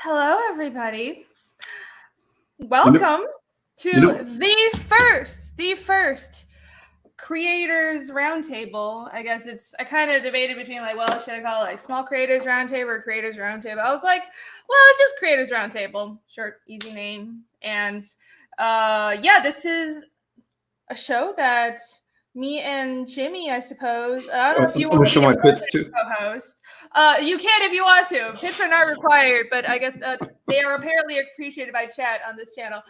Hello, everybody. Welcome to the first creators roundtable. I guess I kind of debated between should I call it like small creators roundtable or creators roundtable? I was like, well, it's just creators roundtable. Short, easy name. And this is a show that me and Jimmy, I suppose. I don't know if you want to show my pits too. Co-host. You can if you want to. Pits are not required, but I guess they are apparently appreciated by chat on this channel.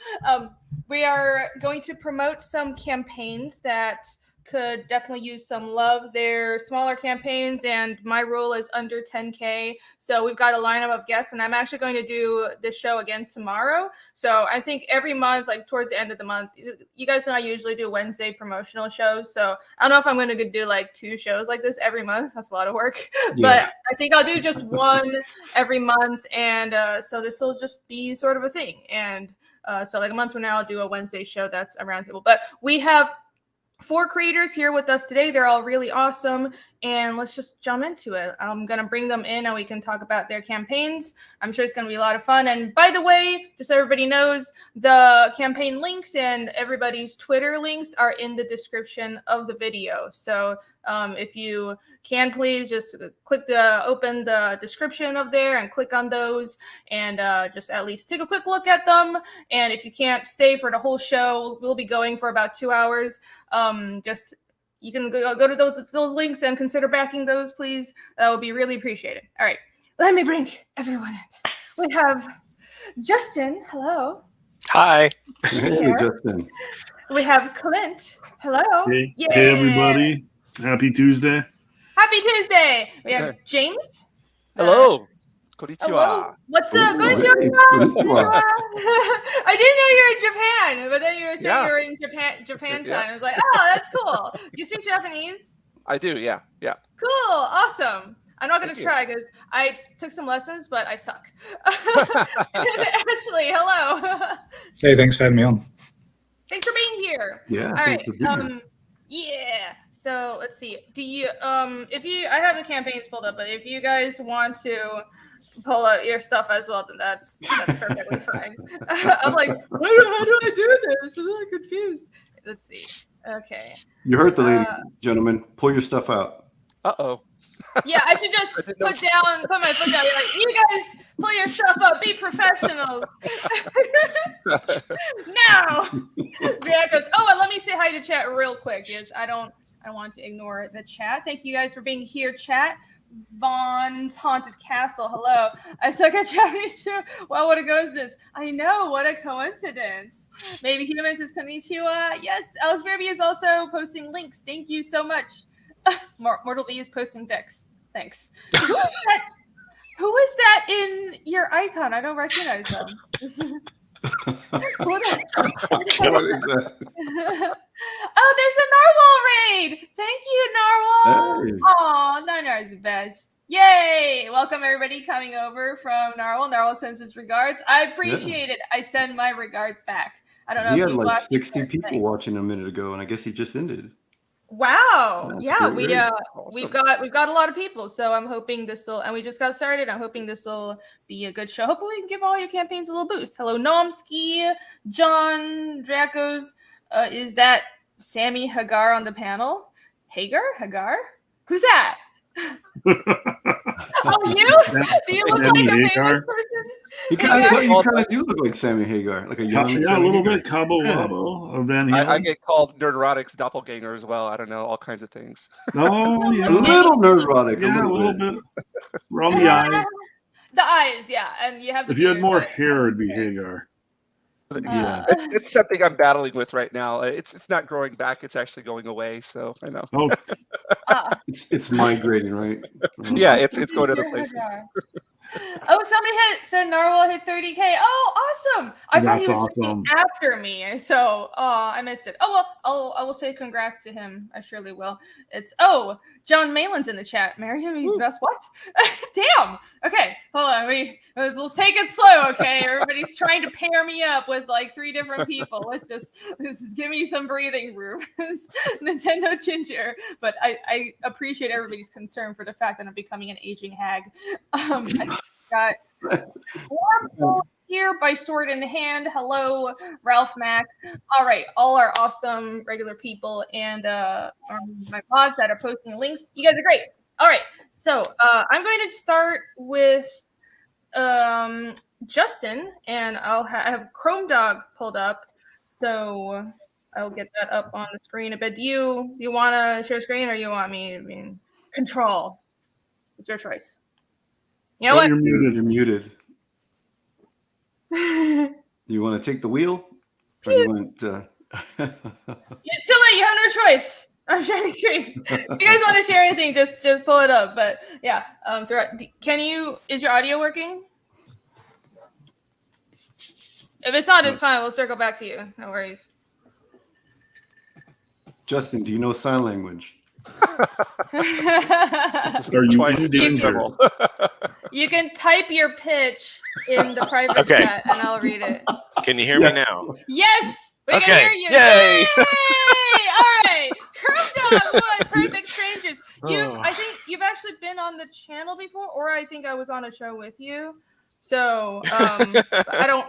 We are going to promote some campaigns that could definitely use some love. They're smaller campaigns, and my rule is under 10K. So we've got a lineup of guests, and I'm actually going to do this show again tomorrow. So I think every month, like towards the end of the month, you guys know I usually do Wednesday promotional shows. So I don't know if I'm going to do like 2 shows like this every month. That's a lot of work. Yeah. But I think I'll do just one every month. And so this will just be sort of a thing. And so like a month from now, I'll do a Wednesday show that's a roundtable. But we have 4 creators here with us today. They're all really awesome, and let's just jump into it. I'm going to bring them in and we can talk about their campaigns. I'm sure it's going to be a lot of fun. And by the way, just so everybody knows, the campaign links and everybody's Twitter links are in the description of the video. So if you can, please just open the description of there and click on those and just at least take a quick look at them. And if you can't stay for the whole show, we'll be going for about 2 hours. You can go to those links and consider backing those, please. That would be really appreciated. All right, let me bring everyone in. We have Justin. Hello. Hi. Hey, Justin. We have Clint. Hello. Hey, hey everybody. Happy Tuesday. Happy Tuesday. We have James. Hello. Konnichiwa. Hello. What's up? Konnichiwa. I didn't know you were in Japan, but then you were saying you were in Japan time. I was like, oh, that's cool. Do you speak Japanese? I do, yeah. Cool. Awesome. I'm not going to try because I took some lessons, but I suck. Ashley, hello. Hey, thanks for having me on. Thanks for being here. Yeah. All right. Yeah. So let's see. Do you I have the campaigns pulled up, but if you guys want to pull out your stuff as well, then that's perfectly fine. I'm like, how do I do this? I'm really confused. Let's see. Okay. You heard the lady, gentlemen. Pull your stuff out. Uh-oh. Yeah, I should just put my foot down. Be like, you guys pull your stuff up. Be professionals. Now. Jack goes, and let me say hi to chat real quick because I want to ignore the chat. Thank you guys for being here, chat. Vaughn's Haunted Castle. Hello. I suck at Japanese too. Wow, what a coincidence. I know, what a coincidence. Maybe Humans is konnichiwa. Yes, Alice Verby is also posting links. Thank you so much. Mortal B is posting decks. Thanks. Who is that in your icon? I don't recognize them. What is that? Oh, there's a narwhal raid. Thank you, narwhal. Hey. Oh, Narwhal is the best. Yay! Welcome everybody coming over from Narwhal. Narwhal sends his regards. I appreciate it. I send my regards back. I don't know. He if had he's like watching 60 people watching a minute ago, and I guess he just ended. Wow. That's yeah, great. we've got a lot of people, so I'm hoping and we just got started. I'm hoping this will be a good show. Hopefully we can give all your campaigns a little boost. Hello, Nomsky, John Dracos. Is that Sammy Hagar on the panel? Hagar? Who's that? Oh, you? Do you look like a famous person? You kind of do look like Sammy Hagar, like a young. Yeah, a little bit Cabo Wabo of Van Halen. I get called Nerdrotic's doppelganger as well. I don't know, all kinds of things. Oh, yeah. A little neurotic. Yeah, a little bit. Around the eyes. The eyes, yeah. And you have the If you had beard, more but- hair, it'd be Hagar. Yeah, it's something I'm battling with right now. It's not growing back; it's actually going away. So I know. Oh, It's migrating, right? Yeah, it's going to other places. Oh, somebody said Narwhal hit 30K. Oh, awesome! I thought he That's was awesome. after me, so I missed it. Oh well, I will say congrats to him. I surely will. John Malin's in the chat. Marry him, he's the best. What? Damn. Okay, hold on. Let's take it slow. Okay, everybody's trying to pair me up with like 3 different people. Let's just give me some breathing room. Nintendo Ginger, but I appreciate everybody's concern for the fact that I'm becoming an aging hag. I got Here by Sword in Hand. Hello, Ralph Mack. All right, all our awesome regular people and my mods that are posting links. You guys are great. All right, so I'm going to start with Justin, and I have Chrome Dog pulled up, so I'll get that up on the screen a bit. Do you want to share screen, or you want me? I mean, control. It's your choice. You know what? You're muted. You're muted. Do you want to take the wheel? Or you want to... Too late. You have no choice. I'm sharing screen. If you guys want to share anything, just pull it up. But yeah, can you? Is your audio working? If it's not, it's fine. We'll circle back to you. No worries. Justin, do you know sign language? Are you in danger? You can type your pitch in the private chat, and I'll read it. Can you hear me now? Yes, we can hear you. Yay! All right, Chrome Dog won Perfect Strangers. I think you've actually been on the channel before, or I think I was on a show with you. So I don't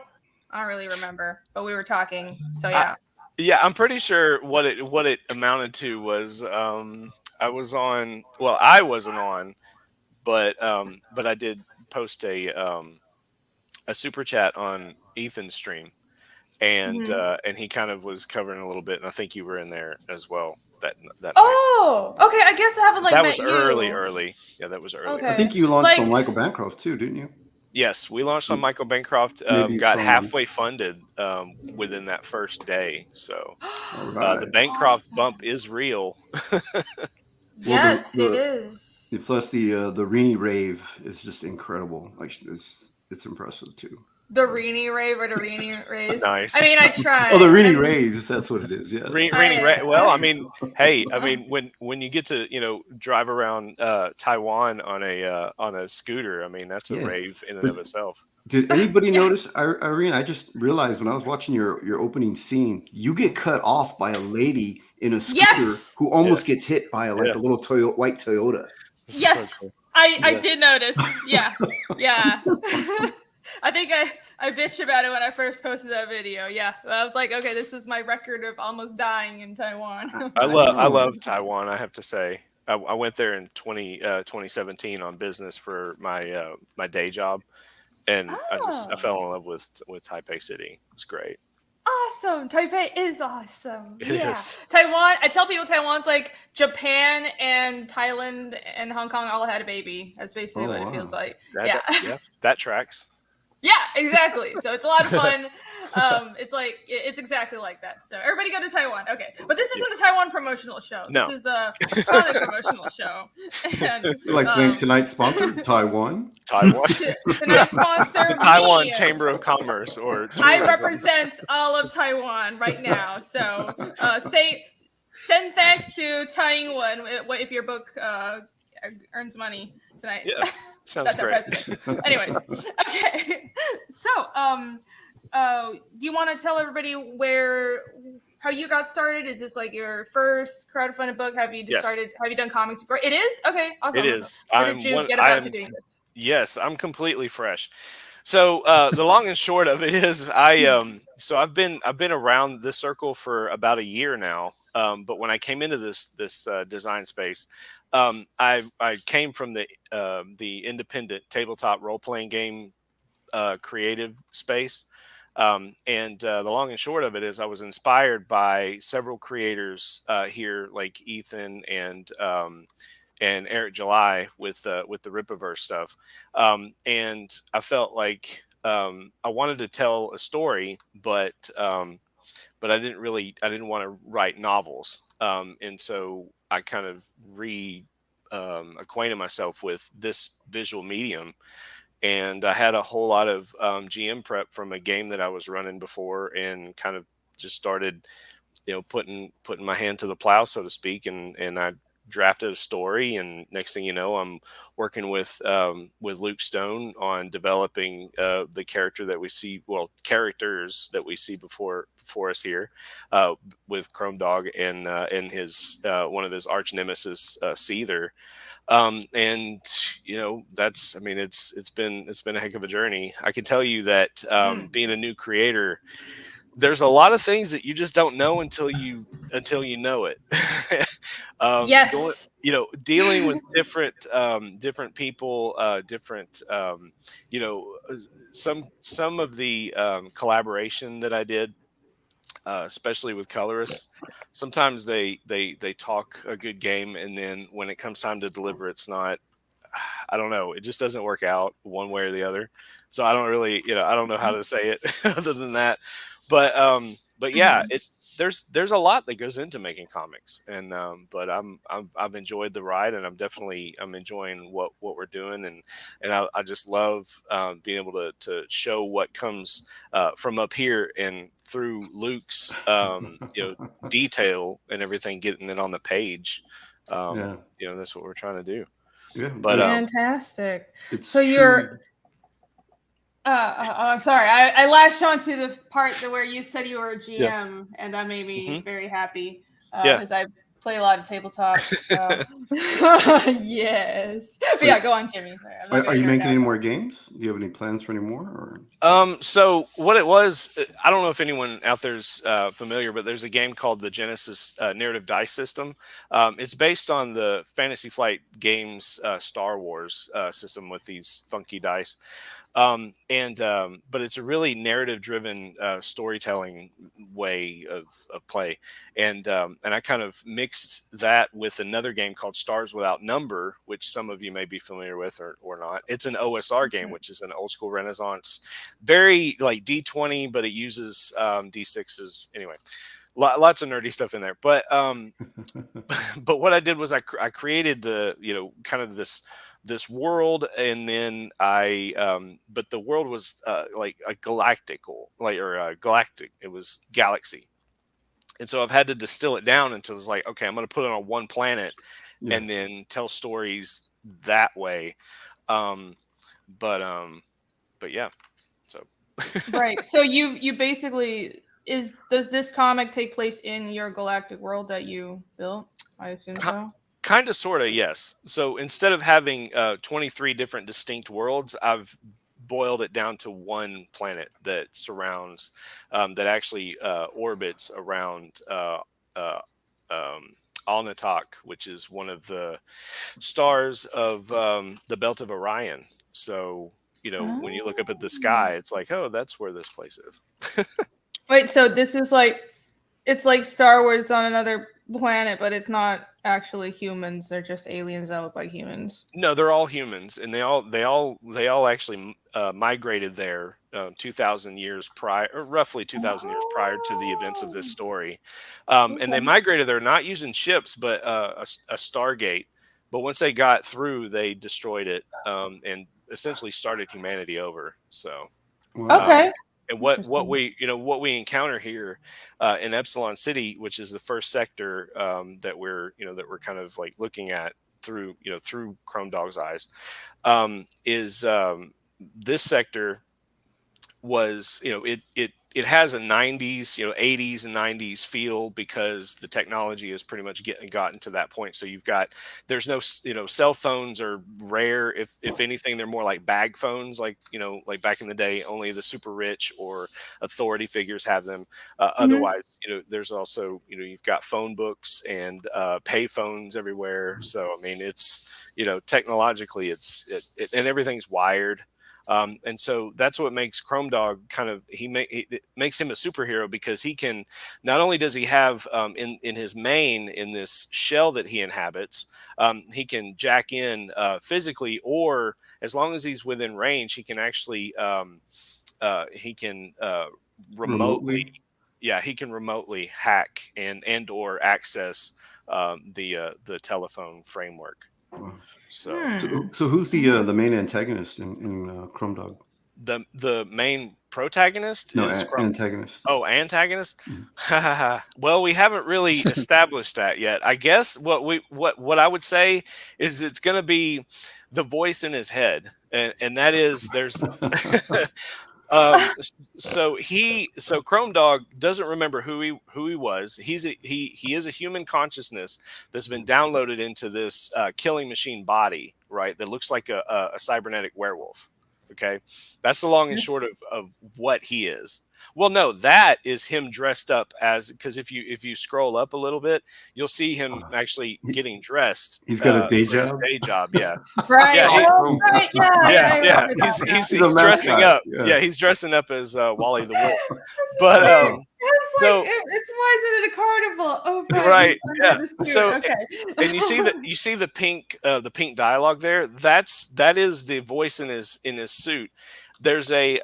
really remember, but we were talking. So yeah. Yeah, I'm pretty sure what it amounted to was I was on. Well, I wasn't on, but I did post a super chat on Ethan's stream, and he kind of was covering a little bit, and I think you were in there as well. That Oh, okay. I guess I haven't that met was early. Yeah, that was early. Okay. I think you launched on Michael Bancroft too, didn't you? Yes, we launched on Michael Bancroft. Got halfway funded within that first day. So the Bancroft bump is real. Yes, it is. Plus the Rini rave is just incredible. Like it's impressive too. The Rini rave or the Rini raise. Nice. I mean, I tried. Oh, the Rini raves. That's what it is. Yeah. Well, I mean, hey, I mean, when you get to drive around Taiwan on a scooter, I mean, that's a rave in and of itself. Did anybody notice, Irene? I just realized when I was watching your opening scene, you get cut off by a lady in a scooter who almost gets hit by a little white Toyota. Yes, so cool. I did notice. Yeah. I think I bitched about it when I first posted that video. Yeah, I was like, okay, this is my record of almost dying in Taiwan. I love Taiwan. I have to say, I went there in 2017 on business for my my day job, and I fell in love with Taipei City. It's great. Awesome. Taipei is awesome. It is. Taiwan, I tell people Taiwan's like Japan and Thailand and Hong Kong all had a baby. That's basically what it feels like. That tracks. Yeah, exactly. So it's a lot of fun. It's exactly like that. So everybody go to Taiwan. Okay. But this isn't a Taiwan promotional show. No. This is a product promotional show. And, tonight's sponsor, Taiwan. Tonight's sponsor, the Taiwan Chamber of Commerce or tourism. I represent all of Taiwan right now. So send thanks to Taiwan if your book earns money tonight. Yeah. Sounds great. Our president. Anyways, okay. So, do you want to tell everybody how you got started? Is this like your first crowdfunded book? Have you Have you done comics before? It is? Okay, awesome. It is. How did you get about to doing this? Yes, I'm completely fresh. So the long and short of it is, I've been around this circle for about a year now. But when I came into this design space, I came from the independent tabletop role playing game creative space, and the long and short of it is I was inspired by several creators here, like Ethan and Eric July with the Rippaverse stuff, and I felt like I wanted to tell a story, but I didn't want to write novels. And so I kind of acquainted myself with this visual medium. And I had a whole lot of GM prep from a game that I was running before, and kind of just started, putting my hand to the plow, so to speak. And I drafted a story, and next thing you know, I'm working with Luke Stone on developing the characters that we see before us here, with Chrome Dog and his one of his arch nemesis, Seether. And that's, I mean, it's been a heck of a journey. I can tell you that being a new creator, there's a lot of things that you just don't know until you know it. Going, Yes. dealing with different people, different some of the collaboration that I did, especially with colorists. Sometimes they talk a good game, and then when it comes time to deliver, it's not. I don't know. It just doesn't work out one way or the other. So I don't really, I don't know how to say it other than that. But yeah, there's a lot that goes into making comics, and but I've enjoyed the ride, and I'm enjoying what we're doing, and I just love being able to show what comes from up here and through Luke's detail and everything, getting it on the page. That's what we're trying to do. Yeah, But fantastic. So you're. I'm sorry. I latched on to the part where you said you were a GM, and that made me very happy because I play a lot of tabletop. So. Yes. But yeah, go on, Jimmy. Sorry, are you making any more games? Do you have any plans for any more? So what it was, I don't know if anyone out there's familiar, but there's a game called the Genesis Narrative Dice System. It's based on the Fantasy Flight Games Star Wars system with these funky dice. But it's a really narrative driven storytelling way of play. And I kind of mixed that with another game called Stars Without Number, which some of you may be familiar with or not. It's an OSR game, which is an old school Renaissance, very like D20, but it uses D6s. Anyway, lots of nerdy stuff in there. But but what I did was I created the, kind of this world, and then but the world was like a galactic, it was galaxy. And so I've had to distill it down until it's like, okay, I'm going to put it on one planet and then tell stories that way. But yeah, so. Right. So you basically, does this comic take place in your galactic world that you built? I assume so. Kind of, sort of, yes. So instead of having 23 different distinct worlds, I've boiled it down to one planet that surrounds, that actually orbits around Alnatak, which is one of the stars of the Belt of Orion. So, when you look up at the sky, it's like, oh, that's where this place is. Wait, so this is like, it's like Star Wars on another planet, but it's not actually humans. They're just aliens that look like humans. No, they're all humans, and they all actually migrated there 2,000 years prior, or roughly 2,000 years prior to the events of this story. And they migrated there not using ships, but a Stargate. But once they got through, they destroyed it and essentially started humanity over. So okay. And what we encounter here in Epsilon City, which is the first sector that we're kind of like looking at through Chrome Dog's eyes, is this sector was, it has a 90s, 80s and 90s feel, because the technology has pretty much gotten to that point. So there's no, cell phones are rare. If anything, they're more like bag phones, like back in the day, only the super rich or authority figures have them. Otherwise, there's also, you've got phone books and pay phones everywhere. So, I mean, it's, technologically and everything's wired. And so that's what makes Chrome Dog it makes him a superhero, because he can, not only does he have in his main, in this shell that he inhabits, he can jack in physically, or as long as he's within range, he can actually remotely. Yeah, he can remotely hack and or access the telephone framework. Wow. So who's the main antagonist in Chrome Dog? The main protagonist is antagonist. Oh, antagonist. Well, we haven't really established that yet. I guess what I would say is it's going to be the voice in his head, and that is there's So Chrome Dog doesn't remember who he was. He is a human consciousness that's been downloaded into this killing machine body, right? That looks like a cybernetic werewolf. Okay, that's the long and short of what he is. Well, no, that is him dressed up as, because if you scroll up a little bit, you'll see him actually getting dressed. He's got a day for his job. day job, yeah. Right. Yeah, Right. Yeah. yeah. He's dressing up. Yeah. He's dressing up as Wally the Wolf. But it's so- like it's why is it at a carnival? Oh, right, yeah. this suit. So Okay. and you see the pink dialogue there. That is the voice in his suit. There's a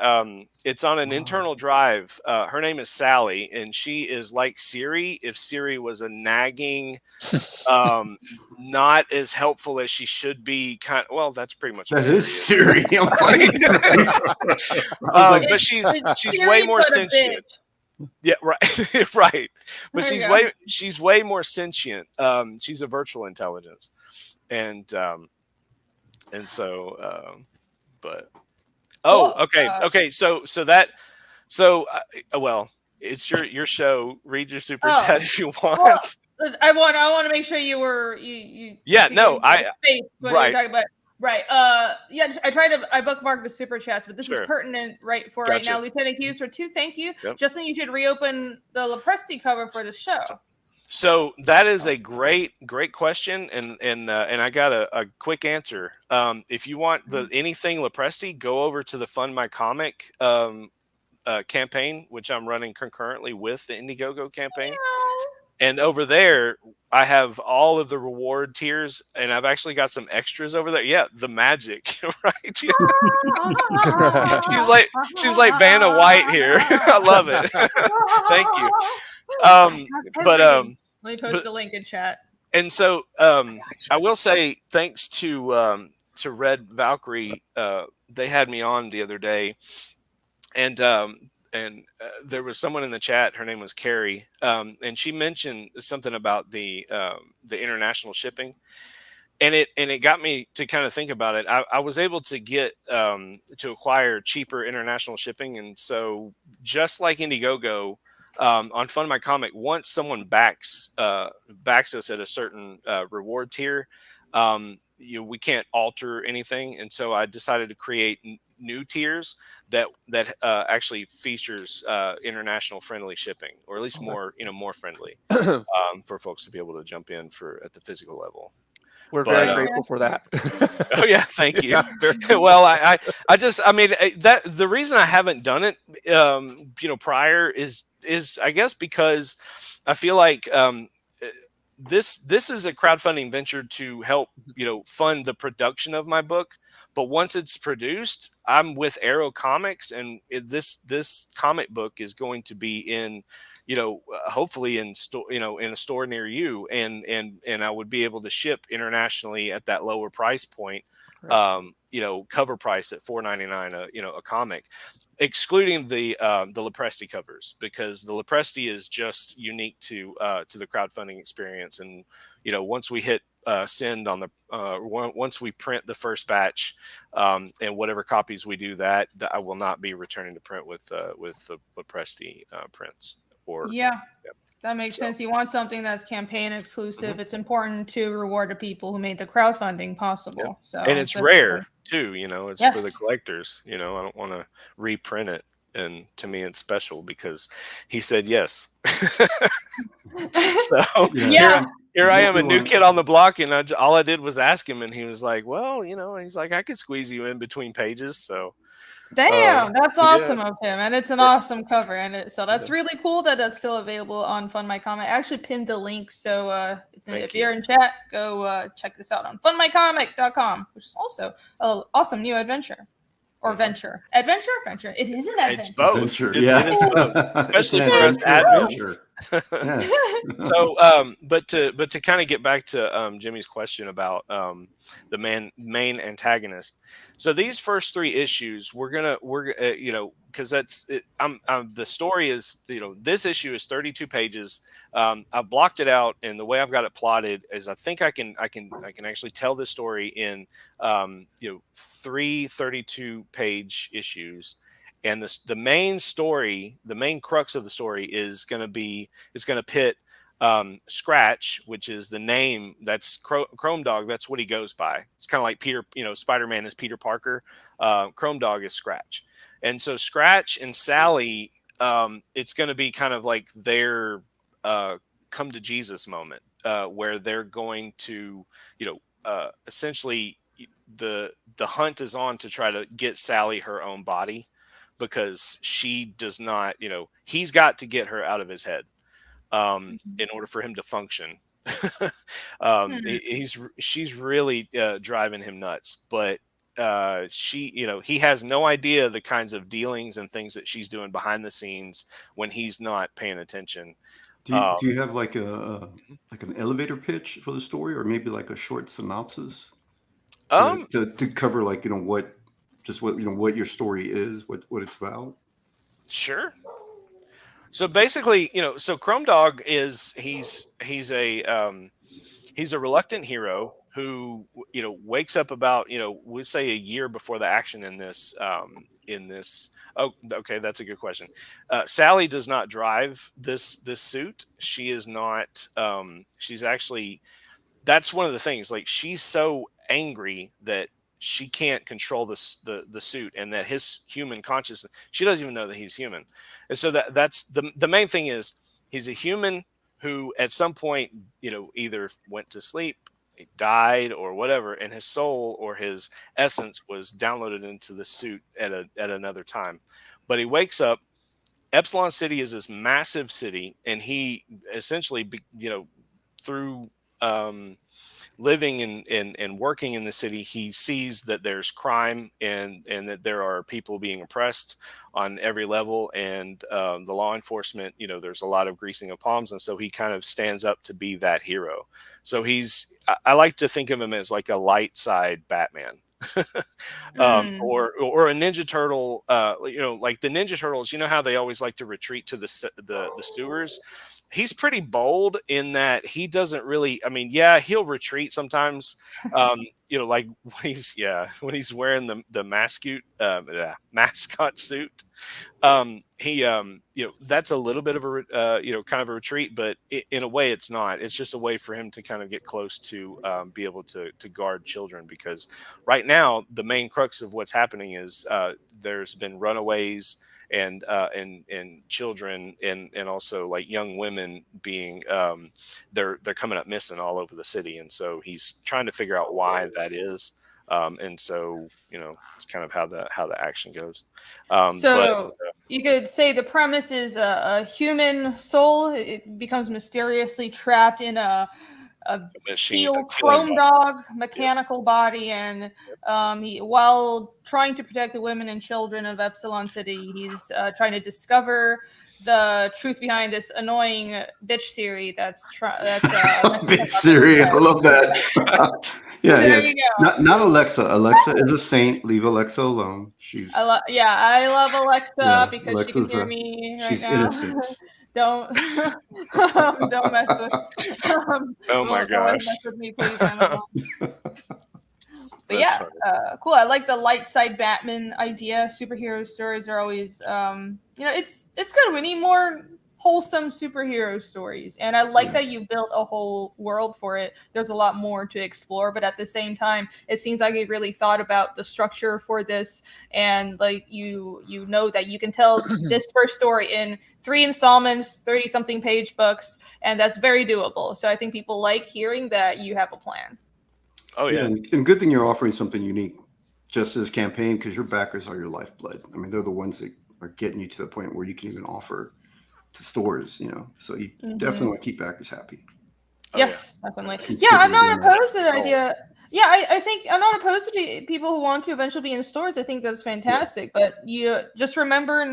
it's on an internal drive. Her name is Sally, and she is like Siri if Siri was a nagging, not as helpful as she should be. Well, that's pretty much what That is Siri. I'm like, but she's Siri, way more but a sentient. bitch. Yeah, right, right. But There you go. she's way more sentient. She's a virtual intelligence, and so, but. Oh, Well, okay. Well, it's your show. Read your super Oh, chat if you want. well, I want to make sure you were you. Yeah, you no, had space when right. you're talking about. Right. Yeah, I bookmarked the super chats, but this is Sure. pertinent right for right Gotcha. now. Lieutenant Hughes for 2, thank you. Yep. Justin, you should reopen the Lepresti cover for the show. So that is a great question, and I got a quick answer. If you want anything Lepresti, go over to the Fund My Comic campaign, which I'm running concurrently with the Indiegogo campaign. And over there, I have all of the reward tiers, and I've actually got some extras over there. Yeah, the magic, right? she's like Vanna White here. I love it. Thank you. Let me post the link in chat. And so I will say thanks to Red Valkyrie, they had me on the other day, and there was someone in the chat. Her name was Carrie, and she mentioned something about the international shipping, and it got me to kind of think about it. I was able to get to acquire cheaper international shipping, and so just like Indiegogo. On Fund My Comic, once someone backs us at a certain reward tier, we can't alter anything, and so I decided to create new tiers that actually features international friendly shipping, or at least more friendly for folks to be able to jump in at the physical level. We're very grateful for that. Oh yeah, thank you. Well, I mean that the reason I haven't done it, prior is I guess because I feel like this is a crowdfunding venture to help fund the production of my book. But once it's produced, I'm with Arrow Comics, and this comic book is going to be in hopefully in a store near you, and I would be able to ship internationally at that lower price point. Right. Cover price at $4.99 a comic, excluding the Lepresti covers, because the Lepresti is just unique to the crowdfunding experience. And once we hit send on the once we print the first batch, and whatever copies we do, that I will not be returning to print with the Lepresti prints. That makes sense. You want something that's campaign exclusive. It's important to reward the people who made the crowdfunding possible. Yeah. So, and it's rare too. It's for the collectors. I don't want to reprint it, and to me, it's special because he said yes. So here I am, a new kid on the block, and all I did was ask him, and he was like, "Well, he's like, I could squeeze you in between pages." So. Damn, that's awesome of him, and it's an awesome cover, and so that's really cool that it's still available on Fund My Comic. I actually pinned the link, so if you're in chat, go check this out on fundmycomic.com, which is also an awesome new adventure. Or venture. Adventure? Venture. It is an adventure. It's both. Adventure, It is both. Especially for us admins. So, but to kind of get back to Jimmy's question about the main antagonist. So these first 3 issues, we're because that's it, the story is, this issue is 32 pages. I blocked it out, and the way I've got it plotted is I think I can actually tell this story in 3 32-page issues, And the main story, the main crux of the story is going to pit Scratch, which is the name, that's Chrome Dog. That's what he goes by. It's kind of like Peter, Spider-Man is Peter Parker. Chrome Dog is Scratch. And so Scratch and Sally, it's going to be kind of like their come to Jesus moment, where they're going to, essentially the hunt is on to try to get Sally her own body, because she does not, he's got to get her out of his head in order for him to function. She's really driving him nuts, but he has no idea the kinds of dealings and things that she's doing behind the scenes when he's not paying attention. Do you have like an elevator pitch for the story, or maybe like a short synopsis to cover like what your story is, what it's about? Sure. So basically, so Chrome Dog he's a reluctant hero who, wakes up about, we'll say a year before the action in this. Oh, okay. That's a good question. Sally does not drive this suit. She is not, she's actually, that's one of the things, like, she's so angry that she can't control the suit, and that his human consciousness, she doesn't even know that he's human. And so that's the main thing is, he's a human who at some point, either went to sleep, he died, or whatever, and his soul or his essence was downloaded into the suit at another time. But he wakes up. Epsilon City is this massive city, and he essentially, through living and working in the city, he sees that there's crime and that there are people being oppressed on every level, and the law enforcement, there's a lot of greasing of palms, and so he kind of stands up to be that hero. So I like to think of him as like a light side Batman. Or a Ninja Turtle, like the Ninja Turtles, how they always like to retreat to the sewers. He's pretty bold in that he doesn't really, he'll retreat sometimes, like when he's wearing the mascot suit. That's a little bit of a, kind of a retreat, but in a way it's not. It's just a way for him to kind of get close to be able to guard children, because right now the main crux of what's happening is there's been runaways and children and also like young women being they're coming up missing all over the city, and so he's trying to figure out why that is. And so, it's kind of how the action goes. You could say the premise is a human soul. It becomes mysteriously trapped in a steel Chrome Dog mechanical body, and while trying to protect the women and children of Epsilon City, he's trying to discover the truth behind this annoying bitch Siri. Bitch Siri. I love that. You go. Not Alexa. Alexa is a saint. Leave Alexa alone. I love Alexa because Alexa's she can hear me right she's now. Innocent. Don't mess with. Oh my gosh! Mess with me, please, Animal. But cool. I like the light side Batman idea. Superhero stories are always, it's good. We need more wholesome superhero stories, and I like that you built a whole world for it. There's a lot more to explore, but at the same time, it seems like you really thought about the structure for this, and like you know that you can tell this first story in 3 installments, 30-something page books, and that's very doable. So I think people like hearing that you have a plan. Oh yeah, and good thing you're offering something unique just as campaign, because your backers are your lifeblood. I mean, they're the ones that are getting you to the point where you can even offer to stores, so you definitely want to keep backers happy. Yes, definitely. I'm not opposed to the idea. I think I'm not opposed to people who want to eventually be in stores. I think that's fantastic, but you just remember,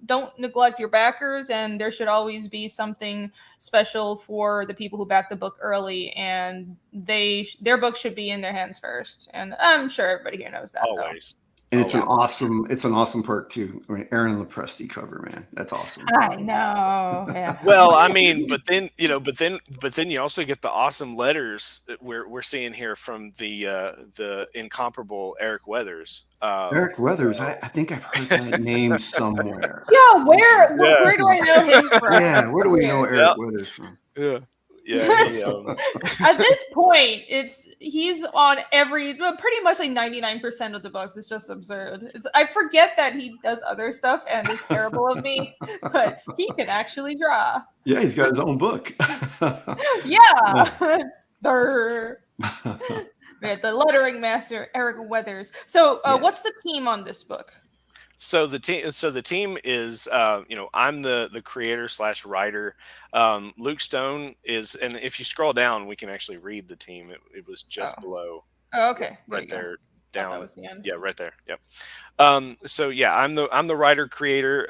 don't neglect your backers, and there should always be something special for the people who back the book early, and their book should be in their hands first. And I'm sure everybody here knows that. Always. And it's an awesome perk too. I mean, Aaron Lepresti cover, man. That's awesome. I know. Yeah. Well, I mean, but then you also get the awesome letters that we're seeing here from the incomparable Eric Weathers. Eric Weathers, I think I've heard that name somewhere. Yeah, where do I know him from? Yeah, where do we know Eric Weathers from? Yeah. Yeah, At this point, he's on pretty much like 99% of the books. It's just absurd. I forget that he does other stuff and is terrible of me, but he can actually draw. Yeah, he's got his own book. Yeah, the lettering master Eric Weathers. So, what's the team on this book? So the team is, I'm the creator / writer. Luke Stone is, and if you scroll down, we can actually read the team. It was just below. Oh, okay. Right there. Down. Was the end. Yeah, right there. Yep. So yeah, I'm the writer creator.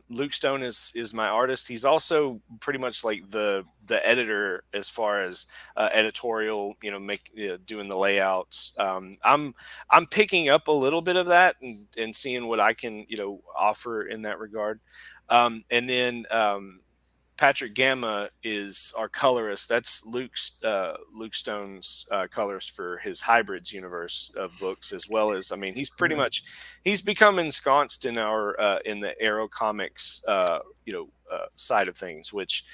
Luke Stone is my artist. He's also pretty much like the editor as far as editorial, doing the layouts. I'm picking up a little bit of that and seeing what I can offer in that regard. And then Patrick Gamma is our colorist. That's Luke Stone's colorist for his Hybrids universe of books, as well as, I mean, he's become ensconced in our in the Arrow Comics side of things, which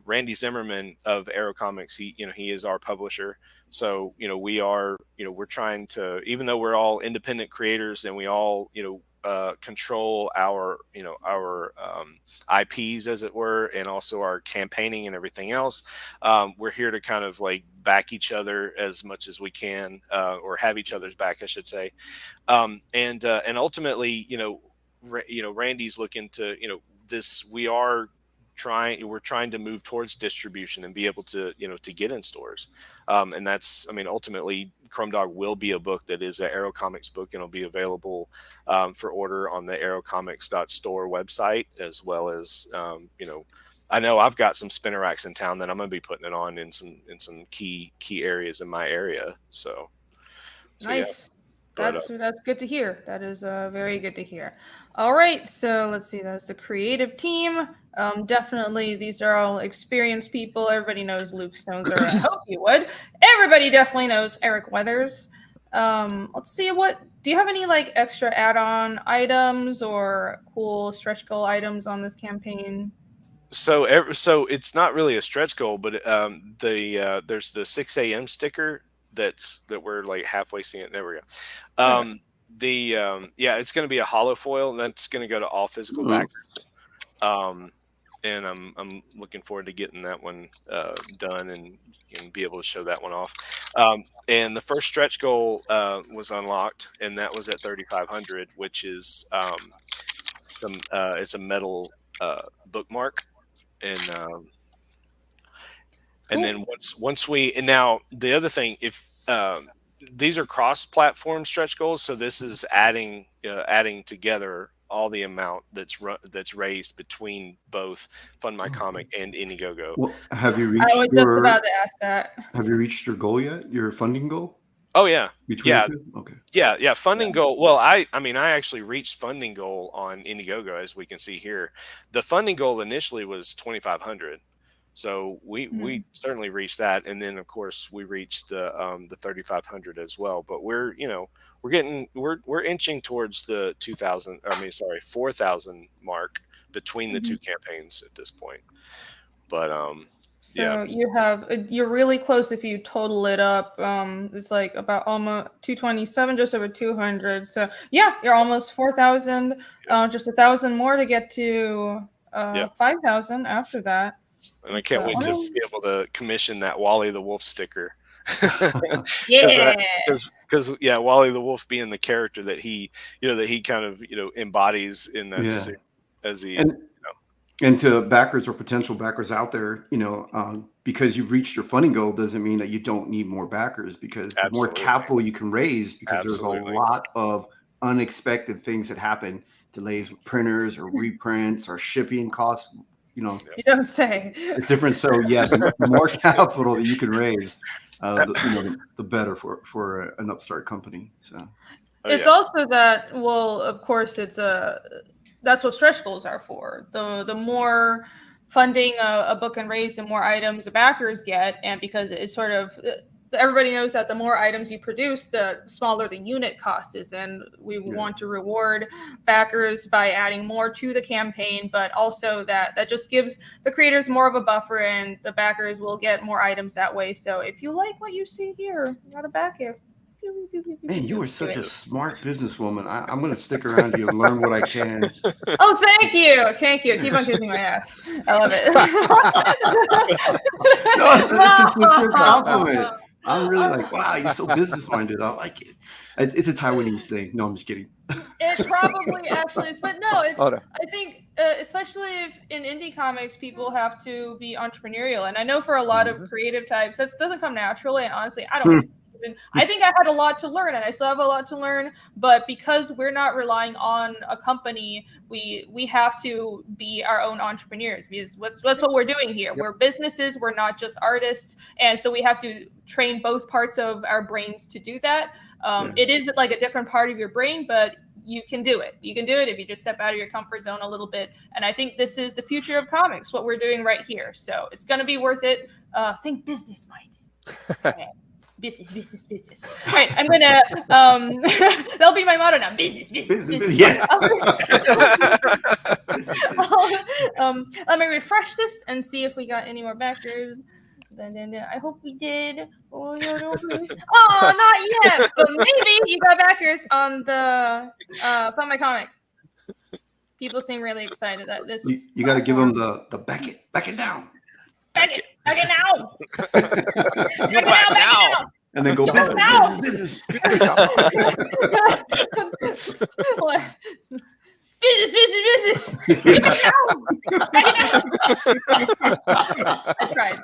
Randy Zimmerman of Arrow Comics, he is our publisher. So we're trying to, even though we're all independent creators and we all control our IPs, as it were, and also our campaigning and everything else. We're here to kind of like back each other as much as we can, or have each other's back, I should say. And ultimately, Randy's looking to, we're trying to move towards distribution and be able to, to get in stores. And that's, I mean, ultimately Chrome Dog will be a book that is an Arrow Comics book, and it'll be available for order on the arrowcomics.store website, as well as, I know I've got some spinner racks in town that I'm going to be putting it on in some key areas in my area. So nice. Yeah. That's good to hear. That is very good to hear. All right, so let's see. That's the creative team. Definitely, these are all experienced people. Everybody knows Luke Stone's, or I hope you would. Everybody definitely knows Eric Weathers. Let's see. Do you have any like extra add-on items or cool stretch goal items on this campaign? So it's not really a stretch goal, but there's the 6 a.m. sticker that we're like halfway seeing it. There we go. It's going to be a hollow foil, and that's going to go to all physical backers. And I'm looking forward to getting that one done and be able to show that one off. And the first stretch goal was unlocked, and that was at 3,500, which is it's a metal bookmark, and then now the other thing, if these are cross-platform stretch goals, so this is adding together all the amount that's raised between both Fund My Comic and Indiegogo. Well, have you reached? I was just about to ask that. Have you reached your goal yet? Your funding goal? Oh yeah, the two? Okay. Yeah. Funding goal. Well, I actually reached funding goal on Indiegogo, as we can see here. The funding goal initially was 2,500. So we certainly reached that, and then of course we reached the 3,500 as well. But we're inching towards the 4,000 mark between the two campaigns at this point. But so you're really close if you total it up. It's like about almost 227, just over 200. So yeah, you're almost 4,000. Just 1,000 more to get to 5,000 after that. And I can't wait to be able to commission that Wally the Wolf sticker. Yeah, because Wally the Wolf being the character that he kind of embodies in that suit, as he and to backers or potential backers out there, because you've reached your funding goal doesn't mean that you don't need more backers, because the more capital you can raise, because there's a lot of unexpected things that happen, delays with printers or reprints or shipping costs. You don't say. It's different. So yeah, the more capital that you can raise, the better for an upstart company. So It's also that, well, of course, that's what stretch goals are for. The more funding a book can raise, the more items the backers get, and because it's sort of everybody knows that the more items you produce, the smaller the unit cost is, and we want to reward backers by adding more to the campaign, but also that just gives the creators more of a buffer, and the backers will get more items that way. So if you like what you see here, you gotta back it. Man, you are such a smart businesswoman. I'm going to stick around here and learn what I can. Oh, thank you. Thank you. Keep on kissing my ass. I love it. No, it's a compliment. I'm really like, wow, you're so business-minded. I like it. It's a Taiwanese thing. No, I'm just kidding. It probably actually is, but no, it's. Oh, no. I think, especially if in indie comics, people have to be entrepreneurial, and I know for a lot of creative types, that doesn't come naturally. And honestly, I don't. I think I had a lot to learn, and I still have a lot to learn. But because we're not relying on a company, we have to be our own entrepreneurs, because that's what we're doing here. We're businesses. We're not just artists, and so we have to train both parts of our brains to do that. It is like a different part of your brain, but you can do it. You can do it if you just step out of your comfort zone a little bit. And I think this is the future of comics, what we're doing right here. So it's going to be worth it. Think business minded. Business. All right, I'm gonna that'll be my motto now. Business. Yeah. Let me refresh this and see if we got any more backers. Then I hope we did. Oh, not yet, but maybe you got backers on the Fund My Comic. People seem really excited that this. You got to give them the back it down. Back it now. Back now. And then go back now. Business. Business. Back it down. I tried.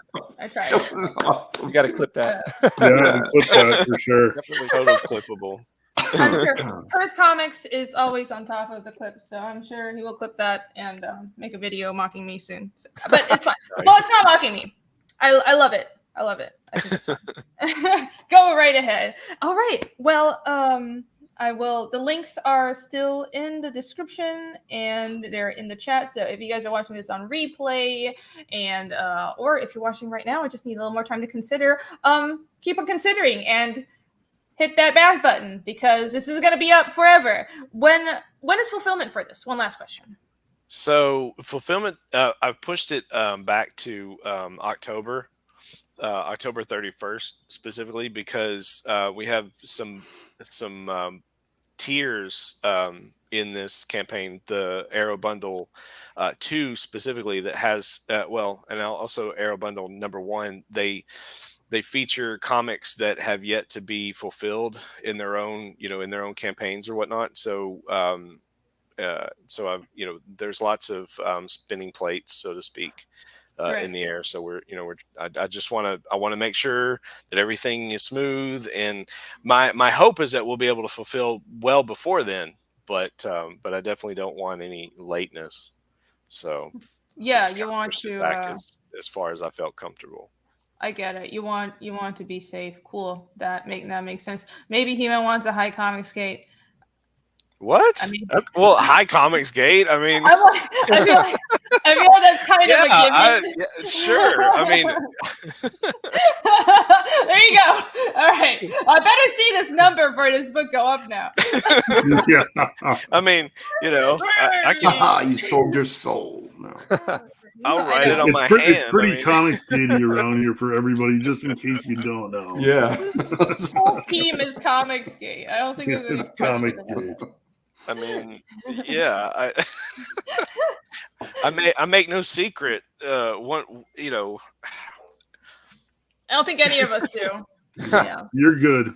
You got to clip that. Yeah, clip that for sure. Total clippable. I'm sure Perth Comics is always on top of the clips, so I'm sure he will clip that and make a video mocking me soon. So, but it's fine. Nice. Well, it's not mocking me. I love it. I think it's fun. Go right ahead. All right. Well, I will. The links are still in the description and they're in the chat. So if you guys are watching this on replay, and or if you're watching right now, I just need a little more time to consider. Keep on considering and hit that back button, because this is going to be up forever. When is fulfillment for this? One last question. So fulfillment, I've pushed it back to October 31st specifically, because we have some tiers in this campaign. The Arrow Bundle 2 specifically that has and also Arrow Bundle number 1. They feature comics that have yet to be fulfilled in their own campaigns or whatnot. So I've there's lots of spinning plates, so to speak, in the air. So I just want to make sure that everything is smooth, and my hope is that we'll be able to fulfill well before then. But I definitely don't want any lateness. So yeah, you want to back as far as I felt comfortable. I get it. You want to be safe. Cool. That makes sense. Maybe He-Man wants a high comics gate. What? I mean, high comics gate. I mean, I feel like that's kind of a given. Sure. I mean, there you go. All right. Well, I better see this number for this book go up now. Yeah. I mean, I can. You sold your soul. No. I'll write it on my hand. It's pretty comics gatey around here for everybody, just in case you don't know. Yeah. The whole team is comics gate. I don't think it's comics gate. I mean, yeah, I make no secret. I don't think any of us do. Yeah, you're good.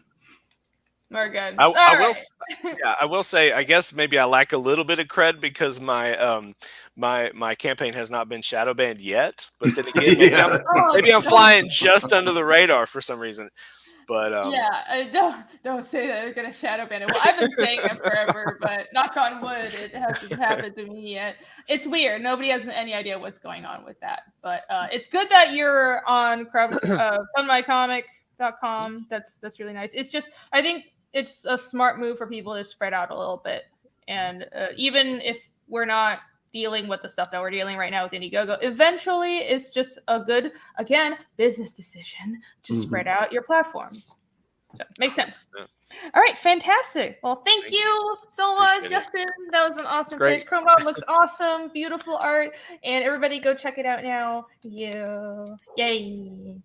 We're good. I will say, I guess maybe I lack a little bit of cred because my my campaign has not been shadow banned yet. But then again, maybe I'm flying just under the radar for some reason. But don't say that they're gonna shadow ban it. Well, I've been saying that forever, but knock on wood, it hasn't happened to me yet. It's weird. Nobody has any idea what's going on with that. But it's good that you're on FundMyComic.com. That's really nice. It's just, I think it's a smart move for people to spread out a little bit. And even if we're not dealing with the stuff that we're dealing right now with Indiegogo, eventually it's just a good, again, business decision to spread out your platforms. So makes sense. Yeah. All right, fantastic. Well, thank you so much, Appreciate it. Justin. That was an awesome Great. pitch. Chromebot looks awesome, beautiful art, and everybody go check it out now. Yay!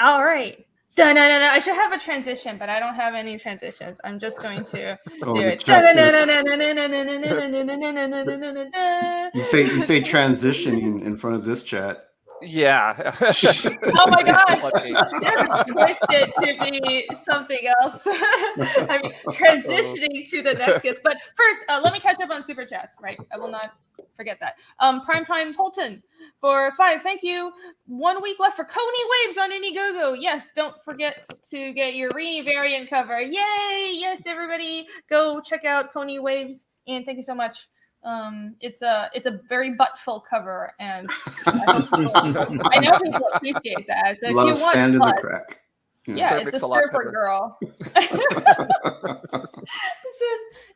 All right. Da-na-na-na. I should have a transition, but I don't have any transitions. I'm just going to do it. You say transitioning in front of this chat. Yeah. Oh my gosh! Twist it to be something else. I mean, transitioning to the next guest. But first, let me catch up on super chats. Right, I will not forget that. Prime Holton for 5. Thank you. 1 week left for Coney Waves on Indiegogo. Yes, don't forget to get your Rini variant cover. Yay! Yes, everybody, go check out Coney Waves. And thank you so much. It's a very buttful cover, and I know people appreciate that. So A lot if of you want sand in butt, the crack. yeah, it's a Mix-a-lot surfer cover. girl.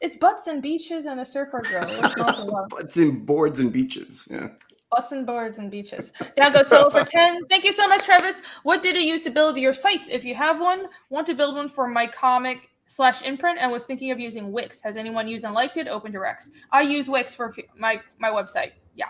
It's butts and beaches and a surfer girl. What's not to love? Butts and boards and beaches. Yeah. Butts and boards and beaches. Down goes Solo for 10. Thank you so much, Travis. What did you use to build your sites? If you have one, want to build one for my comic/imprint and was thinking of using Wix. Has anyone used and liked it? Open to Rex. I use Wix for my website. Yeah.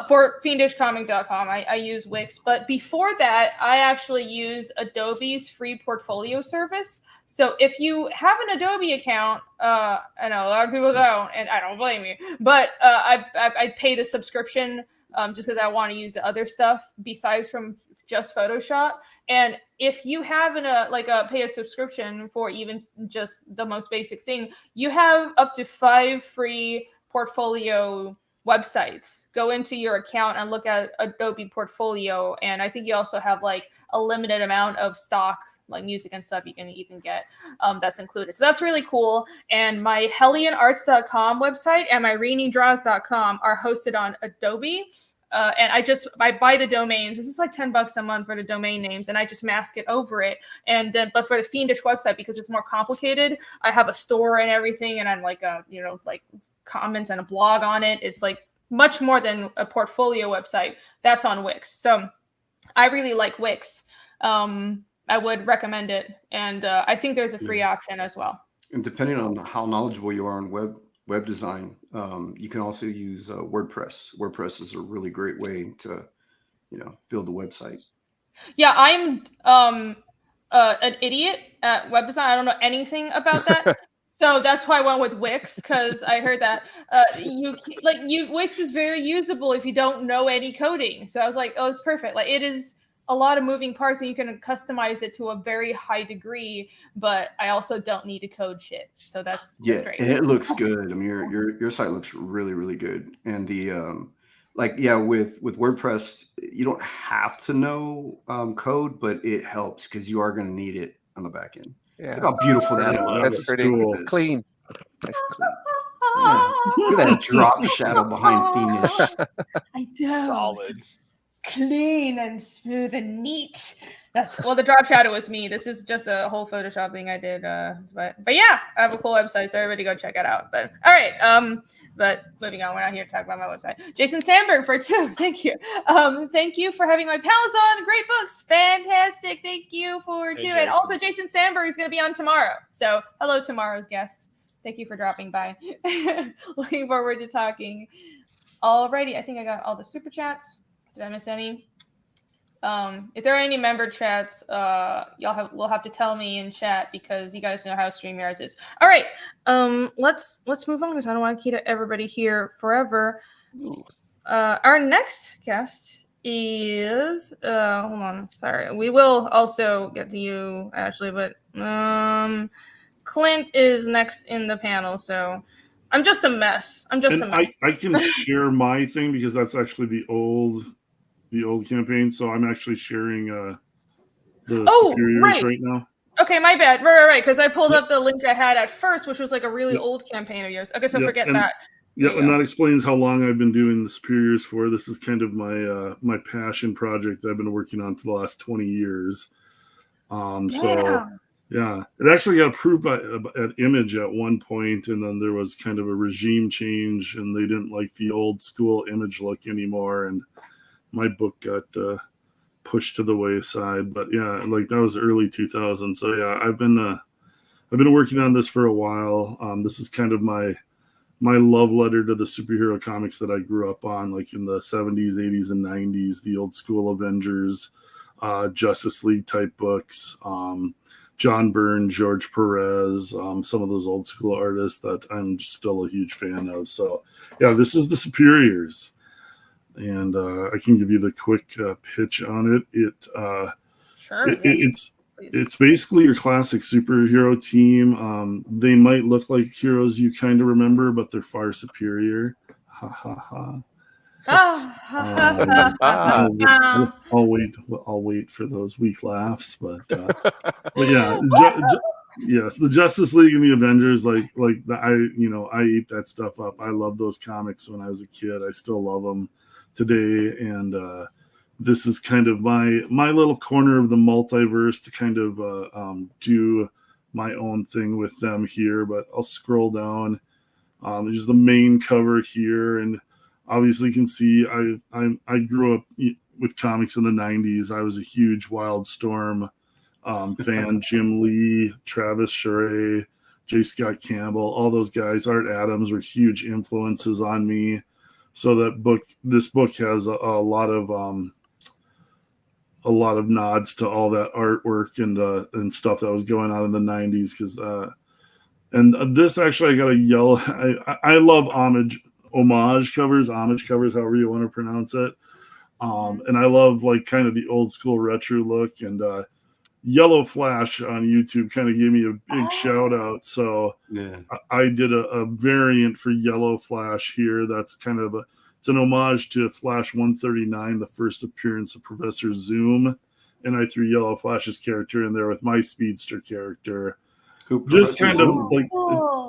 For fiendishcomic.com, I use Wix. But before that, I actually use Adobe's free portfolio service. So if you have an Adobe account, I know a lot of people don't, and I don't blame you, but I pay the subscription just because I want to use the other stuff besides from just Photoshop. And if you have pay a subscription for even just the most basic thing, you have up to 5 free portfolio websites. Go into your account and look at Adobe Portfolio, and I think you also have like a limited amount of stock, like music and stuff you can get that's included. So that's really cool. And my HELLIONarts.com website and my RiniDraws.com are hosted on Adobe. And I buy the domains. This is like $10 a month for the domain names, and I just mask it over it. And then, but for the Fiendish website, because it's more complicated, I have a store and everything, and I'm like comments and a blog on it. It's like much more than a portfolio website. That's on Wix. So I really like Wix. I would recommend it, and I think there's a free option as well. And depending on how knowledgeable you are on web design, you can also use WordPress. WordPress is a really great way to, build a website. Yeah, I'm an idiot at web design. I don't know anything about that. So that's why I went with Wix, because I heard that Wix is very usable if you don't know any coding. So I was like, oh, it's perfect. Like, it is a lot of moving parts, and you can customize it to a very high degree. But I also don't need to code shit. So that's great. And it looks good. I mean, your site looks really, really good. And the with WordPress, you don't have to know code, but it helps because you are going to need it on the back end. Yeah. Look how beautiful that is. That's pretty cool. Clean. Nice clean. Yeah. Look at that drop shadow behind Fiendish. I do. Solid. Clean and smooth and neat. The drop shadow was me. This is just a whole Photoshop thing I did. But yeah, I have a cool website, so everybody go check it out. But all right. But moving on, we're not here to talk about my website. Jason Sandberg for 2. Thank you. Thank you for having my pals on. Great books. Fantastic. Thank you for 2. Jason. And also Jason Sandberg is going to be on tomorrow. So hello, tomorrow's guest. Thank you for dropping by. Looking forward to talking. Alrighty, I think I got all the super chats. Did I miss any? If there are any member chats, we'll have to tell me in chat, because you guys know how StreamYards is. All right, let's move on, because I don't want to keep everybody here forever. Our next guest is hold on, sorry. We will also get to you, Ashley, but Clint is next in the panel, so I'm just a mess. I can share my thing, because that's actually the old campaign. So I'm actually sharing the superiors right now. Okay, my bad. Right. Because I pulled up the link I had at first, which was like a really old campaign of yours. Okay, so forget that. Yeah, and that explains how long I've been doing the superiors for. This is kind of my passion project that I've been working on for the last 20 years. So Yeah, it actually got approved at Image at one point, and then there was kind of a regime change, and they didn't like the old school Image look anymore, and my book got pushed to the wayside. But yeah, like that was early 2000s. So yeah, I've been working on this for a while. This is kind of my love letter to the superhero comics that I grew up on, like in the 70s, 80s, and 90s, the old school Avengers, Justice League type books. John Byrne, George Perez, some of those old school artists that I'm still a huge fan of. So, yeah, this is the Superiors, and I can give you the quick pitch on it. Sure. It's basically your classic superhero team. They might look like heroes you kind of remember, but they're far superior. Ha ha ha. I'll wait for those weak laughs, but yeah, yes, the Justice League and the Avengers, I ate that stuff up. I loved those comics when I was a kid. I still love them today, and this is kind of my little corner of the multiverse to kind of do my own thing with them here. But I'll scroll down. There's the main cover here, and obviously you can see I grew up with comics in the 90s. I was a huge Wildstorm fan. Jim Lee, Travis Charest, J. Scott Campbell, all those guys. Art Adams were huge influences on me. So this book has a lot of nods to all that artwork and stuff that was going on in the 90s. Because and this actually, I got a yellow. I love homage covers, however you want to pronounce it. And I love like kind of the old school retro look, and Yellow Flash on YouTube kind of gave me a big shout out. So yeah, I did a variant for Yellow Flash here. That's kind of it's an homage to Flash 139, the first appearance of Professor Zoom. And I threw Yellow Flash's character in there with my speedster character. Just kind of like,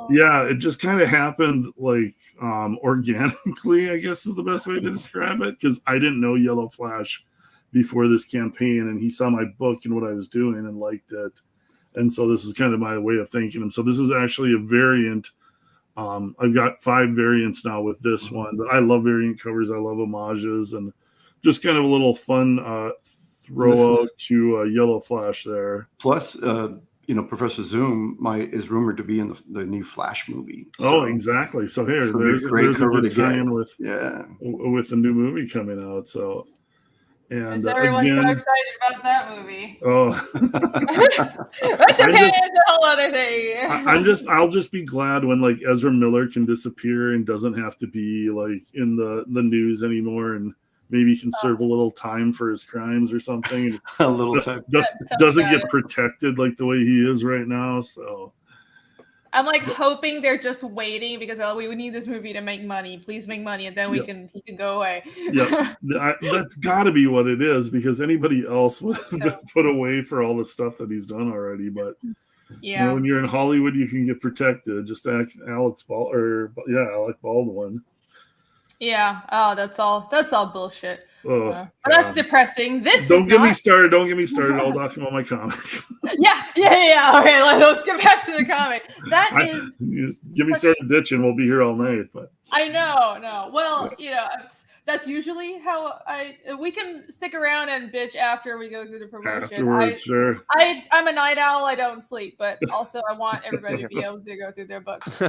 it just kind of happened like organically, I guess is the best way to describe it, because I didn't know Yellow Flash before this campaign, and he saw my book and what I was doing and liked it, and so this is kind of my way of thanking him. So this is actually a variant. I've got 5 variants now with this one, but I love variant covers. I love homages, and just kind of a little fun throw out to Yellow Flash there. Plus, Professor Zoom is rumored to be in the new Flash movie. So, exactly. So here, so there's a good tie-in with the new movie coming out. So, and everyone's so excited about that movie. Oh, that's okay. It's a whole other thing. I'll just be glad when like Ezra Miller can disappear and doesn't have to be like in the news anymore, and maybe he can serve a little time for his crimes or something. A little time. Doesn't get protected like the way he is right now. So I'm like hoping they're just waiting because we would need this movie to make money. Please make money, and then he can go away. That's got to be what it is, because anybody else would have been put away for all the stuff that he's done already. But when you're in Hollywood, you can get protected. Just ask Alec Baldwin. Yeah. Oh, that's all bullshit. Oh, that's depressing. Don't get me started. I'll talk about my comic. Yeah. Okay, let's get back to the comic. Give me started bitching. We'll be here all night. But I know. No. Well, that's usually how we can stick around and bitch after we go through the promotion. Afterwards, sure. I'm a night owl. I don't sleep, but also I want everybody to be able to go through their books.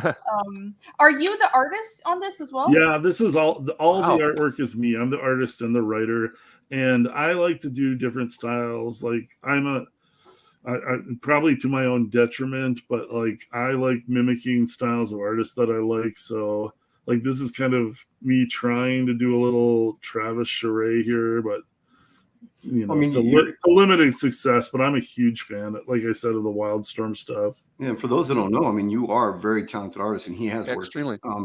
Are you the artist on this as well? Yeah, this is all the artwork is me. I'm the artist and the writer, and I like to do different styles. Like I probably to my own detriment, but like I like mimicking styles of artists that I like. So like this is kind of me trying to do a little Travis Charest here, but it's a limited success. But I'm a huge fan, like I said, of the Wildstorm stuff. Yeah, and for those that don't know, you are a very talented artist, and he has worked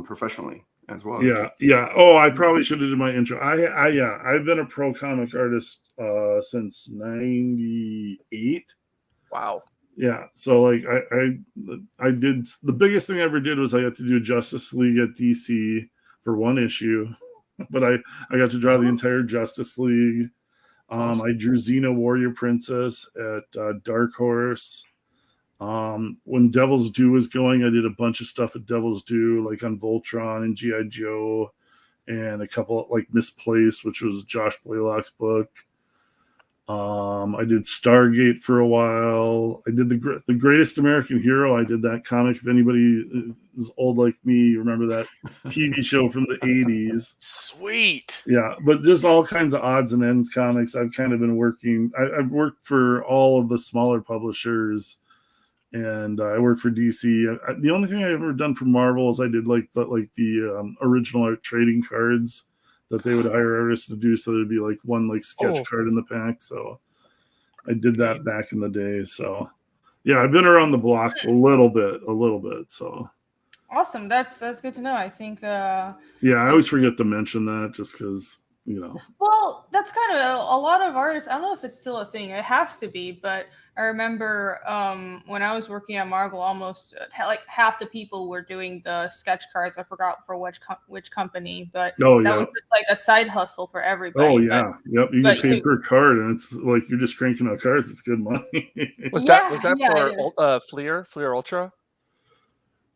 professionally as well. Yeah. Oh, I probably should have did my intro. I've been a pro comic artist since '98. Wow. Yeah, so like I did the biggest thing I ever did was I got to do Justice League at DC for one issue, but I got to draw the entire Justice League. I drew Xena Warrior Princess at Dark Horse. When Devil's Due was going, I did a bunch of stuff at Devil's Due, like on Voltron and G.I. Joe, and a couple like Misplaced, which was Josh Blaylock's book. I did Stargate for a while. I did the Greatest American Hero. I did that comic. If anybody is old like me, remember that TV show from the 80s. Sweet. Yeah, but just all kinds of odds and ends comics. I've kind of been working. I've worked for all of the smaller publishers, and I worked for DC. The only thing I've ever done for Marvel is I did like the original art trading cards that they would hire artists to do, so there'd be like one like sketch card in the pack. So I did that back in the day. So yeah, I've been around the block a little bit. So awesome. That's good to know. I think yeah, I always forget to mention that just because, you know. Well, that's kind of a lot of artists. I don't know if it's still a thing. It has to be, but I remember when I was working at Marvel, almost like half the people were doing the sketch cards. I forgot for which company, but that was just like a side hustle for everybody. Oh yeah, yep. You get paid per card, and it's like you're just cranking out cards. It's good money. Was that for Fleer Ultra?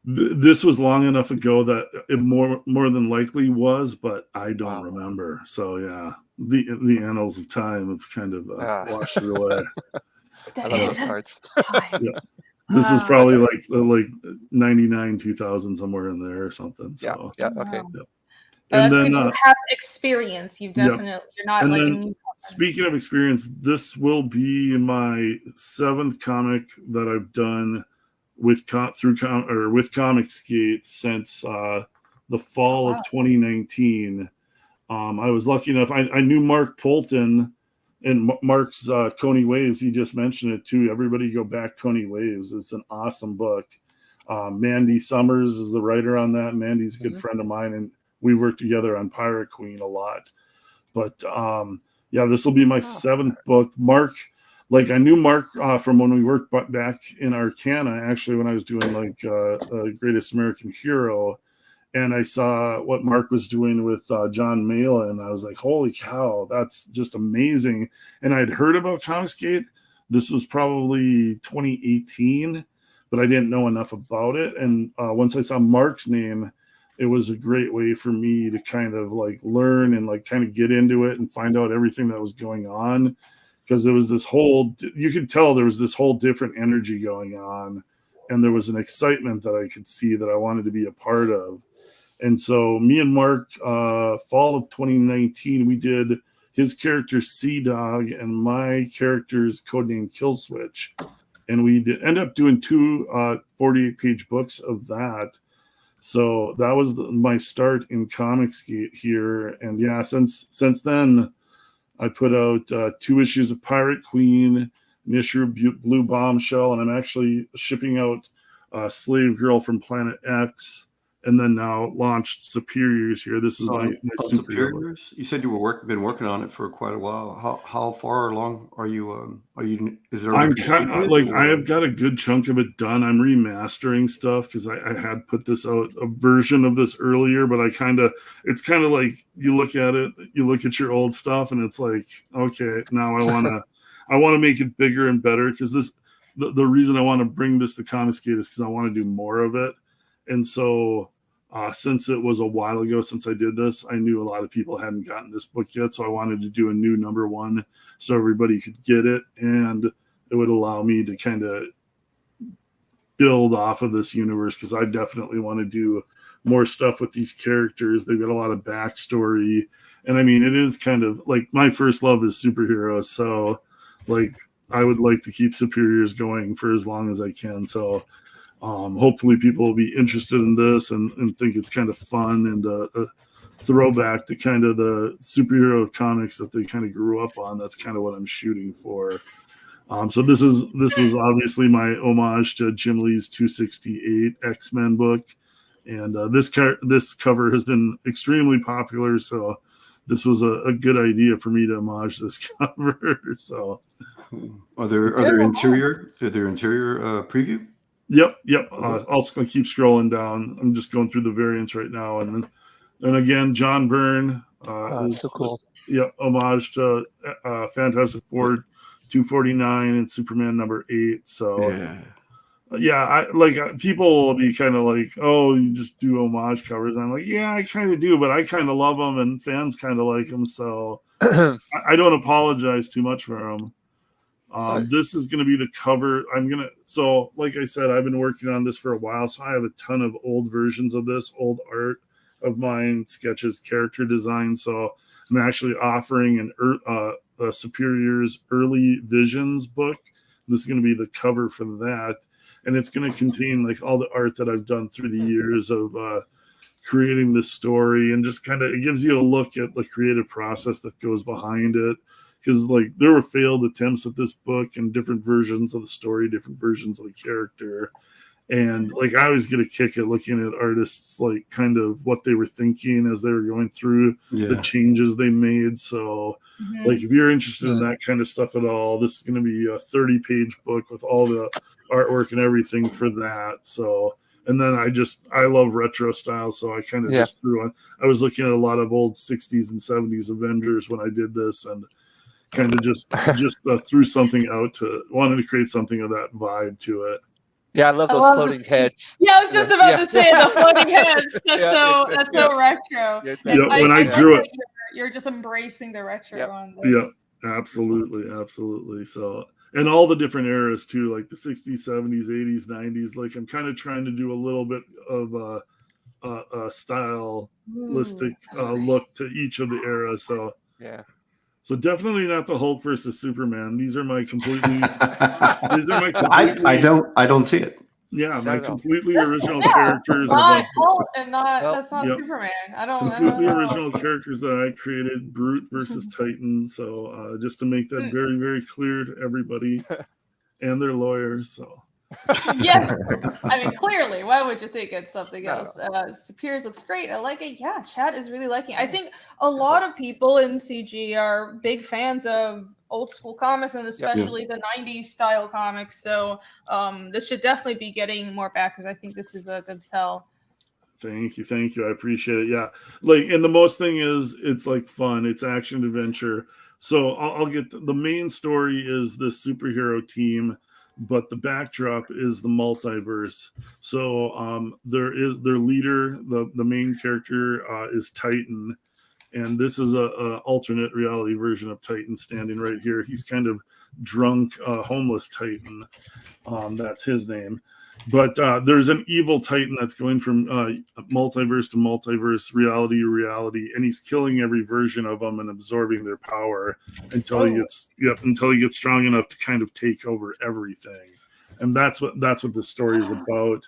This was long enough ago that it more than likely was, but I don't remember. So yeah, the annals of time have kind of washed it away. I love those cards. Yeah. This was probably like 99, 2000, somewhere in there or something. So yeah, okay. Yeah. And then you have experience. You definitely you're not and like. Then, speaking of experience, this will be my 7th comic that I've done with Comicsgate since the fall of 2019. I was lucky enough. I knew Mark Polton. And Mark's Coney Waves, he just mentioned it too. Everybody go back Coney Waves. It's an awesome book. Mandy Summers is the writer on that. Mandy's a good friend of mine, and we worked together on Pirate Queen a lot. But yeah, this will be my 7th book. Mark, like I knew Mark from when we worked back in Arcana, actually, when I was doing like Greatest American Hero. And I saw what Mark was doing with John Mela, and I was like, holy cow, that's just amazing. And I'd heard about Comicsgate. This was probably 2018, but I didn't know enough about it. And once I saw Mark's name, it was a great way for me to kind of like learn and like kind of get into it and find out everything that was going on. Because there was this you could tell there was this whole different energy going on. And there was an excitement that I could see that I wanted to be a part of. And so me and Mark, fall of 2019, we did his character Sea Dog and my character's codename Kill Switch. And we end up doing 2 48-page books of that. So that was my start in Comicsgate here. And yeah, since then, I put out 2 issues of Pirate Queen, an issue of Blue Bombshell, and I'm actually shipping out Slave Girl from Planet X. And then now launched Superiors here. This is my Superiors. You said you been working on it for quite a while. How far along are you? Is there? I'm kind of like I have got a good chunk of it done. I'm remastering stuff because I had put this out a version of this earlier, but it's kind of like you look at it, you look at your old stuff, and it's like, okay, now I want to make it bigger and better because the reason I want to bring this to Comicsgate is because I want to do more of it, and so. Since it was a while ago since I did this, I knew a lot of people hadn't gotten this book yet, so I wanted to do a new #1 so everybody could get it, and it would allow me to kind of build off of this universe because I definitely want to do more stuff with these characters. They've got a lot of backstory, and I mean, it is kind of like my first love is superheroes, so like I would like to keep Superiors going for as long as I can, so hopefully people will be interested in this and think it's kind of fun and a throwback to kind of the superhero comics that they kind of grew up on. That's kind of what I'm shooting for. So this is obviously my homage to Jim Lee's 268 X-Men book. And this cover has been extremely popular. So this was a good idea for me to homage this cover. So are there interior preview? Yep. Also gonna keep scrolling down. I'm just going through the variants right now, and again, John Byrne. Is so cool. Yep, homage to Fantastic Four 249 and Superman #8. So People will be kind of like, oh, you just do homage covers. And I'm like, yeah, I kind of do, but I kind of love them, and fans kind of like them, so I don't apologize too much for them. This is going to be the cover. So like I said, I've been working on this for a while, so I have a ton of old versions of this, old art of mine, sketches, character design. So I'm actually offering a Superior's Early Visions book. This is going to be the cover for that. And it's going to contain like all the art that I've done through the years of creating this story, and just kind of, it gives you a look at the creative process that goes behind it. Because like there were failed attempts at this book and different versions of the story, different versions of the character. And like I always get a kick at looking at artists, like kind of what they were thinking as they were going through the changes they made. So like if you're interested in that kind of stuff at all, this is going to be a 30-page book with all the artwork and everything for that. So, and then I love retro style, so I kind of just threw on. I was looking at a lot of old 60s and 70s Avengers when I did this, and kind of just threw something out wanted to create something of that vibe to it. Yeah, I love those floating heads. Yeah, I was just about to say the floating heads. That's so retro. When I drew it, you're just embracing the retro on this. Yeah, absolutely. So, and all the different eras too, like the 60s, 70s, 80s, 90s. Like I'm kind of trying to do a little bit of a stylistic look to each of the eras. So So definitely not the Hulk versus Superman. These are my completely. I don't see it. Yeah, my completely original characters. Not Hulk and that's not Superman. Completely original characters that I created. Brute versus Titan. So just to make that very, very clear to everybody and their lawyers. So. Yes, I mean clearly. Why would you think it's something else? Superiors looks great. I like it. Yeah, chat is really liking it. I think a lot of people in CG are big fans of old school comics, and especially the 90s style comics. So this should definitely be getting more back, because I think this is a good sell. Thank you. I appreciate it. Yeah, like, and the most thing is it's like fun. It's action adventure. So I'll get the main story is this superhero team, but the backdrop is the multiverse. So their leader, the main character is Titan, and this is a alternate reality version of Titan standing right here. He's kind of drunk, homeless Titan. That's his name. But there's an evil Titan that's going from multiverse to multiverse, reality to reality, and he's killing every version of them and absorbing their power until he gets strong enough to kind of take over everything. And that's what this story is about.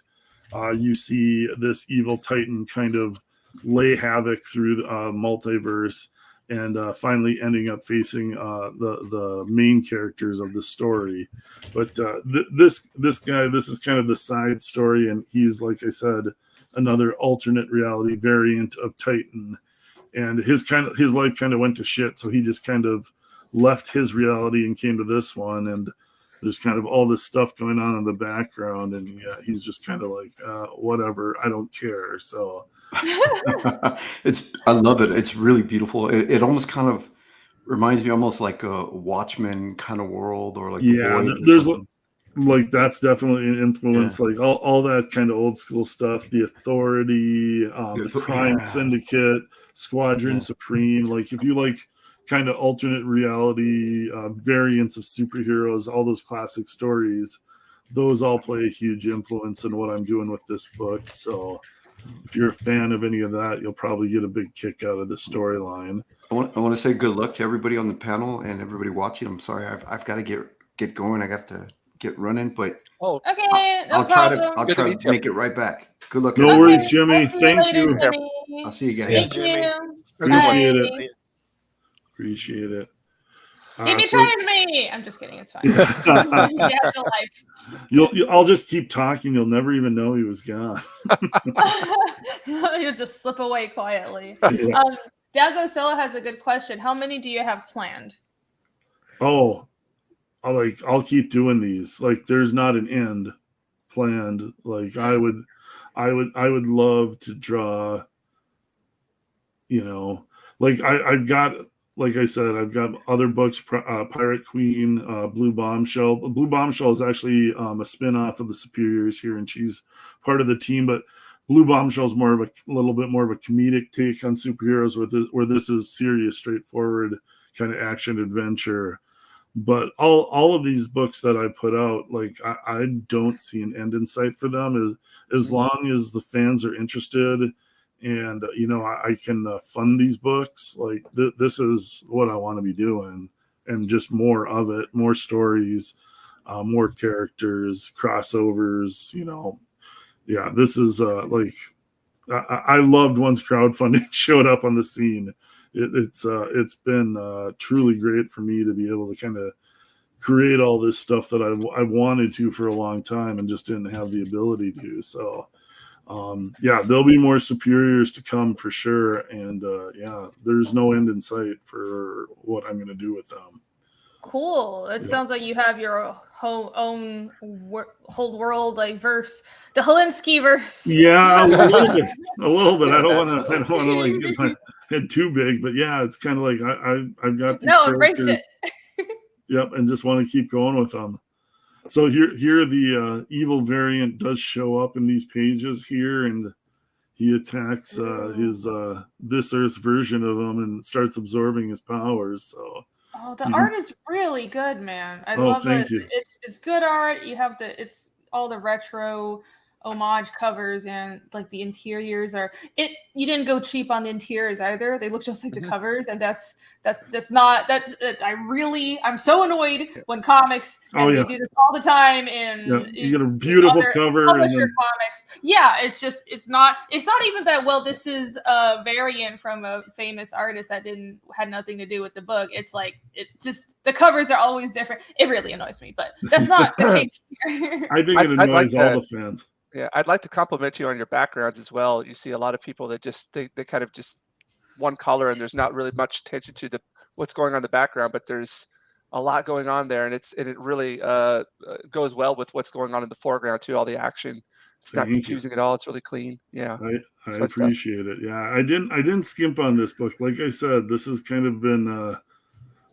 You see this evil Titan kind of lay havoc through the multiverse, and finally ending up facing the main characters of the story. But this guy, this is kind of the side story, and he's, like I said, another alternate reality variant of Titan. And his life kind of went to shit, so he just kind of left his reality and came to this one. And there's kind of all this stuff going on in the background, and he's just kind of like, whatever, I don't care. So. I love it. It's really beautiful. It almost kind of reminds me almost like a Watchmen kind of world, or like there's like that's definitely an influence. Like all that kind of old school stuff. The Authority, the Crime Syndicate, Squadron Supreme. Like if you like kind of alternate reality variants of superheroes, all those classic stories, those all play a huge influence in what I'm doing with this book. So. If you're a fan of any of that, you'll probably get a big kick out of the storyline. I want to say good luck to everybody on the panel and everybody watching. I'm sorry, I've got to get going. I have to get running, but okay, I'll try to make it right back. Good luck. No worries, Jimmy. Thank you. Jimmy. I'll see you guys. Thank you. Appreciate it. Give me time to me. I'm just kidding. It's fine. Yeah, I'll just keep talking. You'll never even know he was gone. You'll just slip away quietly. Dago Silla has a good question. How many do you have planned? Oh, I'll keep doing these. Like there's not an end planned. Like I would love to draw. Like I've got like I said, I've got other books, Pirate Queen, Blue Bombshell. Blue Bombshell is actually a spin-off of the Superiors here, and she's part of the team, but Blue Bombshell is more of a little bit more of a comedic take on superheroes, where this is serious, straightforward kind of action adventure. But all of these books that I put out, like I don't see an end in sight for them. As long as the fans are interested, and I can fund these books. Like this is what I want to be doing, and just more of it, more stories, more characters, crossovers. Yeah, this is like I loved once crowdfunding showed up on the scene. It's been truly great for me to be able to kind of create all this stuff that I wanted to for a long time and just didn't have the ability to. So yeah, there'll be more Superiors to come for sure. And yeah, there's no end in sight for what I'm going to do with them. Cool. It sounds like you have your own whole world, like verse, the Helinski verse. Yeah, a little bit. I don't want to like get my head too big, but yeah, it's kind of like I've got these embrace it. Yep, and just want to keep going with them. So here the evil variant does show up in these pages here, and he attacks his this Earth's version of him and starts absorbing his powers. So the art is really good, man. I love it. Thank you. It's good art. You have it's all the retro homage covers, and like the interiors you didn't go cheap on the interiors either. They look just like the covers, and I'm so annoyed when comics and they do this all the time, and you get a beautiful cover publisher comics. Yeah, it's not even that, well, this is a variant from a famous artist that had nothing to do with the book. It's just the covers are always different. It really annoys me, but that's not the case here. I think it annoys all the fans. Yeah, I'd like to compliment you on your backgrounds as well. You see a lot of people that they kind of just one color, and there's not really much attention to what's going on in the background, but there's a lot going on there, and it really goes well with what's going on in the foreground too. All the action, it's not confusing at all. It's really clean. Yeah, I appreciate it. Yeah, I didn't skimp on this book. Like I said, this has kind of been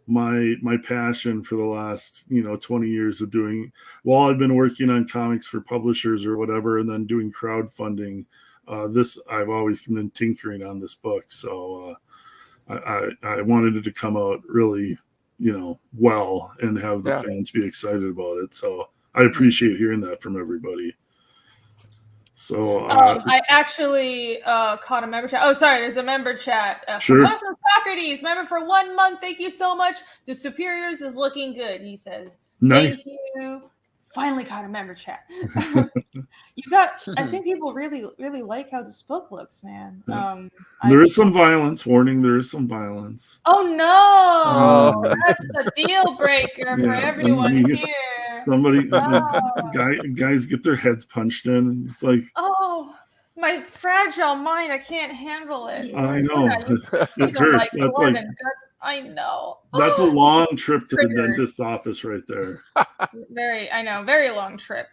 my passion for the last 20 years of doing, while I've been working on comics for publishers or whatever, and then doing crowdfunding. I've always been tinkering on this book, so I wanted it to come out really well and have the fans be excited about it. So I appreciate hearing that from everybody. So I actually caught a member chat. Oh, sorry, there's a member chat. Sure. Socrates, member for 1 month. Thank you so much. The Superiors is looking good, he says. Nice. Thank you. Finally caught a member chat. I think people really, really like how this book looks, man. There is some violence. Warning, there is some violence. Oh no! That's a deal breaker for everyone here. Somebody, guys get their heads punched in. It's like, oh, my fragile mind, I can't handle it. I know. It hurts. That's like, I know. That's a long trip to the dentist office right there. Very long trip.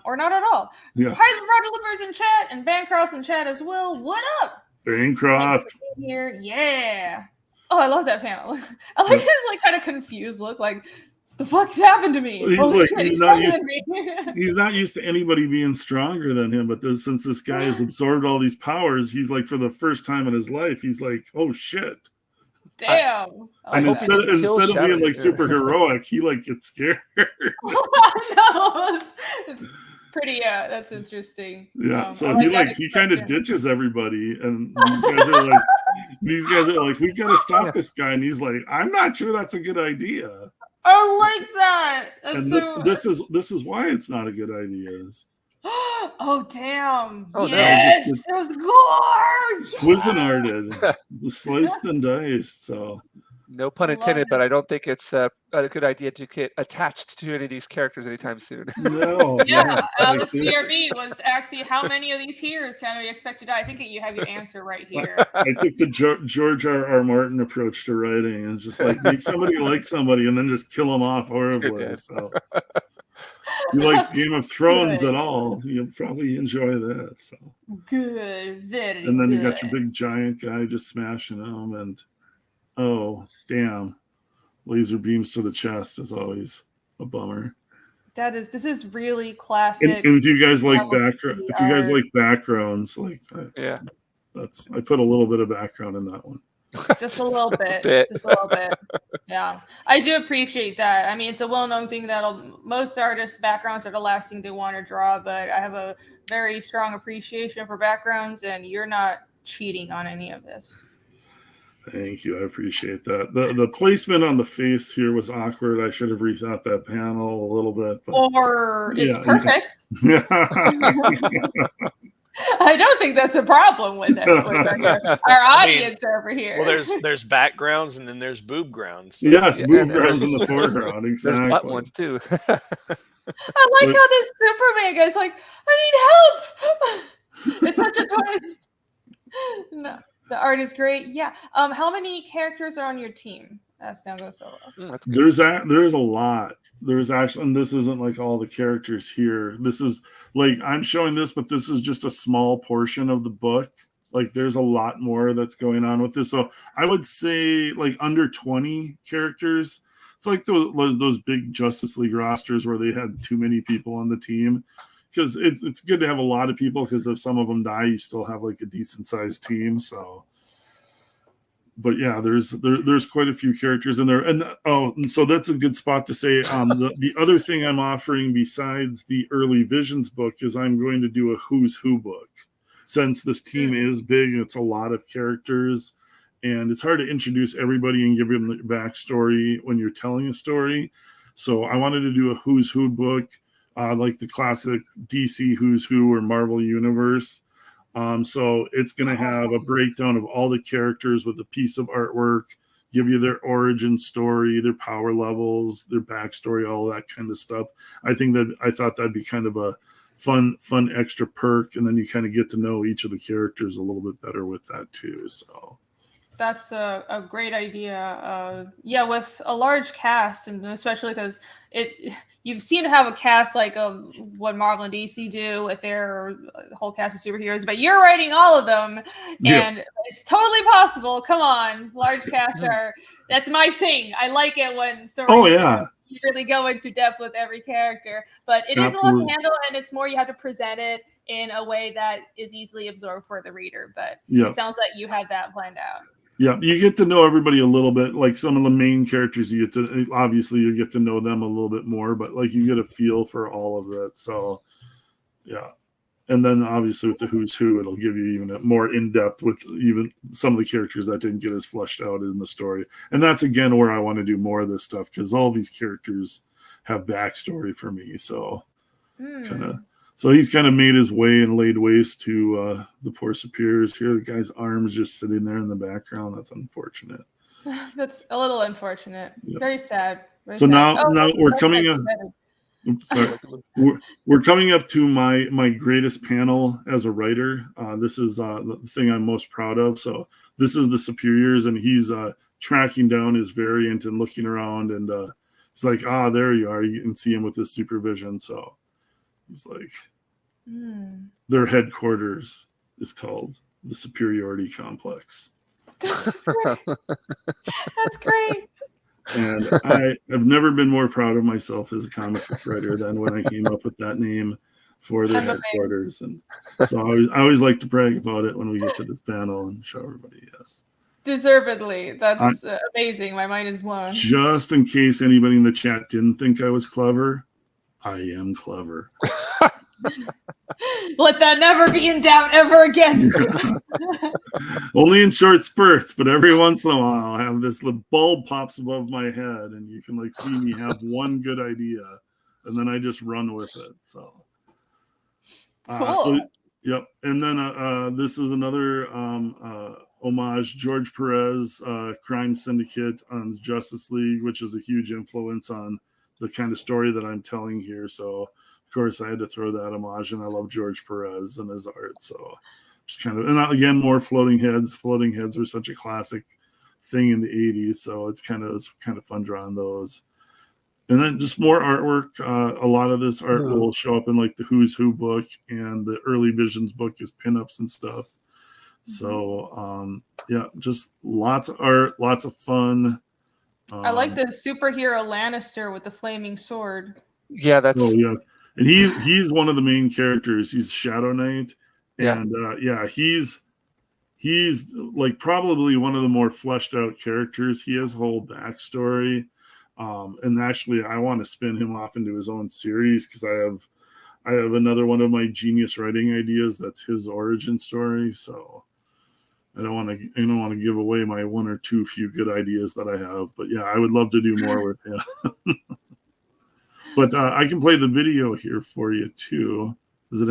Or not at all. Yeah. Hi, Roger Lippers in chat, and Bancroft's in chat as well. What up? Bancroft. Here, yeah. Oh, I love that panel. I like his kind of confused look, like, the fuck's happened to me? He's not used to anybody being stronger than him, but since this guy has absorbed all these powers, he's like, for the first time in his life, he's like, oh shit. Damn. And instead of being like super heroic, he gets scared. No, it's pretty that's interesting. Yeah, so he kind of ditches everybody, and these guys are like, we gotta stop this guy, and he's like, I'm not sure that's a good idea. I like that. This is why it's not a good idea. Oh damn! Oh, yes, it was gore. Cuisinarted, sliced and diced. So, no pun intended, but I don't think it's a good idea to get attached to any of these characters anytime soon. No. Yeah, Alex CRB was actually, how many of these heroes can we expect to die? I think you have your answer right here. I took the George R. Martin approach to writing, and it's just like make somebody like somebody, and then just kill them off horribly. So. You like Game of Thrones at all, you'll probably enjoy this. So. Good, very good. And then you got your big giant guy just smashing them, and Oh, damn. Laser beams to the chest is always a bummer. This is really classic. And if you guys like backgrounds, like Yeah. I put a little bit of background in that one. Just a little bit. Bit. Just a little bit. Yeah. I do appreciate that. I mean, it's a well-known thing that most artists' backgrounds are the last thing they want to draw, but I have a very strong appreciation for backgrounds, and you're not cheating on any of this. Thank you. I appreciate that. The placement on the face here was awkward. I should have rethought that panel a little bit. But Or it's perfect. Yeah. I don't think that's a problem with it. Our audience over here. Well, there's backgrounds and then there's boob grounds. So. Yes, boob grounds in the foreground. Exactly. There's butt ones too. I like how this Superman guy's like, I need help. It's such a twist. No, the art is great. Yeah. How many characters are on your team? That's Down Go Solo. There's a lot. There's actually, and this isn't like all the characters here. This is like, I'm showing this, but this is just a small portion of the book. Like there's a lot more that's going on with this. So I would say like under 20 characters. It's like those big Justice League rosters where they had too many people on the team. Because it's good to have a lot of people, because if some of them die, you still have like a decent sized team. So, but yeah, there's quite a few characters in there, and so that's a good spot to say. The other thing I'm offering besides the early Visions book is I'm going to do a Who's Who book, since this team is big and it's a lot of characters, and it's hard to introduce everybody and give them the backstory when you're telling a story. So I wanted to do a Who's Who book. Like the classic DC Who's Who or Marvel Universe. So it's going to have a breakdown of all the characters with a piece of artwork, give you their origin story, their power levels, their backstory, all that kind of stuff. I thought that'd be kind of a fun extra perk. And then you kind of get to know each of the characters a little bit better with that too. So that's a great idea. Yeah, with a large cast, and especially because you've seen to have a cast like what Marvel and DC do with their whole cast of superheroes, but you're writing all of them, and it's totally possible. Come on, large casts that's my thing. I like it when stories you really go into depth with every character, but it is a lot to handle, and it's more you have to present it in a way that is easily absorbed for the reader. But it sounds like you have that planned out. Yeah, you get to know everybody a little bit. Like some of the main characters, you get to know them a little bit more, but like you get a feel for all of it. So, yeah. And then obviously with the Who's Who, it'll give you even more in depth with even some of the characters that didn't get as fleshed out in the story. And that's again where I want to do more of this stuff, because all these characters have backstory for me. So So he's kind of made his way and laid waste to the poor superiors here. The guy's arm's just sitting there in the background. That's unfortunate. That's a little unfortunate. Yep. Very sad. Very sad. Now we're coming up. Sorry. We're coming up to my greatest panel as a writer. This is the thing I'm most proud of. So this is the superiors, and he's tracking down his variant and looking around, and it's like, there you are. You can see him with his supervision. So he's like, their headquarters is called the Superiority Complex. That's great. That's great. And I have never been more proud of myself as a comic book writer than when I came up with that name for their headquarters. And so I always like to brag about it when we get to this panel and show everybody, yes. Deservedly. That's amazing. My mind is blown. Just in case anybody in the chat didn't think I was clever, I am clever. Let that never be in doubt ever again. Only in short spurts, but every once in a while I have this little bulb pops above my head, and you can like see me have one good idea, and then I just run with it. So, cool. Yep. And then this is another homage, George Perez, Crime Syndicate on Justice League, which is a huge influence on the kind of story that I'm telling here. So, of course, I had to throw that homage, and I love George Perez and his art. So, just kind of, and again, more floating heads. Floating heads were such a classic thing in the 80s, so it was kind of fun drawing those. And then just more artwork. A lot of this art will show up in like the Who's Who book, and the early Visions book is pinups and stuff. So yeah, just lots of art, lots of fun. I like the superhero Lannister with the flaming sword. Yeah, that's. Oh yes, and he's one of the main characters. He's Shadow Knight, Yeah. and yeah, he's like probably one of the more fleshed out characters. He has a whole backstory, and actually, I want to spin him off into his own series because I have another one of my genius writing ideas that's his origin story. So I don't want to give away my one or two few good ideas that I have, but yeah, I would love to do more with him. But I can play the video here for you too, because it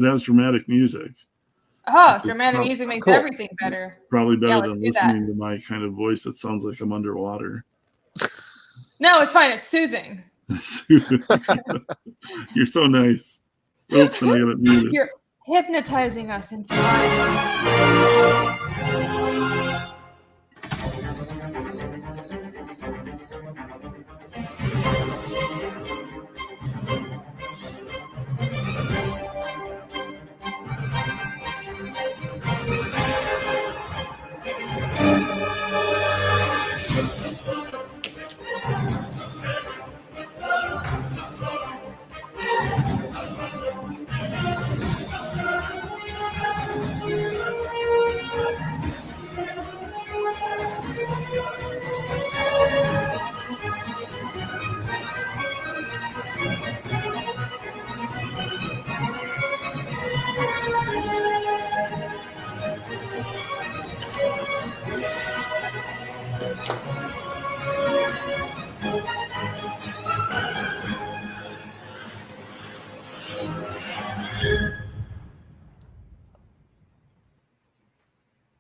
has dramatic music. Oh, dramatic music makes everything better. Probably better than listening to my kind of voice that sounds like I'm underwater. No, it's fine. It's soothing. You're so nice. Oops, and I got it muted. You're hypnotizing us into life.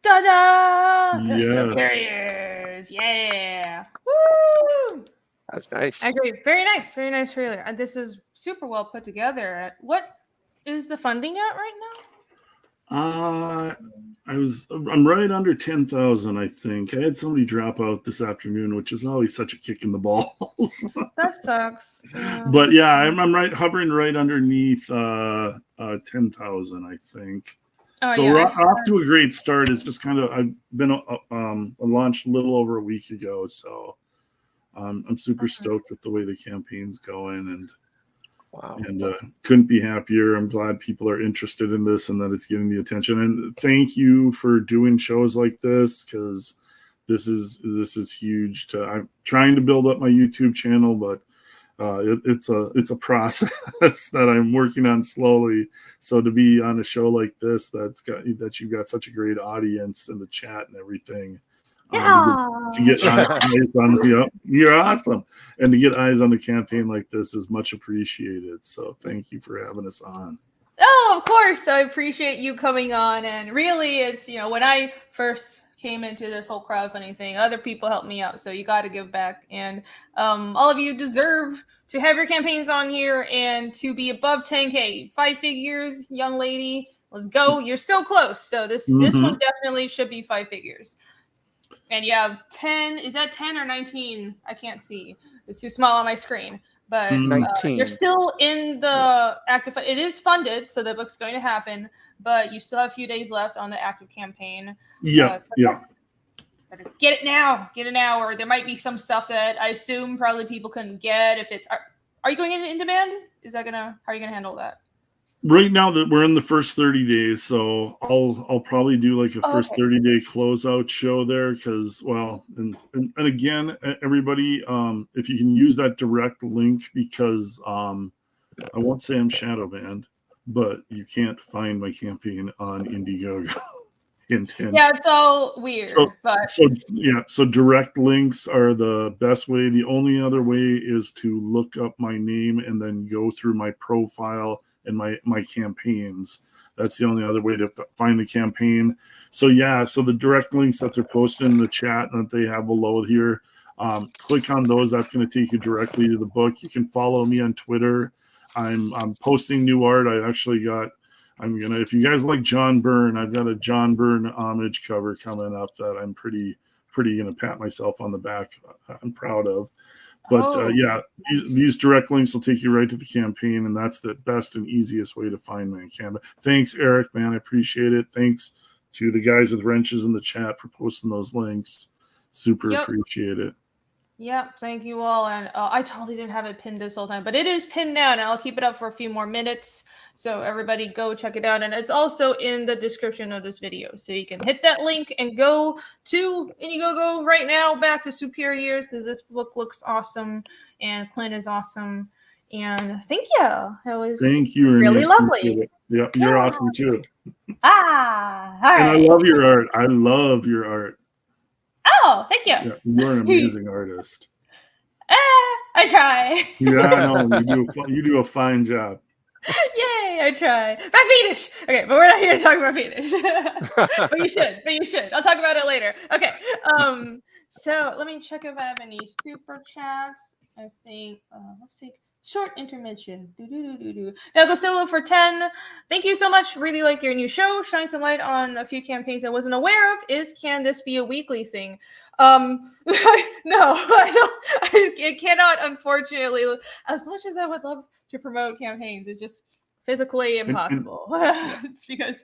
Ta-da! Yes. There he is. Yeah. Woo! That's nice. I agree. Very nice. Very nice trailer. And this is super well put together. What is the funding at right now? I'm right under 10,000, I think. I had somebody drop out this afternoon, which is always such a kick in the balls. That sucks. Yeah. But yeah, I'm hovering right underneath 10,000, I think. Oh, So yeah. we're off to a great start. It's just kind of I've been launched a little over a week ago, so I'm super stoked with the way the campaign's going, and Wow. and couldn't be happier. I'm glad people are interested in this and that it's getting the attention. And thank you for doing shows like this, because this is huge. I'm trying to build up my YouTube channel, but it's a process that I'm working on slowly. So to be on a show like this, that you've got such a great audience in the chat and everything, to get eyes on you're awesome, and to get eyes on the campaign like this is much appreciated. So thank you for having us on. Oh, of course. I appreciate you coming on. And really, it's, when I first came into this whole crowdfunding thing, other people helped me out. So you got to give back. And all of you deserve to have your campaigns on here and to be above 10K. 5 figures, young lady. Let's go. You're so close. So this one definitely should be 5 figures. And you have 10. Is that 10 or 19? I can't see. It's too small on my screen. But 19. You're still in the active. It is funded, so the book's going to happen. But you still have a few days left on the active campaign. Yeah. Better get it now. Get it now, or there might be some stuff that I assume probably people couldn't get. If it's, are you going in demand? How are you gonna handle that? Right now that we're in the first 30 days, so I'll probably do like a first 30-day closeout show there, because and again, everybody, if you can use that direct link, because I won't say I'm shadow banned, but you can't find my campaign on Indiegogo. Yeah, it's all weird. So direct links are the best way. The only other way is to look up my name and then go through my profile and my campaigns. That's the only other way to find the campaign. So the direct links that they're posting in the chat and that they have below here, click on those. That's going to take you directly to the book. You can follow me on Twitter. I'm posting new art. If you guys like John Byrne, I've got a John Byrne homage cover coming up that I'm pretty gonna pat myself on the back. I'm proud of. But these direct links will take you right to the campaign, and that's the best and easiest way to find my campaign. Thanks, Eric, man. I appreciate it. Thanks to the guys with wrenches in the chat for posting those links. Super appreciate it. Yep, thank you all. And I totally didn't have it pinned this whole time, but it is pinned now, and I'll keep it up for a few more minutes. So everybody go check it out. And it's also in the description of this video. So you can hit that link and go right now back to Superior Years, because this book looks awesome and Clint is awesome. And thank you. Thank you, really lovely. Yeah, you're awesome too. All right. And I love your art. I love your art. Oh, thank you. Yeah, you're an amazing artist. I try. Yeah, I know. You do a fine job. Yay, I try. My fetish. Okay, but we're not here to talk about fetish. But you should. I'll talk about it later. Okay. So let me check if I have any super chats. I think let's take short intermission. Now go solo for 10. Thank you so much. Really like your new show. Shine some light on a few campaigns I wasn't aware of. Can this be a weekly thing? No, I don't. It cannot, unfortunately. As much as I would love to promote campaigns, it's just physically impossible. It's because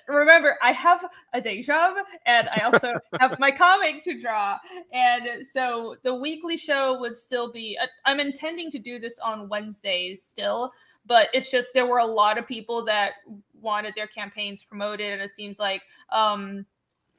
remember, I have a day job and I also have my comic to draw, and so the weekly show would still be I'm intending to do this on Wednesdays still, but it's just there were a lot of people that wanted their campaigns promoted, and it seems like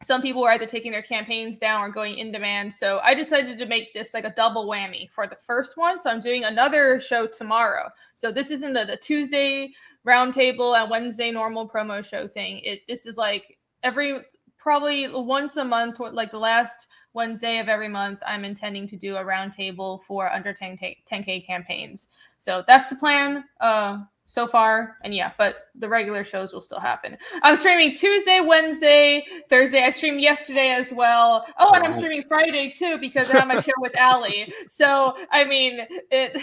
some people were either taking their campaigns down or going in demand. So I decided to make this like a double whammy for the first one. So I'm doing another show tomorrow. So this isn't the Tuesday roundtable and Wednesday normal promo show thing. This is like probably once a month, like the last Wednesday of every month, I'm intending to do a roundtable for under 10K campaigns. So that's the plan. So far, and yeah, but the regular shows will still happen. I'm streaming Tuesday, Wednesday, Thursday. I streamed yesterday as well. Oh, and I'm streaming Friday too because I have my show with Allie. So I mean, have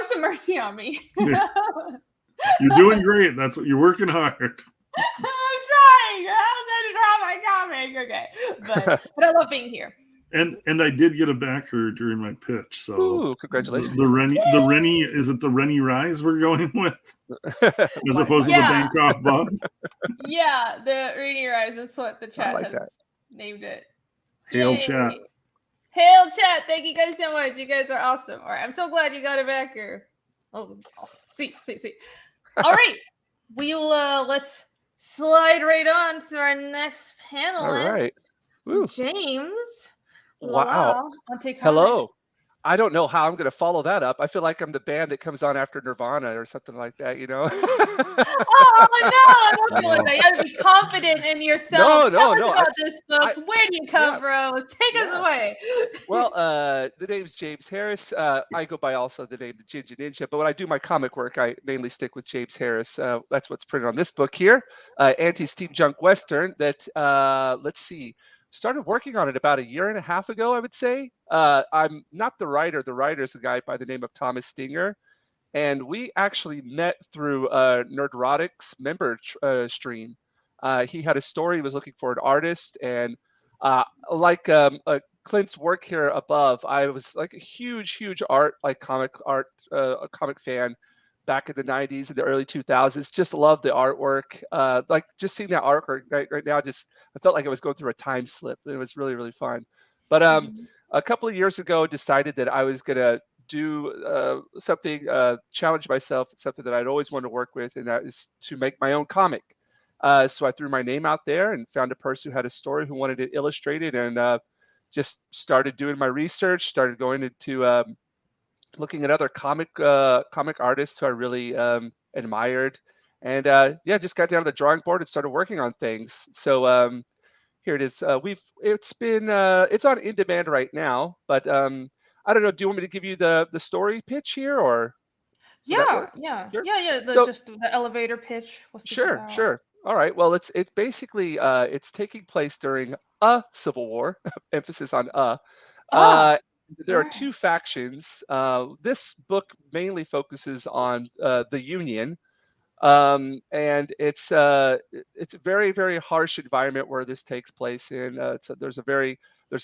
some mercy on me. You're doing great. That's what you're working hard. I'm trying. I was trying to draw my comic. Okay, but I love being here. And I did get a backer during my pitch. So ooh, congratulations. The Rennie, is it the Rennie Rise we're going with? As opposed to the Bancroft Bug? Yeah, the Rennie Rise is what the chat has named it. Hail Yay. chat. Hail chat. Thank you guys so much. You guys are awesome. All right. I'm so glad you got a backer. Oh, sweet. All right. Let's slide right on to our next panelist. All right. Woo. James. Wow. Hello. I don't know how I'm going to follow that up. I feel like I'm the band that comes on after Nirvana or something like that, you know? Oh, no, I don't feel like that. You got to be confident in yourself. Tell us about this book. Where do you come from? Take us away. Well, the name's James Harris. I go by also the name the Ginger Ninja, but when I do my comic work, I mainly stick with James Harris. That's what's printed on this book here, Anti-Steam Junk Western that, let's see, started working on it about 1.5 years ago, I would say. I'm not the writer. The writer's a guy by the name of Thomas Stinger. And we actually met through Nerdrotic's member stream. He had a story. He was looking for an artist. And like Clint's work here above, I was like a huge comic fan back in the 90s and the early 2000s. Just loved the artwork. Like just seeing that artwork right now, I felt like I was going through a time slip. It was really, really fun. But a couple of years ago, decided that I was going to do something, challenge myself, something that I'd always wanted to work with, and that is to make my own comic. So I threw my name out there and found a person who had a story who wanted it illustrated, and just started doing my research, started going into looking at other comic artists who I really admired, and just got down to the drawing board and started working on things. So here it is. It's on in demand right now, but I don't know. Do you want me to give you the story pitch here, or? Yeah. Sure? Just the elevator pitch. What's this about? Sure. All right. Well, it's basically it's taking place during a civil war. Emphasis on There are two factions. This book mainly focuses on the Union, and it's a very, very harsh environment where this takes place in. There's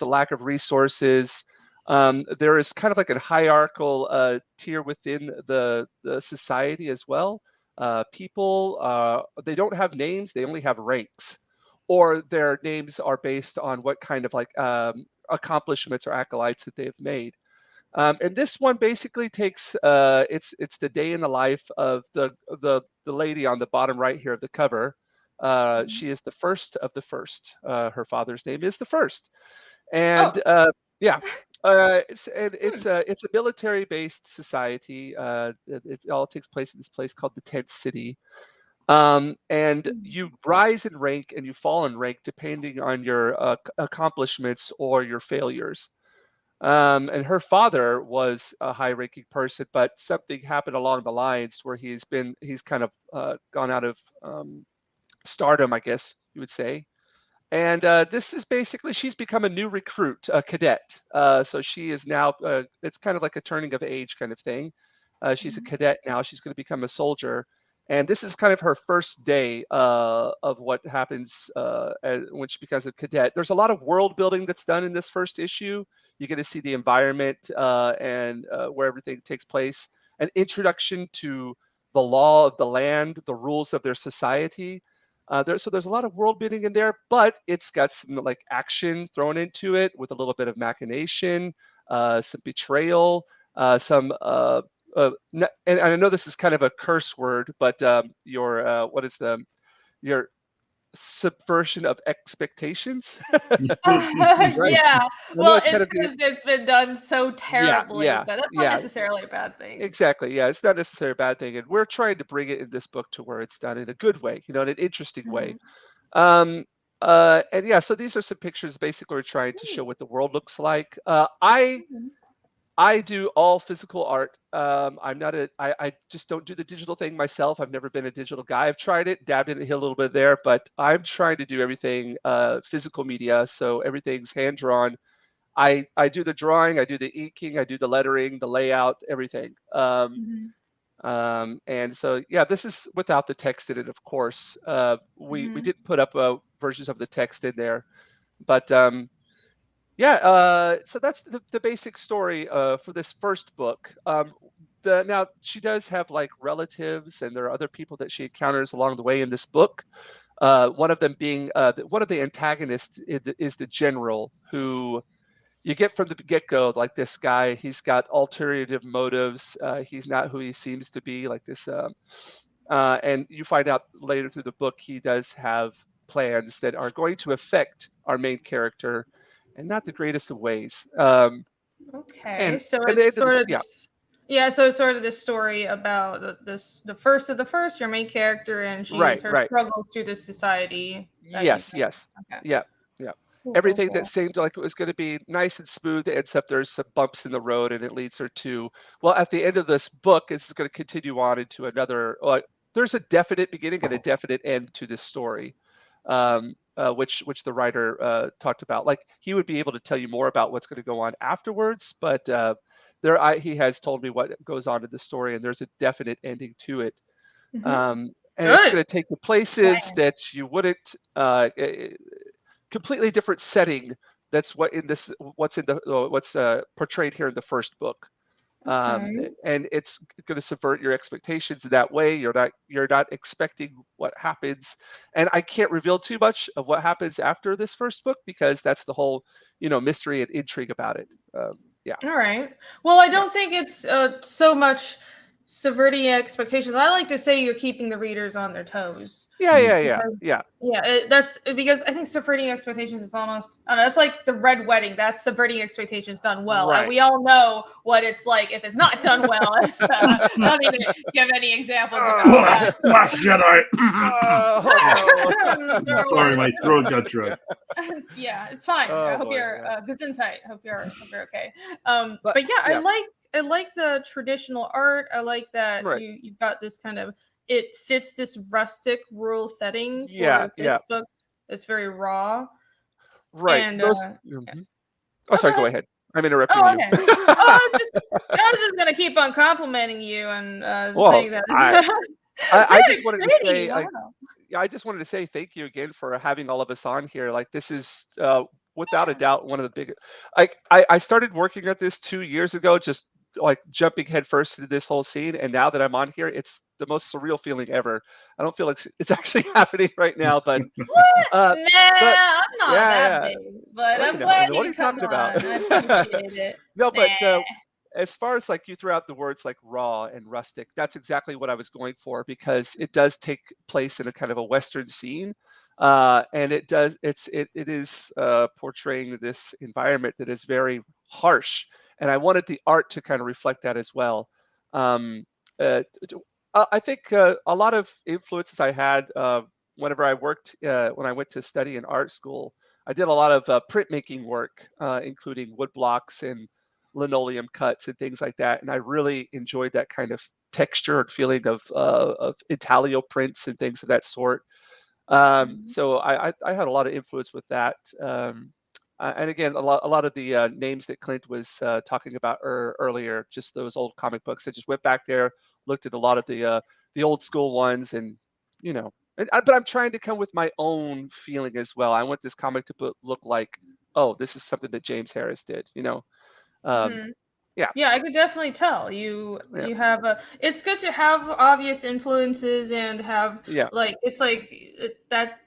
a lack of resources. There is kind of like a hierarchical tier within the society as well. people. They don't have names; they only have ranks, or their names are based on what kind of like accomplishments or acolytes that they've made. And this one basically takes it's the day in the life of the lady on the bottom right here of the cover. She is the first of the first. Her father's name is the first, and yeah. It's a military-based society. It all takes place in this place called the Tent City, and you rise in rank and you fall in rank depending on your accomplishments or your failures. And her father was a high-ranking person, but something happened along the lines where he's kind of gone out of stardom, I guess you would say. And this is basically, she's become a new recruit, a cadet. So she is now, it's kind of like a turning of age kind of thing. She's a cadet now. She's going to become a soldier. And this is kind of her first day of what happens when she becomes a cadet. There's a lot of world building that's done in this first issue. You get to see the environment and where everything takes place, an introduction to the law of the land, the rules of their society. So there's a lot of world building in there, but it's got some like action thrown into it with a little bit of machination, some betrayal, some and I know this is kind of a curse word, but your subversion of expectations. Right? Yeah. Well, it's kind of because it's been done so terribly, yeah, but that's not necessarily a bad thing. Exactly. Yeah, it's not necessarily a bad thing, and we're trying to bring it in this book to where it's done in a good way, in an interesting way. And yeah, so these are some pictures. Basically, we're trying to show what the world looks like. I do all physical art. I just don't do the digital thing myself. I've never been a digital guy. I've tried it, dabbed in it a little bit there, but I'm trying to do everything physical media. So everything's hand drawn. I do the drawing, I do the inking, I do the lettering, the layout, everything. And so yeah, this is without the text in it, of course. We didn't put up versions of the text in there, but yeah. So that's the basic story for this first book. Now she does have like relatives, and there are other people that she encounters along the way in this book. One of them being one of the antagonists is the general, who you get from the get-go, like this guy, he's got alternative motives. He's not who he seems to be, like this. And you find out later through the book, he does have plans that are going to affect our main character, and not the greatest of ways. Okay, so it's sort of so it's sort of this story about the first of the first, your main character, and her struggles through this society. Yes. Okay. Yeah. Everything that seemed like it was going to be nice and smooth ends up there's some bumps in the road, and it leads her to, well, at the end of this book, it's going to continue on into another. There's a definite beginning and a definite end to this story, which the writer talked about. Like, he would be able to tell you more about what's going to go on afterwards, but he has told me what goes on in the story, and there's a definite ending to it. And it's going to take you places that you wouldn't. Completely different setting. That's what's portrayed here in the first book. And it's going to subvert your expectations in that way. You're not expecting what happens, and I can't reveal too much of what happens after this first book, because that's the whole mystery and intrigue about it. Yeah. All right. Well, I don't think it's so much subverting expectations. I like to say you're keeping the readers on their toes. Yeah. That's because I think subverting expectations is almost, I don't know, it's like the Red Wedding. That's subverting expectations done well. Right. And we all know what it's like if it's not done well. I don't even give any examples about that. Last Jedi. Sorry, my throat got dry. Yeah, it's fine. I hope you're gesundheit. Hope you're okay. But yeah, I like the traditional art. I like that you've got this kind of, it fits this rustic rural setting for this book. It's very raw. Right. And, sorry, go ahead. I'm interrupting you. Okay. I was just going to keep on complimenting you and saying that. I just wanted to say, I just wanted to say thank you again for having all of us on here. Like, this is without a doubt one of the biggest. I started working at this 2 years ago, just like jumping headfirst into this whole scene. And now that I'm on here, it's the most surreal feeling ever. I don't feel like it's actually happening right now, but What? uh, Nah, but I'm not yeah, that yeah. big, but Well, I'm what glad are you you come talking about? on. I appreciate it. No, but Nah. as far as like you threw out the words like raw and rustic, that's exactly what I was going for, because it does take place in a kind of a Western scene. And it is portraying this environment that is very harsh. And I wanted the art to kind of reflect that as well. Um, I think a lot of influences I had whenever I worked, when I went to study in art school, I did a lot of printmaking work, including wood blocks and linoleum cuts and things like that. And I really enjoyed that kind of texture and feeling of intaglio prints and things of that sort. So I had a lot of influence with that. And again, a lot of the names that Clint was talking about earlier, just those old comic books. I just went back there, looked at a lot of the old school ones, and you know, but I'm trying to come with my own feeling as well. I want this comic to look like, oh, this is something that James Harris did. You know, Mhm. yeah, Yeah, I could definitely tell yeah, you have a. It's good to have obvious influences and have yeah, like it's like that.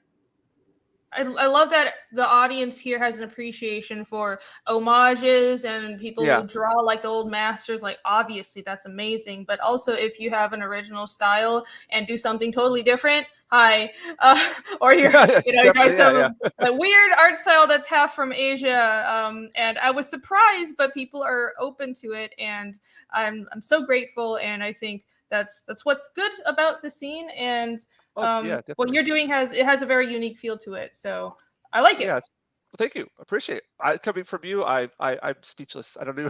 I love that the audience here has an appreciation for homages and people yeah. who draw like the old masters. Like, obviously, that's amazing. But also, if you have an original style and do something totally different, hi, or you're you try Definitely, yeah, some a weird art style that's half from Asia. And I was surprised, but people are open to it, and I'm so grateful. And I think that's what's good about the scene. And oh yeah, what definitely. you're doing has a very unique feel to it, so I like it. Yes. Well, thank you. Appreciate it. Coming from you, I'm speechless. I don't know.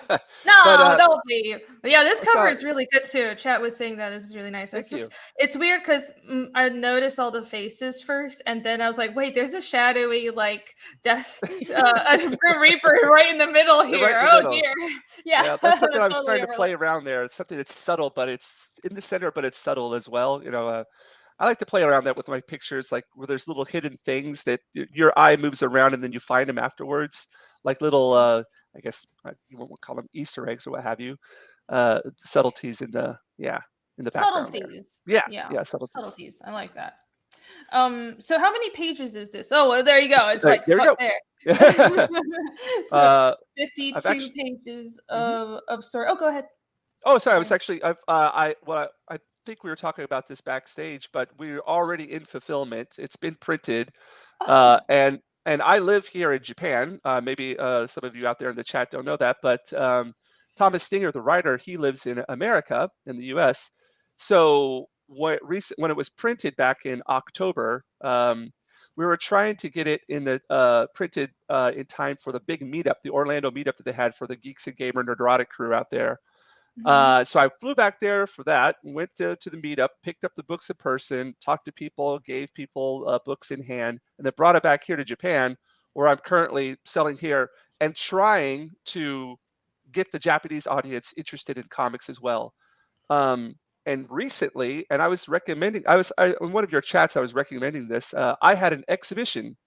But No, don't be. But yeah, this cover so is really good too. Chat was saying that this is really nice. thank It's just you. it's weird because I noticed all the faces first, and then I was like, wait, there's a shadowy like death, a Grim Reaper right in the middle They're right in here. the Oh middle. dear. Yeah, Yeah, that's something I was totally trying to overlap. play around there. It's something that's subtle, but it's in the center, but it's subtle as well. You know, I like to play around that with my pictures, like where there's little hidden things that your eye moves around and then you find them afterwards, like little, I guess you won't call them Easter eggs or what have you, subtleties in the background there. Subtleties. Yeah, Yeah, yeah, subtleties. subtleties. I like that. So how many pages is this? Oh, well, there you go. It's Like, like there we go. there. So uh, I've 52 actually. pages Mhm. of story. Oh, go ahead. Oh, sorry. I was Sorry. actually. I think we were talking about this backstage, but we're already in fulfillment. It's been printed, Oh. and I live here in Japan. Maybe some of you out there in the chat don't know that, but Thomas Stinger, the writer, he lives in America, in the U.S. So when it was printed back in October, we were trying to get it in the printed in time for the big meetup, the Orlando meetup that they had for the Geeks and Gamer Nerdotic crew out there. Mhm. So I flew back there for that, went to the meetup, picked up the books in person, talked to people, gave people books in hand, and then brought it back here to Japan, where I'm currently selling here and trying to get the Japanese audience interested in comics as well. Um, and recently, and I was recommending, in one of your chats, I was recommending this. I had an exhibition.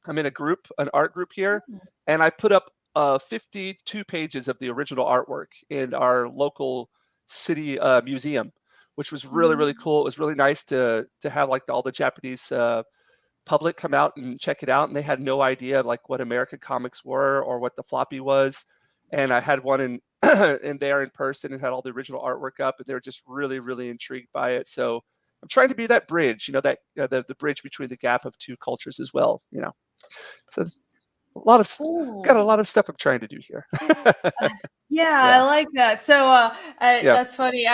I'm in a group, an art group here, Oh. and I put up 52 pages of the original artwork in our local city museum, which was really, really Mhm. cool. It was really nice to have like all the Japanese public come out and check it out, and they had no idea like what American comics were or what the floppy was. And I had one in in there in person and had all the original artwork up, and they were just really, really intrigued by it. So I'm trying to be that bridge, that the bridge between the gap of two cultures as well. So got a Cool. lot of stuff I'm trying to do here. Yeah, I Yeah. like that. So Yeah. that's funny.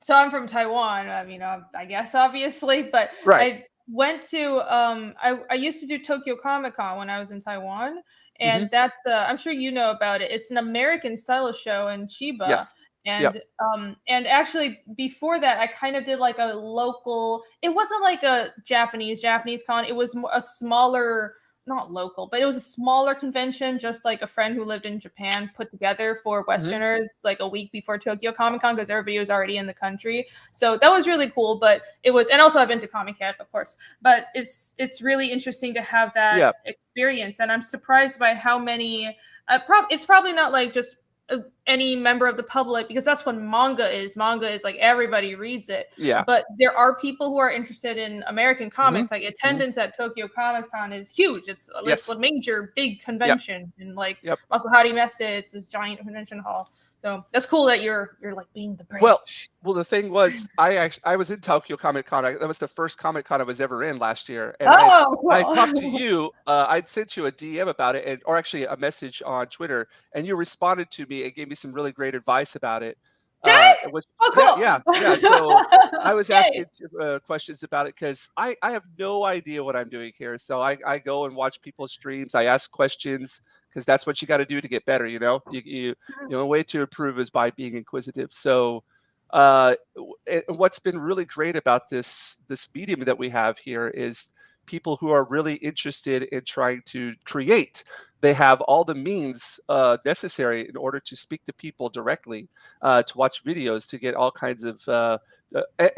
So I'm from Taiwan. I mean, I guess obviously, but Right. I went to I used to do Tokyo Comic Con when I was in Taiwan, Mhm. and that's I'm sure you know about it. It's an American style show in Chiba. Yes. Yep. And actually before that I kind of did like a local, it wasn't like a Japanese con, it was a smaller, not local, but it was a smaller convention, just like a friend who lived in Japan put together for Mhm. Westerners like a week before Tokyo Comic Con because everybody was already in the country. So that was really cool. But it was, and also I've been to Comic Cat, of course. But it's really interesting to have that Yeah. experience, and I'm surprised by how many. It's probably not like just any member of the public, because that's what manga is. Manga is like everybody reads it. Yeah. But there are people who are interested in American comics. Like attendance at Tokyo Comic Con is huge. It's a major big convention, and like Makuhari Messe, it's this giant convention hall. So that's cool that you're like being the branch. Well, the thing was, I was in Tokyo Comic Con. That was the first Comic Con I was ever in last year. And I talked to you. I'd sent you a DM about it, or actually a message on Twitter, and you responded to me and gave me some really great advice about it. Cool. Yeah. So I was asking questions about it because I have no idea what I'm doing here. So I go and watch people's streams. I ask questions because that's what you got to do to get better. You know, a way to improve is by being inquisitive. So what's been really great about this medium that we have here is people who are really interested in trying to create. They have all the means necessary in order to speak to people directly, to watch videos, to get all kinds of,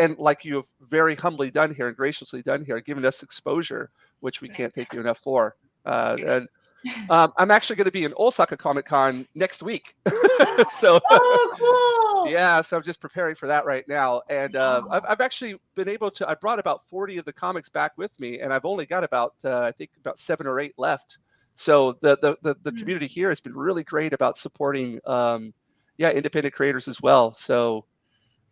and like you have very humbly done here and graciously done here, giving us exposure, which we can't thank you enough for. And I'm actually going to be in Osaka Comic Con next week. So, cool. Yeah, so I'm just preparing for that right now. And I've actually been able to, I brought about 40 of the comics back with me, and I've only got about, I think about 7 or 8 left. So the community here has been really great about supporting, independent creators as well. So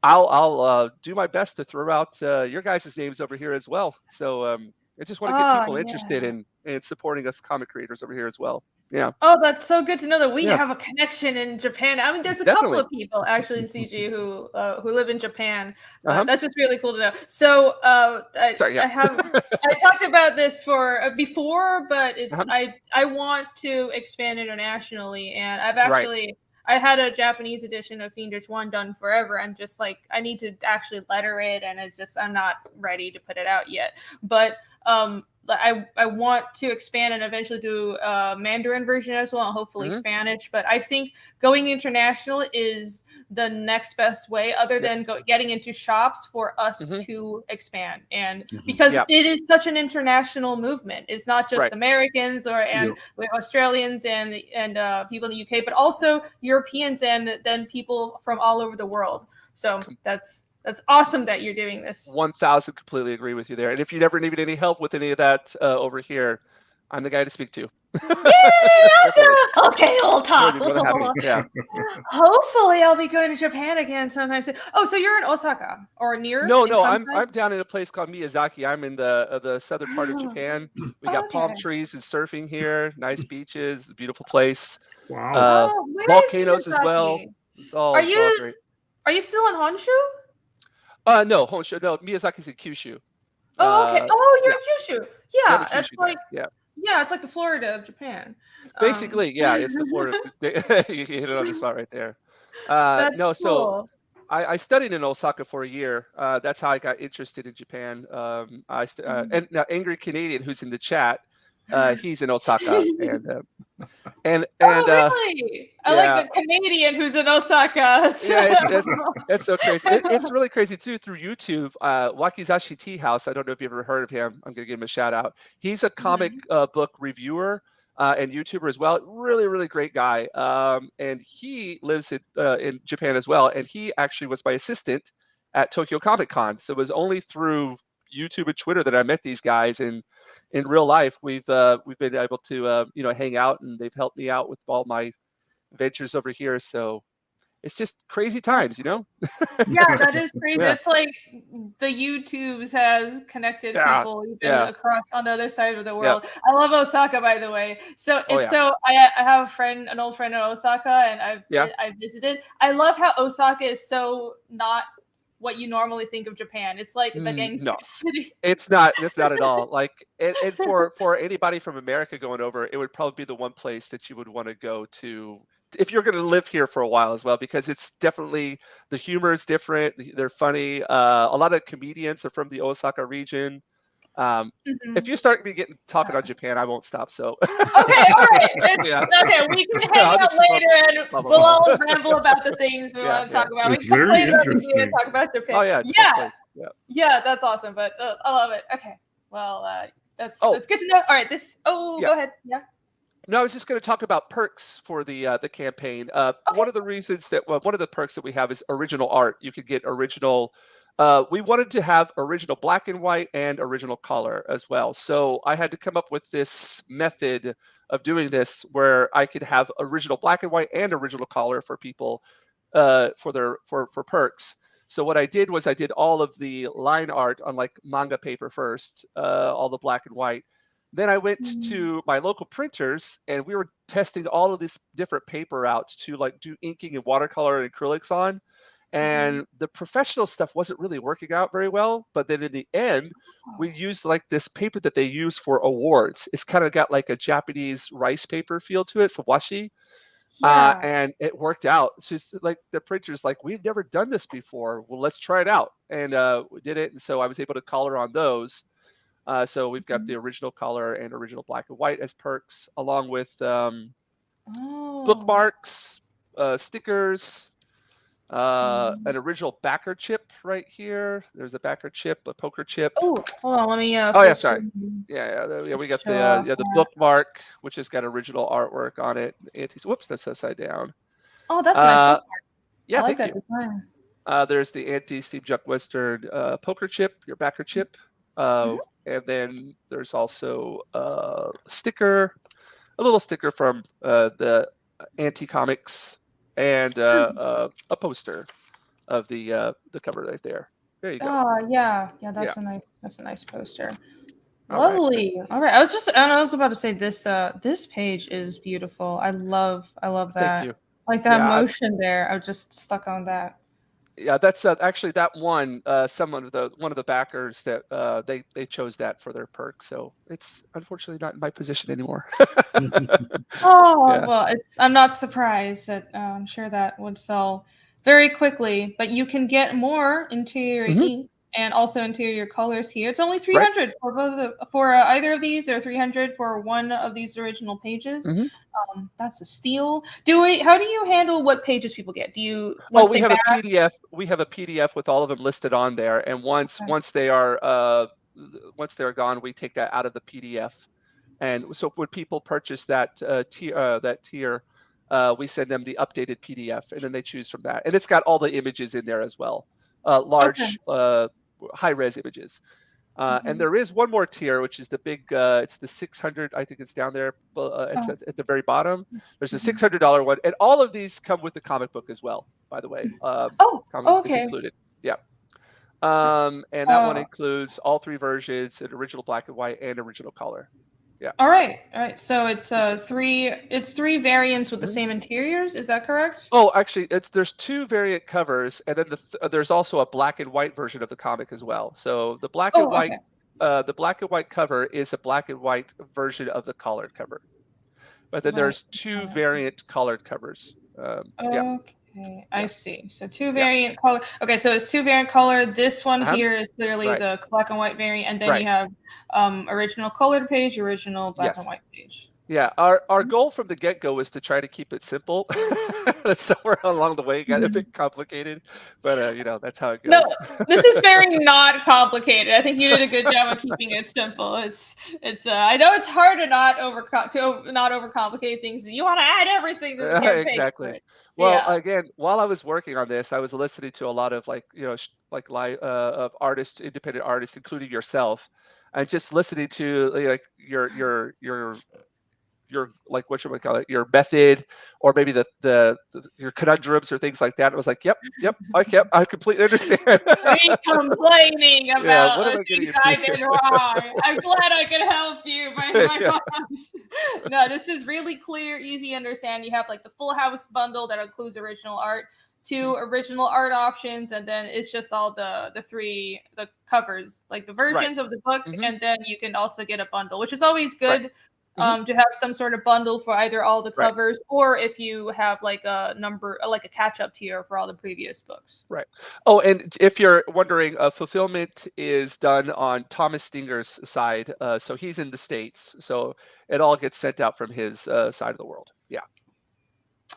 I'll do my best to throw out your guys' names over here as well. So I just want to get people interested in supporting us comic creators over here as well. Yeah. Oh, that's so good to know that we have a connection in Japan. I mean, there's a couple of people actually in CG who live in Japan. That's just really cool to know. So I talked about this before, but it's I want to expand internationally, and I've actually I had a Japanese edition of Fiendish 1 done forever. I'm just like, I need to actually letter it, and it's just I'm not ready to put it out yet. But I want to expand and eventually do a Mandarin version as well, and hopefully Spanish. But I think going international is the next best way, other than getting into shops, for us to expand. And because it is such an international movement, it's not just Americans and Australians and people in the UK, but also Europeans and then people from all over the world. So that's awesome that you're doing this. 1,000 completely agree with you there. And if you never needed any help with any of that over here, I'm the guy to speak to. Yay! Awesome. Okay, we'll talk. Yeah. Hopefully, I'll be going to Japan again sometime soon. Oh, so you're in Osaka or near? No, I'm down in a place called Miyazaki. I'm in the southern part of Japan. We got palm trees and surfing here. Nice beaches, beautiful place. Wow. Volcanoes as well. It's all great. Are you still in Honshu? No, Honshu. No, Miyazaki's in Kyushu. Oh, okay. You're in Kyushu. Yeah, Kyushu, it's like it's like the Florida of Japan. Basically, it's the Florida. You hit it on the spot right there. That's cool. So I studied in Osaka for a year. That's how I got interested in Japan. And now Angry Canadian, who's in the chat, he's in Osaka, and really? I like the Canadian who's in Osaka. It's so crazy. It's really crazy too. Through YouTube, Wakizashi Tea House. I don't know if you've ever heard of him. I'm gonna give him a shout out. He's a comic book reviewer and YouTuber as well. Really, really great guy. And he lives in Japan as well. And he actually was my assistant at Tokyo Comic Con. So it was only through YouTube and Twitter that I met these guys, and in real life we've been able to hang out, and they've helped me out with all my ventures over here. So it's just crazy times, Yeah, that is crazy. It's like the YouTubes has connected people across on the other side of the world. I love Osaka, by the way. So I have an old friend in Osaka, and I've visited. I love how Osaka is so not what you normally think of Japan. It's like the gangster city. It's not at all. Like, and for anybody from America going over, it would probably be the one place that you would want to go to if you're going to live here for a while as well, because it's definitely, the humor is different. They're funny. A lot of comedians are from the Osaka region. If you start talking on Japan, I won't stop. So okay, all right. Okay, we can hang out later and we'll all ramble about the things we want to talk about. It's very interesting. And talk about Japan. Oh yeah, yeah, that's awesome. But I love it. Okay, well, that's good to know. All right, go ahead. Yeah. No, I was just going to talk about perks for the campaign. One of the reasons that one of the perks that we have is original art. You could get original. We wanted to have original black and white and original color as well. So I had to come up with this method of doing this where I could have original black and white and original color for people for perks. So what I did was I did all of the line art on like manga paper first, all the black and white. Then I went to my local printers and we were testing all of this different paper out to like do inking and watercolor and acrylics on. And the professional stuff wasn't really working out very well. But then in the end, we used like this paper that they use for awards. It's kind of got like a Japanese rice paper feel to it. It's a washi. Yeah. And it worked out. It's just like the printer's like, we've never done this before. Well, let's try it out. And we did it. And so I was able to color on those. So we've got the original color and original black and white as perks, along with bookmarks, stickers, an original backer chip right here. There's a backer chip, a poker chip. Oh, hold on. Let me. Oh yeah, sorry. Yeah. We got the bookmark, which has got original artwork on it. Whoops, that's upside down. Oh, that's a nice bookmark. Yeah, I like thank that you. design. There's the ANTE Steamjunk Western poker chip, your backer chip. And then there's also a little sticker from the ANTE Comics, and a poster of the cover right there. There you go. Oh yeah, that's a nice poster. All Lovely. All right. I was about to say this page is beautiful. I love that. Thank you. Like that motion there. I was just stuck on that. Yeah, that's actually that one. One of the backers that they chose that for their perk, so it's unfortunately not in my position anymore. Well, I'm not surprised that I'm sure that would sell very quickly. But you can get more interior ink and also interior colors here. It's only 300 for either of these, or 300 for one of these original pages. That's a steal. How do you handle what pages people get? Do you? We have a PDF. We have a PDF with all of them listed on there, and once they are gone, we take that out of the PDF. And so when people purchase that tier, we send them the updated PDF, and then they choose from that. And it's got all the images in there as well, large, high-res images. And there is one more tier, which is the big, it's the 600, I think it's down there, it's at the very bottom. There's a $600 one, and all of these come with the comic book as well, by the way. Comic book is included. Yeah. And that one includes all three versions, an original black and white and original color. Yeah. All right. So it's three variants with the same interiors. Is that correct? Oh, actually, there's two variant covers, and then there's also a black and white version of the comic as well. So the black and white, the black and white cover is a black and white version of the colored cover, but then there's two variant colored covers. Okay, I see. So two variant color. Okay, so it's two variant color. This one here is clearly the black and white variant, and then you have original colored page, original black and white page. Yeah, our goal from the get-go was to try to keep it simple. Somewhere along the way it got a bit complicated, but that's how it goes. No, this is very not complicated. I think you did a good job of keeping it simple. It's I know it's hard to not overcomplicate things. You want to add everything to the campaign. Exactly. Well, again, while I was working on this, I was listening to a lot of of artists, independent artists, including yourself, and just listening to your like what should we call it, your method, or maybe your conundrums or things like that. I was like, yep, I completely understand. Complaining about things I did wrong. I'm glad I could help you. No, this is really clear, easy to understand. You have like the full house bundle that includes original art, 2 original art options, and then it's just all the covers, like the versions of the book, and then you can also get a bundle, which is always good. To have some sort of bundle for either all the covers, or if you have like a catch-up tier for all the previous books. Right. Oh, and if you're wondering, fulfillment is done on Thomas Stinger's side. So he's in the States, so it all gets sent out from his side of the world. Yeah.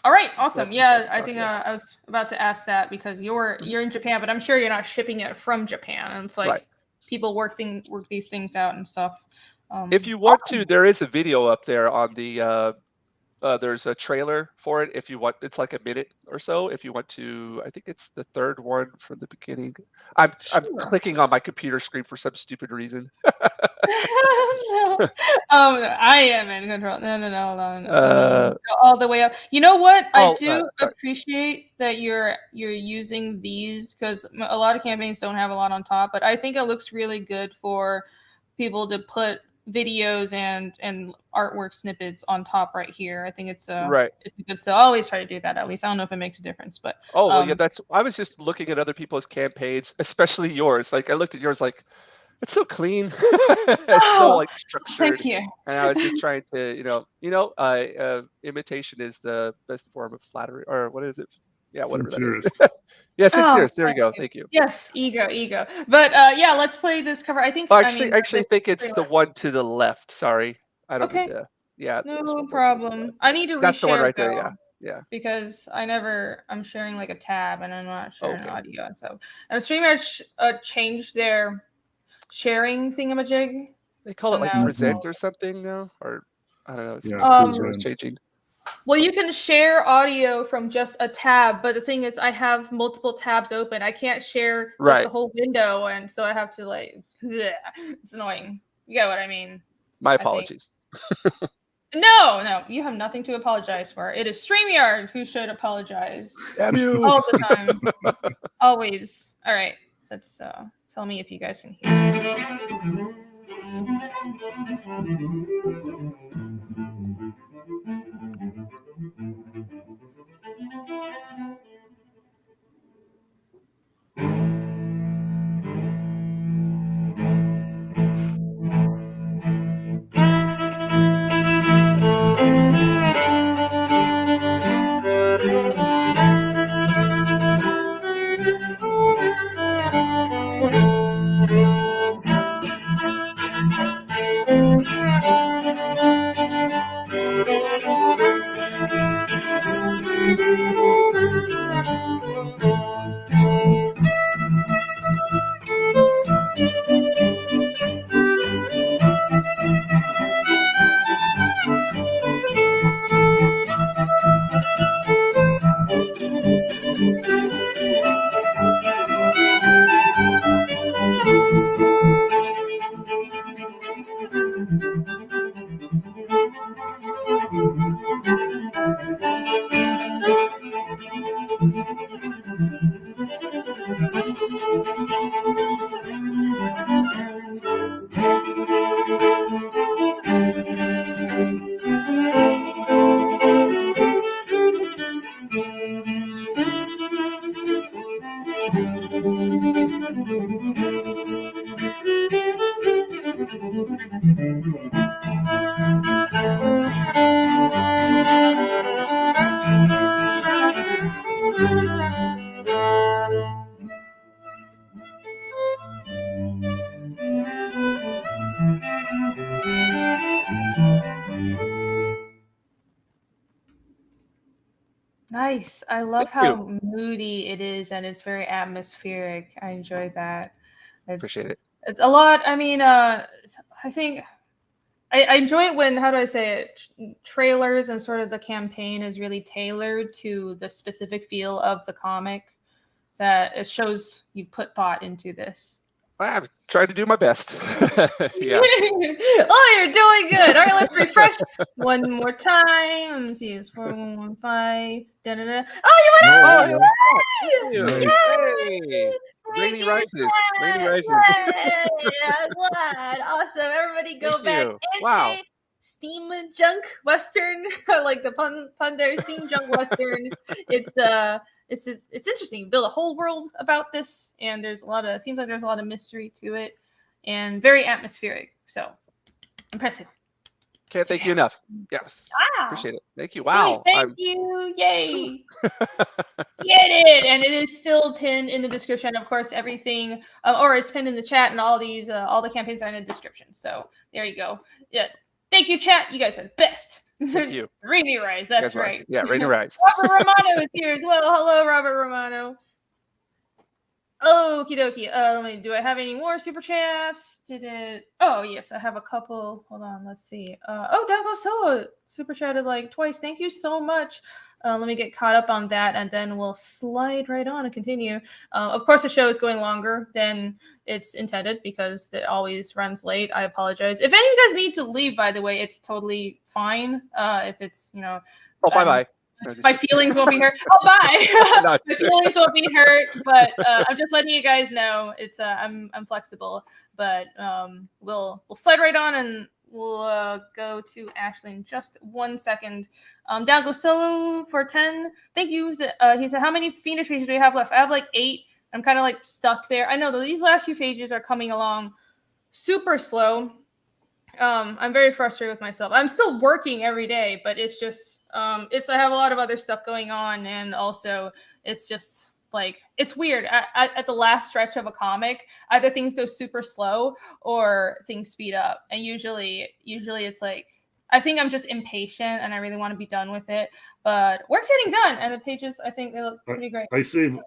All right. Awesome. I think I was about to ask that because you're in Japan, but I'm sure you're not shipping it from Japan. And it's like people work these things out and stuff. If you want to, there is a video up there on the. There's a trailer for it. If you want, it's like a minute or so. If you want to, I think it's the third one from the beginning. I'm clicking on my computer screen for some stupid reason. No. I am in control. No. All the way up. You know what? I do appreciate that you're using these, because a lot of campaigns don't have a lot on top, but I think it looks really good for people to put videos and artwork snippets on top right here. I think it's right. It's good. So I always try to do that at least. I don't know if it makes a difference, but well, yeah, I was just looking at other people's campaigns, especially yours. Like I looked at yours, like it's so clean. It's so like structured. Thank you. And I was just trying to, imitation is the best form of flattery, or what is it? Yeah, whatever that is. Yeah, 6 years. There we go. Thank you. Yes, ego. But yeah, let's play this cover. I think. Actually, think it's the one to the left. Sorry, I don't need to. Yeah. No problem. I need to. That's the one right there. Though, yeah. Because I'm sharing like a tab and I'm not sharing audio. So StreamYard changed their sharing thingamajig. They call it like present or something now, or I don't know. It's changing. Well, you can share audio from just a tab, but the thing is, I have multiple tabs open. I can't share just the whole window, and so I have to it's annoying. You get what I mean? My apologies. No, you have nothing to apologize for. It is StreamYard who should apologize. Damn you. All the time. Always. All right. Let's tell me if you guys can hear. Nice. I love how moody it is, and it's very atmospheric. I enjoy that. Appreciate it. It's a lot. I mean, I think I enjoy it when, how do I say it, trailers and sort of the campaign is really tailored to the specific feel of the comic, that it shows you've put thought into this. I'm trying to do my best. Yeah. Oh, you're doing good. All right, let's refresh one more time. Let me see. It's 4115. Da-da-da. Oh, you went out! Yay! Rainy Rises. Rainy Rises. I'm glad. Awesome. Everybody go back. Wow. Steam Junk Western. I like the pun there. Steam Junk Western. It's interesting. You build a whole world about this, and seems like there's a lot of mystery to it, and very atmospheric. So impressive. Can't thank you enough. Yes. Wow. Appreciate it. Thank you. Wow. Thank you. Yay. Get it. And it is still pinned in the description. Of course, everything, or it's pinned in the chat, and all the campaigns are in the description. So there you go. Yeah. Thank you, chat. You guys are the best. Thank you. Rainy Rise. That's right. Yeah, Rainy Rise. Robert Romano is here as well. Hello, Robert Romano. Okie dokie. Let me. Do I have any more super chats? Did it? Oh yes, I have a couple. Hold on. Let's see. Dango Solo super chatted like twice. Thank you so much. Let me get caught up on that, and then we'll slide right on and continue. Of course, the show is going longer than it's intended because it always runs late. I apologize. If any of you guys need to leave, by the way, it's totally fine. If it's Oh, bye. My feelings won't be hurt. Oh, bye. My feelings won't be hurt, but I'm just letting you guys know it's I'm flexible, but we'll slide right on and we'll go to Ashley in just 1 second. Down goes Solo for 10. Thank you. He said, how many Fiendish pages do we have left? I have like 8. I'm kind of like stuck there. I know that these last few pages are coming along super slow. I'm very frustrated with myself. I'm still working every day, but it's just I have a lot of other stuff going on, and also it's just like it's weird. At the last stretch of a comic, either things go super slow or things speed up, and usually it's like I think I'm just impatient and I really want to be done with it. But work's getting done, and the pages I think they look pretty great. I save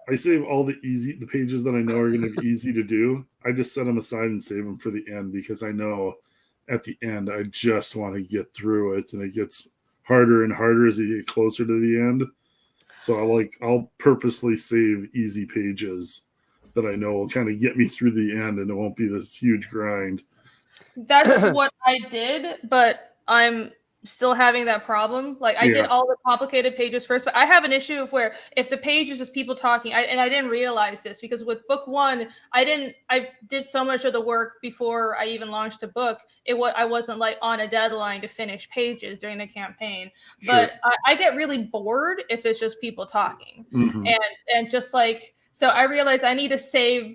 all the pages that I know are going to be easy to do. I just set them aside and save them for the end because I know at the end I just want to get through it, and it gets harder and harder as you get closer to the end. So I'll purposely save easy pages that I know will kind of get me through the end, and it won't be this huge grind. That's what I did, but I'm still having that problem. Like I did all the complicated pages first, but I have an issue of where if the page is just people talking, and I didn't realize this because with book 1, I did so much of the work before I even launched a book. I wasn't like on a deadline to finish pages during the campaign, but I get really bored if it's just people talking, and just like so I realized I need to save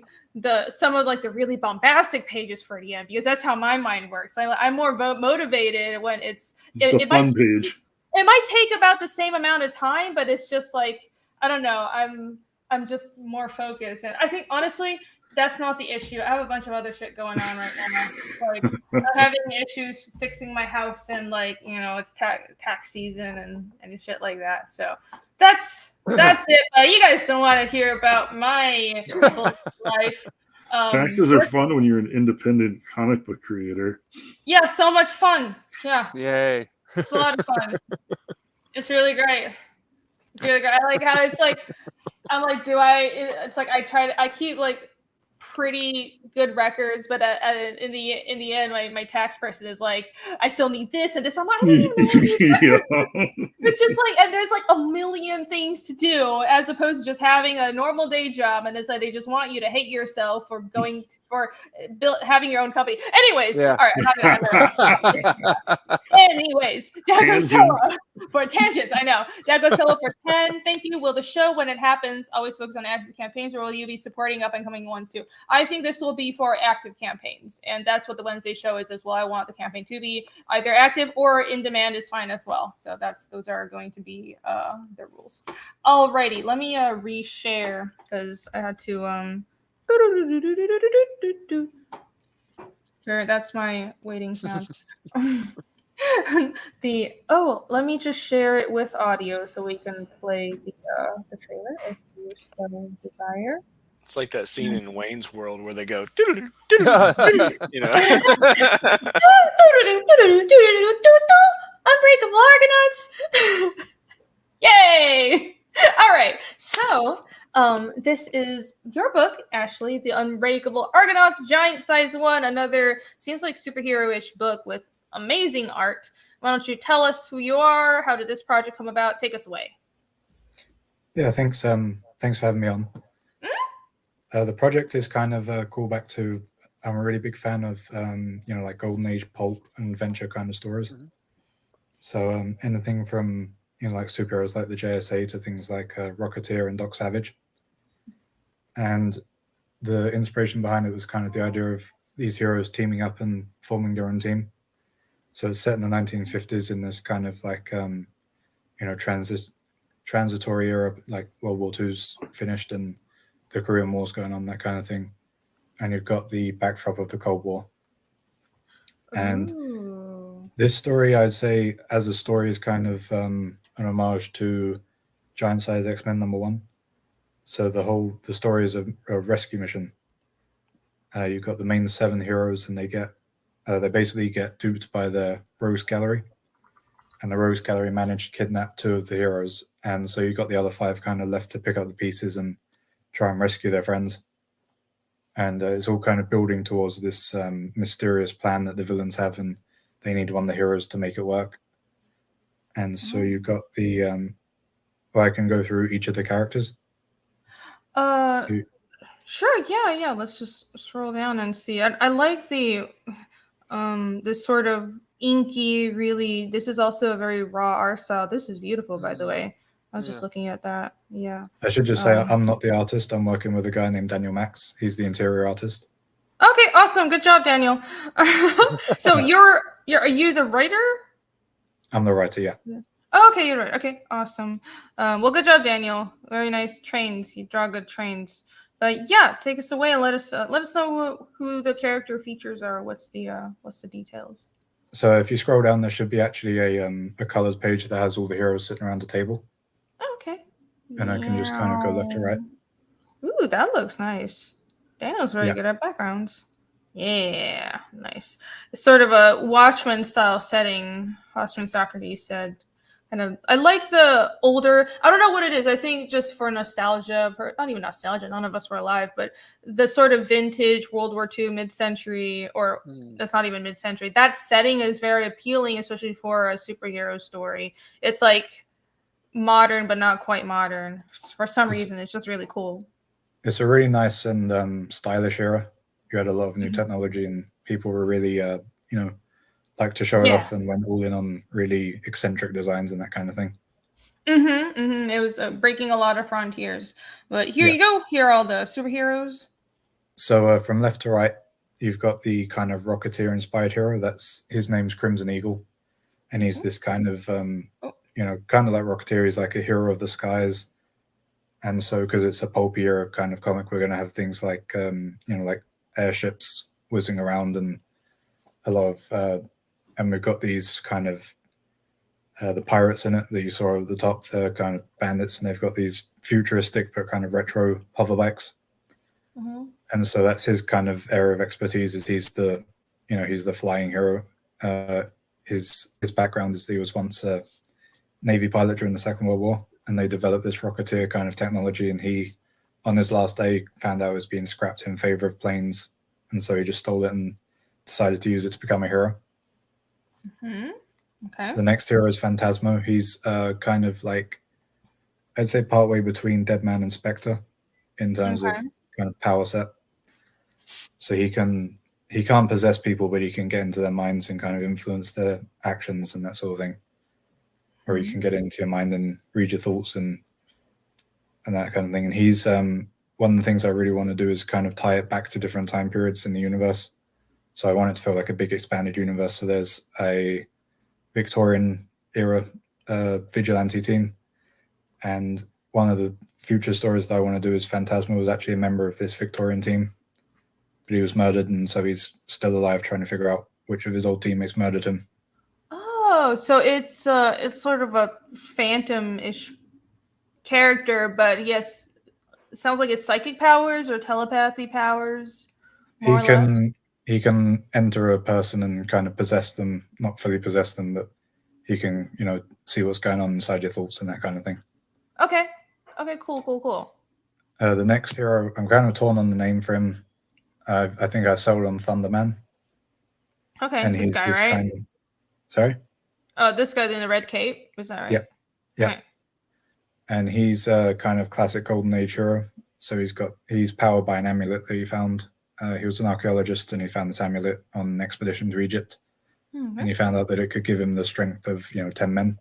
some of like the really bombastic pages for the end because that's how my mind works. I'm more motivated when it's a fun page. It might take about the same amount of time, but it's just like I don't know. I'm just more focused, and I think honestly that's not the issue. I have a bunch of other shit going on right now. Like I'm having issues fixing my house, and like it's tax season and shit like that. So that's it. You guys don't want to hear about my life. Taxes are fun when you're an independent comic book creator. Yeah, so much fun. Yeah. Yay. It's a lot of fun. It's really great. I like how it's like, I'm like, it's like I keep like pretty good records, but in the end, my tax person is like, I still need this and this. I'm like, I don't even know. It's just like, and there's like a million things to do as opposed to just having a normal day job, and it's like they just want you to hate yourself for having your own company. Anyways, all right. Anyways, Dagosella for tangents. I know. Dagosella for 10. Thank you. Will the show, when it happens, always focus on active campaigns, or will you be supporting up and coming ones too? I think this will be for active campaigns, and that's what the Wednesday show is as well. I want the campaign to be either active or in demand is fine as well. So those are going to be the rules. Alrighty, let me reshare because I had to Sure, that's my waiting sound. Let me just share it with audio so we can play the trailer if you so desire. It's like that scene in Wayne's World where they go, Unbreakable Argonauts! Yay! All right, so this is your book, Ashley, The Unbreakable Argonauts, Giant Size 1, another seems like superhero-ish book with amazing art. Why don't you tell us who you are? How did this project come about? Take us away. Yeah, thanks. Thanks for having me on. The project is kind of a callback to. I'm a really big fan of like Golden Age pulp and adventure kind of stories. So anything from like superheroes like the JSA to things like Rocketeer and Doc Savage. And the inspiration behind it was kind of the idea of these heroes teaming up and forming their own team. So it's set in the 1950s in this kind of like transitory era, like World War II's finished and the Korean War's going on, that kind of thing. And you've got the backdrop of the Cold War. And this story, I'd say, as a story, is kind of an homage to Giant Size X-Men #1. So the story is a rescue mission. You've got the main 7 heroes, and they basically get duped by the Rogues Gallery, and the Rogues Gallery managed to kidnap 2 of the heroes, and so you've got the other 5 kind of left to pick up the pieces and try and rescue their friends. And it's all kind of building towards this mysterious plan that the villains have, and they need one of the heroes to make it work. And so you've got the I can go through each of the characters. Sure, yeah. Let's just scroll down and see. I like the this sort of inky, really. This is also a very raw art style. This is beautiful, by the way. I was just looking at that. Yeah. I should just say I'm not the artist. I'm working with a guy named Daniel Max. He's the interior artist. Okay, awesome. Good job, Daniel. So are you the writer? I'm the writer, yeah. Oh, okay, you're right. Okay, awesome. Well, good job, Daniel. Very nice trains. You draw good trains. But yeah, take us away and let us know who the character features are. What's the details? So if you scroll down, there should be actually a colors page that has all the heroes sitting around the table. Oh, okay. And I can just kind of go left to right. Ooh, that looks nice. Daniel's very Yeah. good at backgrounds. Yeah, nice. It's sort of a Watchmen style setting. Watchmen Socrates said. Kind of, I like the older. I don't know what it is. I think just for nostalgia, not even nostalgia. None of us were alive, but the sort of vintage World War II, mid-century, or that's not even mid-century. That setting is very appealing, especially for a superhero story. It's like modern, but not quite modern. For some reason, it's just really cool. It's a really nice and stylish era. You had a lot of new technology, and people were really, like to show it off and went all in on really eccentric designs and that kind of thing. It was breaking a lot of frontiers. But here you go. Here are all the superheroes. So from left to right, you've got the kind of Rocketeer-inspired hero. His name's Crimson Eagle, and he's this kind of, kind of like Rocketeer. He's like a hero of the skies. And so, because it's a pulpier kind of comic, we're going to have things like, like airships whizzing around and a lot of, and we've got these kind of the pirates in it that you saw at the top. They're kind of bandits, and they've got these futuristic but kind of retro hover bikes. And so that's his kind of area of expertise. Is he's the flying hero. His background is that he was once a Navy pilot during the Second World War, and they developed this Rocketeer kind of technology. And he, on his last day, found out it was being scrapped in favor of planes, and so he just stole it and decided to use it to become a hero. Okay. The next hero is Phantasmo. He's kind of like, I'd say, partway between Deadman and Spectre in terms of kind of power set. So he can't possess people, but he can get into their minds and kind of influence their actions and that sort of thing. Or he can get into your mind and read your thoughts and that kind of thing. And he's one of the things I really want to do is kind of tie it back to different time periods in the universe. So I want it to feel like a big expanded universe. So there's a Victorian era vigilante team, and one of the future stories that I want to do is Phantasmo was actually a member of this Victorian team, but he was murdered, and so he's still alive trying to figure out which of his old teammates murdered him. Oh, so it's sort of a phantom-ish character, but yes, it sounds like it's psychic powers or telepathy powers. He can enter a person and kind of possess them, not fully possess them, but he can, see what's going on inside your thoughts and that kind of thing. Okay. Okay, cool. The next hero, I'm kind of torn on the name for him. I think I settled on Thunderman. Okay, and this guy, right? Kind of, sorry? Oh, this guy in the red cape? Is that right? Yep. Yeah. Okay. And he's a kind of classic Golden Age hero. So he's powered by an amulet that he found. He was an archaeologist, and he found this amulet on an expedition to Egypt. And he found out that it could give him the strength of 10 men.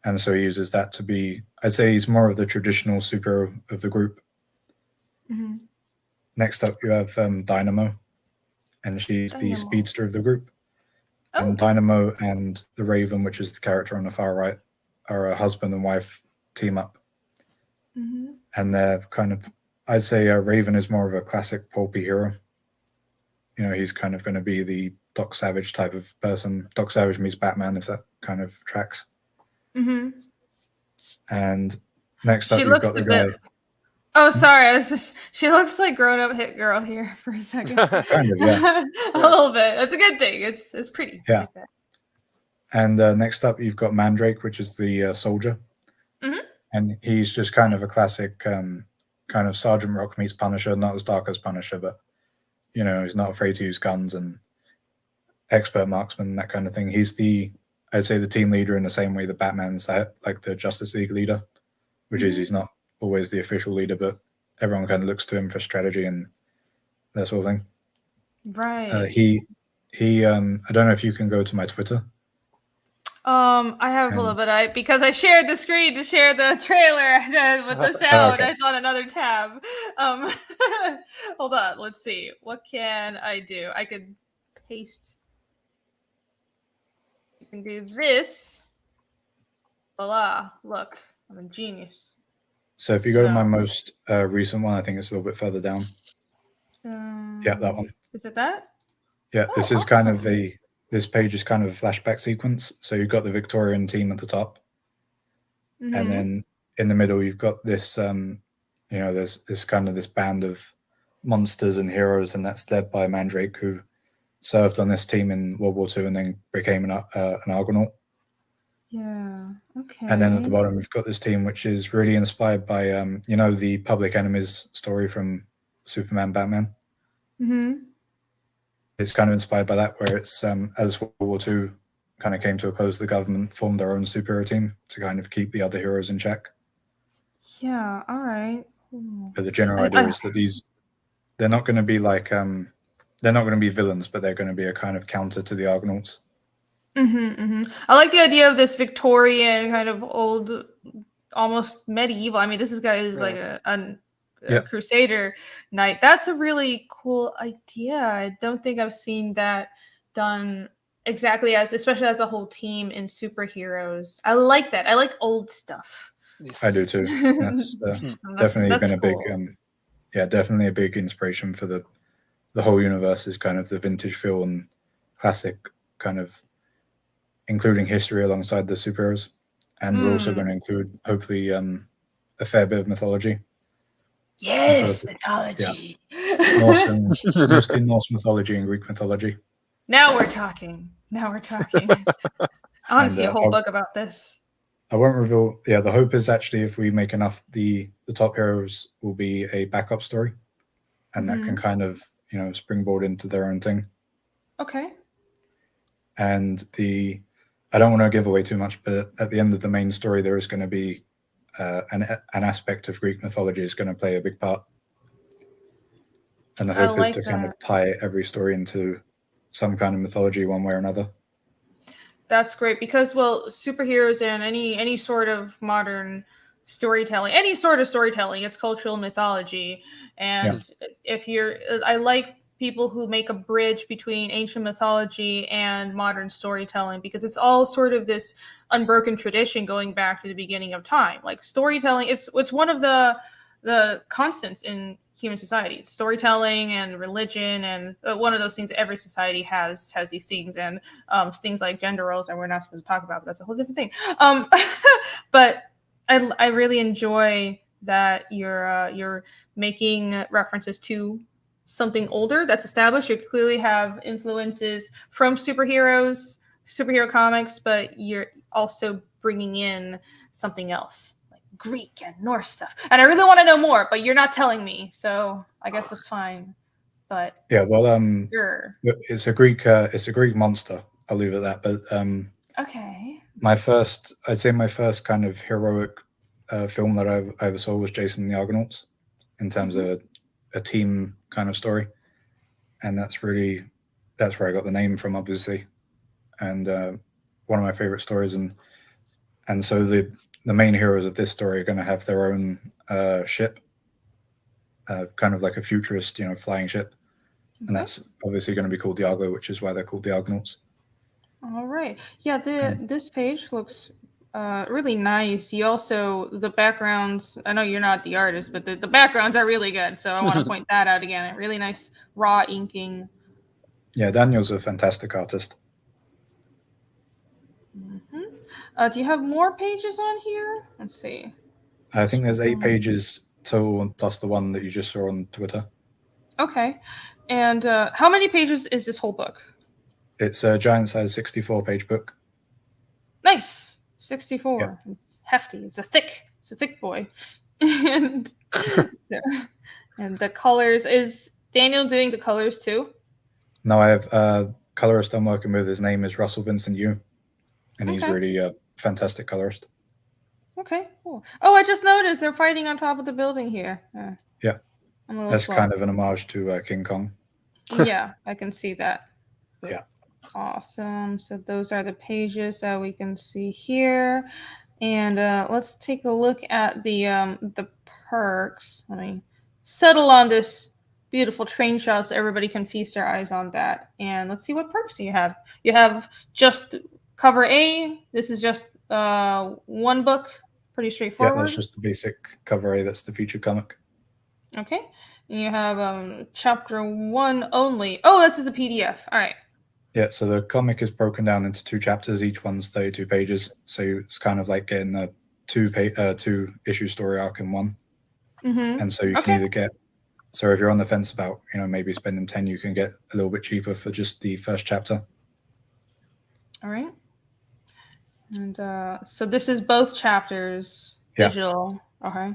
And so he uses that to be, I'd say he's more of the traditional superhero of the group. Next up you have Dynamo, and she's the speedster of the group. And Dynamo and the Raven, which is the character on the far right, are a husband and wife team up. And they're kind of, I'd say Raven is more of a classic pulpy hero. He's kind of going to be the Doc Savage type of person. Doc Savage meets Batman, if that kind of tracks. And Next up, She you've looks got the a guy. bit. Oh, sorry. I was just. She looks like grown-up hit girl here for a second. Kind of, yeah. A little bit. That's a good thing. It's pretty. I Yeah. like that. And next up, you've got Mandrake, which is the soldier. Mhm. And he's just kind of a classic kind of Sergeant Rock meets Punisher, not as dark as Punisher, but, you know, he's not afraid to use guns and expert marksman, that kind of thing. He's I'd say the team leader in the same way that Batman's like the Justice League leader, which is he's not always the official leader, but everyone kind of looks to him for strategy and that sort of thing. Right. He I don't know if you can go to my Twitter. I have a little bit. Because I shared the screen to share the trailer with the sound. Okay. It's on another tab. Hold on. Let's see. What can I do? I could paste. You can do this. Voila! Look, I'm a genius. So if you go to my most recent one, I think it's a little bit further down. Yeah, that one. Is it that? Yeah, this is kind of this page is kind of a flashback sequence. So you've got the Victorian team at the top, and then in the middle you've got this, you know, there's this kind of this band of monsters and heroes, and that's led by Mandrake, who served on this team in World War II and then became an Argonaut. Yeah. Okay. And then at the bottom we've got this team, which is really inspired by, you know, the Public Enemies story from Superman, Batman. It's kind of inspired by that, where it's as World War II kind of came to a close, the government formed their own superhero team to kind of keep the other heroes in check. Yeah. All right. Cool. But the general idea is that they're not going to be like they're not going to be villains, but they're going to be a kind of counter to the Argonauts. I like the idea of this Victorian kind of old, almost medieval. I mean, this guy is like a Crusader knight. That's a really cool idea. I don't think I've seen that done exactly especially as a whole team in superheroes. I like that. I like old stuff. I do too. That's definitely been a big, definitely a big inspiration for the whole universe. Is kind of the vintage feel and classic kind of including history alongside the superheroes, and we're also going to include hopefully a fair bit of mythology. Yes, mythology. Yeah. Mostly Norse mythology and Greek mythology. Now we're talking. I want to see a whole book about this. I won't reveal. Yeah, the hope is actually if we make enough, the top heroes will be a backup story, and that can kind of, you know, springboard into their own thing. Okay. And I don't want to give away too much, but at the end of the main story, there is going to be an aspect of Greek mythology is going to play a big part. And the hope is to kind of tie every story into some kind of mythology one way or another. That's great because, well, superheroes and any sort of modern storytelling, it's cultural mythology. And I like people who make a bridge between ancient mythology and modern storytelling, because it's all sort of this unbroken tradition going back to the beginning of time. Like storytelling it's one of the constants in human society. Storytelling and religion, and one of those things every society has these things, and things like gender roles, and we're not supposed to talk about, but that's a whole different thing. But I really enjoy that you're making references to something older that's established. You clearly have influences from superhero comics, but you're also bringing in something else like Greek and Norse stuff. And I really want to know more, but you're not telling me, so I guess that's fine. But yeah, well, sure. it's a Greek monster. I'll leave it at that. But okay. I'd say my first kind of heroic film that I ever saw was Jason and the Argonauts, in terms of a team kind of story, and that's where I got the name from, obviously, and one of my favorite stories. And so the main heroes of this story are going to have their own ship, kind of like a futurist, you know, flying ship, and that's obviously going to be called the Argo, which is why they're called the Argonauts. All right. Yeah, this page looks really nice. You also, the backgrounds, I know you're not the artist, but the backgrounds are really good. So I want to point that out again. Really nice raw inking. Yeah, Daniel's a fantastic artist. Do you have more pages on here? Let's see. I think there's 8 pages total, plus the one that you just saw on Twitter. Okay. And how many pages is this whole book? It's a giant size 64-page book. Nice. 64. Yep. It's hefty. It's a thick boy. And and the colors, is Daniel doing the colors too? No, I have colorist I'm working with. His name is Russell Vincent Yu, and he's really a fantastic colorist. Okay, cool. Oh, I just noticed they're fighting on top of the building here. Yeah, that's kind of an homage to King Kong. Yeah, I can see that. Yeah. Awesome. So those are the pages that we can see here. And let's take a look at the perks. Let me settle on this beautiful train shot so everybody can feast their eyes on that. And let's see what perks you have. You have just cover A. This is just one book. Pretty straightforward. Yeah, that's just the basic cover A. That's the featured comic. Okay. And you have chapter 1 only. Oh, this is a PDF. All right. Yeah, so the comic is broken down into 2 chapters. Each one's 32 pages. So it's kind of like getting a 2-issue story arc in one. And so you can either get, so if you're on the fence about, maybe spending 10, you can get a little bit cheaper for just the first chapter. All right. And so this is both chapters digital. Okay.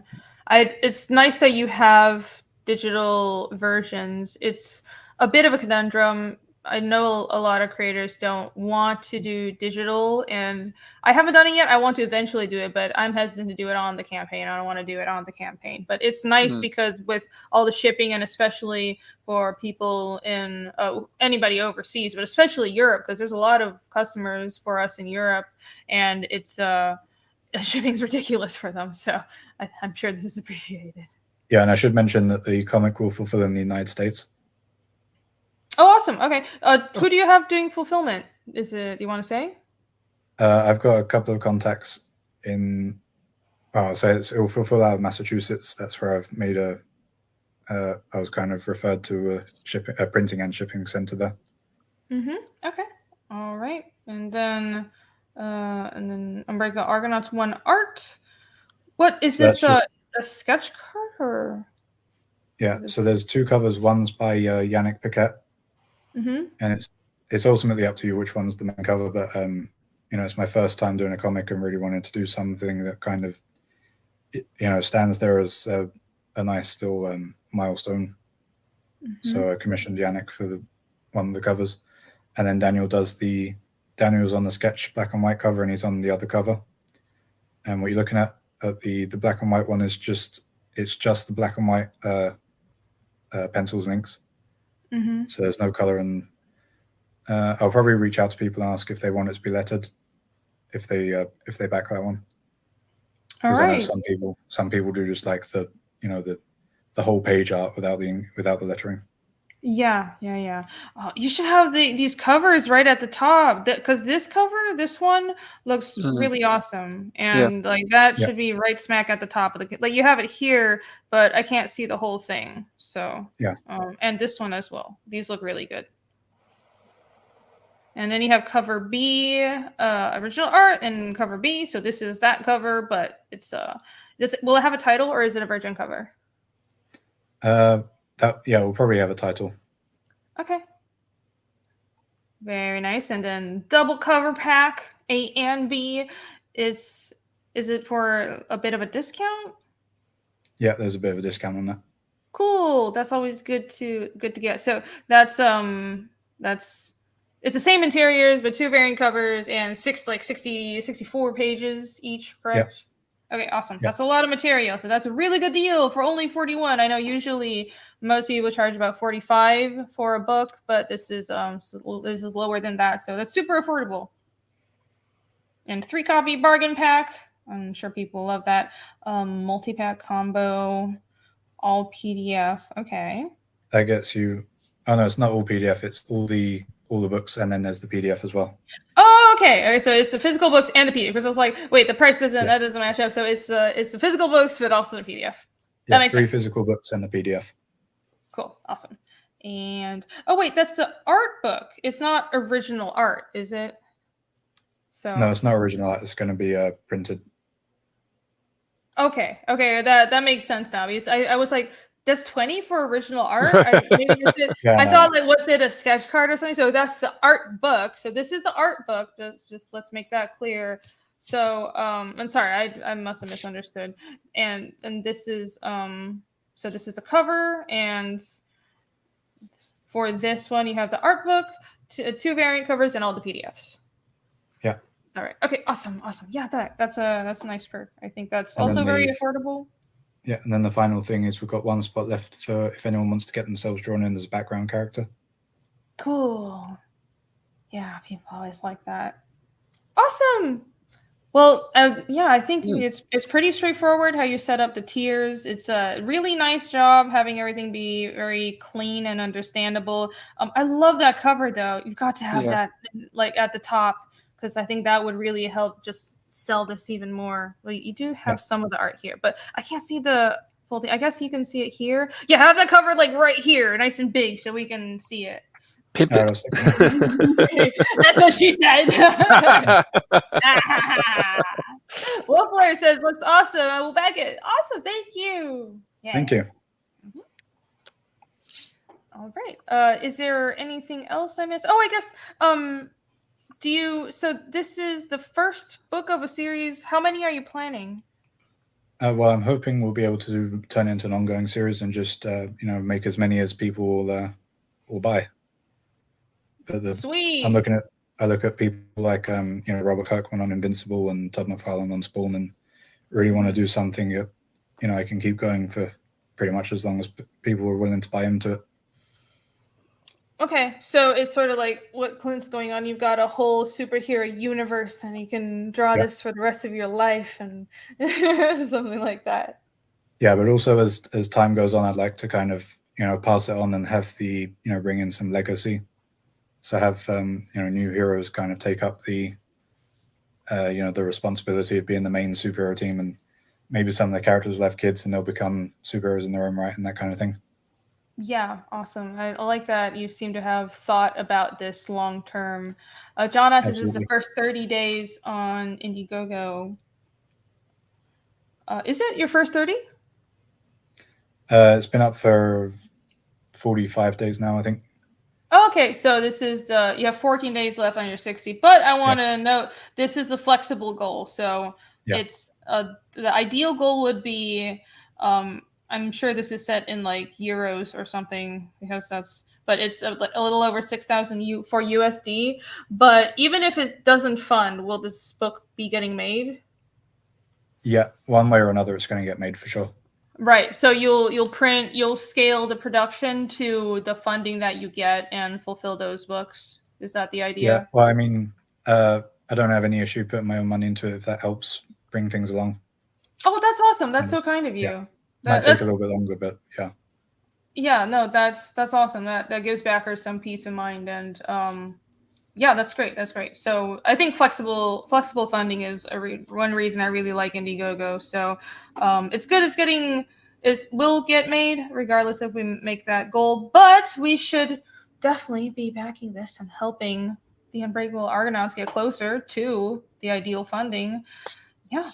It's nice that you have digital versions. It's a bit of a conundrum. I know a lot of creators don't want to do digital, and I haven't done it yet. I want to eventually do it, but I'm hesitant to do it on the campaign. I don't want to do it on the campaign. But it's nice because with all the shipping, and especially for people in anybody overseas, but especially Europe, because there's a lot of customers for us in Europe, and it's shipping's ridiculous for them. So I'm sure this is appreciated. Yeah, and I should mention that the comic will fulfill in the United States. Oh, awesome. Okay. Who do you have doing fulfillment? Is it, do you want to say? I've got a couple of contacts in, so it will fulfill out of Massachusetts. That's where I've made I was kind of referred to a printing and shipping center there. Okay. All right. And then Unbreakable Argonauts 1 art. What is this? A sketch card or? Yeah. So there's 2 covers. One's by Yannick Paquette. And it's ultimately up to you which one's the main cover, but it's my first time doing a comic and really wanted to do something that kind of stands there as a nice still milestone. So I commissioned Yannick for one of the covers, and then Daniel's on the sketch black and white cover, and he's on the other cover. And what you're looking at the black and white one is just the black and white pencils and inks. So there's no color, and I'll probably reach out to people and ask if they want it to be lettered, if they back that one. Because I know some people do just like the whole page art without the lettering. Yeah. Oh, you should have these covers right at the top, because this one looks really awesome, and that should be right smack at the top of the. Like you have it here, but I can't see the whole thing. So and this one as well. These look really good. And then you have cover B, original art, and cover B. So this is that cover, but it's will it have a title or is it a virgin cover? We'll probably have a title. Okay. Very nice. And then double cover pack A and B. Is it for a bit of a discount? Yeah, there's a bit of a discount on that. Cool. That's always good to get. So that's it's the same interiors, but 2 variant covers and 64 pages each, correct? Yeah. Okay, awesome. Yeah. That's a lot of material. So that's a really good deal for only 41. I know usually most people charge about 45 for a book, but this is lower than that. So that's super affordable. And 3-copy bargain pack. I'm sure people love that. Multi-pack combo, all PDF. Okay. That gets you. Oh no, it's not all PDF. It's all the books, and then there's the PDF as well. Oh, okay. So it's the physical books and the PDF. Because I was like, wait, the price that doesn't match up. So it's the physical books, but also the PDF. That makes 3 sense. Physical books and the PDF. Cool, awesome. And wait, that's the art book. It's not original art, is it? So no, it's not original art. It's going to be printed. Okay, that makes sense now because I was like, that's 20 for original art. Yeah, I no. thought like, was it a sketch card or something? So that's the art book. So this is the art book. Let's make that clear. So I'm sorry, I must have misunderstood. And this is so this is the cover, and for this one you have the art book, two variant covers, and all the PDFs. Yeah. Sorry. Okay. Awesome. Yeah. That's a nice perk. I think that's And also then very affordable. Yeah, and then the final thing is we've got one spot left for if anyone wants to get themselves drawn in as a background character. Cool. Yeah, people always like that. Awesome. Well, yeah, I think it's pretty straightforward how you set up the tiers. It's a really nice job having everything be very clean and understandable. I love that cover though. You've got to have that like at the top because I think that would really help just sell this even more. Well, you do have some of the art here, but I can't see the full thing. I guess you can see it here. Yeah, have that cover like right here, nice and big, so we can see it. Pimp it. That's what she said. Wolfler says, looks awesome. I will back it. Awesome. Thank you. Yeah. Thank you. All right. Is there anything else I missed? Oh, I guess, so this is the first book of a series. How many are you planning? Well, I'm hoping we'll be able to turn it into an ongoing series and just, make as many as people will buy. Sweet. I look at people like Robert Kirkman on Invincible and Todd McFarlane on Spawn, and really want to do something that I can keep going for pretty much as long as people are willing to buy into it. Okay, so it's sort of like what Clint's going on. You've got a whole superhero universe, and you can draw this for the rest of your life, and something like that. Yeah, but also as time goes on, I'd like to kind of pass it on and have the bring in some legacy. So have new heroes kind of take up the the responsibility of being the main superhero team, and maybe some of the characters will have kids and they'll become superheroes in their own right and that kind of thing. Yeah, awesome. I like that you seem to have thought about this long term. John asks, this is the first 30 days on Indiegogo. Is it your first 30? It's been up for 45 days now, I think. Okay, so this is you have 14 days left on your 60, but I want to note this is a flexible goal. So it's the ideal goal would be, I'm sure this is set in like euros or something because but it's a little over 6,000 for USD. But even if it doesn't fund, will this book be getting made? Yeah, one way or another, it's going to get made for sure. Right. So you'll scale the production to the funding that you get and fulfill those books. Is that the idea? Yeah. Well, I mean, I don't have any issue putting my own money into it if that helps bring things along. Oh, that's awesome. That's so kind of you. Yeah. Might take a little bit longer, but yeah. Yeah, no, that's awesome. That gives backers some peace of mind, and yeah, that's great. That's great. So I think flexible funding is one reason I really like Indiegogo. So it's good. It will get made regardless if we make that goal. But we should definitely be backing this and helping the Unbreakable Argonauts get closer to the ideal funding. Yeah.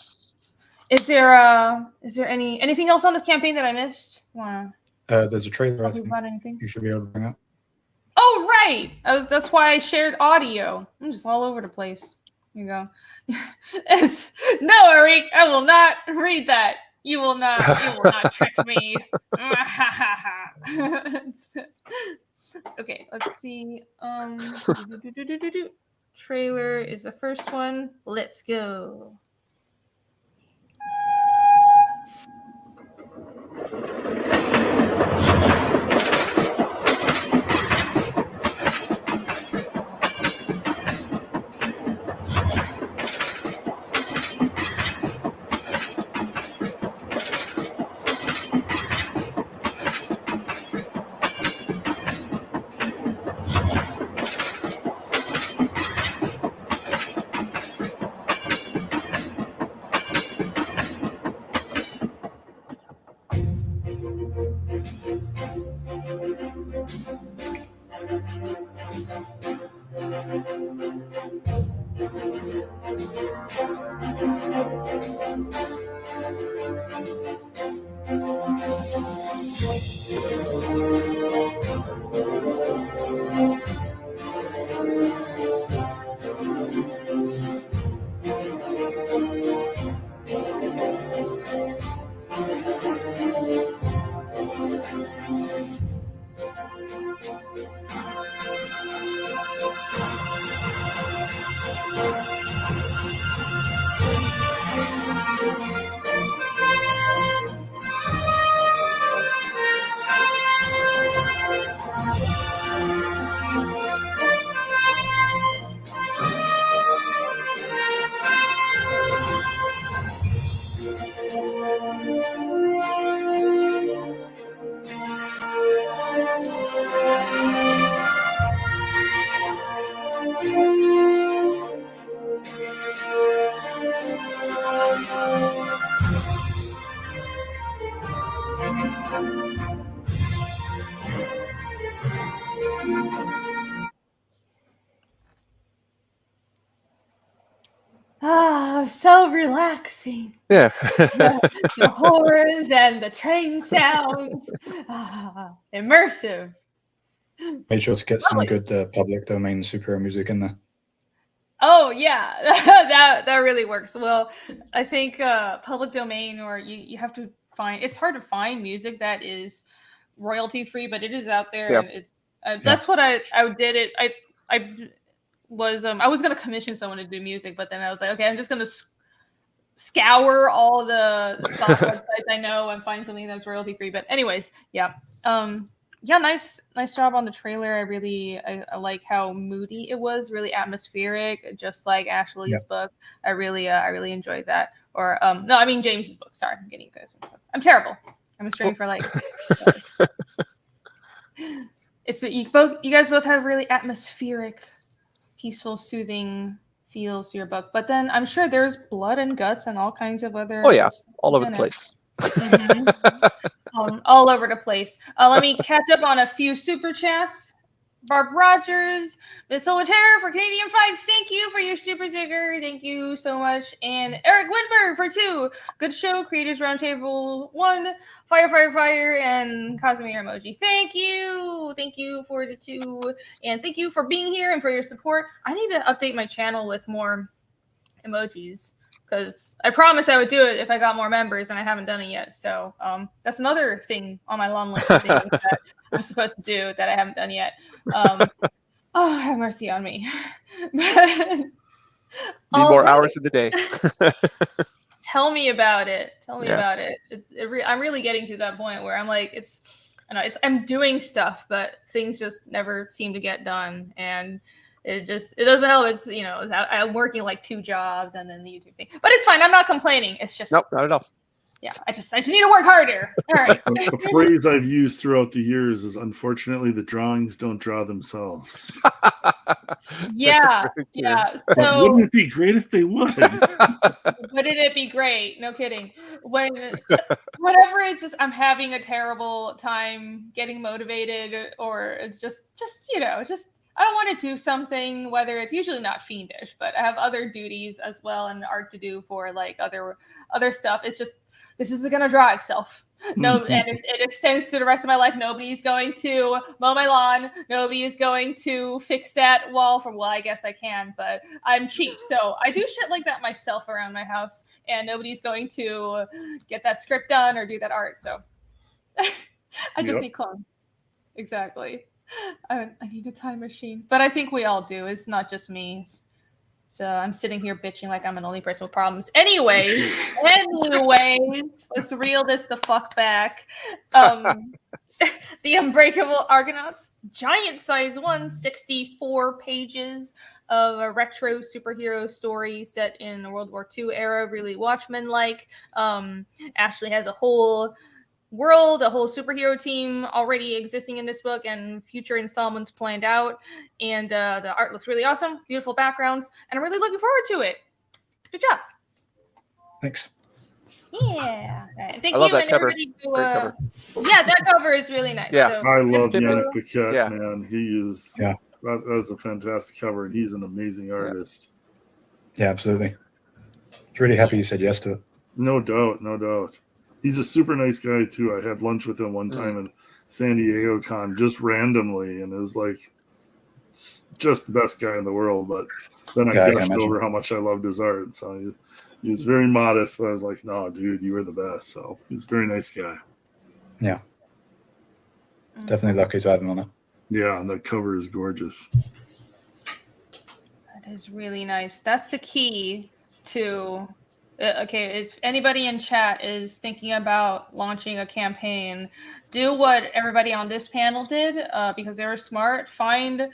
Is there anything else on this campaign that I missed? There's a trailer I think anything you should be able to bring up. Oh, right. That's why I shared audio. I'm just all over the place. Here you go. No, Eric, I will not read that. You will not trick me. Okay, let's see. Trailer is the first one. Let's go. Ah, so relaxing. Yeah. The horrors and the train sounds. Immersive. Make sure to get some Lovely. good public domain superhero music in there. Oh yeah, that really works. Well, I think public domain, or you have to find. It's hard to find music that is royalty free, but it is out there, Yeah. and it's that's what I did it. I was gonna commission someone to do music, but then I was like, okay, I'm just gonna scour all the stock websites I know and find something that's royalty free. But anyways, yeah. Yeah, nice job on the trailer. I like how moody it was, really atmospheric, just like Ashley's book. I really enjoyed that. Or no, I mean James's book. Sorry, I'm getting you guys mixed up. I'm terrible. I'm a strain for like. It's what you guys both have really atmospheric, peaceful, soothing feels to your book. But then I'm sure there's blood and guts and all kinds of other. Oh yeah, all over the place. All over the place. Let me catch up on a few super chats. Barb Rogers, Miss Solitaire for Canadian 5. Thank you for your super sticker. Thank you so much. And Eric Winberg for 2. Good show. Creators Roundtable 1. Fire, fire, fire. And Casimir emoji. Thank you. Thank you for the 2. And thank you for being here and for your support. I need to update my channel with more emojis, because I promised I would do it if I got more members, and I haven't done it yet. So that's another thing on my long list of things that I'm supposed to do that I haven't done yet. Oh, have mercy on me. Need more hours in the day. Tell me about it. Tell me about it. I'm really getting to that point where I'm like, I'm doing stuff, but things just never seem to get done, and it doesn't help. It's I'm working like 2 jobs and then the YouTube thing, but it's fine. I'm not complaining. It's just nope, not at all. Yeah, I just need to work harder. All right. A phrase I've used throughout the years is, unfortunately, the drawings don't draw themselves. Yeah. So wouldn't it be great if they would? Wouldn't it be great? No kidding. Whenever it's just I'm having a terrible time getting motivated, or it's just I don't want to do something, whether it's usually not fiendish, but I have other duties as well and art to do for like other stuff. It's just, this isn't going to draw itself. No, and it extends to the rest of my life. Nobody's going to mow my lawn. Nobody is going to fix that wall I guess I can, but I'm cheap. So I do shit like that myself around my house, and nobody's going to get that script done or do that art. So I just need clones. Exactly. I need a time machine, but I think we all do. It's not just me. So I'm sitting here bitching like I'm an only person with problems. Anyways, let's reel this the fuck back. The Unbreakable Argonauts, giant size 164 pages of a retro superhero story set in the World War II era, really Watchmen-like. Ashley has a whole world, a whole superhero team already existing in this book, and future installments planned out, and the art looks really awesome, beautiful backgrounds, and I'm really looking forward to it. Good job. Thanks. Yeah, thank I love you. that cover. Great cover. Yeah, that cover is really nice. Yeah, so, I love Yannick Paquette, man. He is that was a fantastic cover, and he's an amazing artist. Yeah, absolutely. I was really happy you said yes to it. No doubt, no doubt. He's a super nice guy too. I had lunch with him one time in San Diego Con just randomly, and it was like just the best guy in the world. But then I gushed over how much I loved his art. So he was very modest, but I was like, no, dude, you were the best. So he's a very nice guy. Yeah. Definitely lucky to have him on it. Yeah, and the cover is gorgeous. That is really nice. That's the key to... Okay, if anybody in chat is thinking about launching a campaign, do what everybody on this panel did because they were smart. Find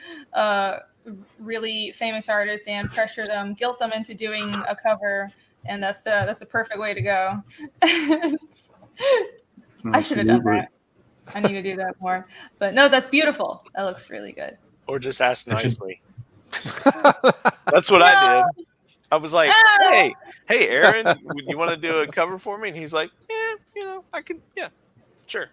really famous artists and pressure them, guilt them into doing a cover, and that's the perfect way to go. I should have done that. I need to do that more. But no, that's beautiful. That looks really good. Or just ask nicely. That's what I did. I was like, hey, Aaron, you want to do a cover for me? And he's like, yeah, I can, sure.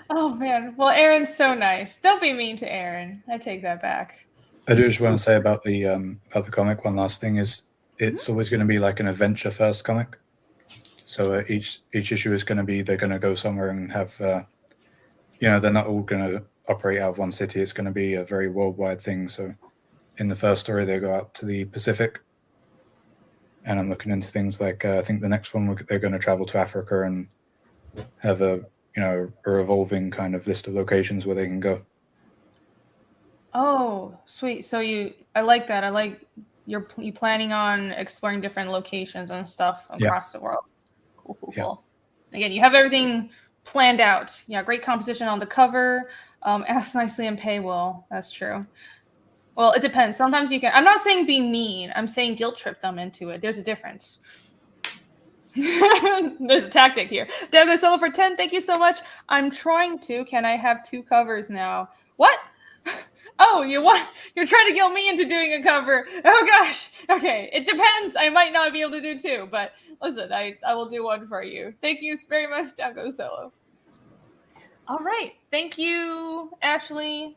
Oh, man. Well, Aaron's so nice. Don't be mean to Aaron. I take that back. I do just want to say about the comic, one last thing is it's always going to be like an adventure first comic. So each issue is going to be, they're going to go somewhere and have, they're not all going to operate out of one city. It's going to be a very worldwide thing. So in the first story, they go out to the Pacific. And I'm looking into things like, I think the next one, they're going to travel to Africa and have a revolving kind of list of locations where they can go. Oh, sweet. So I like that. I like you planning on exploring different locations and stuff across the world. Cool. Again, you have everything planned out. Yeah, great composition on the cover. Ask nicely and pay well. That's true. Well, it depends. Sometimes you can. I'm not saying be mean. I'm saying guilt trip them into it. There's a difference. There's a tactic here. Dego Solo for 10. Thank you so much. I'm trying to. Can I have 2 covers now? What? Oh, you're trying to guilt me into doing a cover. Oh gosh. Okay. It depends. I might not be able to do 2, but listen, I will do 1 for you. Thank you very much, Dego Solo. All right. Thank you, Ashley.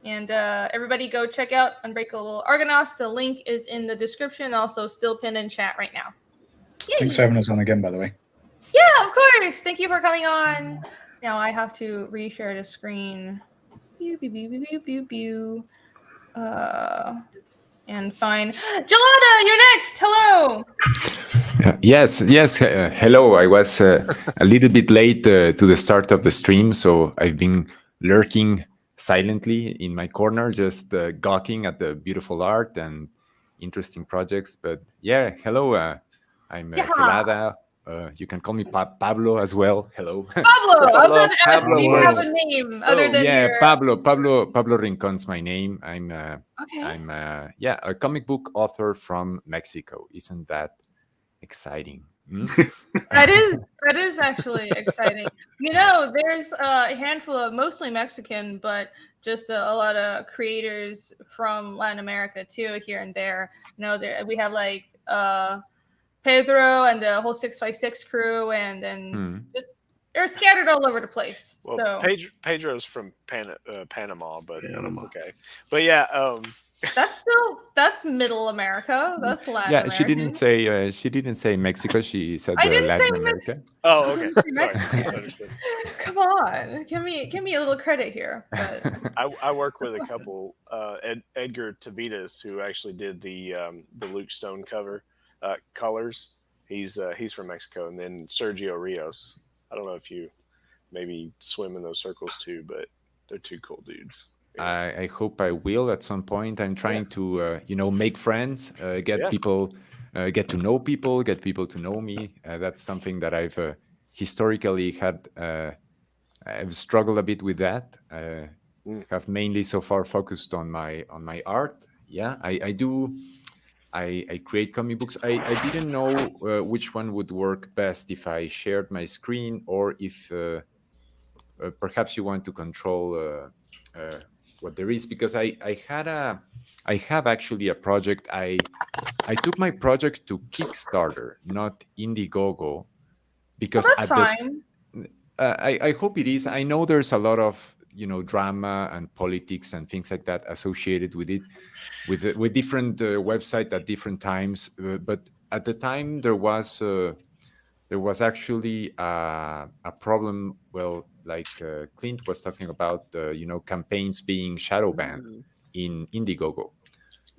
And everybody go check out Unbreakable Argonauts. The link is in the description, also still pinned in chat right now. Yay. Thanks for having us on again, by the way. Yeah, of course. Thank you for coming on. Now I have to reshare the screen. And fine. Gelada, you're next. Hello. Yes. Hello. I was a little bit late to the start of the stream, so I've been lurking silently in my corner, just gawking at the beautiful art and interesting projects. But yeah, hello. I'm Gelada. You can call me Pablo as well. Hello. Pablo. I was going to ask, do you have a name other than your... Pablo Rincon's my name. I'm a comic book author from Mexico. Isn't that exciting? That is actually exciting. There's a handful of mostly Mexican, but just a lot of creators from Latin America too, here and there. We have like Pedro and the whole 656 crew, and then just they're scattered all over the place. Well, so Pedro's from Panama, but it's okay. But yeah, that's Middle America. That's Latin. Yeah, she didn't say Mexico. She said Latin America. Oh, okay. Sorry. Come on, give me a little credit here. But... I work with a couple, Edgar Tavitas, who actually did the Luke Stone cover colors. He's from Mexico, and then Sergio Rios. I don't know if you maybe swim in those circles too, but they're 2 cool dudes. Yeah. I hope I will at some point. I'm trying to, make friends, get people, get to know people, get people to know me. That's something that I've historically had. I've struggled a bit with that. Have mainly so far focused on my art. Yeah, I do. I create comic books. I didn't know which one would work best, if I shared my screen or if perhaps you want to control what there is, because I have actually a project. I took my project to Kickstarter, not Indiegogo, because that's fine. I hope it is. I know there's a lot of drama and politics and things like that associated with it, with different websites at different times. But at the time there was actually a problem. Well, like Clint was talking about, campaigns being shadow banned in Indiegogo.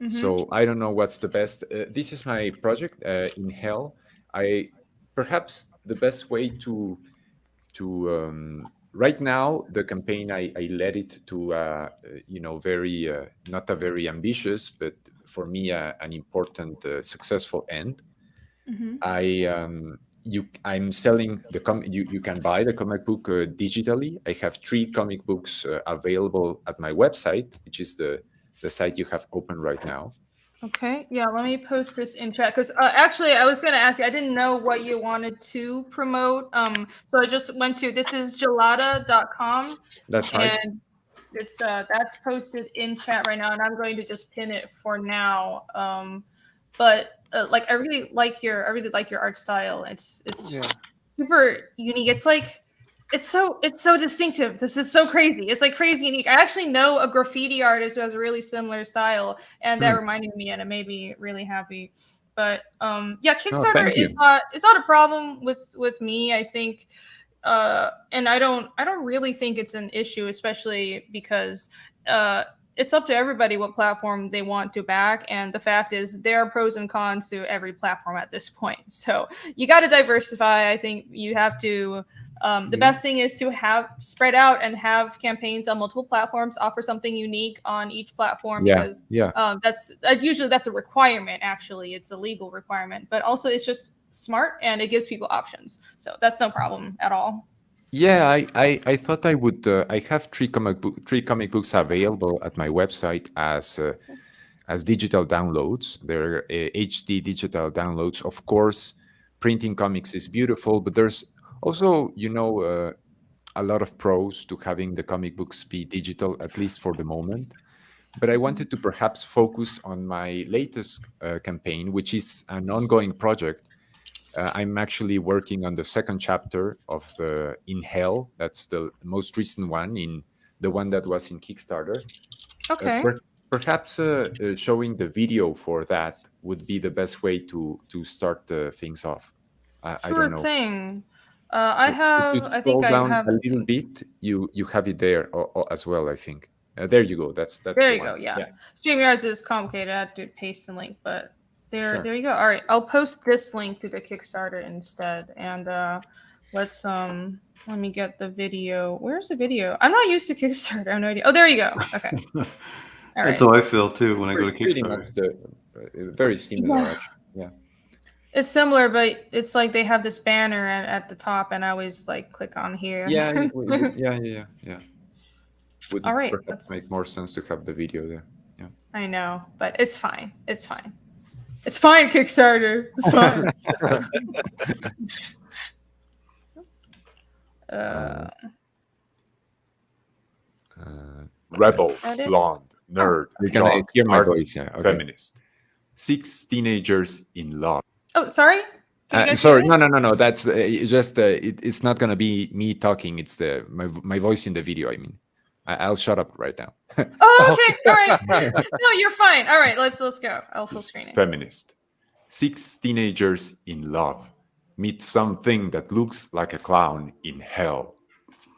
So I don't know what's the best. This is my project in Hell. Perhaps the best way to right now the campaign I led it to very not a very ambitious, but for me an important successful end. I'm selling you can buy the comic book digitally. I have 3 comic books available at my website, which is the site you have open right now. Okay, yeah, let me post this in chat because actually I was going to ask you, I didn't know what you wanted to promote. So I just went to, this is gelada.com. That's right. And it's that's posted in chat right now, and I'm going to just pin it for now. But like I really like your art style. It's super unique. It's like it's so distinctive. This is so crazy. It's like crazy unique. I actually know a graffiti artist who has a really similar style, and that reminded me, and it made me really happy. But yeah, Kickstarter is not a problem with me. I think, and I don't really think it's an issue, especially because it's up to everybody what platform they want to back, and the fact is there are pros and cons to every platform at this point. So you got to diversify. I think you have to. The best thing is to have spread out and have campaigns on multiple platforms, offer something unique on each platform, because that's usually a requirement. Actually, it's a legal requirement, but also it's just smart and it gives people options. So that's no problem at all. Yeah, I thought I would. I have 3 comic books available at my website as digital downloads. They're HD digital downloads. Of course, printing comics is beautiful, but there's also, a lot of pros to having the comic books be digital, at least for the moment. But I wanted to perhaps focus on my latest campaign, which is an ongoing project. I'm actually working on the 2nd chapter of In Hell. That's the most recent one, in the one that was in Kickstarter. Okay. Perhaps showing the video for that would be the best way to start things off. I don't know. Thing. I have. If you I think scroll I down have a little bit. You have it there as well. I think. There you go. That's there. The You one. go. Yeah. StreamYards is complicated. I have to paste the link, but there you go. All right, I'll post this link to the Kickstarter instead, and let's let me get the video. Where's the video? I'm not used to Kickstarter. I have no idea. Oh, there you go. Okay. All right. That's how I feel too when I go to Kickstarter. Very similar, actually. Yeah. It's similar, but it's like they have this banner at the top, and I always like click on here. Yeah. Would all right. Perhaps make more sense to have the video there. Yeah. I know, but it's fine. It's fine. It's fine, Kickstarter. It's fine. Rebel, blonde, nerd, You're gonna hear my voice. Yeah, okay. Feminist. 6 teenagers in love. Oh, sorry. Sorry, no. That's just it's not gonna be me talking. It's my voice in the video. I mean, I'll shut up right now. Oh, okay. All right. No, you're fine. All right, let's go. I'll full screen it. Feminist. 6 teenagers in love meet something that looks like a clown in hell.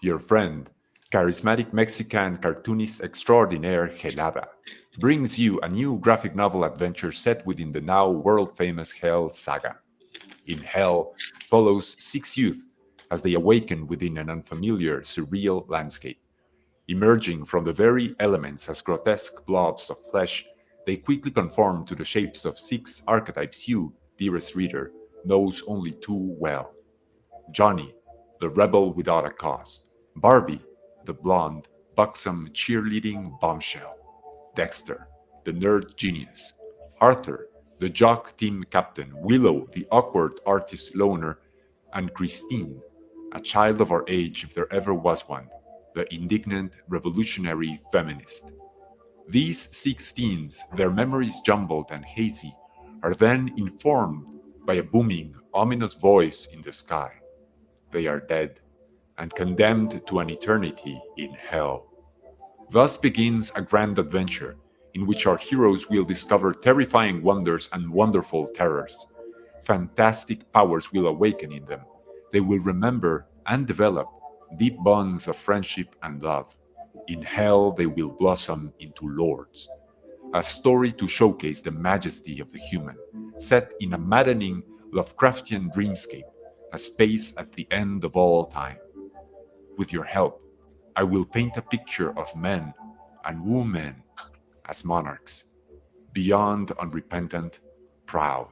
Your friend, charismatic Mexican cartoonist extraordinaire Helada, brings you a new graphic novel adventure set within the now world-famous Hell saga. In Hell follows 6 youth as they awaken within an unfamiliar, surreal landscape. Emerging from the very elements as grotesque blobs of flesh, they quickly conform to the shapes of 6 archetypes you, dearest reader, knows only too well. Johnny, the rebel without a cause. Barbie, the blonde, buxom, cheerleading bombshell. Dexter, the nerd genius. Arthur, the jock team captain. Willow, the awkward artist loner. And Christine, a child of our age if there ever was one, the indignant revolutionary feminist. These 6 teens, their memories jumbled and hazy, are then informed by a booming, ominous voice in the sky. They are dead and condemned to an eternity in hell. Thus begins a grand adventure in which our heroes will discover terrifying wonders and wonderful terrors. fantastic powers will awaken in them. They will remember and develop deep bonds of friendship and love. In hell, they will blossom into lords. A story to showcase the majesty of the human, set in a maddening Lovecraftian dreamscape, a space at the end of all time. With your help, I will paint a picture of men and women as monarchs, beyond unrepentant, proud.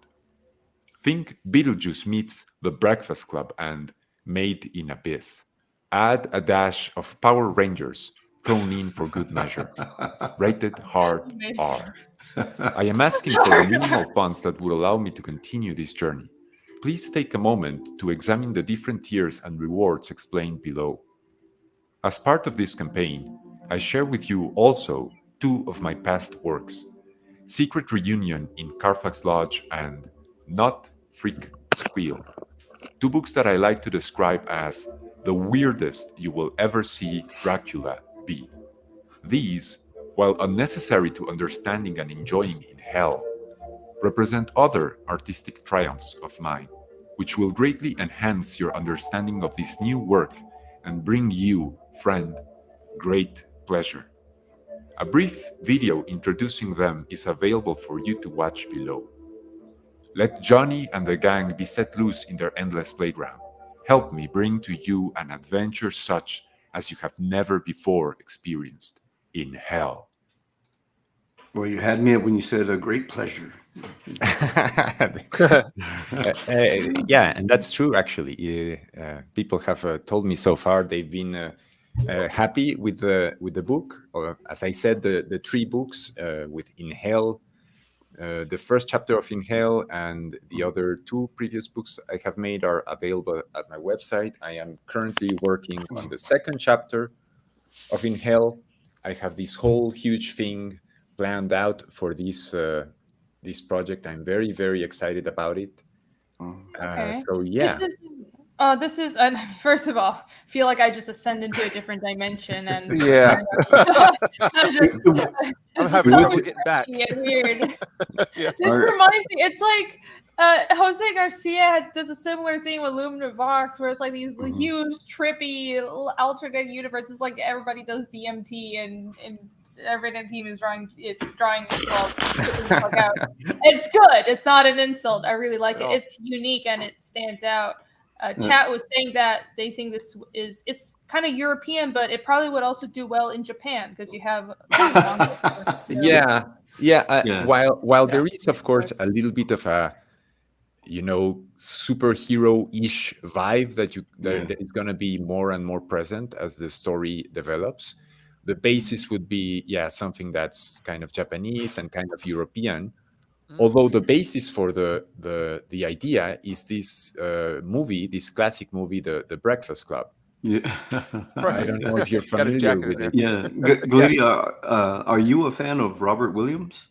Think Beetlejuice meets The Breakfast Club and Made in Abyss. Add a dash of Power Rangers thrown in for good measure. Rated hard R. I am asking for the minimal funds that would allow me to continue this journey. Please take a moment to examine the different tiers and rewards explained below. As part of this campaign, I share with you also 2 of my past works, Secret Reunion in Carfax Lodge and Not Freak Squeal, 2 books that I like to describe as the weirdest you will ever see Dracula be. These, while unnecessary to understanding and enjoying in hell, represent other artistic triumphs of mine, which will greatly enhance your understanding of this new work and bring you, friend, great pleasure. A brief video introducing them is available for you to watch below. Let Johnny and the gang be set loose in their endless playground. Help me bring to you an adventure such as you have never before experienced in hell. Well, you had me when you said a great pleasure. Yeah, and that's true. Actually, people have told me so far they've been happy with the book. Or, as I said, the 3 books with In Hell, the first chapter of In Hell, and the other 2 previous books I have made are available at my website. I am currently working on the 2nd chapter of In Hell. I have this whole huge thing planned out for this project. I'm very, very excited about it. Okay. So yeah. This is first of all, I feel like I just ascend into a different dimension, and Yeah. I'm having trouble getting back. Weird. Yeah. This reminds me. It's like Jose Garcia does a similar thing with Luminous Vox, where it's like these huge, trippy, alternate universes. Like everybody does DMT, and every team is drawing well, out. It's good. It's not an insult. I really like it. It's unique and it stands out. Chat was saying that they think it's kind of European, but it probably would also do well in Japan because you have While there is, of course, a little bit of a superhero-ish vibe that is going to be more and more present as the story develops. The basis would be something that's kind of Japanese and kind of European. Although the basis for the idea is this movie, this classic movie, The Breakfast Club. Yeah, right. I don't know if you're familiar with it. Yeah, Glady, are you a fan of Robert Williams?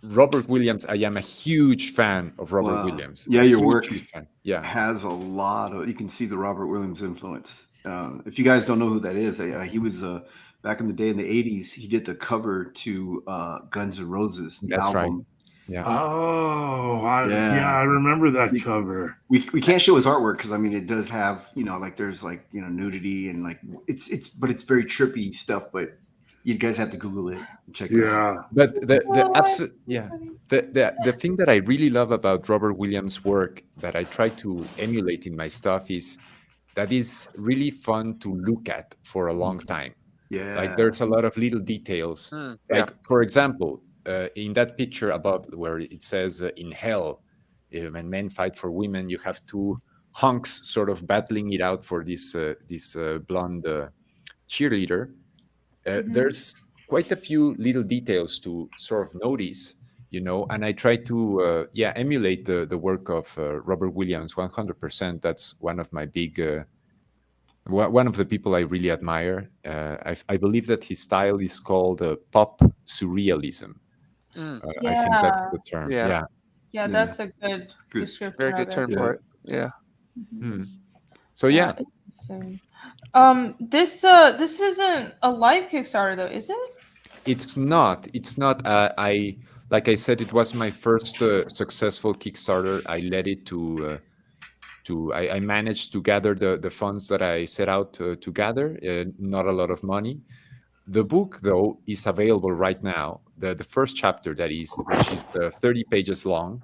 Robert Williams, I am a huge fan of Robert Williams. Yeah, your work has a lot of. You can see the Robert Williams influence. If you guys don't know who that is, he was back in the day in the '80s. He did the cover to Guns N' Roses. That's album. right. Yeah. Oh, I remember that cover. We can't show his artwork because it does have there's nudity and but it's very trippy stuff. But you guys have to Google it and check it out. But the thing that I really love about Robert Williams' work that I try to emulate in my stuff is that is really fun to look at for a long time. Yeah, like there's a lot of little details. For example. In that picture above where it says in hell, when men fight for women, you have 2 hunks sort of battling it out for this blonde cheerleader. There's quite a few little details to sort of notice, and I try to emulate the work of Robert Williams 100%. That's one of my big one of the people I really admire. I believe that his style is called pop surrealism. I think that's the term. Yeah, that's a good description. Very good term for it. Yeah. So this isn't a live Kickstarter though, is it? It's not. I like I said, it was my first successful Kickstarter. I led it to I managed to gather the funds that I set out to gather. Not a lot of money. The book, though, is available right now. The first chapter, that is, which is 30 pages long,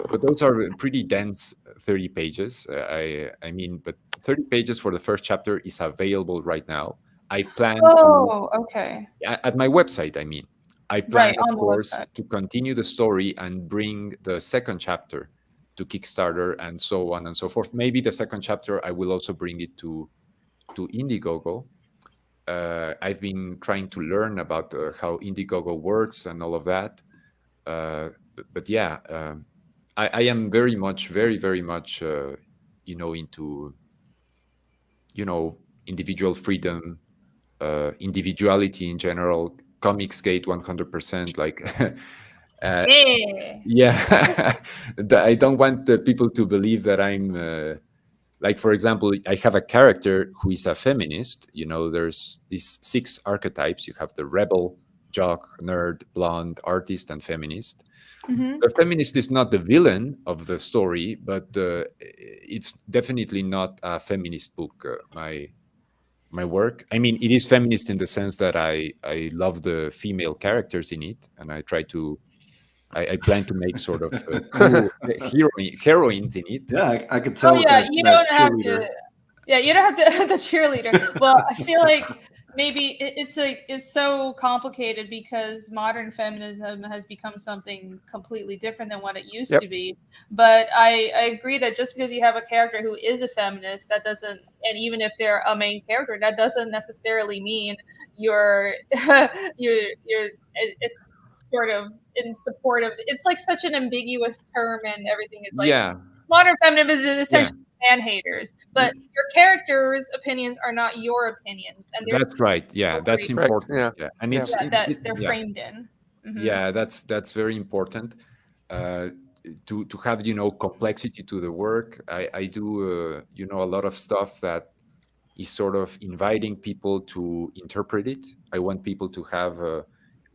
but those are pretty dense 30 pages. I mean, but 30 pages for the first chapter is available right now. I plan Oh, okay. at my website. I mean, I plan, Right, of on the course, website. to continue the story and bring the second chapter to Kickstarter and so on and so forth. Maybe the second chapter I will also bring it to Indiegogo. I've been trying to learn about how Indiegogo works and all of that. But yeah, I am very much, very much, into, individual freedom, individuality in general, Comicsgate 100%. Like, Yeah. yeah, I don't want the people to believe that I'm like, for example, I have a character who is a feminist. There's these 6 archetypes. You have the rebel, jock, nerd, blonde, artist, and feminist. Mm-hmm. The feminist is not the villain of the story, but it's definitely not a feminist book. My work, I mean, it is feminist in the sense that I love the female characters in it, and I plan to make sort of cool heroines in it. Yeah, I could tell. Oh with yeah, that, you that don't have cheerleader. to. Yeah, you don't have to. The cheerleader. Well, I feel like maybe it's so complicated because modern feminism has become something completely different than what it used Yep. to be. But I agree that just because you have a character who is a feminist, that doesn't, and even if they're a main character, that doesn't necessarily mean you're it's sort of in support of. It's like such an ambiguous term, and everything is like Yeah, modern feminism is essentially man haters, but your characters' opinions are not your opinions, and that's right. Yeah, that's Correct. important. Yeah, and it's that they're yeah. framed in. Mhm. Yeah, that's very important to have complexity to the work. I do a lot of stuff that is sort of inviting people to interpret it. I want people to have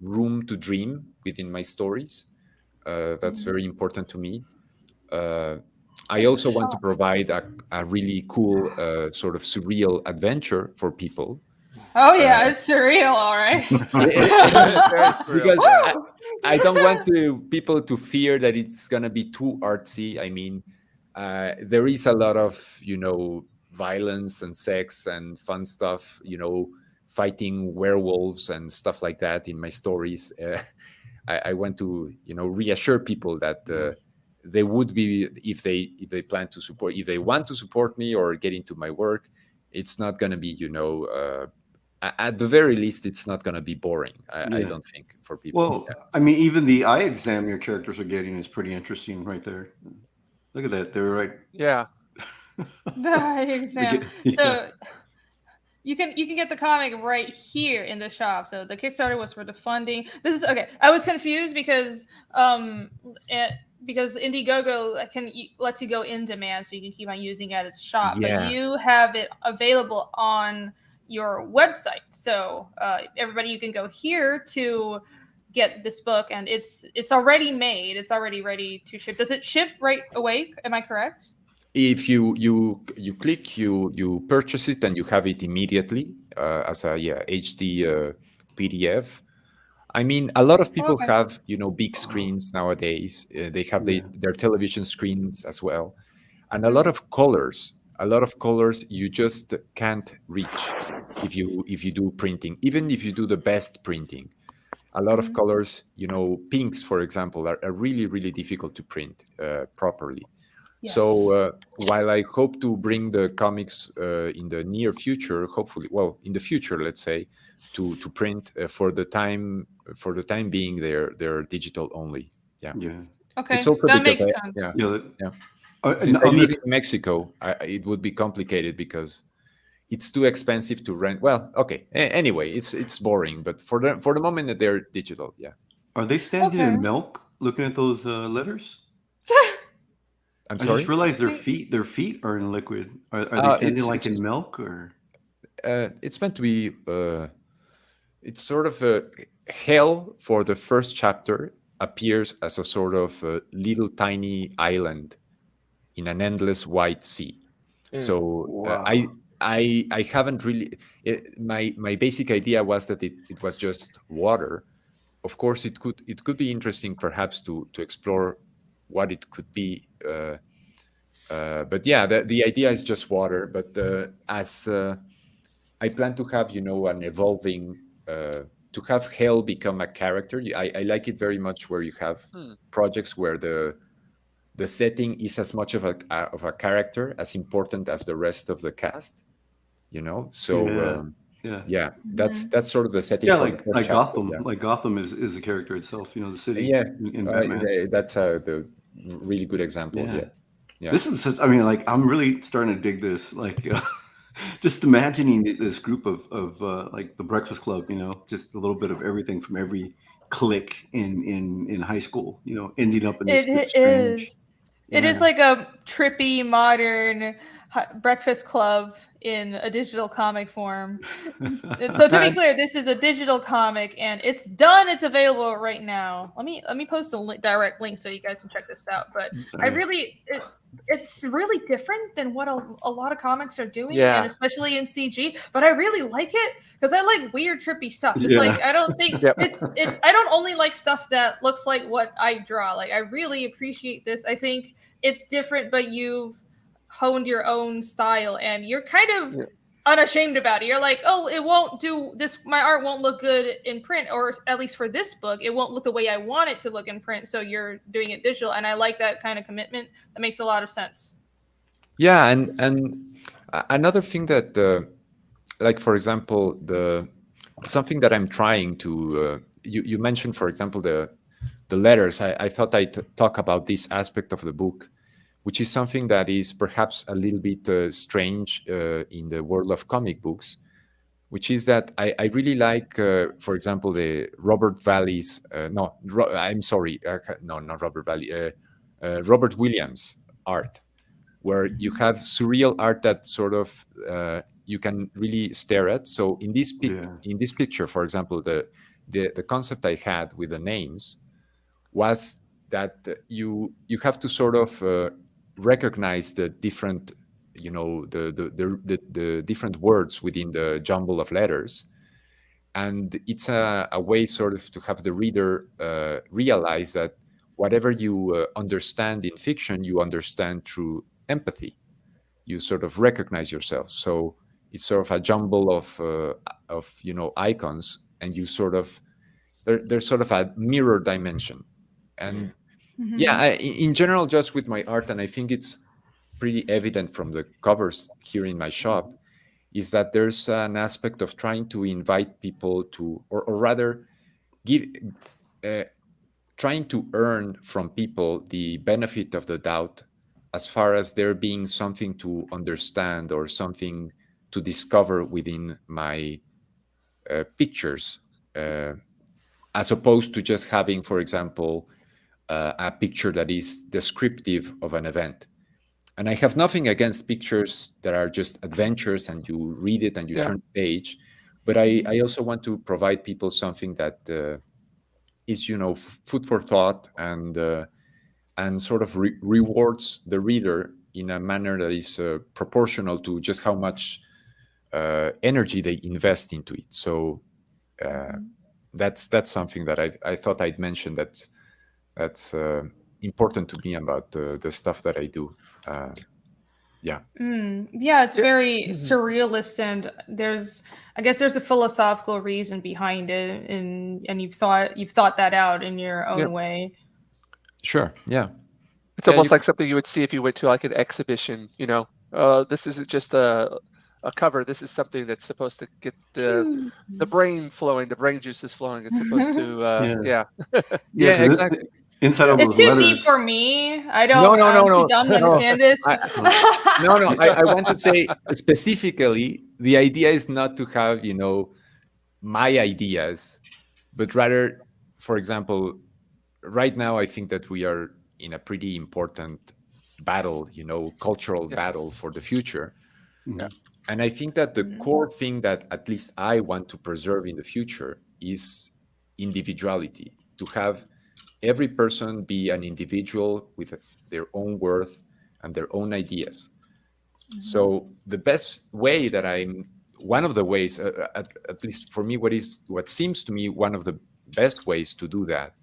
room to dream within my stories. That's very important to me. I also want to provide a really cool sort of surreal adventure for people. Oh yeah, it's surreal, all right. Because I don't want people to fear that it's gonna be too artsy. I mean, there is a lot of violence and sex and fun stuff. Fighting werewolves and stuff like that in my stories. I want to reassure people that they would be, if they plan to support, if they want to support me or get into my work, it's not going to be at the very least, it's not going to be boring. I don't think, for people. Well, I mean, even the eye exam your characters are getting is pretty interesting right there. Look at that. They're right. Yeah. The eye exam. So you can get the comic right here in the shop. So the Kickstarter was for the funding. This is okay. I was confused because Indiegogo lets you go in demand, so you can keep on using it as a shop. Yeah. But you have it available on your website. So everybody, you can go here to get this book, and it's already made. It's already ready to ship. Does it ship right away? Am I correct? If you click, you purchase it, and you have it immediately as a HD PDF. I mean, a lot of people have big screens nowadays. They have their television screens as well, and a lot of colors. You just can't reach if you do printing, even if you do the best printing. A lot of colors, pinks, for example, are really, really difficult to print properly. Yes. So while I hope to bring the comics in the near future, hopefully, well, in the future, let's say, to print for the time being, they're digital only. Yeah. Okay, it's also that because makes sense. Since I live in Mexico, it would be complicated because it's too expensive to rent. Well, okay. Anyway, it's boring, but for the moment, they're digital. Yeah. Are they standing in milk looking at those letters? I'm sorry? I just realized their feet are in liquid. Are they standing like in milk, or? It's meant to be. It's sort of a hell for the first chapter. appears as a sort of little tiny island in an endless white sea. So Wow. I haven't really. My basic idea was that it was just water. Of course, it could be interesting, perhaps, to explore what it could be. But yeah, the idea is just water. But as I plan to have, an evolving, to have hell become a character. I like it very much where you have projects where the setting is as much of a character, as important as the rest of the cast. So yeah. that's sort of the setting. Yeah, for like the first chapter, Gotham. yeah. Like Gotham is a character itself. The city. Yeah, in Batman. that's the really good example. Yeah. This is such. I mean, like, I'm really starting to dig this. Like, just imagining this group of like the Breakfast Club. Just a little bit of everything from every clique in high school. Ending up in this. It is like a trippy modern Breakfast Club in a digital comic form. So to be clear, this is a digital comic, and it's done. It's available right now. Let me post a direct link so you guys can check this out. But it's really different than what a lot of comics are doing, and especially in CG. But I really like it because I like weird, trippy stuff. It's like I don't think it's I don't only like stuff that looks like what I draw. Like, I really appreciate this. I think it's different, but you've honed your own style, and you're kind of unashamed about it. You're like, oh, it won't do this. My art won't look good in print, or at least for this book, it won't look the way I want it to look in print. So you're doing it digital, and I like that kind of commitment. That makes a lot of sense. Yeah, and another thing that, like, for example, something that I'm trying to. You mentioned, for example, the letters. I thought I'd talk about this aspect of the book, which is something that is perhaps a little bit strange in the world of comic books, which is that I really like, for example, the Robert Valley's, I'm sorry, no, not Robert Valley, Robert Williams art, where you have surreal art that sort of you can really stare at. So in this picture, for example, the concept I had with the names was that you have to sort of recognize the different, the different words within the jumble of letters, and it's a way sort of to have the reader realize that whatever you understand in fiction, you understand through empathy. You sort of recognize yourself. So it's sort of a jumble of icons, and you sort of there's sort of a mirror dimension. And in general, just with my art, and I think it's pretty evident from the covers here in my shop, is that there's an aspect of trying to invite people to, or rather, trying to earn from people the benefit of the doubt, as far as there being something to understand or something to discover within my pictures, as opposed to just having, for example, a picture that is descriptive of an event. And I have nothing against pictures that are just adventures and you read it and you turn the page. But I also want to provide people something that is, food for thought and sort of rewards the reader in a manner that is proportional to just how much energy they invest into it. So that's something that I thought I'd mention. That's important to me about the stuff that I do. It's very surrealist, and I guess there's a philosophical reason behind it, and you've thought that out in your own way. Sure. Yeah. It's almost like something you would see if you went to like an exhibition. This isn't just a cover. This is something that's supposed to get the brain flowing, the brain juices flowing. It's supposed to exactly. Inside of it's those too letters. deep for me. I'm too dumb to understand this. I want to say specifically, the idea is not to have, my ideas, but rather, for example, right now, I think that we are in a pretty important battle, cultural battle for the future. Yeah. And I think that the core thing that at least I want to preserve in the future is individuality, to have every person be an individual with their own worth and their own ideas. So the best way that one of the ways, at least for me, what seems to me one of the best ways to do that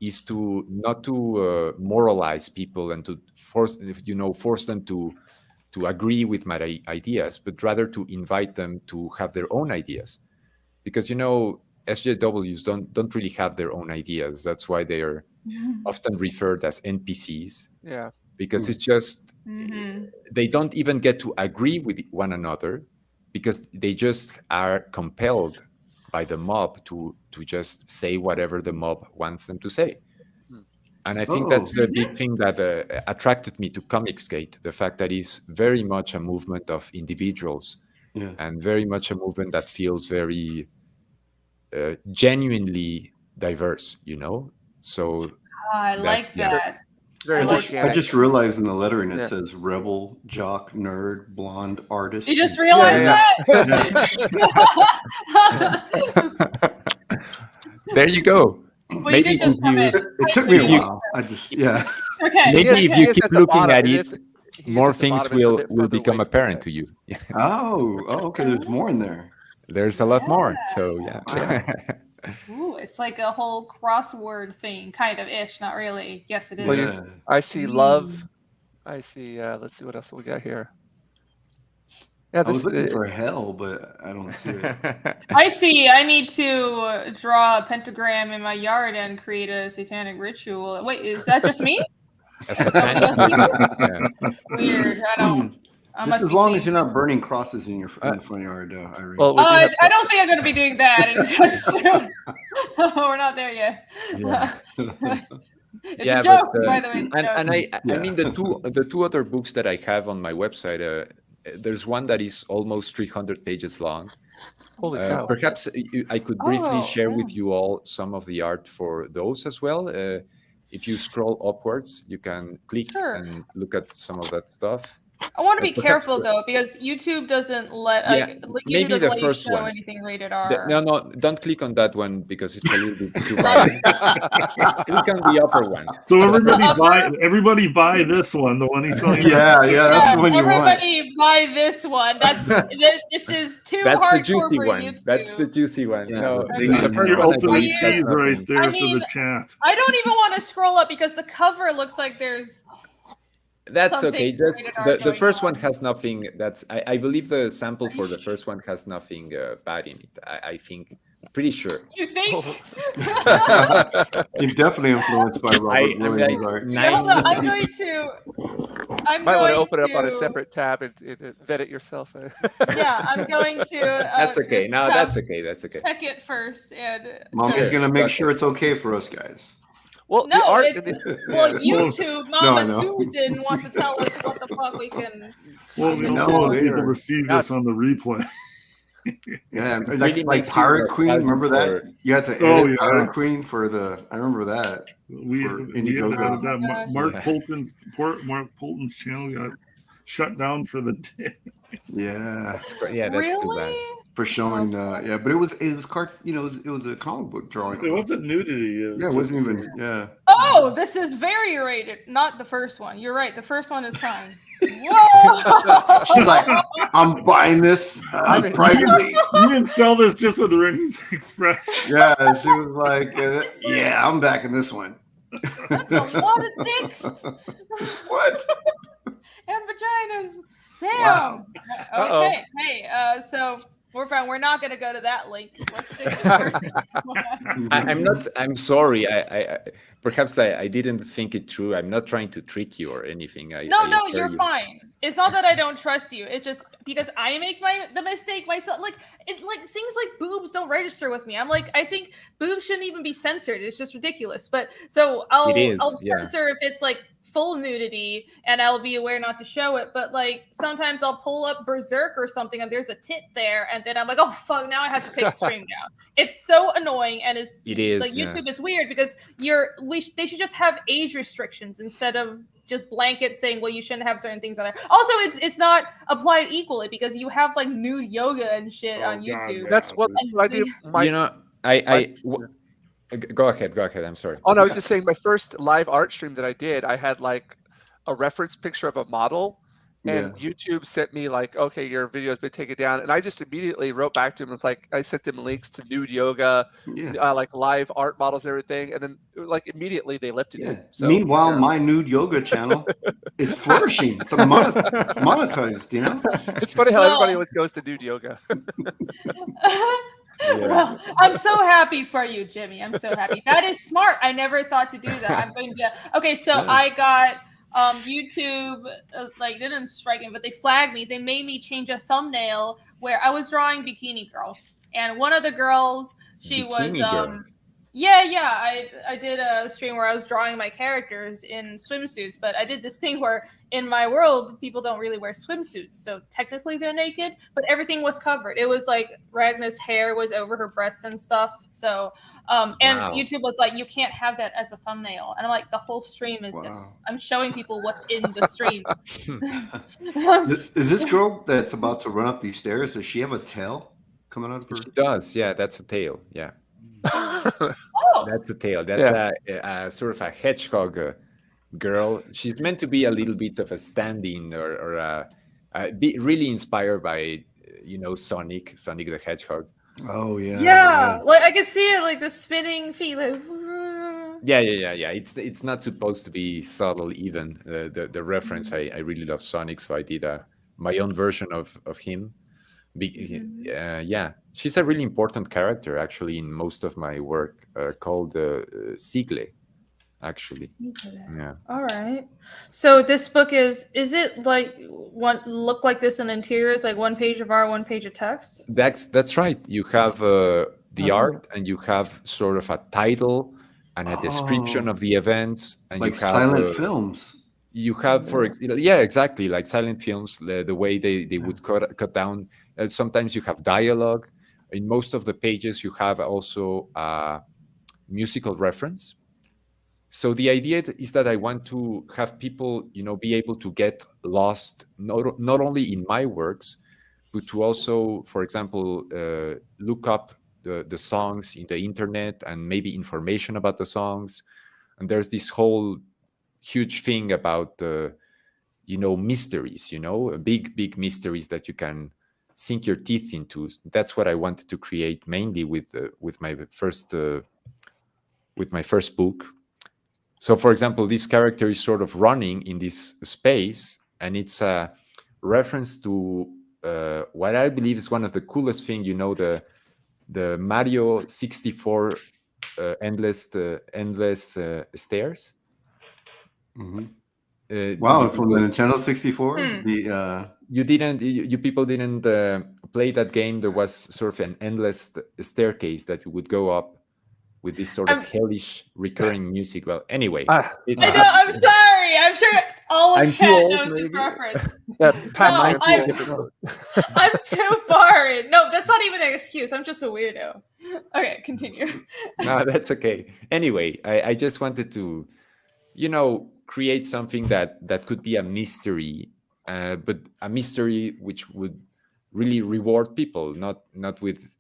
is to not to moralize people and to force them to agree with my ideas, but rather to invite them to have their own ideas, because SJWs don't really have their own ideas. That's why they are often referred as NPCs. Yeah. Because it's just they don't even get to agree with one another, because they just are compelled by the mob to just say whatever the mob wants them to say. And I think that's the big thing that attracted me to Comicsgate, the fact that it's very much a movement of individuals and very much a movement that feels very genuinely diverse, So I like that. I just realized in the lettering it says rebel, jock, nerd, blonde, artist. You just realized that? There you go. Well, maybe you just come in. It took me a while. Okay. Maybe if you keep looking at it, more things will become apparent to you. Okay. There's more in there. There's a lot more. So Ooh, it's like a whole crossword thing, kind of ish. Not really. Yes, it is. Well, I see love. I see. Let's see what else we got here. Yeah, I was looking for hell, but I don't see it. I see. I need to draw a pentagram in my yard and create a satanic ritual. Wait, is that just me? Weird. I don't. Just as long as you're not burning crosses in your front yard, Irene. Well, I don't think I'm going to be doing that anytime soon. We're not there yet. It's a joke, by the way. I mean, the two other books that I have on my website. There's one that is almost 300 pages long. Holy cow! Perhaps I could briefly share with you all some of the art for those as well. If you scroll upwards, you can click and look at some of that stuff. I want to be careful though, because YouTube doesn't let maybe doesn't the let first you show one. anything rated R. No, don't click on that one because it's a little bit too violent. Click on the upper one. So everybody buy this one, the one he's selling. Yeah, that's the one you want. Everybody buy this one. This is too That's hardcore the juicy for one. YouTube. That's the juicy one. Yeah, No, the first one ultimate cheese right there for the chat. I don't even want to scroll up because the cover looks like there's. That's okay. Just the first one has nothing. I believe the sample for the first one has nothing bad in it. I think, pretty sure. You think? You're definitely influenced by Robert Williams' art. Hold on, I'm going to. Might want to open it up on a separate tab and vet it yourself. Yeah, I'm going to. That's okay. No, that's okay. That's okay. Check it first, and Mom's gonna make sure it's okay for us guys. Well, no, YouTube Mama Susan wants to tell us what the fuck we can. Well, we also want people to see this on the replay. Yeah, like Pirate Queen. Remember that? You had to edit Pirate Queen for the. I remember that. We had to edit that. Mark Polton's channel got shut down for the day. Yeah, that's too bad. For showing, but it was it was a comic book drawing. It wasn't nudity. It wasn't even. Yeah. Oh, this is very rated. Not the first one. You're right. The first one is fine. Whoa! She's like, I'm buying this privately. You didn't tell this just with Rennie's expression. Yeah, she was like, yeah, I'm backing this one. That's a lot of dicks. What? And vaginas. Damn. Wow. Okay. Hey, so we're fine. We're not going to go to that link. Let's stick to the first. I'm sorry. I perhaps I didn't think it through. I'm not trying to trick you or anything. No, you're fine. It's not that I don't trust you. It's just because I make the mistake myself. Like things like boobs don't register with me. I'm like, I think boobs shouldn't even be censored. It's just ridiculous. But so I'll censor if it's like full nudity, and I'll be aware not to show it. But like sometimes I'll pull up Berserk or something, and there's a tit there, and then I'm like, oh fuck, now I have to take the stream down. It's so annoying, and it is like YouTube is weird because they should just have age restrictions instead of just blanket saying, well, you shouldn't have certain things on there. Also, it's not applied equally because you have like nude yoga and shit on YouTube. That's what I do. Go ahead. I'm sorry. Oh no, I was just saying my first live art stream that I did, I had like a reference picture of a model, and YouTube sent me like, okay, your video has been taken down, and I just immediately wrote back to him. It's like I sent them links to nude yoga, like live art models and everything, and then like immediately they lifted it. So, meanwhile, my nude yoga channel is flourishing. It's monetized, you know. It's funny how everybody always goes to nude yoga. Well, I'm so happy for you, Jimmy. I'm so happy. That is smart. I never thought to do that. I'm going to. Okay, so I got YouTube like didn't strike me, but they flagged me. They made me change a thumbnail where I was drawing bikini girls, and one of the girls, she was girls. I did a stream where I was drawing my characters in swimsuits, but I did this thing where in my world people don't really wear swimsuits, so technically they're naked, but everything was covered. It was like Ragna's hair was over her breasts and stuff. So and YouTube was like, you can't have that as a thumbnail, and I'm like, the whole stream is this. I'm showing people what's in the stream. Is this girl that's about to run up these stairs, does she have a tail coming out of her? She does. Yeah, that's a tail. Yeah. That's a tail. That's a sort of a hedgehog girl. She's meant to be a little bit of a stand-in or be really inspired by Sonic the Hedgehog. Oh yeah. Like I can see it, like the spinning feet. Like... Yeah. It's not supposed to be subtle even. The reference. I really love Sonic, so I did my own version of him. She's a really important character actually in most of my work, called Sigle, actually. Yeah. All right. So this book is it like look like this in interiors, like one page of art, one page of text? That's right. You have the art, and you have sort of a title and a description of the events, and like you have silent films. You have, exactly, like silent films, the way they would cut down. Sometimes you have dialogue. In most of the pages, you have also musical reference. So the idea is that I want to have people, be able to get lost, not only in my works, but to also, for example, look up the songs in the internet and maybe information about the songs. And there's this whole huge thing about mysteries, big mysteries that you can sink your teeth into. That's what I wanted to create mainly with my first book. So for example, this character is sort of running in this space, and it's a reference to what I believe is one of the coolest things, the Mario 64 endless stairs. Mm-hmm. Wow, from the Nintendo 64? You people didn't play that game. There was sort of an endless staircase that you would go up with this sort of hellish recurring music. Well, anyway. I know, I'm sorry. I'm sure all of chat knows this reference. I'm too far in. No, that's not even an excuse. I'm just a weirdo. Okay, continue. No, that's okay. Anyway, I just wanted to, create something that could be a mystery, but a mystery which would really reward people, not with,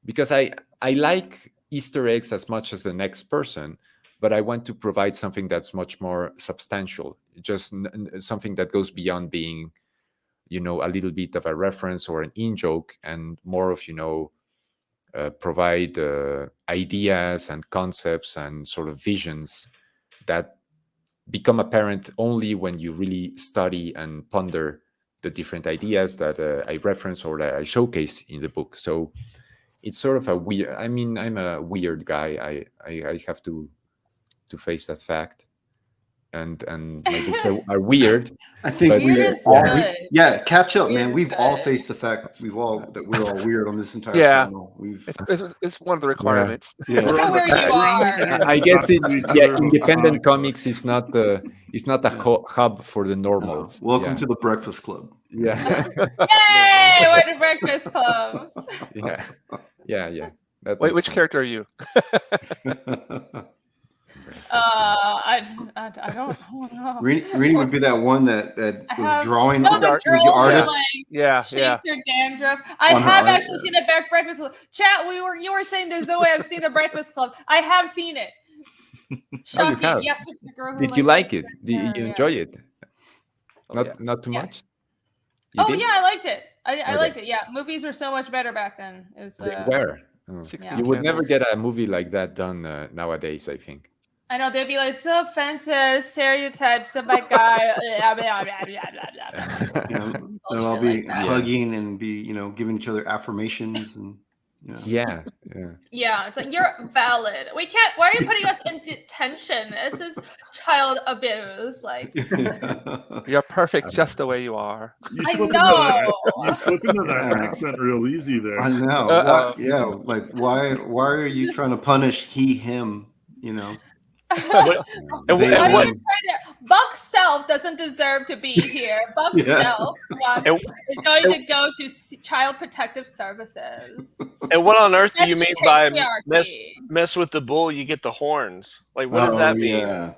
because I like Easter eggs as much as the next person, but I want to provide something that's much more substantial, just something that goes beyond being, a little bit of a reference or an in-joke, and more of, provide ideas and concepts and sort of visions that become apparent only when you really study and ponder the different ideas that I reference or that I showcase in the book. So it's sort of a weird, I'm a weird guy. I have to face that fact. And my books are weird. I think catch up, man. We've all faced the fact that we're all weird on this entire channel. It's one of the requirements. Yeah. Look at where you are. I guess it's independent comics is not a hub for the normals. Welcome to the Breakfast Club. Yeah. Yay! We're the Breakfast Club. Yeah. Wait, which character are you? I don't know. Rini would be that one that was drawing no, on the with girl your who artist. like Yeah, shaped her dandruff. I On her have art, actually seen the Breakfast Club. Chat, you were saying there's no way I've seen the Breakfast Club. I have seen it. Shocking. have? Yes, the girl who Did you like like it? Did you enjoy it? Not too much? You did? Yeah, I liked it. I liked it. Yeah, movies were so much better back then. It was, They were. Oh. 16 You would never candles. get a movie like that done nowadays, I think. I know they'd be like so offensive stereotypes of my guy. Blah, blah, blah, blah, blah, blah. They'll all be hugging and be giving each other affirmations and Yeah. Yeah, it's like you're valid. We can't. Why are you putting us in detention? This is child abuse. Like You're perfect just the way you are. You I slip know. you slip into that Yeah. accent real easy there. I know. Like why are you trying to punish he, him? Buck Self doesn't deserve to be here. Buck Self is going to go to Child Protective Services. And what on earth do That's you mean by patriarchy. mess with the bull? You get the horns. Like, what does that mean?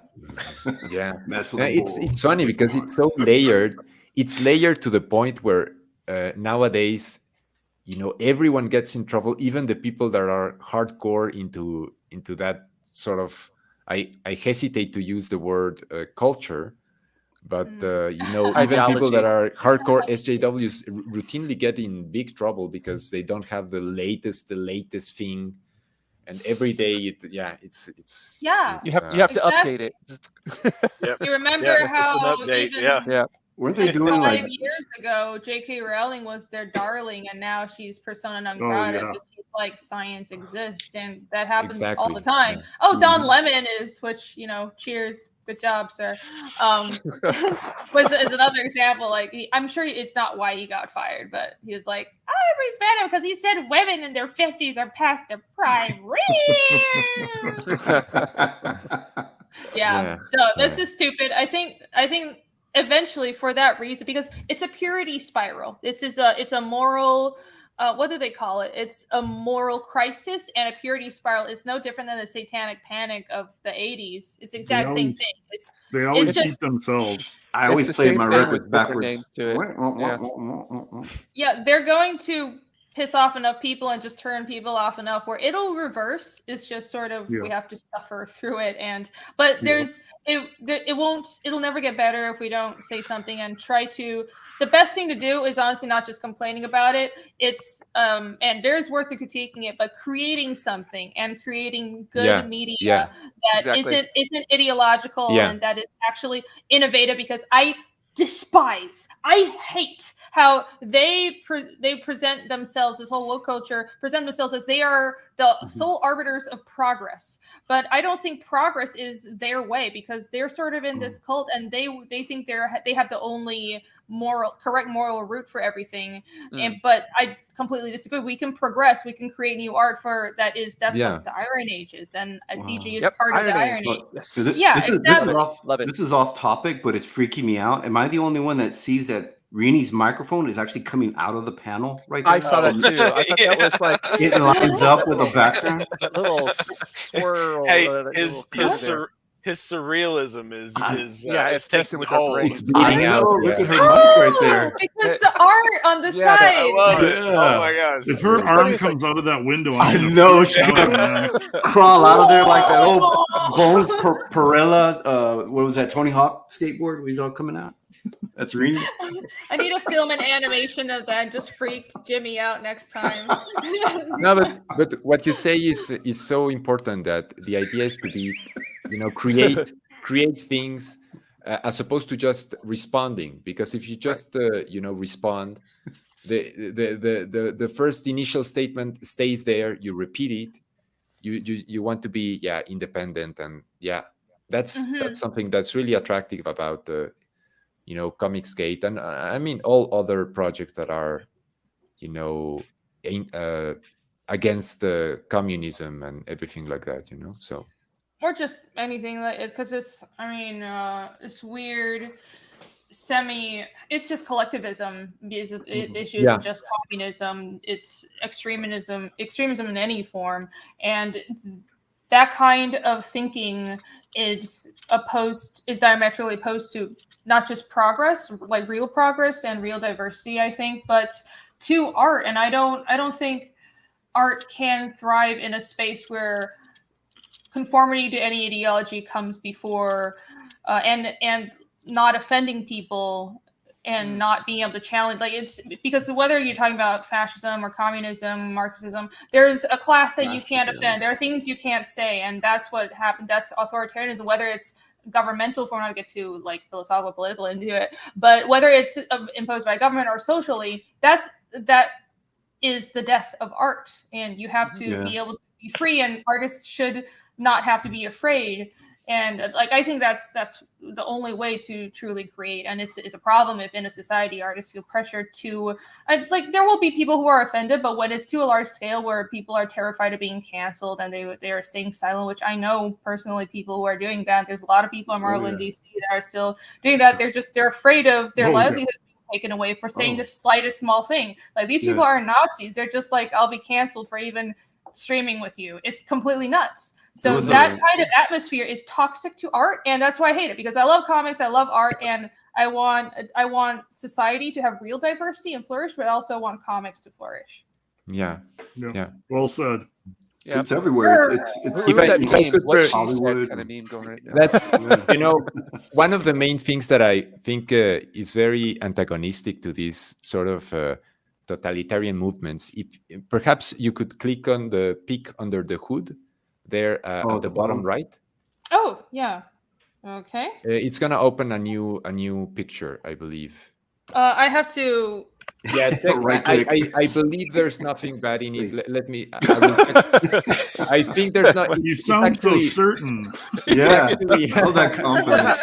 Yeah. Mess with the bull. It's funny because it's so layered. It's layered to the point where nowadays, everyone gets in trouble. Even the people that are hardcore into that sort of. I hesitate to use the word culture, but even people that are hardcore SJWs routinely get in big trouble because they don't have the latest thing, and every day you have to update it. You remember how it's an update, even weren't they doing 5 years ago J.K. Rowling was their darling, and now she's persona non grata. yeah. She's like science exists, and that happens all Exactly. the time. Yeah. Don Lemon is, which cheers, good job, sir. Is another example. Like I'm sure it's not why he got fired, but he was like, I respect him because he said women in their 50s are past their prime. So this is stupid. I think eventually for that reason, because it's a purity spiral. It's a moral. What do they call it? It's a moral crisis, and a purity spiral is no different than the satanic panic of the 80s. It's the exact same thing. They always it's keep themselves. I always play my records backwards. Yeah, they're going to piss off enough people and just turn people off enough where it'll reverse. It's just sort of we have to suffer through it, but it'll never get better if we don't say something and try to. The best thing to do is honestly not just complaining about it. It's and there's worth the critiquing it, but creating something and creating good media that isn't ideological and that is actually innovative, because I hate how they present themselves, this whole woke culture present themselves as they are the sole arbiters of progress. But I don't think progress is their way, because they're sort of in this cult and they think they have the only correct moral route for everything. But I completely disagree. We can progress. We can create new art that's what the Iron Age is, and CG is part of the Iron Age. This is off topic, but it's freaking me out. Am I the only one that sees that Rini's microphone is actually coming out of the panel right there? I saw that too. I thought that was like it lines up with the background. That little swirl. Hey, his surrealism is it's testing with our brain. It's bleeding out. Look at her mic right there. Because the art on the side. I love it. Oh my gosh! If her arm comes out of that window, I know she's gonna crawl out of there like that old Bones Perella. What was that? Tony Hawk skateboard? He's all coming out. That's Rini. I need to film an animation of that and just freak Jimmy out next time. No, but what you say is so important, that the idea is to be, create things as opposed to just responding. Because if you just respond, the first initial statement stays there. You repeat it. You want to be independent, and that's something that's really attractive about Comicsgate, and I mean all other projects that are against communism and everything like that, so or just anything like it, because it's weird it's just collectivism. It issues of just communism. It's extremism in any form, and that kind of thinking is diametrically opposed to not just progress, like real progress and real diversity, I think, but to art. And I don't think art can thrive in a space where conformity to any ideology comes before and not offending people and not being able to challenge, like, it's because whether you're talking about fascism or communism, Marxism, there's a class that you can't offend. There are things you can't say, and that's what happened. That's authoritarianism, whether it's governmental, if we're not to get too like philosophical, political into it, but whether it's imposed by government or socially, that is the death of art. And you have to be able to be free, and artists should not have to be afraid. And like, I think that's the only way to truly create. And it's a problem if in a society artists feel pressured to, like, there will be people who are offended, but when it's to a large scale where people are terrified of being canceled and they are staying silent, which I know personally people who are doing that. There's a lot of people in Maryland, DC that are still doing that. They're afraid of their livelihood being taken away for saying the slightest small thing. Like, these people are Nazis. They're just like, I'll be canceled for even streaming with you. It's completely nuts. So that kind of atmosphere is toxic to art, and that's why I hate it, because I love comics, I love art, and I want society to have real diversity and flourish, but I also want comics to flourish. Yeah. Well said. Yeah. It's everywhere. Hollywood kind of meme going right now. That's one of the main things that I think is very antagonistic to these sort of totalitarian movements. If perhaps you could click on the peek under the hood there at the bottom right. Oh yeah, okay. It's gonna open a new picture, I believe. I have to. Yeah, I believe there's nothing bad in it. Let me. I think there's not. You sound so certain. Yeah, actually, all that confidence.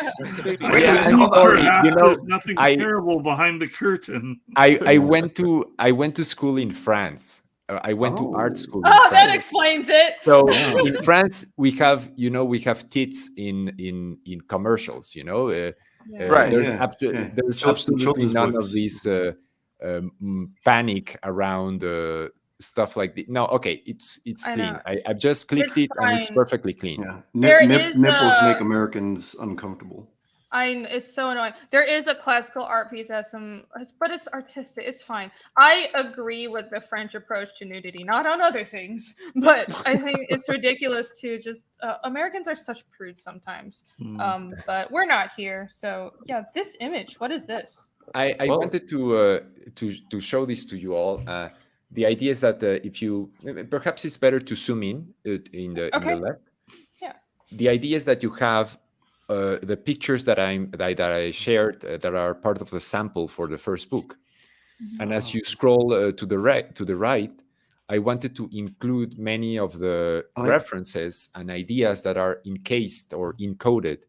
There's nothing terrible behind the curtain. I went to school in France. I went to art school. That explains it. So in France, we have tits in commercials. Right. There's absolutely none of these panic around stuff like this. No, okay, it's clean. I've just clicked it and it's perfectly clean. Yeah, nipples make Americans uncomfortable. It's so annoying. There is a classical art piece that but it's artistic. It's fine. I agree with the French approach to nudity, not on other things, but I think it's ridiculous to just. Americans are such prudes sometimes, but we're not here. So yeah, this image. What is this? I wanted to show this to you all. The idea is that if you perhaps it's better to zoom in the left. Yeah. The idea is that you have. The pictures that I shared that are part of the sample for the first book, and as you scroll to the right, I wanted to include many of the references and ideas that are encased or encoded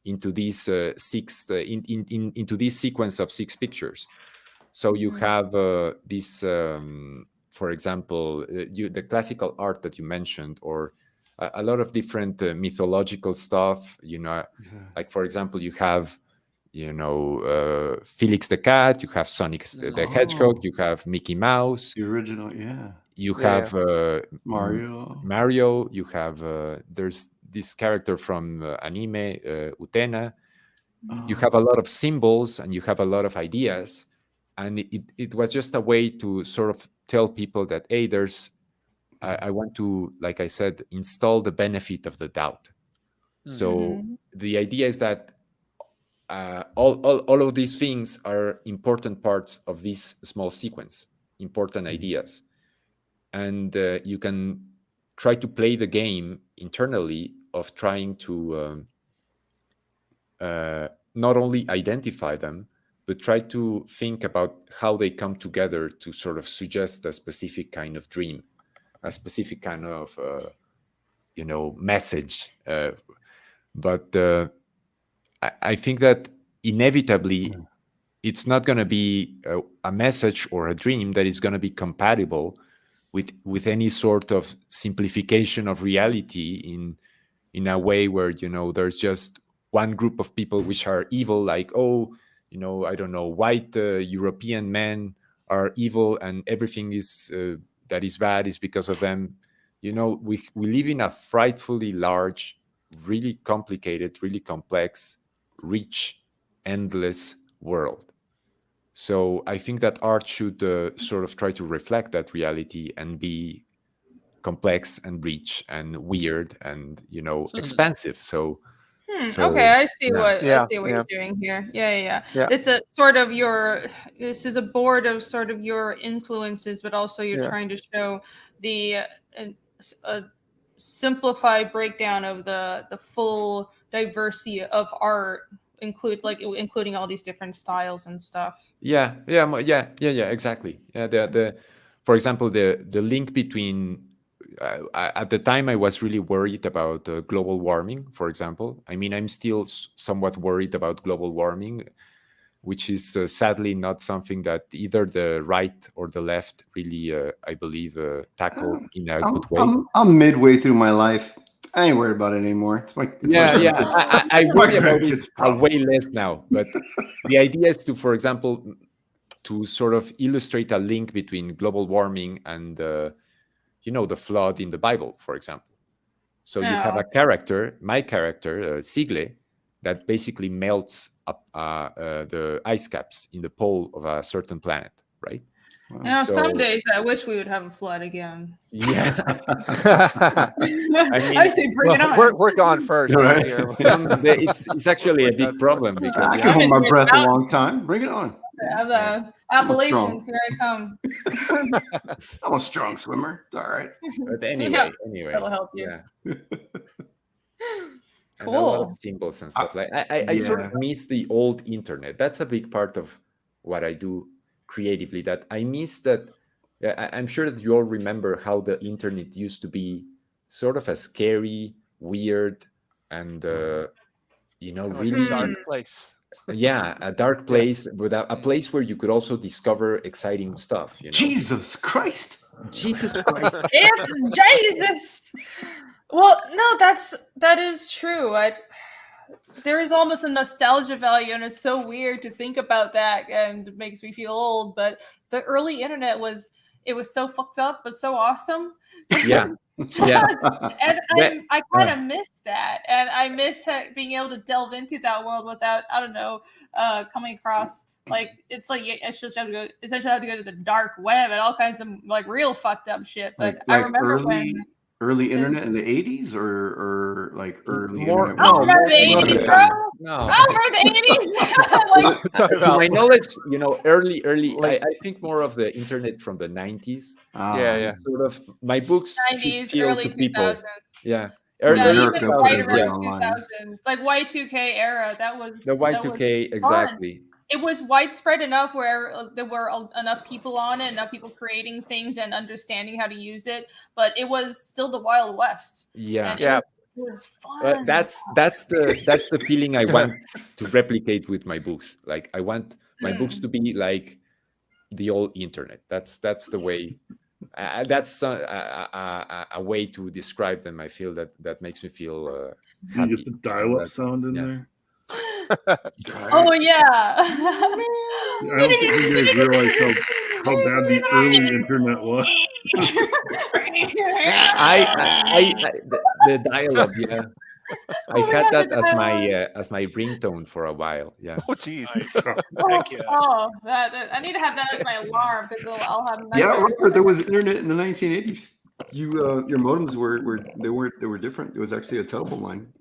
into these into this sequence of 6 pictures. So you have this, for example, the classical art that you mentioned, or a lot of different mythological stuff, like, for example, you have, Felix the Cat, you have Sonic the Hedgehog, you have Mickey Mouse. The original, You have Mario. You have, there's this character from anime, Utena. You have a lot of symbols and you have a lot of ideas. And it was just a way to sort of tell people that, hey, I want to, like I said, install the benefit of the doubt. So the idea is that all of these things are important parts of this small sequence, important ideas. And you can try to play the game internally of trying to not only identify them, but try to think about how they come together to sort of suggest a specific kind of dream. A specific kind of, message. But I think that inevitably, it's not going to be a message or a dream that is going to be compatible with any sort of simplification of reality in a way where, there's just one group of people which are evil, like, I don't know, white European men are evil and everything is... that is bad is because of them. you know, we live in a frightfully large, really complicated, really complex, rich, endless world. So I think that art should sort of try to reflect that reality and be complex and rich and weird and, you know, expansive. So Okay, I see what Yeah, you're doing here. Yeah. Yeah. This is a board of sort of your influences, but also you're trying to show a simplified breakdown of the full diversity of art, including all these different styles and stuff. Yeah, exactly. Yeah, for example, the link between at the time I was really worried about global warming, for example. I mean, I'm still somewhat worried about global warming, which is sadly not something that either the right or the left really, I believe, tackle in a good way. I'm midway through my life. I ain't worried about it anymore. It's I worry about it way less now. But the idea is to, for example, to sort of illustrate a link between global warming and, you know, the flood in the Bible, for example. So you have a character, my character, Sigle, that basically melts up the ice caps in the pole of a certain planet, right? Now, some days I wish we would have a flood again. Yeah. I mean, I say bring it on. We're gone first. Right? Here. It's actually a big problem because I can hold my breath a long time. Bring it on. The Appalachians, here I come. I'm a strong swimmer. It's all right. But anyway, that'll help you. Yeah. Cool. And a lot of symbols and stuff. Like I sort of miss the old internet. That's a big part of what I do creatively. That I miss that. I'm sure that you all remember how the internet used to be sort of a scary, weird, and you know, really dark place. Yeah, a dark place, but a place where you could also discover exciting stuff. You know? Jesus Christ! Jesus Christ! It's Jesus. Well, no, that is true. There is almost a nostalgia value, and it's so weird to think about that, and it makes me feel old. But the early internet was so fucked up, but so awesome. Yeah. Yeah. And I kind of miss that, and I miss being able to delve into that world without, I don't know, coming across like it's like it's just have to go to the dark web and all kinds of like real fucked up shit. But I remember early internet in the 80s or like early internet. I remember the 80s, bro. No, I remember the 80s. To my knowledge, you know, early. I think more of the internet from the 90s. Yeah. Sort of my books 90s, early 2000s. Yeah. Even right around 2000, like Y2K era. That was the Y2K exactly. Fun. It was widespread enough where there were enough people on it, enough people creating things and understanding how to use it, but it was still the Wild West. Yeah, it was fun. That's the feeling I want to replicate with my books. Like I want my books to be like the old internet. That's the way. That's a way to describe them. I feel that makes me feel happy. You get the dial-up sound in there. Oh yeah. I don't think you guys realize how bad the early internet was. The dial-up, yeah. I had that as my ringtone for a while. Yeah. Oh jeez. I need to have that as my alarm because I'll have. Robert, there was internet in the 1980s. Your modems were different. It was actually a telephone line.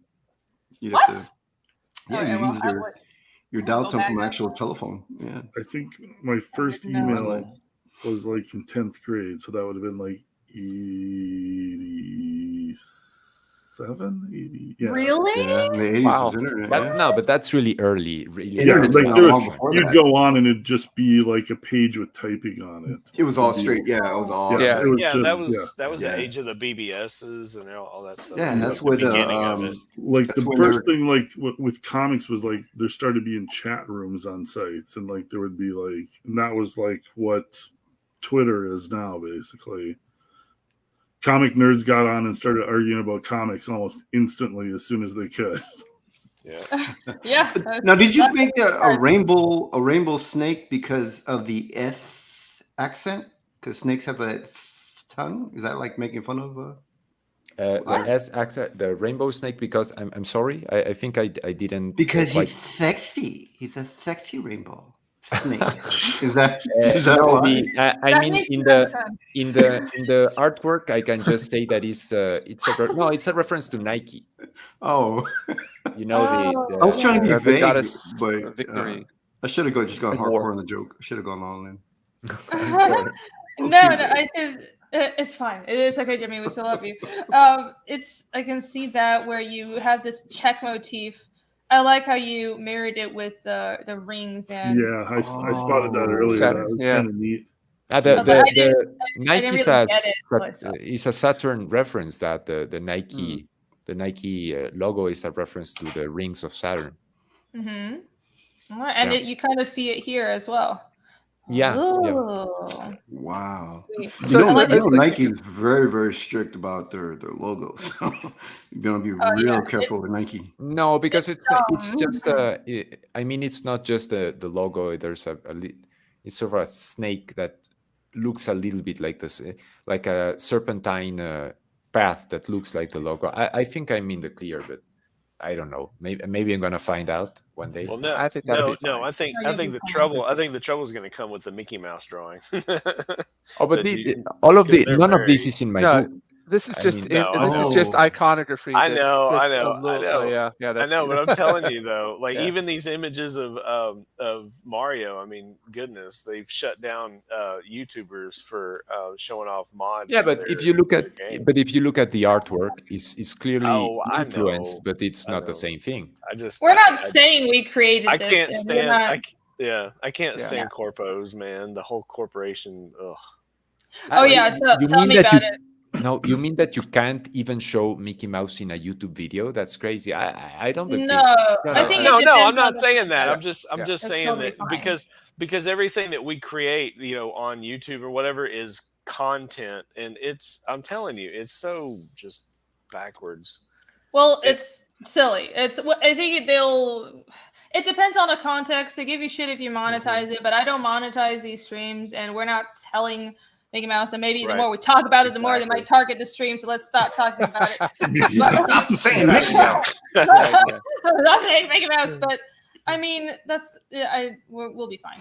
You what? have to, your dial tone from actual telephone. Yeah. I think my first email was like in 10th grade, so that would have been like 87, 80. Yeah. Really? Yeah, in the 80s was internet. No, but that's really early. Really, you'd go on and it'd just be like a page with typing on it. It was all straight. Yeah, it was all. Yeah, that was the age of the BBSs and all that stuff. Yeah, and that's where the first thing like with comics was like there started being chat rooms on sites, and like there would be like, and that was like what Twitter is now basically. Comic nerds got on and started arguing about comics almost instantly as soon as they could. Yeah. Now, did you make a rainbow snake because of the F accent? Because snakes have that tongue. Is that like making fun of? The S-axis, the rainbow snake, because I'm sorry, I think I didn't Because quite. he's sexy. He's a sexy rainbow snake. is that No, why? I That mean makes in no the sense. in the artwork, I can just say that it's a reference to Nike. Oh, You know I was trying to be The vague, goddess but of victory. I should have just gone And war. hardcore on the joke. I should have gone all in. I'm sorry. No, I did. It's fine. It's okay, Jimmy. We still love you. I can see that where you have this check motif. I like how you married it with the rings and. Yeah, I spotted that earlier. Saturn, That was yeah. kind of neat. The I Nike didn't really says get it, that so. is a Saturn reference. That the Nike logo is a reference to the rings of Saturn. Mm-hmm. And you kind of see it here as well. Yeah. Ooh. Wow. Sweet. So Nike is very, very strict about their logos. You're gonna be real careful with Nike. No, because it's just I mean, it's not just the logo. There's it's sort of a snake that looks a little bit like this, like a serpentine path that looks like the logo. I think I'm in the clear, but I don't know. Maybe I'm gonna find out one day. Well, no, I think that'll be fine. I think No, you'll the be fine. trouble. I think the trouble is going to come with the Mickey Mouse drawing. Oh, but That all of because they're none of very- this is in my No, book. this is I just mean- No, this is just iconography. I that's know, a I know. little- yeah, I that's, know, but I'm telling you though, like Yeah. even these images of Mario, I mean, goodness, they've shut down YouTubers for showing off mods. Yeah, to but their- if you look at their game. the artwork, it's clearly Oh, I influenced, know. but it's I not the know. same thing. We're not saying we created I this. can't and stand. we're not- I can't Yeah. stand corpos, man. The whole corporation. Ugh. Oh yeah, tell me about it. No, you mean that you can't even show Mickey Mouse in a YouTube video? That's crazy. I don't think. No, I think No, it I'm depends not on the saying that. context. I'm just That's saying totally that fine. because everything that we create, on YouTube or whatever is content, and I'm telling you, it's so just backwards. Well, it's silly. I think it depends on the context. They give you shit if you monetize it, but I don't monetize these streams, and we're not selling Mickey Mouse. And maybe the more we talk about it, the more they might target the stream. So let's stop talking about it. I'm saying Mickey Mouse. Not saying Mickey Mouse, but I mean we'll be fine.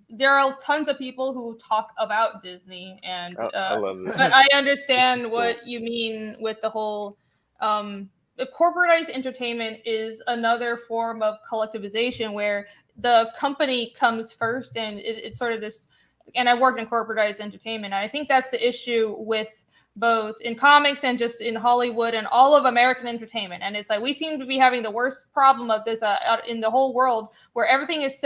There are tons of people who talk about Disney, and I love this. but I understand what you mean with the whole. Corporatized entertainment is another form of collectivization where the company comes first, and it's sort of this. And I worked in corporatized entertainment. I think that's the issue with both in comics and just in Hollywood and all of American entertainment. And it's like we seem to be having the worst problem of this in the whole world, where everything is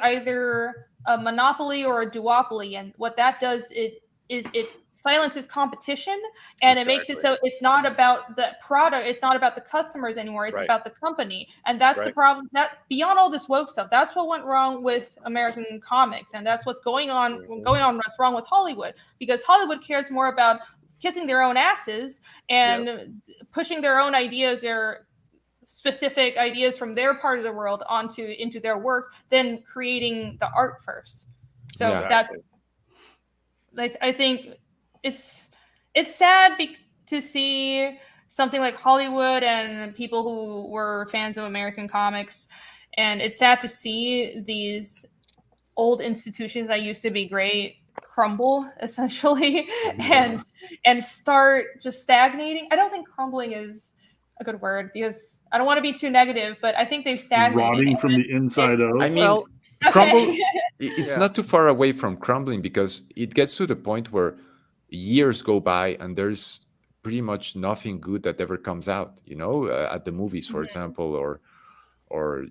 either a monopoly or a duopoly, and what that does it silences competition, and it makes it so it's not about the product, it's not about the customers anymore, it's about the company. And that's the problem. That beyond all this woke stuff, that's what went wrong with American comics, and that's what's going on what's wrong with Hollywood, because Hollywood cares more about kissing their own asses and pushing their own ideas, their specific ideas from their part of the world into their work than creating the art first. So that's I think it's sad to see something like Hollywood and people who were fans of American comics, and it's sad to see these old institutions that used to be great crumble essentially and start just stagnating. I don't think crumbling is a good word because I don't want to be too negative, but I think they've stagnated. Rotting from the inside out. I mean, crumble. It's not too far away from crumbling, because it gets to the point where years go by and there's pretty much nothing good that ever comes out. At the movies, for example, or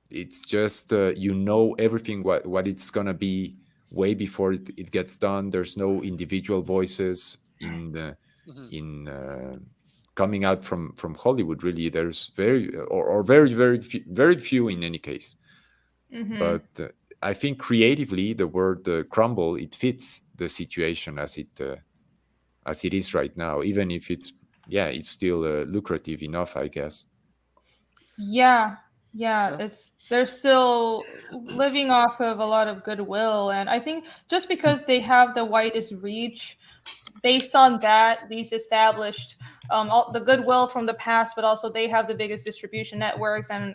it's just everything what it's gonna be way before it gets done. There's no individual voices in coming out from Hollywood. Really, there's very few in any case. But I think creatively, the word crumble, it fits the situation as it is right now, even if it's still lucrative enough, I guess. Yeah, Yeah, they're still living off of a lot of goodwill, and I think just because they have the widest reach, based on that, these established all the goodwill from the past, but also they have the biggest distribution networks, and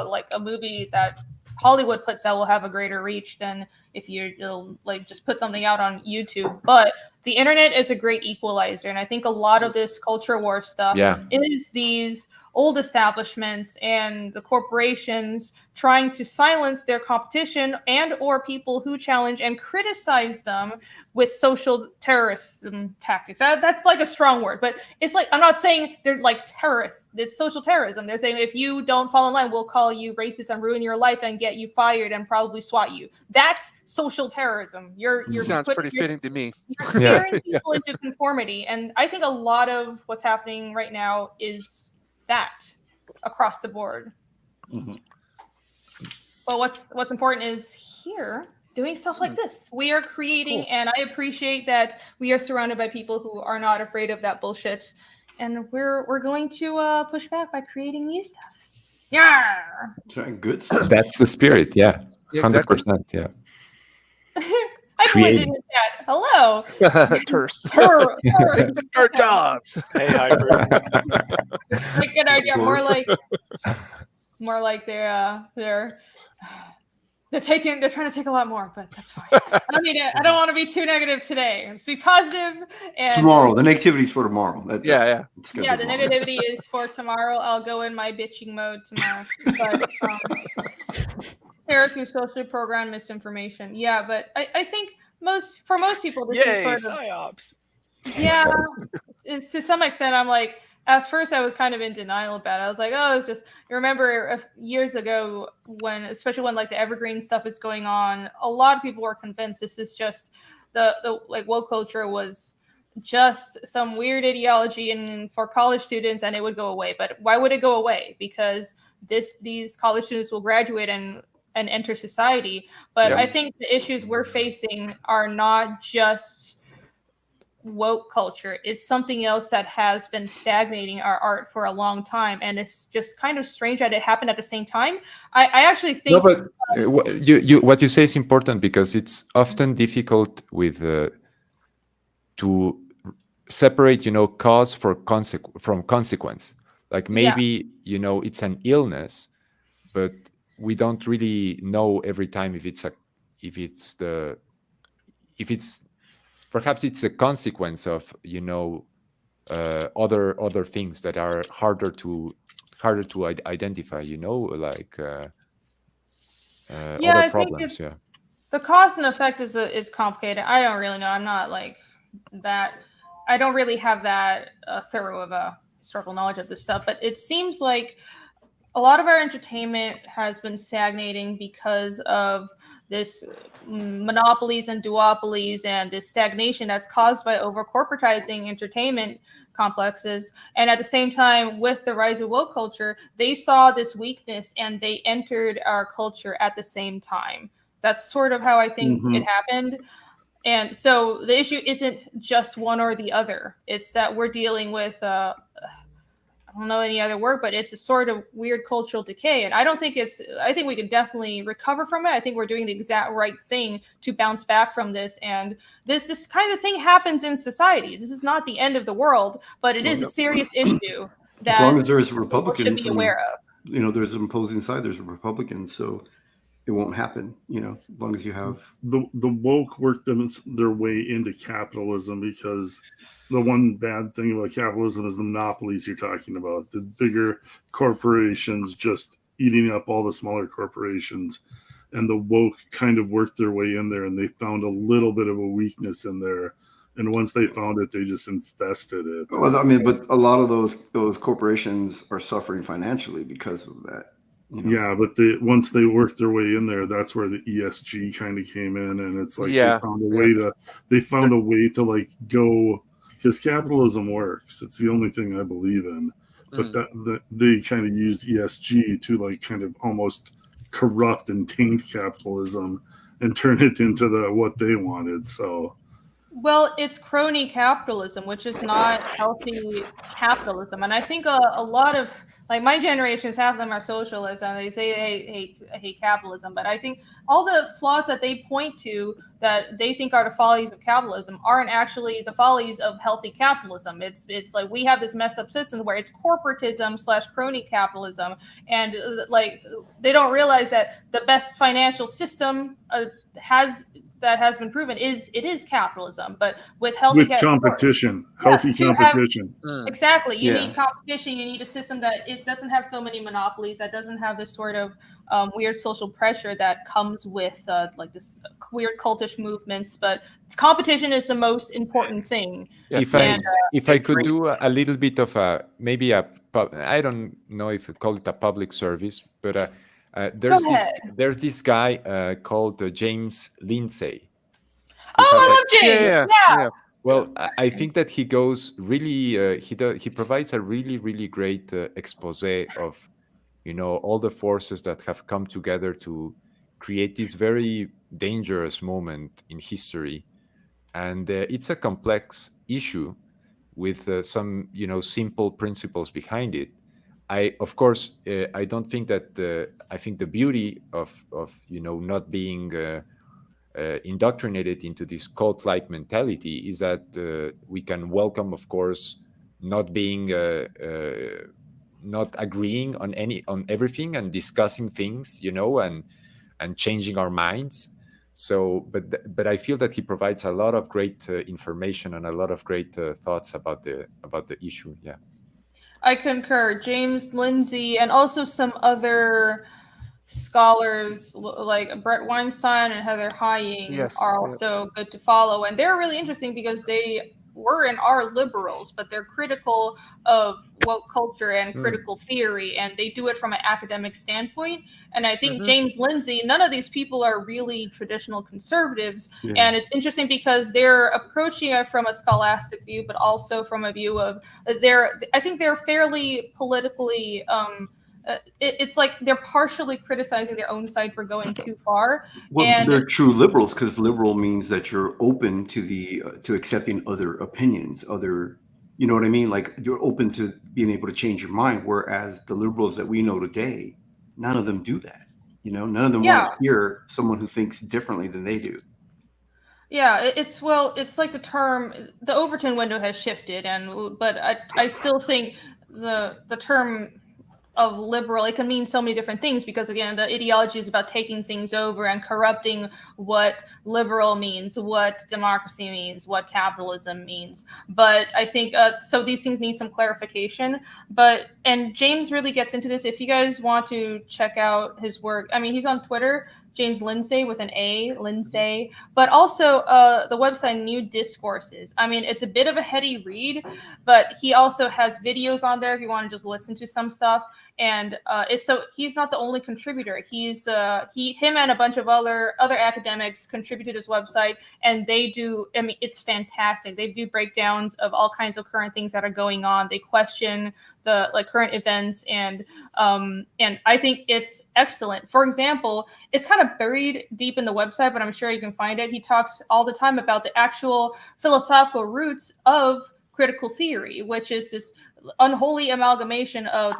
like a movie that Hollywood puts out will have a greater reach than if you'll like just put something out on YouTube. But the internet is a great equalizer, and I think a lot of this culture war stuff is these old establishments and the corporations trying to silence their competition and or people who challenge and criticize them with social terrorism tactics. That's like a strong word, but it's like, I'm not saying they're like terrorists. It's social terrorism. They're saying if you don't fall in line, we'll call you racist and ruin your life and get you fired and probably swat you. That's social terrorism. You're sounds pretty fitting to me. You're steering people into conformity, and I think a lot of what's happening right now is that across the board. But what's important is here doing stuff like this. We are creating, and I appreciate that we are surrounded by people who are not afraid of that bullshit, and we're going to push back by creating new stuff. Yeah, good stuff. That's the spirit. 100%. Yeah. Hi, boys in the chat. Hello. Terse. Her jobs. Hey, hybrid. Like good idea. More like they're trying to take a lot more, but that's fine. I don't want to be too negative today. Let's be positive. And tomorrow, the negativity's for tomorrow. The negativity is for tomorrow. I'll go in my bitching mode tomorrow. But Eric, you socially programmed misinformation. Yeah, but I think for most people, this is sort of psyops. Yeah, it's to some extent. I'm like, at first I was kind of in denial about it. I was like, oh, it's just, you remember years ago especially when like the evergreen stuff is going on, a lot of people were convinced this is just the like woke culture was just some weird ideology for college students and it would go away. But why would it go away? Because these college students will graduate and enter society. But I think the issues we're facing are not just woke culture. It's something else that has been stagnating our art for a long time, and it's just kind of strange that it happened at the same time. I actually think what you say is important, because it's often difficult with to separate cause from consequence. Like maybe it's an illness, but we don't really know every time if it's perhaps it's a consequence of other things that are harder to identify, like other problems. The cause and effect is complicated. I don't really know. I'm not like that. I don't really have that thorough of a historical knowledge of this stuff, but it seems like a lot of our entertainment has been stagnating because of this monopolies and duopolies and this stagnation that's caused by over corporatizing entertainment complexes. And at the same time, with the rise of woke culture, they saw this weakness and they entered our culture at the same time. That's sort of how I think it happened. And so the issue isn't just one or the other. It's that we're dealing with I don't know any other word, but it's a sort of weird cultural decay. And I think we can definitely recover from it. I think we're doing the exact right thing to bounce back from this. And this kind of thing happens in societies. This is not the end of the world, but it is a serious issue that as long as there's Republicans should be aware of. There's an opposing side, there's Republicans, so it won't happen, as long as you have the woke worked their way into capitalism, because the one bad thing about capitalism is the monopolies you're talking about, the bigger corporations just eating up all the smaller corporations, and the woke kind of worked their way in there, and they found a little bit of a weakness in there, and once they found it, they just infested it. Well, I mean, but a lot of those corporations are suffering financially because of that. Yeah, but once they worked their way in there, that's where the ESG kind of came in, and it's like they found a way to like go. Because capitalism works. It's the only thing I believe in. But that they kind of used ESG to like kind of almost corrupt and taint capitalism and turn it into what they wanted. So, well, it's crony capitalism, which is not healthy capitalism. And I think a lot of like my generations, half of them are socialists, and they say they hate capitalism. But I think all the flaws that they point to that they think are the follies of capitalism aren't actually the follies of healthy capitalism. It's like we have this messed up system where it's corporatism / crony capitalism, and like they don't realize that the best financial system has been proven is capitalism, but with healthy competition, healthy competition. Exactly. You need competition. You need a system that it doesn't have so many monopolies, that doesn't have this sort of weird social pressure that comes with like this weird cultish movements. But competition is the most important thing. If I could do a little bit of I don't know if you call it a public service, but there's this guy called James Lindsay. Oh, I love James. Yeah. Well, I think that he goes really. He provides a really, really great expose of, all the forces that have come together to create this very dangerous moment in history, and it's a complex issue with some, simple principles behind it. I don't think that. I think the beauty of not being indoctrinated into this cult-like mentality is that we can welcome, of course, not being, not agreeing on everything and discussing things, and changing our minds. So, but I feel that he provides a lot of great information and a lot of great thoughts about the issue. Yeah. I concur. James Lindsay and also some other scholars like Brett Weinstein and Heather Hying are also good to follow. And they're really interesting because they were and are liberals, but they're critical of woke culture and critical theory, and they do it from an academic standpoint. And I think James Lindsay, none of these people are really traditional conservatives. And it's interesting because they're approaching it from a scholastic view, but also from a view of I think they're fairly politically it's like they're partially criticizing their own side for going too far. Well, and they're true liberals, because liberal means that you're open to accepting other opinions, you know what I mean? Like you're open to being able to change your mind. Whereas the liberals that we know today, none of them do that. None of them want to hear someone who thinks differently than they do. Yeah, it's like the Overton window has shifted, but I still think the term of liberal, it can mean so many different things, because again, the ideology is about taking things over and corrupting what liberal means, what democracy means, what capitalism means. But I think so these things need some clarification. And James really gets into this. If you guys want to check out his work, I mean, he's on Twitter, James Lindsay with an A, Lindsay, but also the website New Discourses. I mean, it's a bit of a heady read, but he also has videos on there if you want to just listen to some stuff. And he's not the only contributor. Him and a bunch of other academics contribute to this website, and they do. I mean, it's fantastic. They do breakdowns of all kinds of current things that are going on. They question the current events, and I think it's excellent. For example, it's kind of buried deep in the website, but I'm sure you can find it. He talks all the time about the actual philosophical roots of critical theory, which is this unholy amalgamation of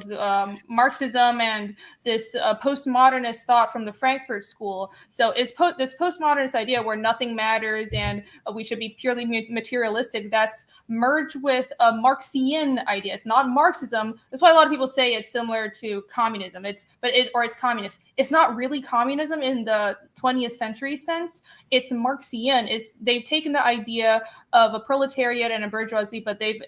Marxism and this postmodernist thought from the Frankfurt School. So it's this postmodernist idea where nothing matters and we should be purely materialistic, that's merged with a Marxian idea. It's not Marxism. That's why a lot of people say it's similar to communism. It's communist. It's not really communism in the 20th century sense. It's Marxian. They've taken the idea of a proletariat and a bourgeoisie, but they've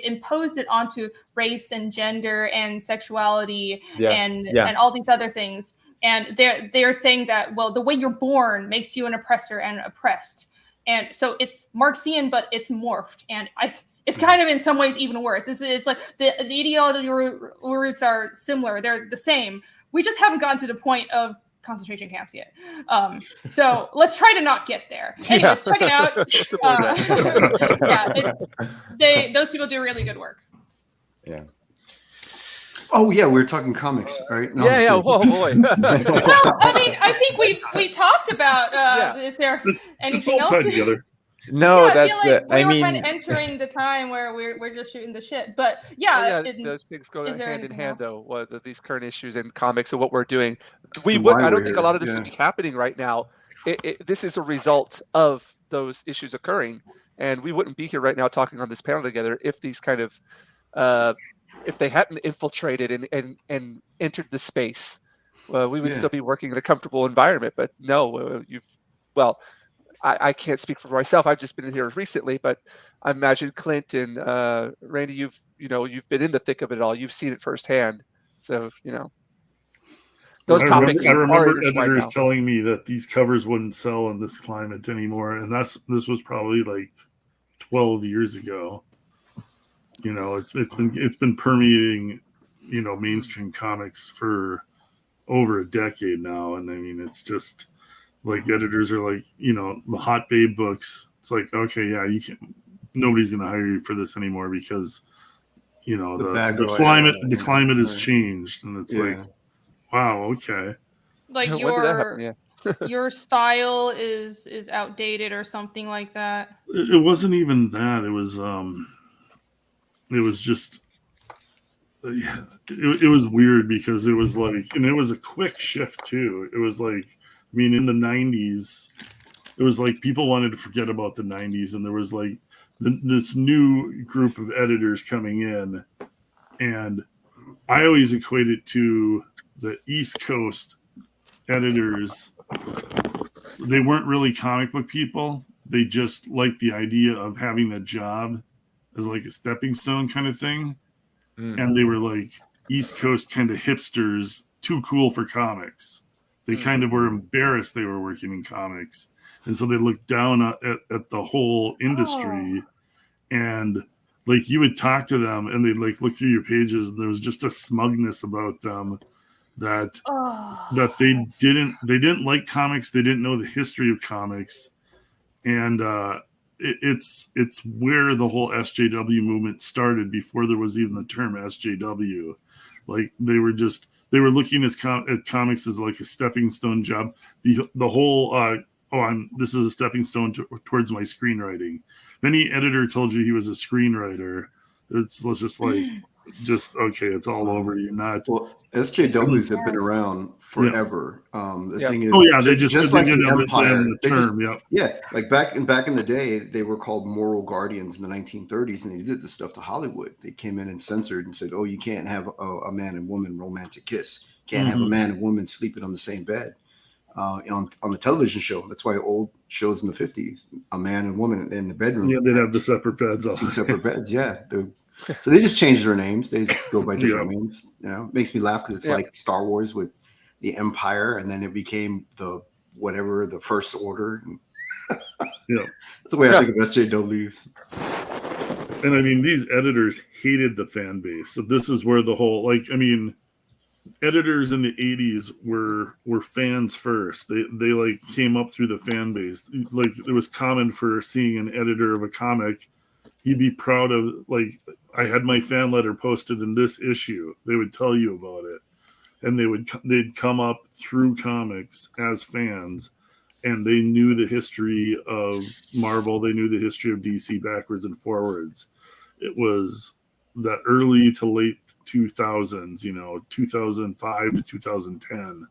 imposed it onto race and gender and sexuality and all these other things. And they're saying that, well, the way you're born makes you an oppressor and oppressed. And so it's Marxian, but it's morphed. And it's kind of in some ways even worse. It's like the ideology roots are similar. They're the same. We just haven't gotten to the point of concentration camps yet. So let's try to not get there. Anyways, check it out. Those people do really good work. Yeah. Oh yeah, we were talking comics, right? No, yeah. Whoa, boy. Well, I mean, I think we talked about. Is there anything else? Together. No, I that's feel like we I were kind mean, of entering the time where we're just shooting the shit. But yeah, those things go is there hand in anything hand, else? though. These current issues in comics and what we're doing, And why I don't we're think a here. lot of this Yeah. would be happening right now. This is a result of those issues occurring, and we wouldn't be here right now talking on this panel together if these kind of if they hadn't infiltrated and entered the space. We would Yeah. still be working in a comfortable environment. But no, well, I can't speak for myself. I've just been in here recently, but I imagine Clint and Randy, you've been in the thick of it all. You've seen it firsthand. So those I topics are remember intertwined editors now. telling me that these covers wouldn't sell in this climate anymore, and this was probably like 12 years ago. It's been permeating, mainstream comics for over a decade now, and I mean, it's just like editors are like, the hot babe books. It's like, okay, yeah, you can. Nobody's gonna hire you for this anymore because the climate has changed, and it's like, wow, okay. Like When did that happen? Yeah. your style is outdated or something like that. It wasn't even that. It was just it was weird because it was like, and it was a quick shift too. It was like, I mean, in the 90s, it was like people wanted to forget about the 90s, and there was like this new group of editors coming in, and I always equate it to the East Coast editors. They weren't really comic book people. They just liked the idea of having a job as like a stepping stone kind of thing. And they were like East Coast kind of hipsters, too cool for comics. They kind of were embarrassed they were working in comics. And so they looked down at the whole industry. And like you would talk to them and they'd like look through your pages, and there was just a smugness about them that they didn't like comics. They didn't know the history of comics. And it's where the whole SJW movement started before there was even the term SJW. Like they were looking at comics as like a stepping stone job. The whole this is a stepping stone towards my screenwriting. Any editor told you he was a screenwriter, it's just like okay, it's all over. You're not. Well, SJWs have been around forever. The thing is, they just like didn't the Empire, the term. Like back in the day, they were called moral guardians in the 1930s, and they did this stuff to Hollywood. They came in and censored and said, "Oh, you can't have a man and woman romantic kiss. Can't have a man and woman sleeping on the same bed." On the television show, that's why old shows in the 50s, a man and woman in the bedroom. Yeah, they'd have the separate beds. Two separate beds. Yeah. So they just changed their names. They just go by different names. It makes me laugh because it's like Star Wars with the Empire, and then it became the First Order. That's the way I think of SJWs. And I mean, these editors hated the fan base. So this is where the whole editors in the 80s were fans first. They like came up through the fan base. Like it was common for seeing an editor of a comic, you'd be proud of, like, I had my fan letter posted in this issue. They would tell you about it, and they'd come up through comics as fans, and they knew the history of Marvel. They knew the history of DC backwards and forwards. It was that early to late 2000s, 2005 to 2010,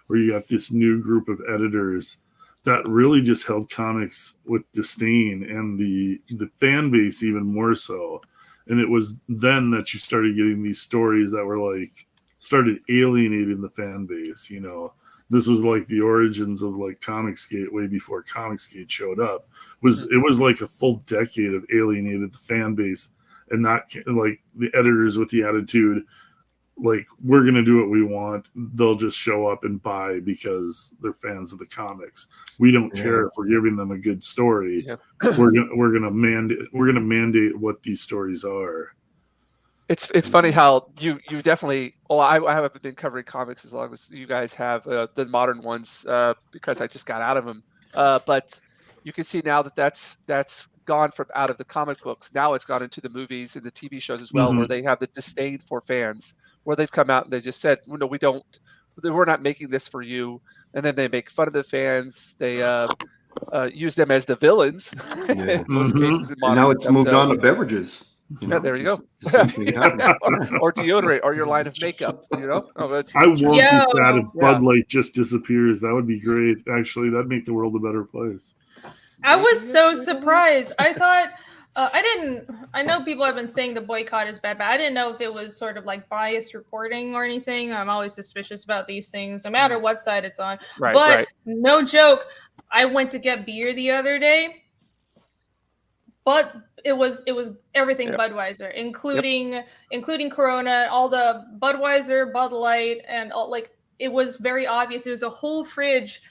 where you got this new group of editors that really just held comics with disdain, and the fan base even more so. And it was then that you started getting these stories that were like started alienating the fan base. This was like the origins of like Comicsgate way before Comicsgate showed up. It was like a full decade of alienated the fan base, and not like the editors with the attitude like, we're going to do what we want. They'll just show up and buy because they're fans of the comics. We don't care if we're giving them a good story. We're going to mandate what these stories are. It's funny how you definitely. Oh, I haven't been covering comics as long as you guys have, the modern ones, because I just got out of them. But you can see now that that's gone from out of the comic books. Now it's gone into the movies and the TV shows as well, where they have the disdain for fans, where they've come out and they just said, no, we're not making this for you. And then they make fun of the fans. They use them as the villains Yeah. in most cases. In And now modern it's stuff, moved so- on to beverages. Yeah, there you go. The same thing happens. or deodorant, or your line of makeup. You know, I won't be sad if Yeah. Bud Light just disappears. That would be great. Actually, that'd make the world a better place. I was so surprised. I thought I know people have been saying the boycott is bad, but I didn't know if it was sort of like biased reporting or anything. I'm always suspicious about these things, no matter what side it's on. Right, but right. no joke, I went to get beer the other day, but it was everything Budweiser, including Corona, all the Budweiser, Bud Light, and all, like, it was very obvious. It was a whole fridge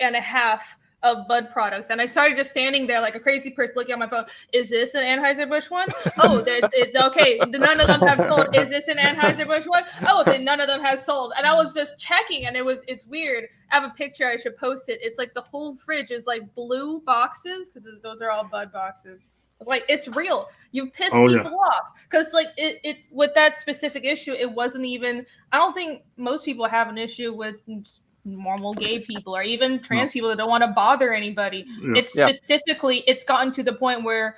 and a half of Bud products, and I started just standing there like a crazy person looking at my phone. Is this an Anheuser-Busch one? Oh, it's okay. None of them have sold. Is this an Anheuser-Busch one? Oh, then none of them has sold. And I was just checking, and it's weird. I have a picture. I should post it. It's like the whole fridge is like blue boxes because those are all Bud boxes. It's like, it's real. You've pissed people off because it with that specific issue. It wasn't even. I don't think most people have an issue with normal gay people or even trans people that don't want to bother anybody. It's specifically, it's gotten to the point where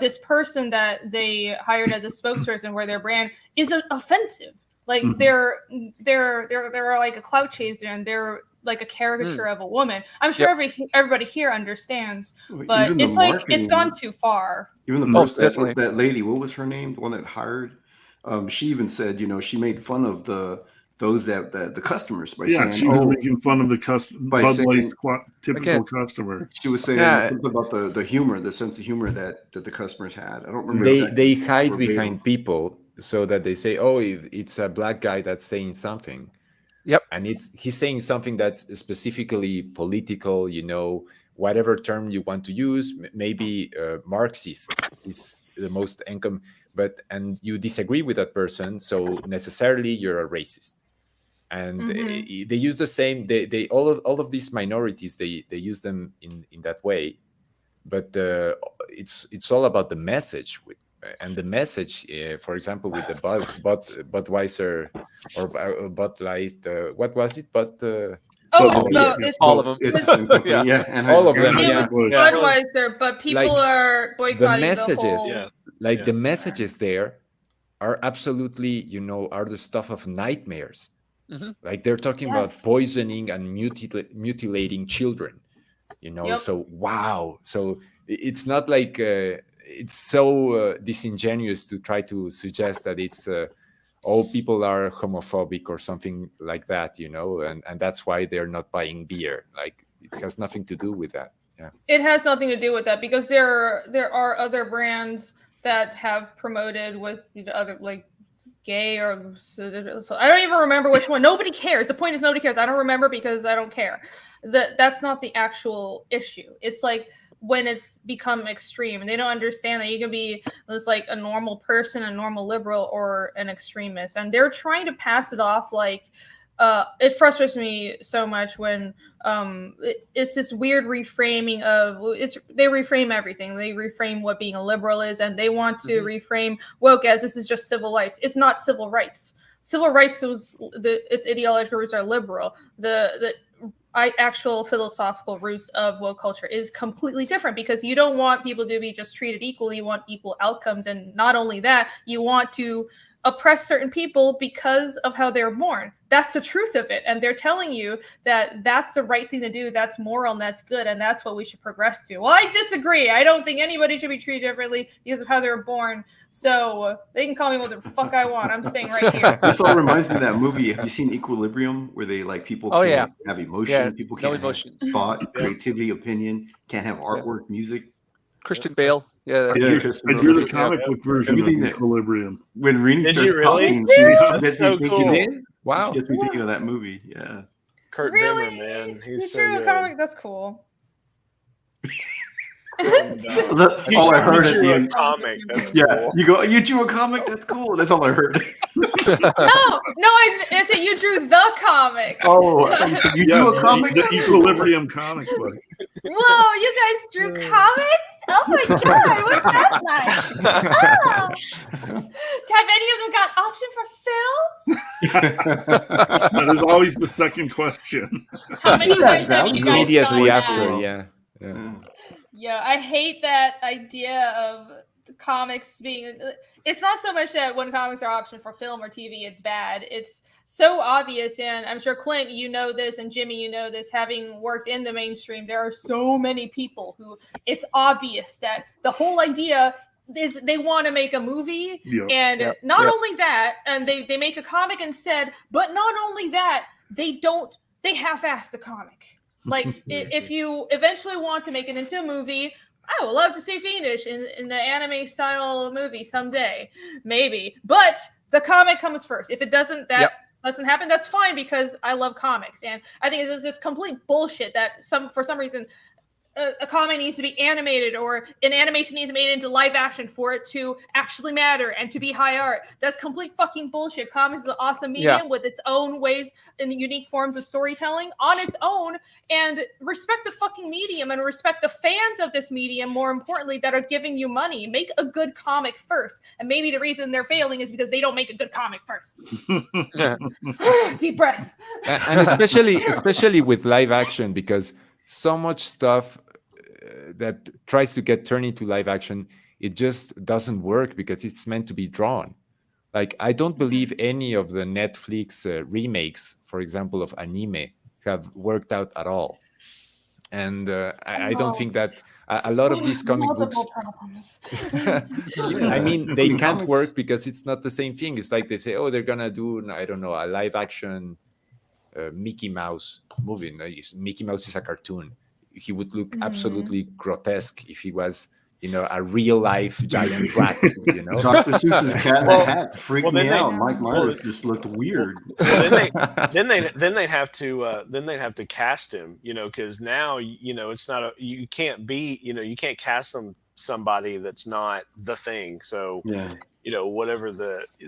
this person that they hired as a spokesperson for their brand is offensive. Like they're like a clout chaser, and they're like a caricature of a woman. I'm sure everybody here understands, but it's like it's gone too far. Even the person, that lady, what was her name? The one that hired, she even said, she made fun of the customers by saying, she was making fun of the Bud Light's typical customer. She was saying about the humor, the sense of humor that the customers had. I don't remember. They hide behind people so that they say, "Oh, it's a black guy that's saying something." Yep, and he's saying something that's specifically political. Whatever term you want to use, maybe Marxist is the most income, and you disagree with that person, so necessarily you're a racist. And they use the same. They all of these minorities. They use them in that way, but it's all about the message. And the message, for example, with the Budweiser or Bud Light, what was it? It's all of them. And all of them. Budweiser, but people are boycotting the messages. The messages there are absolutely, are the stuff of nightmares. Like they're talking about poisoning and mutilating children. So wow. So it's not like it's so disingenuous to try to suggest that it's all people are homophobic or something like that, and that's why they're not buying beer. Like, it has nothing to do with that. Yeah, it has nothing to do with that, because there are other brands that have promoted with other, like, gay or so I don't even remember which one. Nobody cares. The point is, nobody cares. I don't remember because I don't care. That's not the actual issue. It's like when it's become extreme, and they don't understand that you can be just like a normal person, a normal liberal, or an extremist, and they're trying to pass it off like it frustrates me so much when it's this weird reframing of they reframe everything. They reframe what being a liberal is, and they want to reframe woke as this is just civil rights. It's not civil rights. Civil rights its ideological roots are liberal. The actual philosophical roots of woke culture is completely different, because you don't want people to be just treated equally. You want equal outcomes, and not only that, you want to oppress certain people because of how they're born. That's the truth of it, and they're telling you that that's the right thing to do, that's moral, and that's good, and that's what we should progress to. Well, I disagree. I don't think anybody should be treated differently because of how they were born, so they can call me what the fuck I want. I'm saying right here. This all reminds me of that movie. Have you seen Equilibrium, where they, like, people can't have emotion, people can't have thought, creativity, opinion, can't have artwork, music? Christian Bale. I drew the comic book version of Equilibrium. When Rini starts talking, That's so cool. Wow. She gets me thinking of that movie. Yeah. Kurt Bimmer, man. He's so good. Comic? That's cool. All I heard at the end. Comic. That's cool. You drew a comic? That's cool. That's all I heard. No, I said you drew the comic. Oh, you drew a comic? The Equilibrium comic book. Whoa, you guys drew comics? Oh my god, what's that like? Oh. Have any of them got option for films? That is always the second question. How many times have you guys immediately done after? that? Yeah. Yeah, I hate that idea of the comics being. It's not so much that when comics are option for film or TV, it's bad. It's so obvious, and I'm sure Clint, you know this, and Jimmy, you know this, having worked in the mainstream. There are so many people who it's obvious that the whole idea is they want to make a movie, and not only that, and they make a comic instead, but not only that, they half-ass the comic. Like, if you eventually want to make it into a movie, I would love to see Fiendish in the anime style movie someday, maybe. But the comic comes first. If it doesn't, doesn't happen, that's fine, because I love comics, and I think it's just complete bullshit that for some reason a comic needs to be animated, or an animation needs to be made into live action for it to actually matter and to be high art. That's complete fucking bullshit. Comics is an awesome medium with its own ways and unique forms of storytelling on its own, and respect the fucking medium and respect the fans of this medium, more importantly, that are giving you money. Make a good comic first. And maybe the reason they're failing is because they don't make a good comic first. Deep breath. And especially with live action, because so much stuff that tries to get turned into live action, it just doesn't work because it's meant to be drawn. Like, I don't believe any of the Netflix remakes, for example, of anime have worked out at all. And I don't think that a lot of these comic books, I mean, they can't work because it's not the same thing. It's like they say, oh, they're gonna do, I don't know, a live action Mickey Mouse movie. No, Mickey Mouse is a cartoon. He would look absolutely grotesque if he was, a real life giant rat. Dr. Seuss's Cat in the Hat freaked me out. Mike Myers just looked weird. Then they'd have to cast him, because now it's not you can't be, you can't cast somebody that's not the thing. So whatever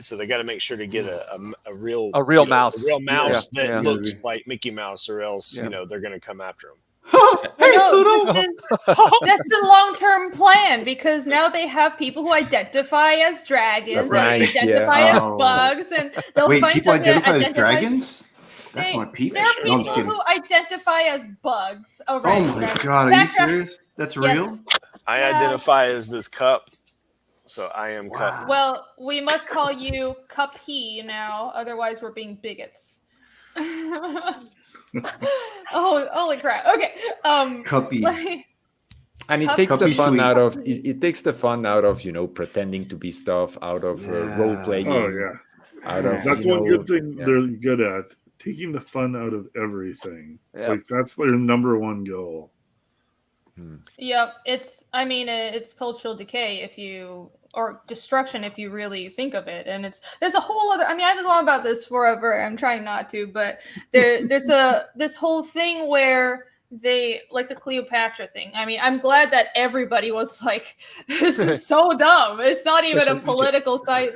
so they got to make sure to get a real mouse, that looks like Mickey Mouse, or else they're going to come after him. That's the long-term plan, because now they have people who identify as dragons, identify as bugs, and they'll find people something identify as dragons? That's my people. There are people who identify as bugs. Oh my god, are you serious? That's real? Yes. I identify as this cup, so I am Cup. Well, we must call you Cup-he now, otherwise we're being bigots. Oh, holy crap. Okay. Cuppy. And it takes the fun out of it takes the fun out of pretending to be stuff, out of role playing. Oh yeah. Out of that's one good thing they're good at, taking the fun out of everything. Like, that's their number one goal. Yep, it's cultural decay or destruction if you really think of it, and there's a whole other. I could go on about this forever. I'm trying not to, but there's this whole thing where they, like the Cleopatra thing. I'm glad that everybody was like, this is so dumb. It's not even a political site.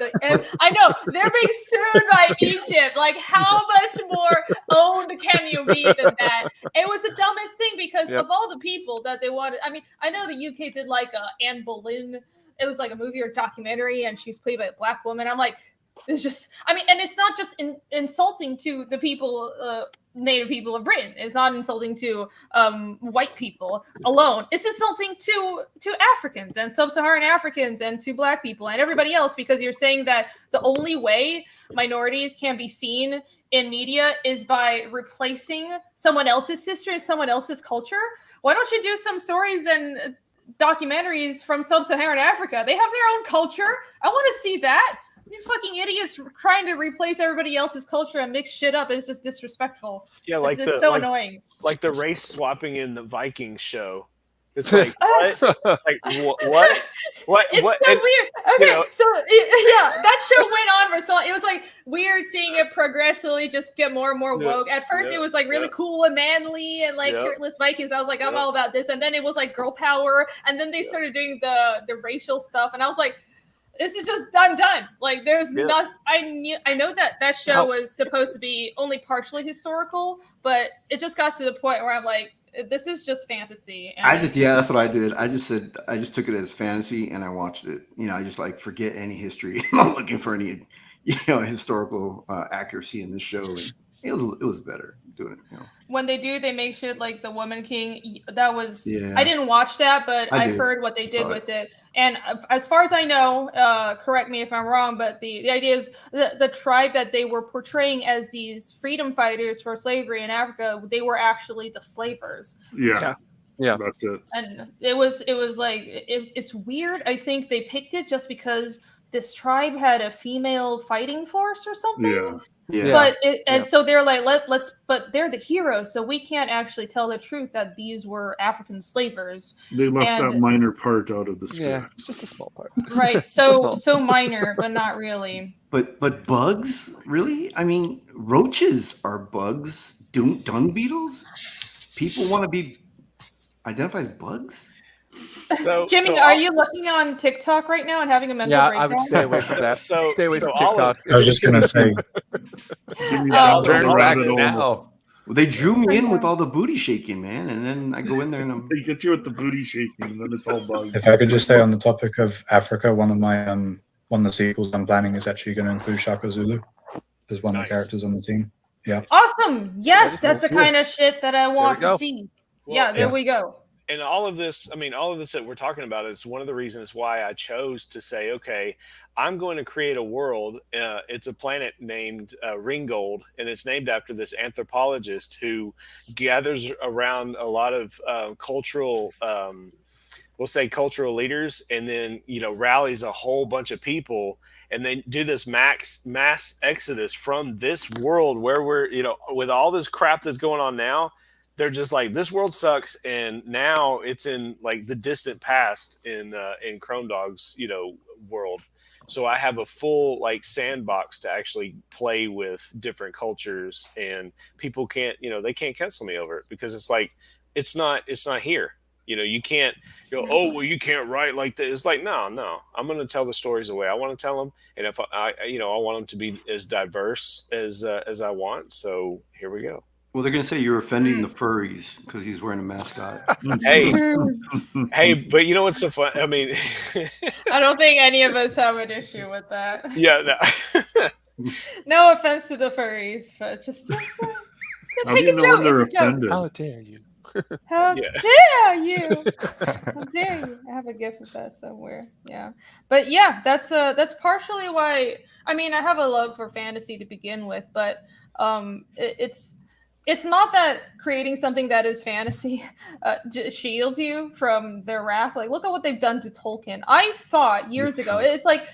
I know they're being sued by Egypt. Like, how much more owned can you be than that? It was the dumbest thing, because of all the people that they wanted. I know the UK did like Anne Boleyn. It was like a movie or documentary, and she was played by a black woman. I'm like, it's just, and it's not just insulting to the people, native people of Britain. It's not insulting to white people alone. It's insulting to Africans and sub-Saharan Africans and to black people and everybody else, because you're saying that the only way minorities can be seen in media is by replacing someone else's history, someone else's culture. Why don't you do some stories and documentaries from sub-Saharan Africa? They have their own culture. I want to see that. You fucking idiots trying to replace everybody else's culture and mix shit up is just disrespectful. Yeah, like it's so annoying. Like the race swapping in the Vikings show. It's like, what? What? It's what? so weird. Okay, that show went on for so long. It was like weird seeing it progressively just get more and more woke. At first, it was like really cool and manly and like shirtless Vikings. I was like, I'm all about this. And then it was like girl power. And then they started doing the racial stuff. And I was like, this is just done. Like, there's not. I know that show was supposed to be only partially historical, but it just got to the point where I'm like, this is just fantasy. And that's what I did. I just took it as fantasy and I watched it. I just like forget any history. I'm not looking for any, historical accuracy in this show. And it was better doing it. You know. When they do, they make shit like the Woman King. That was Yeah. I didn't watch that, but I heard what they did with it. And as far as I know, correct me if I'm wrong, but the idea is the tribe that they were portraying as these freedom fighters for slavery in Africa, they were actually the slavers. Yeah. That's it. And it was like it's weird. I think they picked it just because this tribe had a female fighting force or something. Yeah. But so they're like, but they're the heroes, so we can't actually tell the truth that these were African slavers. They left that minor part out of the script. Yeah, it's just a small part. Right. So minor, but not really. But bugs, really? I mean, roaches are bugs. Dung beetles? People want to be identified as bugs? So, Jimmy, are you looking on TikTok right now and having a mental breakdown? I would stay away from that. Stay away from TikTok. I was just gonna say. Jimmy, turn back now. Well, they drew me in with all the booty shaking, man, and then I go in there and they get you with the booty shaking, and then it's all bugs. If I could just stay on the topic of Africa, one of the sequels I'm planning is actually going to include Shaka Zulu as one of the characters on the team. Yeah. Awesome. Yes, that's the kind of shit that I want to see. Well, there we go. And all of this that we're talking about is one of the reasons why I chose to say, okay, I'm going to create a world. It's a planet named Ringgold, and it's named after this anthropologist who gathers around a lot of cultural, we'll say cultural leaders, and then, rallies a whole bunch of people, and they do this mass exodus from this world where we're, with all this crap that's going on now. They're just like, this world sucks, and now it's in like the distant past in Chrome Dog's world. So I have a full like sandbox to actually play with different cultures, and people can't they can't cancel me over it because it's like it's not here. You can't go, oh well, you can't write like this. It's like no, I'm going to tell the stories the way I want to tell them, and if I want them to be as diverse as I want. So here we go. Well, they're going to say you're offending the furries because he's wearing a mascot. Hey, but you know what's so fun? I mean, I don't think any of us have an issue with that. Yeah, no. No offense to the furries, but just take a joke. It's a joke. How dare you? How dare you? How dare you? I have a gift of that somewhere. Yeah, but yeah, that's partially why. I mean, I have a love for fantasy to begin with, but it's not that creating something that is fantasy shields you from their wrath. Like, look at what they've done to Tolkien. I thought years ago, it's like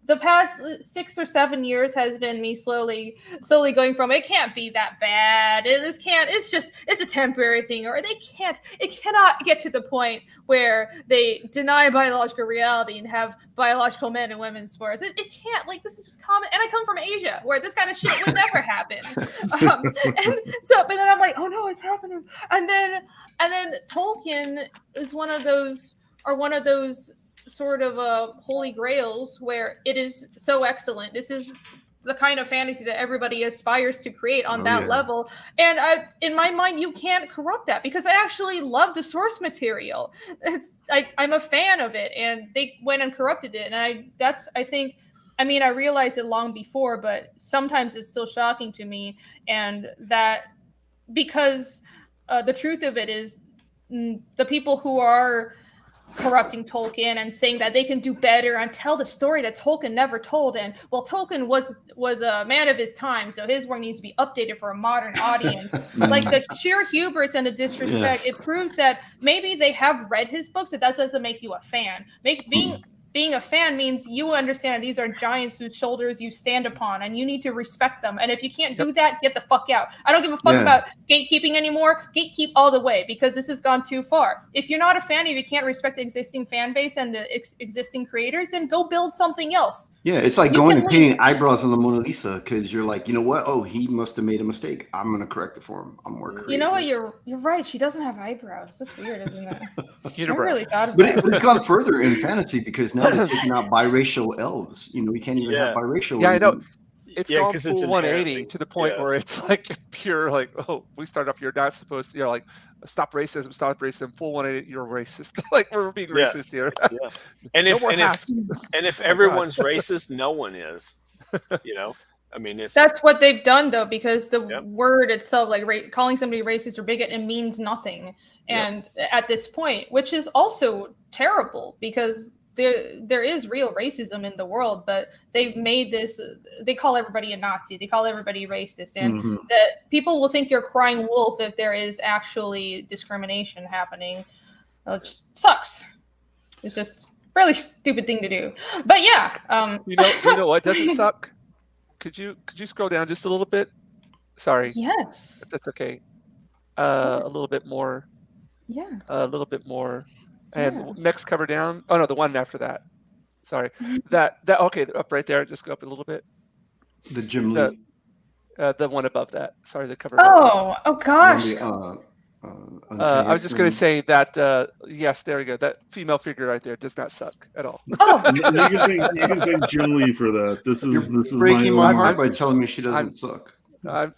the past 6 or 7 years has been me slowly going from, it can't be that bad. It's a temporary thing, or it cannot get to the point where they deny biological reality and have biological men and women's sports. It can't, like, this is just common. And I come from Asia where this kind of shit would never happen. But then I'm like, oh no, it's happening. And then Tolkien is one of those sort of holy grails where it is so excellent. This is the kind of fantasy that everybody aspires to create on that level. And in my mind, you can't corrupt that because I actually love the source material. I'm a fan of it, and they went and corrupted it. And I realized it long before, but sometimes it's still shocking to me. And that because the truth of it is the people who are corrupting Tolkien and saying that they can do better and tell the story that Tolkien never told. And well, Tolkien was a man of his time, so his work needs to be updated for a modern audience. Like the sheer hubris and the disrespect, it proves that maybe they have read his books, but that doesn't make you a fan. Being a fan means you understand these are giants whose shoulders you stand upon, and you need to respect them. And if you can't do that, get the fuck out. I don't give a fuck about gatekeeping anymore. Gatekeep all the way, because this has gone too far. If you're not a fan, if you can't respect the existing fan base and the existing creators, then go build something else. Yeah, it's like going and painting eyebrows on the Mona Lisa because you're like, you know what? Oh, he must have made a mistake. I'm going to correct it for him. I'm more creative. You know what? You're right. She doesn't have eyebrows. That's weird, isn't it? I really thought of that. But it's gone further in fantasy because now they're taking out biracial elves. We can't even have biracial. Yeah, I know. It's gone full 180 to the point where it's like pure, like, oh, we start off, you're not supposed to, like, stop racism, full 180, you're racist. Like, we're being racist here. And if everyone's racist, no one is, I mean, if that's what they've done though, because the word itself, like calling somebody racist or bigot, it means nothing. And at this point, which is also terrible because there is real racism in the world, but they've made this, they call everybody a Nazi, they call everybody racist, and that people will think you're crying wolf if there is actually discrimination happening. It just sucks. It's just a really stupid thing to do. But yeah, you know what doesn't suck? Could you scroll down just a little bit? Sorry. Yes. If that's okay. A little bit more. Yeah. A little bit more. And next cover down. Oh no, the one after that. Sorry. That okay, up right there. Just go up a little bit. The Jim Lee. The one above that. Sorry, the cover. Oh gosh. I was just going to say that. Yes, there we go. That female figure right there does not suck at all. Oh, you can thank Jim Lee for that. This is breaking my heart by telling me she doesn't suck. The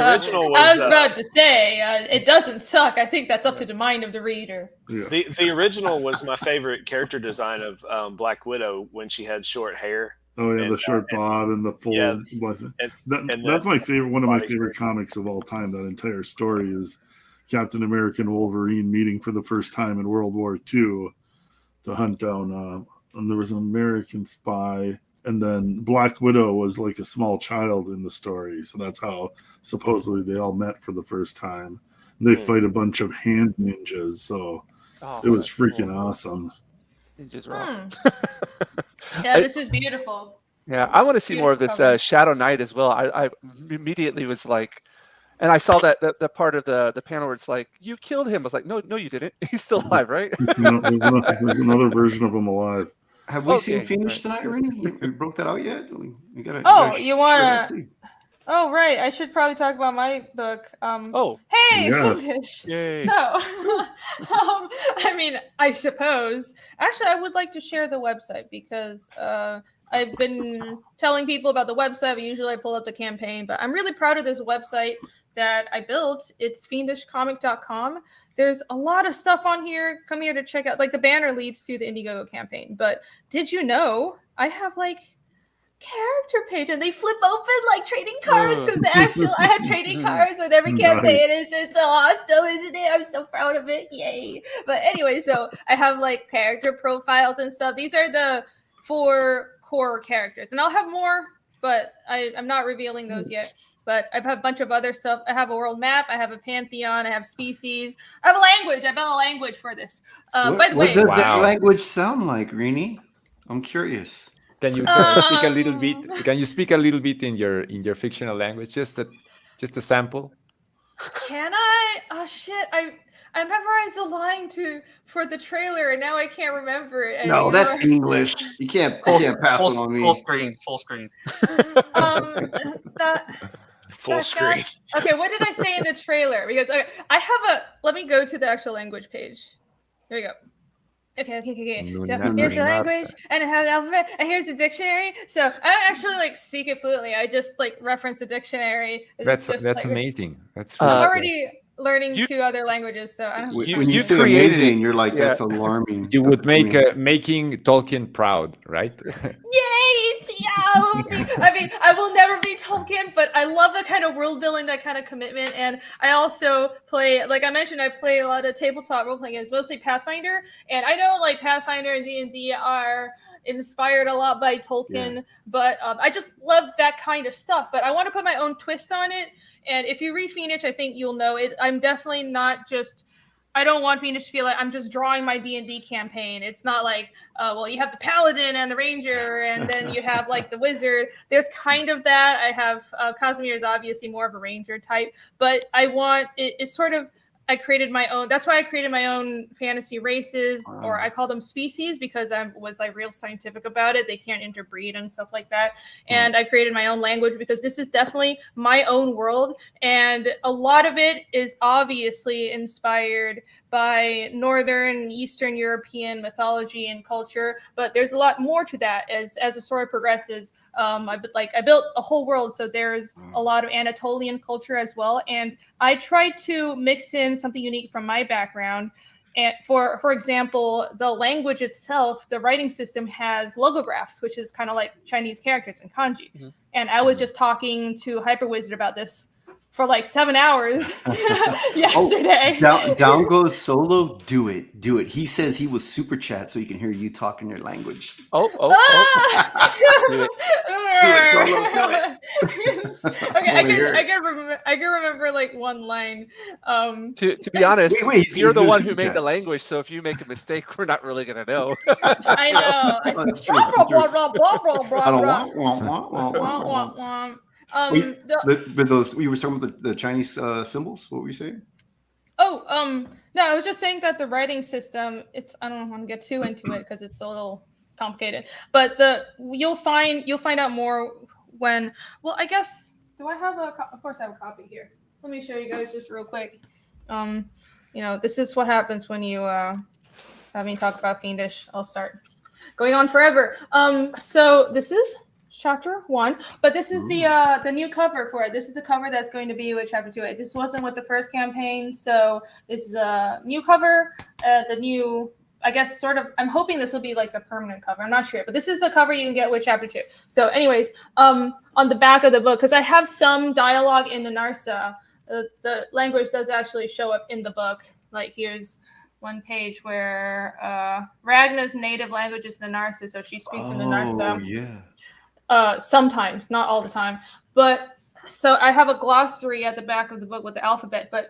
original was, I was about to say it doesn't suck. I think that's up to the mind of the reader. Yeah. The original was my favorite character design of Black Widow when she had short hair. Oh yeah, the short bob and the full. That's my favorite. One of my favorite comics of all time. That entire story is Captain America and Wolverine meeting for the first time in World War II to hunt down. And there was an American spy. And then Black Widow was like a small child in the story. So that's how supposedly they all met for the first time. And they fight a bunch of hand ninjas. So it was freaking awesome. Ninjas rock. Yeah, this is beautiful. Yeah, I want to see more of this Shadow Knight as well. I immediately was like, and I saw that the part of the panel where it's like, you killed him. I was like, no, you didn't. He's still alive, right? There's another version of him alive. Have we seen Phoenix tonight, Rennie? We broke that out yet? We gotta, you want to? Oh, right. I should probably talk about my book. Hey, Fiendish. Yay. So, I mean, I suppose. Actually, I would like to share the website because I've been telling people about the website. But usually I pull up the campaign, but I'm really proud of this website that I built. It's fiendishcomic.com. There's a lot of stuff on here. Come here to check out. Like the banner leads to the Indiegogo campaign. But did you know I have like character page and they flip open like trading cards because I have trading cards with every campaign. It's so awesome, isn't it? I'm so proud of it. Yay. But anyway, so I have like character profiles and stuff. These are the 4 core characters. And I'll have more, but I'm not revealing those yet. But I have a bunch of other stuff. I have a world map. I have a pantheon. I have species. I have a language. I built a language for this. By the way, what does that language sound like, Rennie? I'm curious. Can you speak a little bit? Can you speak a little bit in your fictional language? Just a sample. Can I? Oh shit! I memorized the line for the trailer, and now I can't remember it anymore. No, that's English. You can't pass it on me. Full screen. Full screen. Okay, what did I say in the trailer? Because I have let me go to the actual language page. Here we go. Okay. So here's the language, and I have the alphabet, and here's the dictionary. So I don't actually like speak it fluently. I just like reference the dictionary. That's amazing. That's I'm already learning 2 other languages, so I don't. When you say amazing, you're like that's alarming. You would make making Tolkien proud, right? Yay! Yeah, I mean, I will never be Tolkien, but I love the kind of world building, that kind of commitment, and I also play, like I mentioned, I play a lot of tabletop role playing games, mostly Pathfinder, and I know like Pathfinder and D&D are inspired a lot by Tolkien, but I just love that kind of stuff. But I want to put my own twist on it, and if you read Phoenix, I think you'll know it. I'm definitely not just. I don't want Phoenix to feel like I'm just drawing my D&D campaign. It's not like, well, you have the paladin and the ranger, and then you have like the wizard. There's kind of that. I have Casimir is obviously more of a ranger type, but I want it's sort of. I created my own. That's why I created my own fantasy races, or I call them species because I was like real scientific about it. They can't interbreed and stuff like that. And I created my own language because this is definitely my own world, and a lot of it is obviously inspired by Northern, Eastern European mythology and culture. But there's a lot more to that as the story progresses. I built a whole world, so there's a lot of Anatolian culture as well, and I tried to mix in something unique from my background, And for example, the language itself, the writing system has logographs, which is kind of like Chinese characters in kanji. Mhm. And I was just talking to Hyperwizard about this for like 7 hours yesterday. Down goes Solo. Do it. He says he was super chat so he can hear you talk in your language. Do it. Okay, I can remember like one line. To be honest, wait, you're the he's one super who made chat. the language, so if you make a mistake, we're not really gonna know. I know. That's true. I don't but those we were talking about the Chinese symbols. What were you saying? No, I was just saying that the writing system, I don't want to get too into it because it's a little complicated, but you'll find out more when, well, I guess, do I have of course I have a copy here. Let me show you guys just real quick. This is what happens when you have me talk about Fiendish. I'll start going on forever. So this is chapter 1, but this is the new cover for it. This is a cover that's going to be with chapter 2. This wasn't with the first campaign, so this is a new cover. The new, I guess, sort of, I'm hoping this will be like the permanent cover. I'm not sure, but this is the cover you can get with chapter 2. So anyways, on the back of the book, because I have some dialogue in the Narsa, the language does actually show up in the book. Like here's one page where Ragna's native language is the Narsa, so she speaks in the Narsa. Oh, yeah. Sometimes, not all the time, but so I have a glossary at the back of the book with the alphabet, but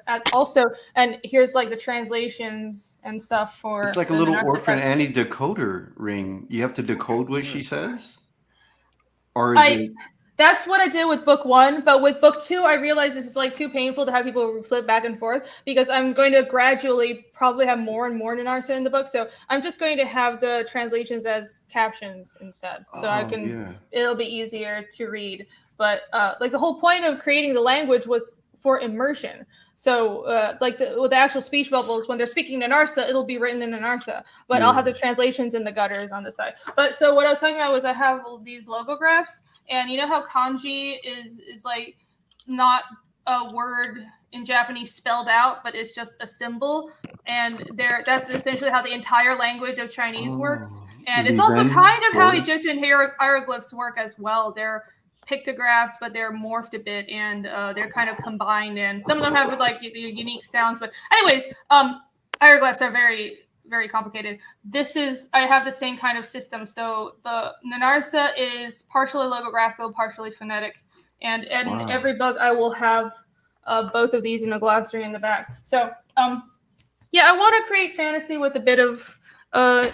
and here's like the translations and stuff for. It's like a little Orphan Annie decoder ring. You have to decode what she says, or that's what I did with book 1, but with book 2, I realized this is like too painful to have people flip back and forth because I'm going to gradually probably have more and more Narsa in the book. So I'm just going to have the translations as captions instead. So it'll be easier to read. But like the whole point of creating the language was for immersion. So with the actual speech bubbles, when they're speaking in Narsa, it'll be written in Narsa, but I'll have the translations in the gutters on the side. But so what I was talking about was I have these logographs. And you know how kanji is like not a word in Japanese spelled out, but it's just a symbol. And that's essentially how the entire language of Chinese works. And it's also kind of how Egyptian hieroglyphs work as well. They're pictographs, but they're morphed a bit and they're kind of combined. And some of them have like unique sounds. But anyways, hieroglyphs are very, very complicated. I have the same kind of system. So the Narsa is partially logographical, partially phonetic. And in every book, I will have both of these in a glossary in the back. So, I want to create fantasy with a bit of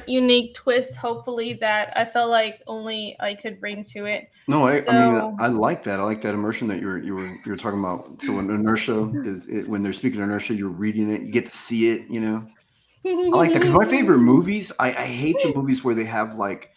unique twist, hopefully, that I felt like only I could bring to it. No, I mean, I like that. I like that immersion that you were talking about. So when inertia when they're speaking inertia, you're reading it, you get to see it, I like that because my favorite movies, I hate the movies where they have like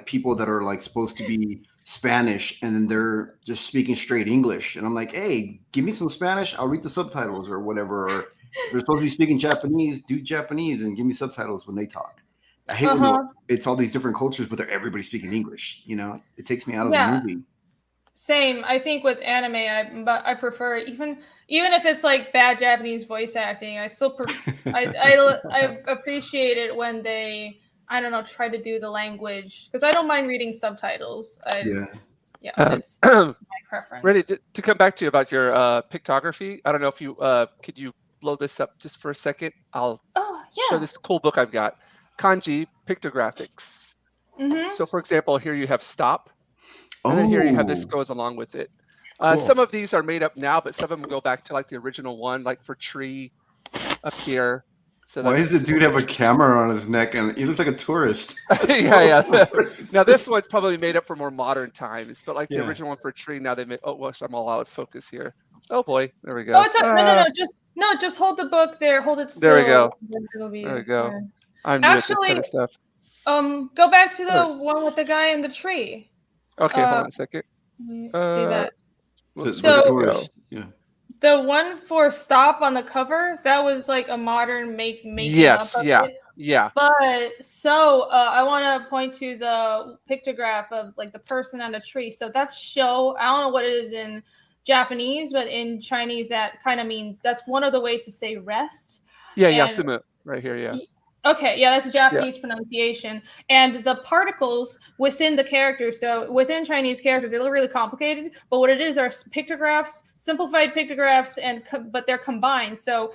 people that are like supposed to be Spanish and then they're just speaking straight English. And I'm like, hey, give me some Spanish. I'll read the subtitles or whatever. Or they're supposed to be speaking Japanese, do Japanese and give me subtitles when they talk. I hate when it's all these different cultures, but everybody speaking English. It takes me out of the movie. Same. I think with anime, I prefer even if it's like bad Japanese voice acting. I still I appreciate it when they try to do the language because I don't mind reading subtitles. It's my preference. Ready to come back to you about your pictography. I don't know if you could you blow this up just for a second. I'll show this cool book I've got, Kanji Pictographics. So for example, here you have stop. And then here you have this goes along with it. Cool. Some of these are made up now, but some of them go back to like the original one, like for tree up here. So why does the dude have a camera on his neck and he looks like a tourist? Yeah. Now this one's probably made up for more modern times, but like the original one for tree, now they made. Oh, well, I'm all out of focus here. Oh boy, there we go. Oh, no, just hold the book there. Hold it still. There we go. There we go. I'm new at this kind of stuff. Go back to the one with the guy in the tree. Okay, hold on a second. See that? So the one for stop on the cover, that was like a modern making yes, up of yeah, it. yeah. But I want to point to the pictograph of like the person on the tree. So that's show. I don't know what it is in Japanese, but in Chinese that kind of means that's one of the ways to say rest. Yeah, yasumu. right here. Yeah. Okay, yeah, that's a Japanese pronunciation. And the particles within the characters, so within Chinese characters, they look really complicated, but what it is are pictographs, simplified pictographs, but they're combined. So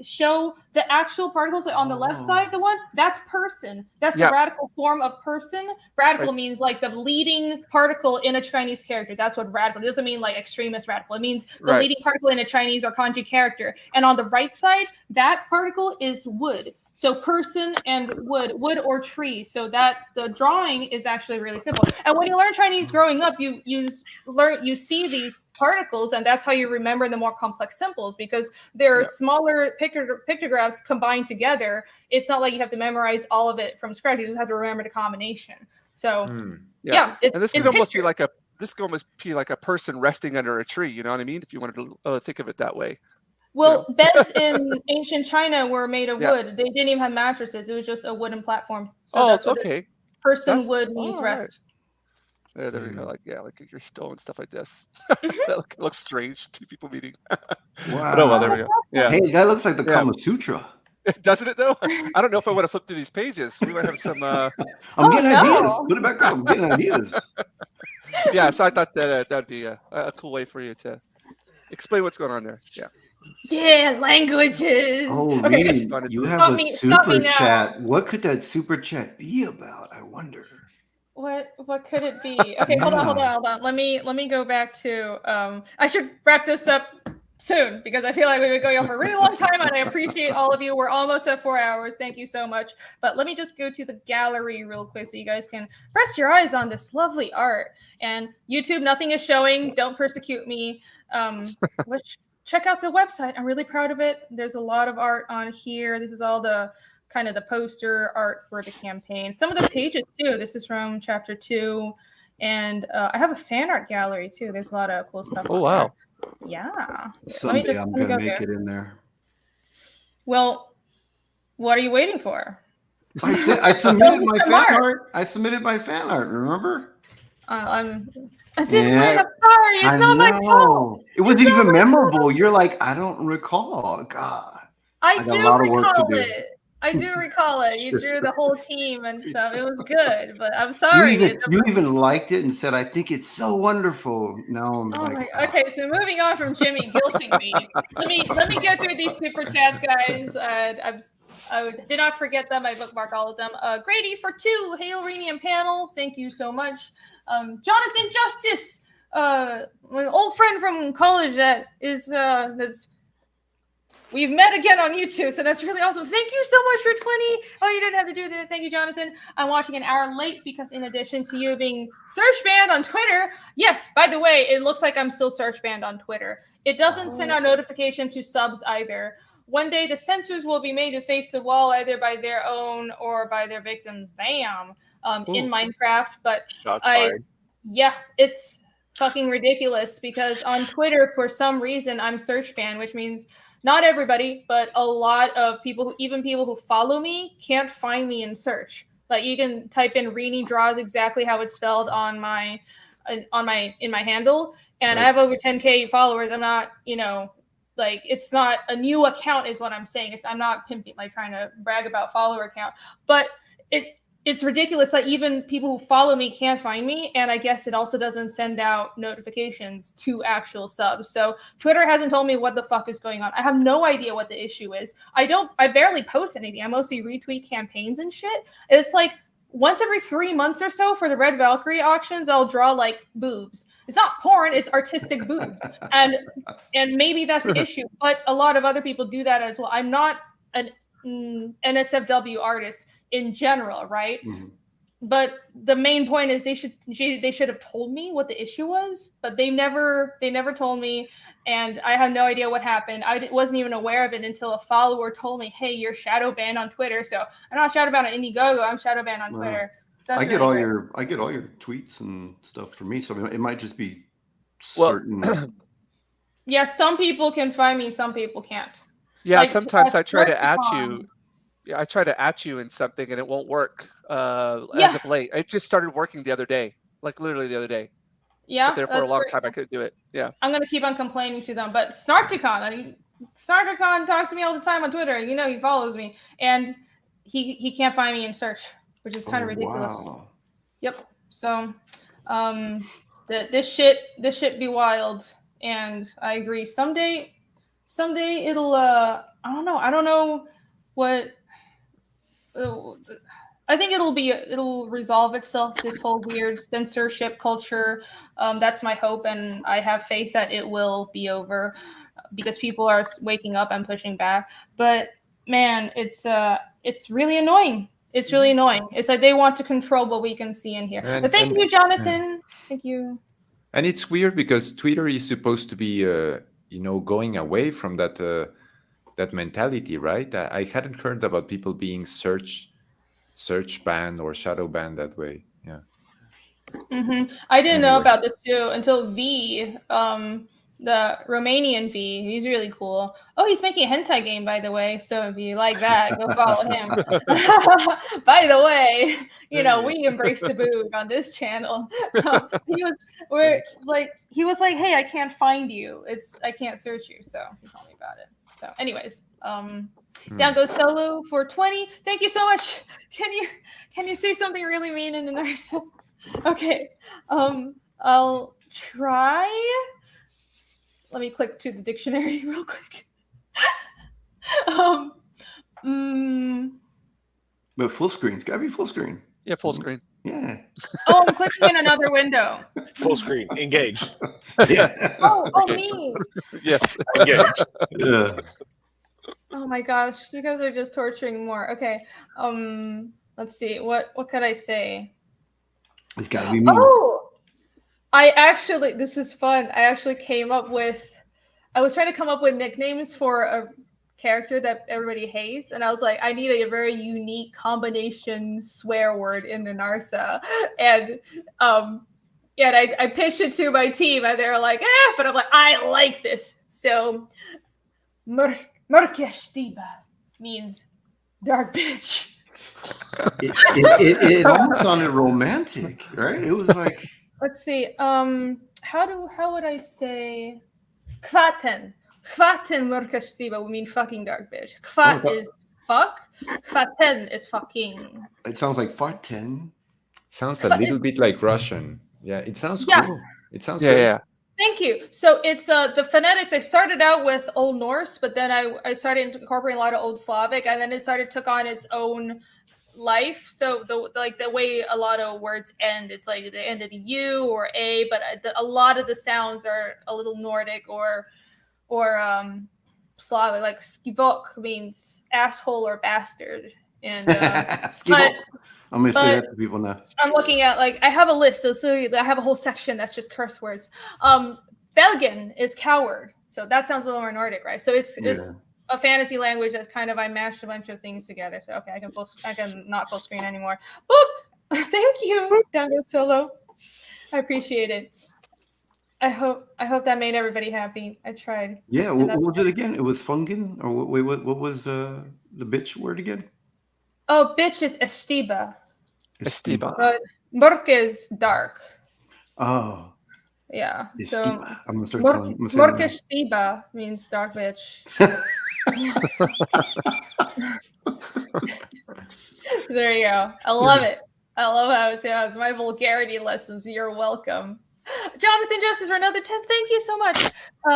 show the actual particles on the left side, the one, that's person. That's the radical form of person. Radical means like the leading particle in a Chinese character. That's what radical, it doesn't mean like extremist radical. It means the leading particle in a Chinese or kanji character. And on the right side, that particle is wood. So person and wood or tree. So that the drawing is actually really simple. And when you learn Chinese growing up, you see these particles, and that's how you remember the more complex symbols, because they're smaller pictographs combined together. It's not like you have to memorize all of it from scratch. You just have to remember the combination. So and this could almost be like a person resting under a tree. You know what I mean? If you wanted to think of it that way. Well, beds in ancient China were made of wood. They didn't even have mattresses. It was just a wooden platform. So that's what person wood means rest. Yeah, there we go. Like you're doing stuff like this. That looks strange. Two people meeting. Wow. Oh, well, there we go. Yeah. Hey, that looks like the Kama Sutra. Doesn't it though? I don't know if I want to flip through these pages. We might have some. I'm getting ideas. Put it back up. I'm getting ideas. Yeah, so I thought that'd be a cool way for you to explain what's going on there. Yeah. Yeah, languages. Oh, okay, really? You have a super chat. What could that super chat be about? I wonder. What could it be? Okay, hold on. Let me go back to. I should wrap this up soon because I feel like we've been going on for a really long time, and I appreciate all of you. We're almost at 4 hours. Thank you so much. But let me just go to the gallery real quick so you guys can rest your eyes on this lovely art. And YouTube, nothing is showing. Don't persecute me. Check out the website. I'm really proud of it. There's a lot of art on here. This is all the kind of the poster art for the campaign. Some of the pages too. This is from chapter 2. And I have a fan art gallery too. There's a lot of cool stuff. Oh, wow. Yeah. Someday I'm going to make it in there. Well, what are you waiting for? I submitted my fan art. I submitted my fan art, remember? I didn't win. I'm sorry. It's not my fault. It wasn't even memorable. You're like, I don't recall. God. I do recall it. I do recall it. You drew the whole team and stuff. It was good, but I'm sorry. You even liked it and said, I think it's so wonderful. No, okay, so moving on from Jimmy guilting me. Let me get through these super chats, guys. I did not forget them. I bookmark all of them. Grady for 2, Hail Renium panel. Thank you so much. Jonathan Justice, my old friend from college that is we've met again on YouTube, so that's really awesome. Thank you so much for 20. Oh, you didn't have to do that. Thank you, Jonathan. I'm watching an hour late because in addition to you being search banned on Twitter, yes, by the way, it looks like I'm still search banned on Twitter. It doesn't send out notification to subs either. One day the censors will be made to face the wall either by their own or by their victims. Damn. In Minecraft, but it's fucking ridiculous because on Twitter, for some reason, I'm search banned, which means not everybody, but a lot of people, even people who follow me, can't find me in search. Like you can type in Rini draws exactly how it's spelled in my handle, and I have over 10K followers. I'm not, like it's not a new account is what I'm saying. I'm not pimping, like trying to brag about follower count, but it's ridiculous. Like even people who follow me can't find me. And I guess it also doesn't send out notifications to actual subs. So Twitter hasn't told me what the fuck is going on. I have no idea what the issue is. I barely post anything. I mostly retweet campaigns and shit. It's like once every 3 months or so for the Red Valkyrie auctions, I'll draw like boobs. It's not porn, it's artistic boobs. And maybe that's the issue. But a lot of other people do that as well. I'm not an NSFW artist in general, right? Mm-hmm. But the main point is they should have told me what the issue was, but they never told me, and I have no idea what happened. I wasn't even aware of it until a follower told me, "Hey, you're shadow banned on Twitter." So I'm not shadow banned on Indiegogo. I'm shadow banned on Twitter. So I get all your tweets and stuff from me. So it might just be certain. Yeah, some people can find me, some people can't. Yeah, like, sometimes I try to at you. Yeah, I try to at you in something and it won't work as of late. It just started working the other day, like literally the other day. Yeah. But there for a long time I couldn't do it. Yeah. I'm going to keep on complaining to them. But Snarkticon, StarterCon talks to me all the time on Twitter. You know, he follows me, and he can't find me in search, which is kind of ridiculous. Wow. Yep. So, this shit be wild, and I agree. Someday it'll. I don't know what. I think it'll resolve itself. This whole weird censorship culture. That's my hope, and I have faith that it will be over, because people are waking up and pushing back. But man, it's really annoying. It's really annoying. It's like they want to control what we can see and hear. But thank you, Jonathan. Thank you. And it's weird because Twitter is supposed to be, going away from that mentality, right? I hadn't heard about people being search banned or shadow banned that way. Yeah. I didn't know about this too until V, the Romanian V. He's really cool. Oh, he's making a hentai game, by the way. So if you like that, go follow him. By the way, we embrace the boob on this channel. He was like, hey, I can't find you. I can't search you. So he told me about it. So, anyways, down goes Solo for 20. Thank you so much. Can you say something really mean in a nice? Okay, I'll try. Let me click to the dictionary real quick. But full screen. It's gotta be full screen. Yeah, full screen. Yeah. Oh, I'm clicking in another window. Full screen. Engage. Yeah. Oh, me. Yes. Engage. Yeah. Oh my gosh, you guys are just torturing more. Okay. Let's see. What could I say? It's gotta be me. Oh, this is fun. I actually I was trying to come up with nicknames for a character that everybody hates, and I was like, I need a very unique combination swear word in the Narsa, and I pitched it to my team, and they're like, but I'm like, I like this. So, Mörkestiba means dark bitch. It almost sounded romantic, right? It was like. Let's see. How would I say? Kvaten mörkestiba would mean fucking dark bitch. Kvat is fuck. Kvaten is fucking. It sounds like farten. Sounds a little bit like Russian. Yeah, it sounds cool. It sounds good. Yeah. Thank you. So it's the phonetics. I started out with Old Norse, but then I started incorporating a lot of Old Slavic, and then it took on its own life. So the way a lot of words end, it's like they end in U or A, but a lot of the sounds are a little Nordic or Slavic. Like skivok means asshole or bastard, and I'm gonna say that to people now. I'm looking at I have a list, so I have a whole section that's just curse words. Felgen is coward, so that sounds a little more Nordic, right? So it's a fantasy language that I mashed a bunch of things together. So okay, I can not full screen anymore. Boop! Thank you, Down Goes Solo. I appreciate it. I hope that made everybody happy. I tried. Yeah, what was it again? It was fungin, or what was the bitch word again? Oh, bitch is estiba. Estiba. But murk is dark. Oh. Yeah. Estiba. So I'm gonna start telling. Murk estiba means dark bitch. There you go. I love it. I love how it sounds. My vulgarity lessons. You're welcome. Jonathan Justice for another 10. Thank you so much.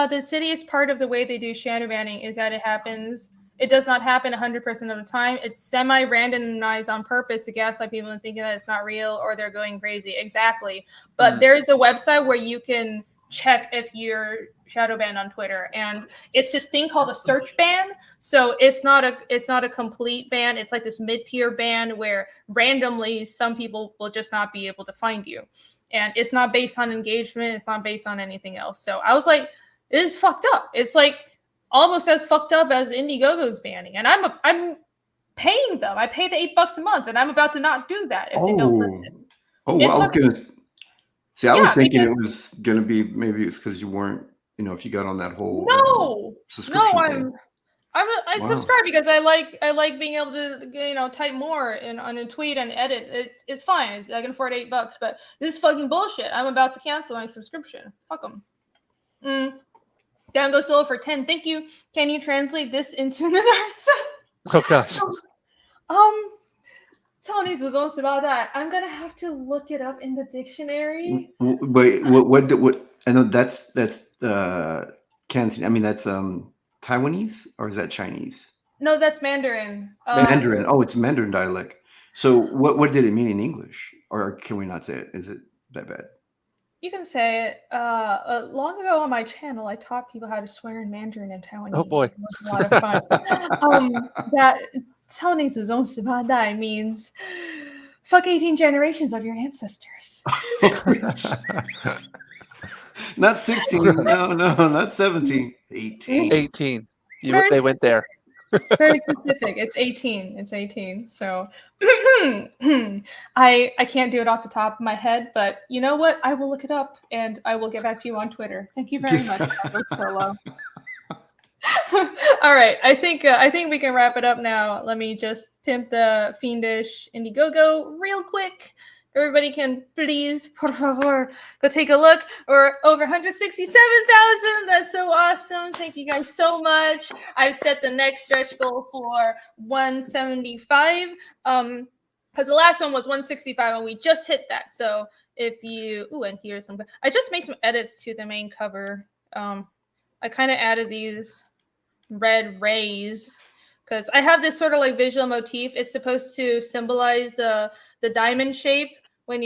The silliest part of the way they do shadow banning is that it does not happen 100% of the time. It's semi-randomized on purpose to gaslight people and thinking that it's not real or they're going crazy. Exactly. But there's a website where you can check if you're shadow banned on Twitter, and it's this thing called a search ban. So it's not a complete ban. It's like this mid-tier ban where randomly some people will just not be able to find you. And it's not based on engagement. It's not based on anything else. So I was like, this is fucked up. It's like almost as fucked up as Indiegogo's banning. And I'm paying them. I pay the $8 a month, and I'm about to not do that if they don't listen. Oh, well, I was thinking it was gonna be, maybe it's because you weren't, if you got on that whole subscription thing. I subscribe because I like being able to type more on a tweet and edit. It's fine. I can afford $8, but this is fucking bullshit. I'm about to cancel my subscription. Fuck them. Down Go Solo for 10. Thank you. Can you translate this into the Oh gosh. Tony's was also about that. I'm gonna have to look it up in the dictionary. Wait, what? I know that's Canton. I mean, that's Taiwanese, or is that Chinese? No, that's Mandarin. Mandarin. Oh, it's Mandarin dialect. So what did it mean in English? Or can we not say it? Is it that bad? You can say it. Long ago on my channel, I taught people how to swear in Mandarin and Taiwanese. Oh boy. It was a lot of fun. That Taiwanese was almost about that. Means fuck 18 generations of your ancestors. Not 16. No, not 17. 18. 18. They went there. It's very specific. It's 18. It's 18. So I can't do it off the top of my head, but you know what? I will look it up and I will get back to you on Twitter. Thank you very much. Solo. All right. I think we can wrap it up now. Let me just pimp the Fiendish Indiegogo real quick. Everybody can please, por favor, go take a look. We're over 167,000. That's so awesome. Thank you guys so much. I've set the next stretch goal for 175. Because the last one was 165 and we just hit that. So if you, and here's some, I just made some edits to the main cover. I kind of added these red rays because I have this sort of like visual motif. It's supposed to symbolize the diamond shape when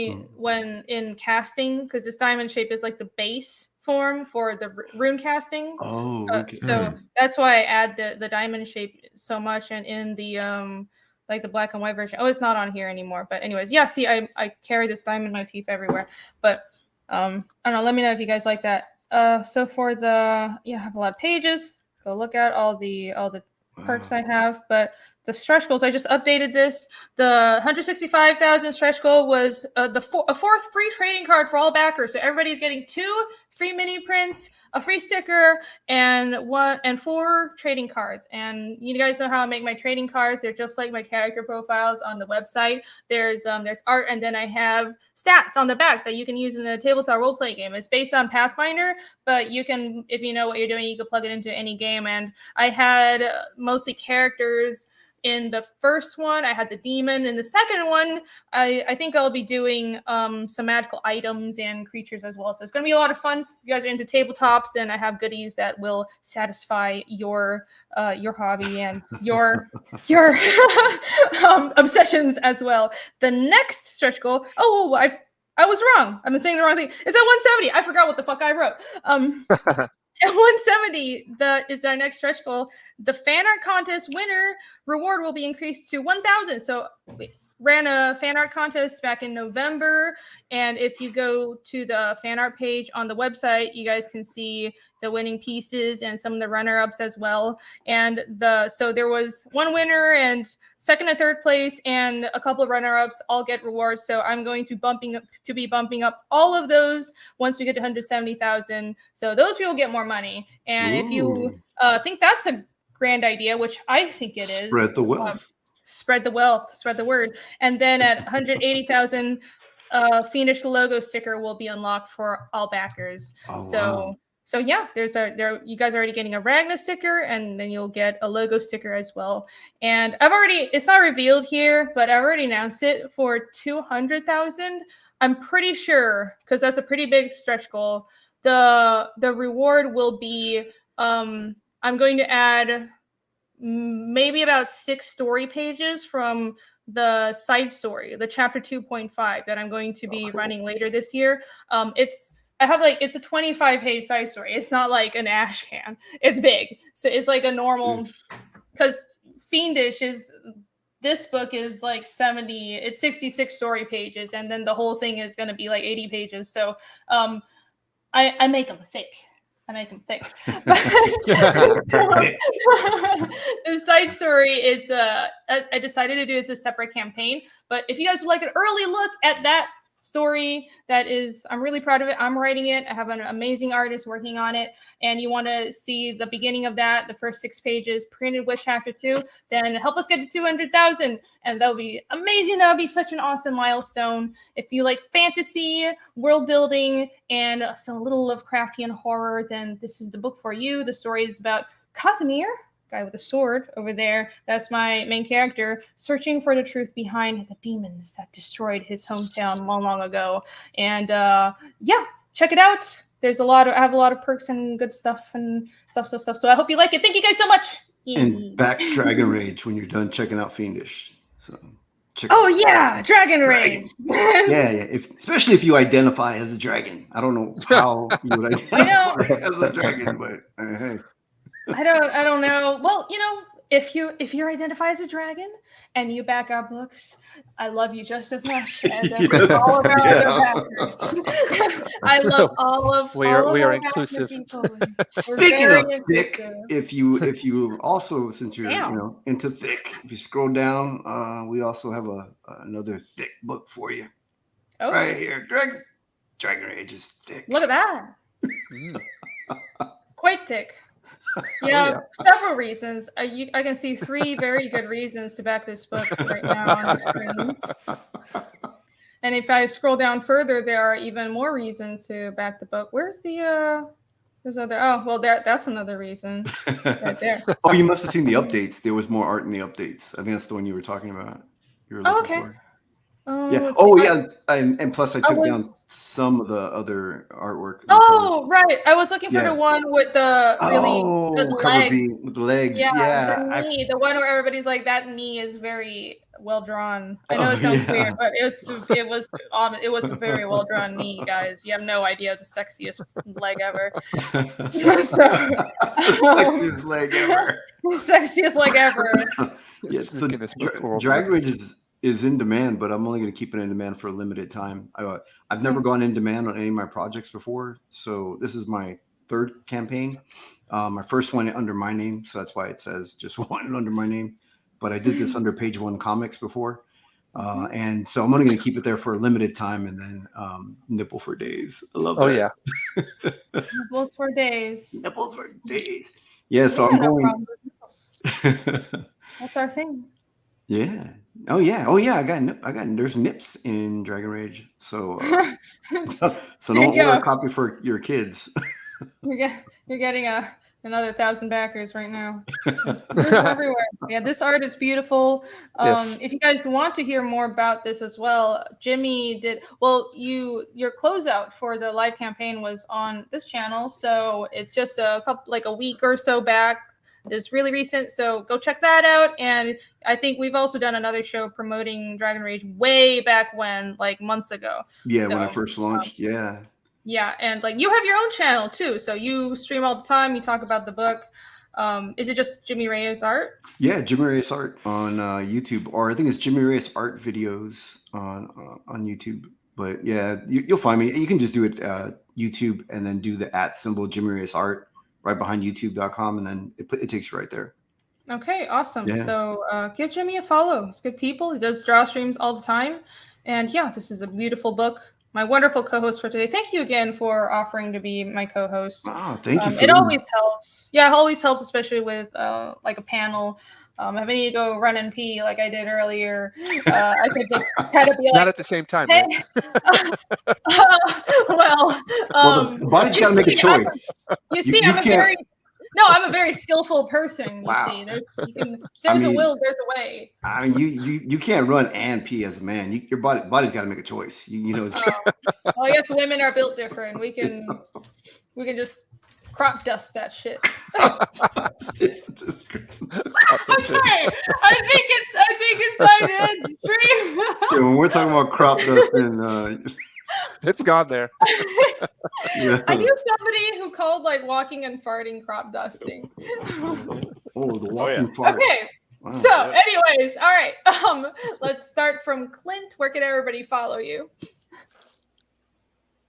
in casting, because this diamond shape is like the base form for the rune casting. Oh, okay. So that's why I add the diamond shape so much. And in the like the black and white version, it's not on here anymore. But anyways, yeah. See, I carry this diamond motif everywhere. But I don't know. Let me know if you guys like that. So for I have a lot of pages. Go look at all the perks I have, but the stretch goals, I just updated this. The 165,000 stretch goal was a fourth free trading card for all backers. So everybody's getting 2 free mini prints, a free sticker, and 4 trading cards. And you guys know how I make my trading cards. They're just like my character profiles on the website. There's art, and then I have stats on the back that you can use in a tabletop role-playing game. It's based on Pathfinder, but you can, if you know what you're doing, you can plug it into any game. And I had mostly characters. In the first one, I had the demon. In the second one, I think I'll be doing some magical items and creatures as well. So it's going to be a lot of fun. If you guys are into tabletops, then I have goodies that will satisfy your hobby and your obsessions as well. The next stretch goal. I was wrong. I've been saying the wrong thing. It's at 170. I forgot what the fuck I wrote. At 170, that is our next stretch goal. The fan art contest winner reward will be increased to 1,000. So we ran a fan art contest back in November. And if you go to the fan art page on the website, you guys can see the winning pieces and some of the runner-ups as well. And so there was one winner and second and third place and a couple of runner-ups all get rewards. So I'm going to be bumping up all of those once we get to 170,000. So those people get more money. And if you think that's a grand idea, which I think it is, spread the wealth. Spread the wealth, spread the word. And then at 180,000, Fiendish the logo sticker will be unlocked for all backers. So yeah, you guys are already getting a Ragna sticker, and then you'll get a logo sticker as well. And it's not revealed here, but I've already announced it for 200,000. I'm pretty sure, because that's a pretty big stretch goal. The reward will be, I'm going to add maybe about 6 story pages from the side story, the chapter 2.5 that I'm going to be running later this year. It's a 25-page side story. It's not like an ash can. It's big. So it's like a normal, because Fiendish this book is like 66 story pages, and then the whole thing is going to be like 80 pages. So I make them thick. The side story is I decided to do as a separate campaign, but if you guys would like an early look at that story that is, I'm really proud of it. I'm writing it. I have an amazing artist working on it. And you want to see the beginning of that, the first 6 pages printed with chapter 2, then help us get to 200,000. And that'll be amazing. That'll be such an awesome milestone. If you like fantasy, world building, and some little Lovecraftian horror, then this is the book for you. The story is about Casimir, guy with a sword over there. That's my main character, searching for the truth behind the demons that destroyed his hometown long ago. And yeah, check it out. There's I have a lot of perks and good stuff and stuff. So I hope you like it. Thank you guys so much. And back Dragon Rage when you're done checking out Fiendish. So yeah, Dragon Rage. Yeah. Especially if you identify as a dragon. I don't know how you would identify as a dragon, but hey. I don't know. Well, if you identify as a dragon and you back our books, I love you just as much as all of our other backers. I love all of we all are of our inclusive. We're Speaking of very thick, inclusive. if you also, since you're Damn. into thick, if you scroll down, we also have another thick book for you. Oh, Right here. Dragon Rage is thick. look at that. Quite thick. Yeah, several reasons. I can see 3 very good reasons to back this book right now on the screen. And if I scroll down further, there are even more reasons to back the book. Where's the there's other? Oh, well, that's another reason right there. Oh, you must have seen the updates. There was more art in the updates. I think that's the one you were talking about. You were looking for. Yeah. let's Oh, see. yeah. And plus, I took down some of the other artwork. Oh, right. I was looking for the one with the really good cover leg. B with the legs. Yeah. The knee, the one where everybody's like, that knee is very well drawn. I know it sounds weird, but it was a very well drawn knee, guys. You have no idea. It's the sexiest leg ever. Sexiest leg ever. Sexiest leg ever. Yeah, so Dragon Rage is in demand, but I'm only going to keep it in demand for a limited time. I've never gone in demand on any of my projects before, so this is my 3rd campaign. My first one under my name, so that's why it says just one under my name. But I did this under Page One Comics before, and so I'm only going to keep it there for a limited time, and then nipple for days. I love that. Oh yeah, nipples for days. Nipples for days. Yeah, so I'm going. That's our thing. Yeah. Oh yeah. I got there's nips in Dragon Rage. So so don't order a copy for your kids. You're getting another 1,000 backers right now. Everywhere. Yeah, this art is beautiful. Yes. If you guys want to hear more about this as well, Jimmy did your closeout for the live campaign was on this channel, so it's just a week or so back. It's really recent, so go check that out. And I think we've also done another show promoting Dragon Rage way back when, like months ago. Yeah, when I first launched. Yeah. Yeah, and like you have your own channel too, so you stream all the time. You talk about the book. Is it just Jimmy Reyes Art? Yeah, Jimmy Reyes Art on YouTube, or I think it's Jimmy Reyes Art Videos on YouTube. But yeah, you'll find me. You can just do it YouTube and then do the @ Jimmy Reyes Art right behind youtube.com, and then it takes you right there. Okay, awesome. Yeah. So give Jimmy a follow. He's good people. He does draw streams all the time. And yeah, this is a beautiful book. My wonderful co-host for today. Thank you again for offering to be my co-host. Oh, thank you. It always helps. Yeah, it always helps, especially with like a panel. If I need to go run and pee like I did earlier, I could just kind of be like, not at the same time. hey. Well, the body's got to make a choice. You see, I'm a very skillful person. You see, there's a will, there's a way. I mean, you can't run and pee as a man. Your body's got to make a choice. Well, I guess women are built different. We can just crop dust that shit. Okay, I think it's time to end the stream. Yeah, when we're talking about crop dust, and it's gone there. Yeah. I knew somebody who called like walking and farting crop dusting. The walking fart. Okay. Wow. So, anyways, all right. Let's start from Clint. Where can everybody follow you?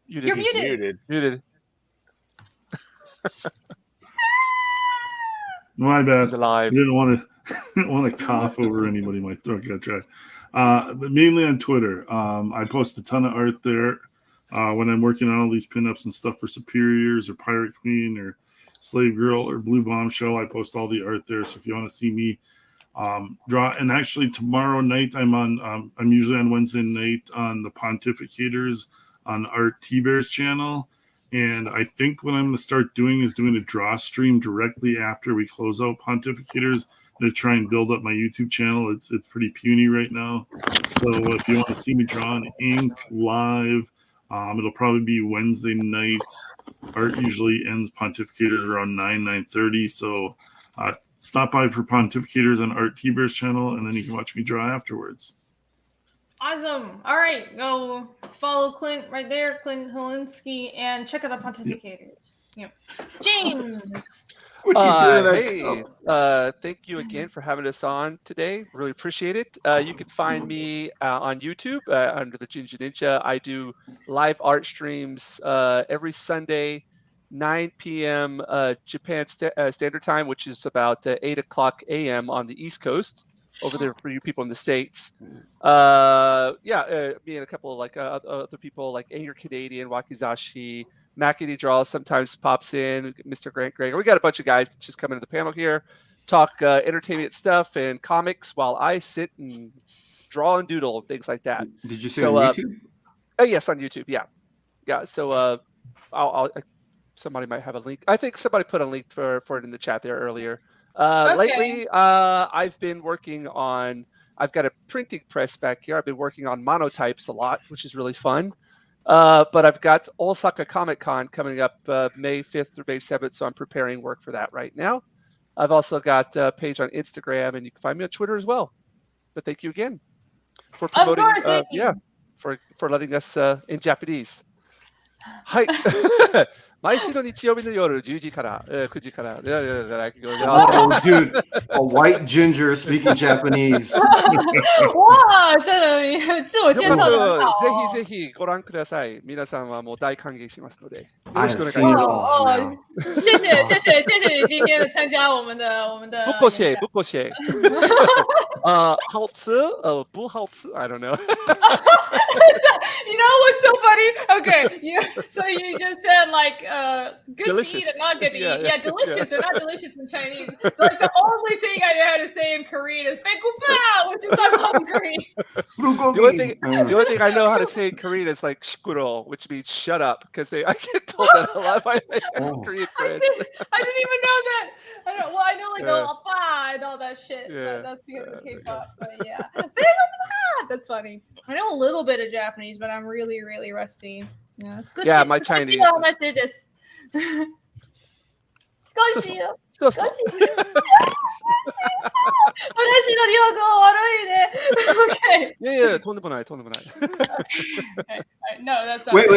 You're muted. Muted. My bad. He's alive. I I don't want to cough over anybody. My throat got dry. But mainly on Twitter. I post a ton of art there. When I'm working on all these pinups and stuff for Superiors or Pirate Queen or Slave Girl or Blue Bombshell, I post all the art there. So if you want to see me draw, and actually tomorrow night I'm usually on Wednesday night on the Pontificators on Art T-Bear's channel. And I think what I'm going to start doing is doing a draw stream directly after we close out Pontificators to try and build up my YouTube channel. It's pretty puny right now. So if you want to see me draw an ink live, it'll probably be Wednesday nights. Art usually ends Pontificators around 9:30. So stop by for Pontificators on Art T-Bear's channel, and then you can watch me draw afterwards. Awesome. All right. Go follow Clint right there, Clint Helinski, and check out the Pontificators. Yep. James. Hey, thank you again for having us on today. Really appreciate it. You can find me on YouTube under the Ginger Ninja. I do live art streams every Sunday, 9 p.m. Japan Standard Time, which is about 8 o'clock a.m. on the East Coast. Over there for you people in the States. Me and a couple of other people like Anger Canadian, Wakizashi, Makity Draws sometimes pops in, Mr. Grant Gregor. We got a bunch of guys that just come into the panel here, talk entertainment stuff and comics while I sit and draw and doodle and things like that. Did you say on YouTube? Yes, on YouTube. Yeah. So I'll somebody might have a link. I think somebody put a link for it in the chat there earlier. Lately, I've been working on, I've got a printing press back here. I've been working on monotypes a lot, which is really fun. But I've got Osaka Comic Con coming up May 5th through May 7th, so I'm preparing work for that right now. I've also got a page on Instagram, and you can find me on Twitter as well. But thank you again for promoting, for letting us in Japanese. はい。毎週の日曜日の夜10時から9時から。Oh, dude, a white ginger speaking Japanese. 哇，这自我介绍的很好哦。ぜひぜひご覧ください。皆さんはもう大歓迎しますので。よ I ろしくお have 願いし seen ま it す。 all now. 谢谢你今天的参加我们的。不过谢。好吃不好吃 I don't know. You know what's so funny? Okay, you just said like good Delicious. to eat and not good to eat. Yeah. Yeah, delicious or not delicious in Chinese. Like the only thing I know how to say in Korean is "Baekupa," which is I'm hungry. The only thing I know how to say in Korean is like "shkuro," which means "shut up," because I get told that a lot by my Korean friends. I didn't even know that. I know like "oppa" and all that shit. But that's because of K-pop. But yeah, "Baekupa," that's funny. I know a little bit of Japanese, but I'm really, really rusty. Yeah, yeah, my Chinese. Okay. Yeah, とんでもない。Okay. No, that's not. Wait.